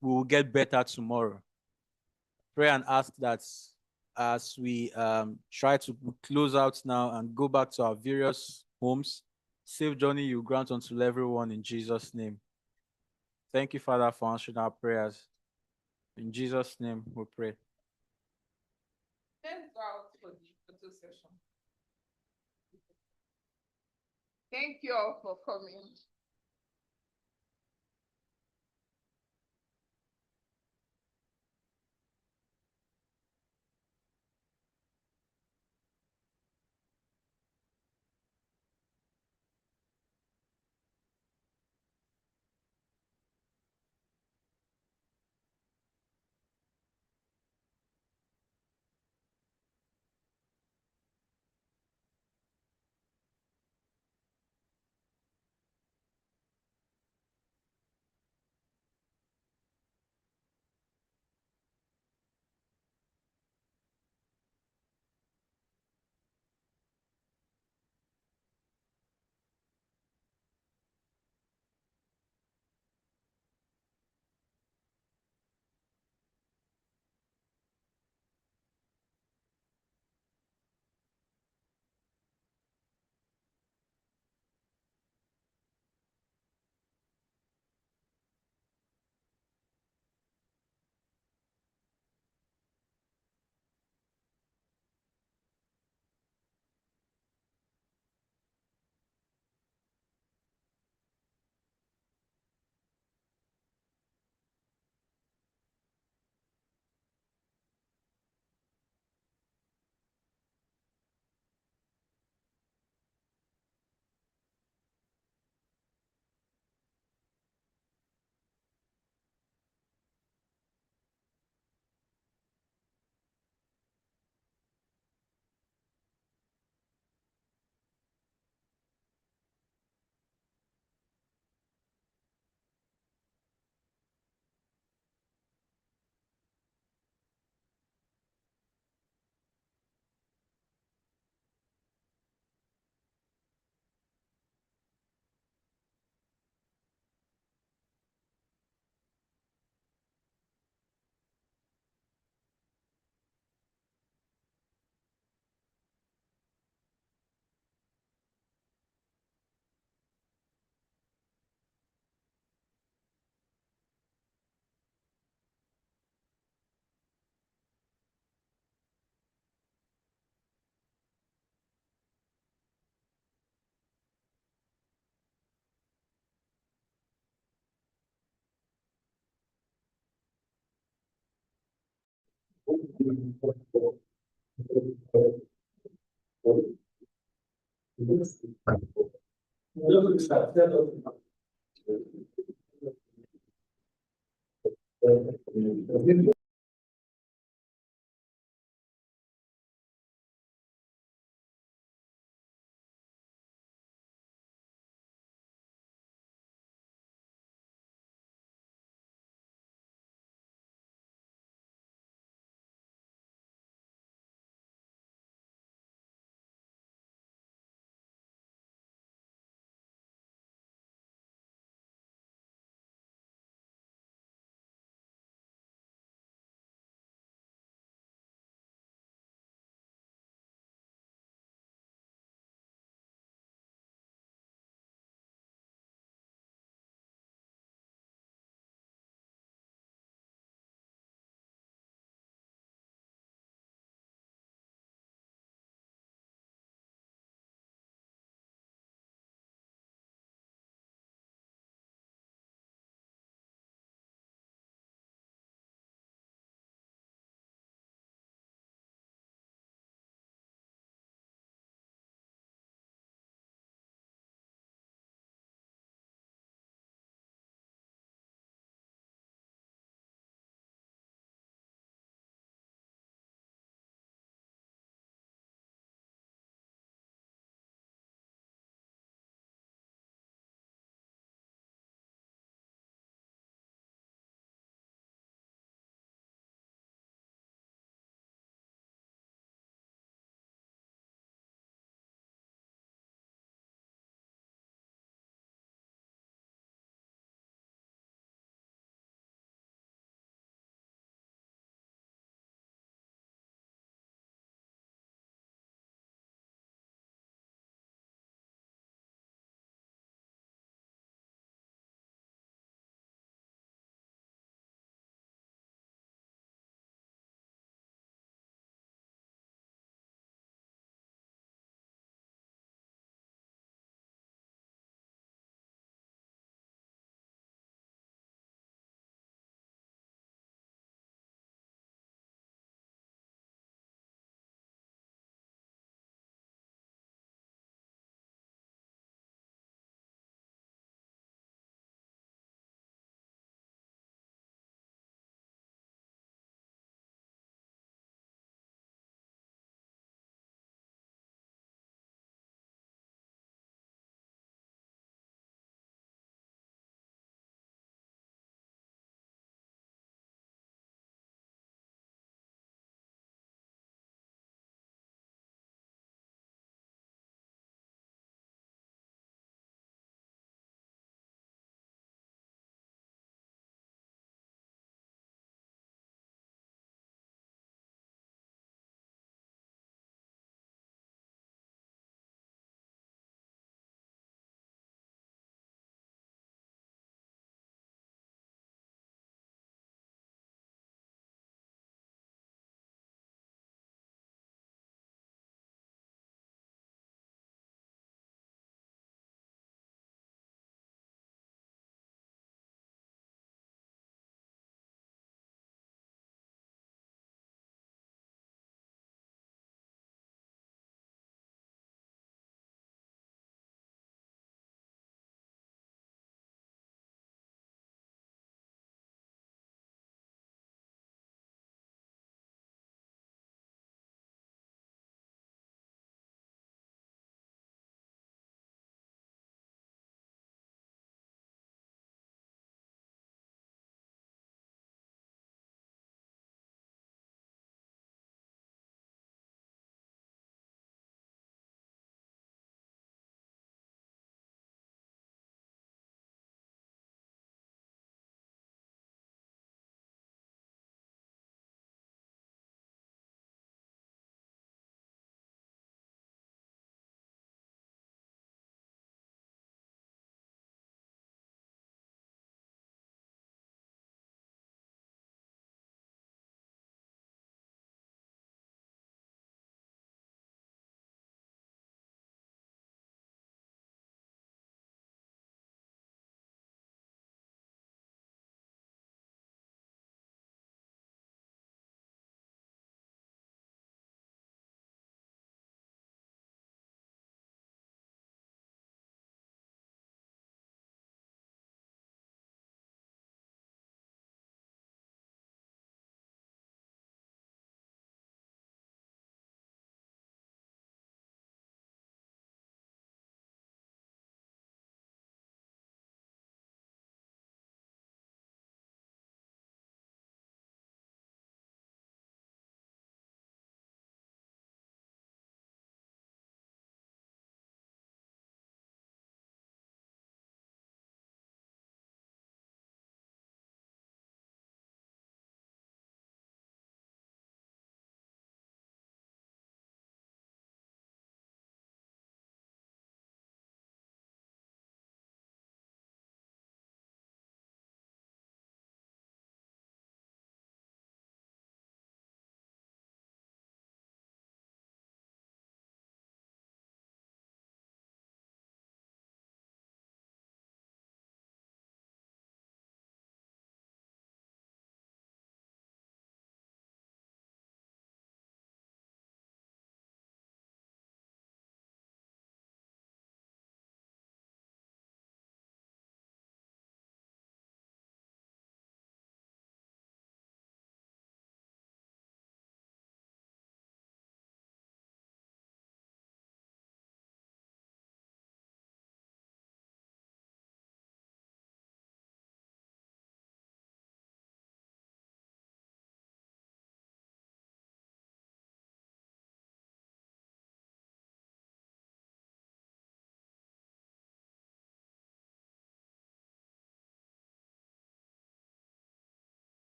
we will get better tomorrow. Pray and ask that as we try to close out now and go back to our various homes, safe journey you grant unto everyone in Jesus' name. Thank you, Father, for answering our prayers. In Jesus' name we pray. Let's go out for the photo session. Thank you all for coming.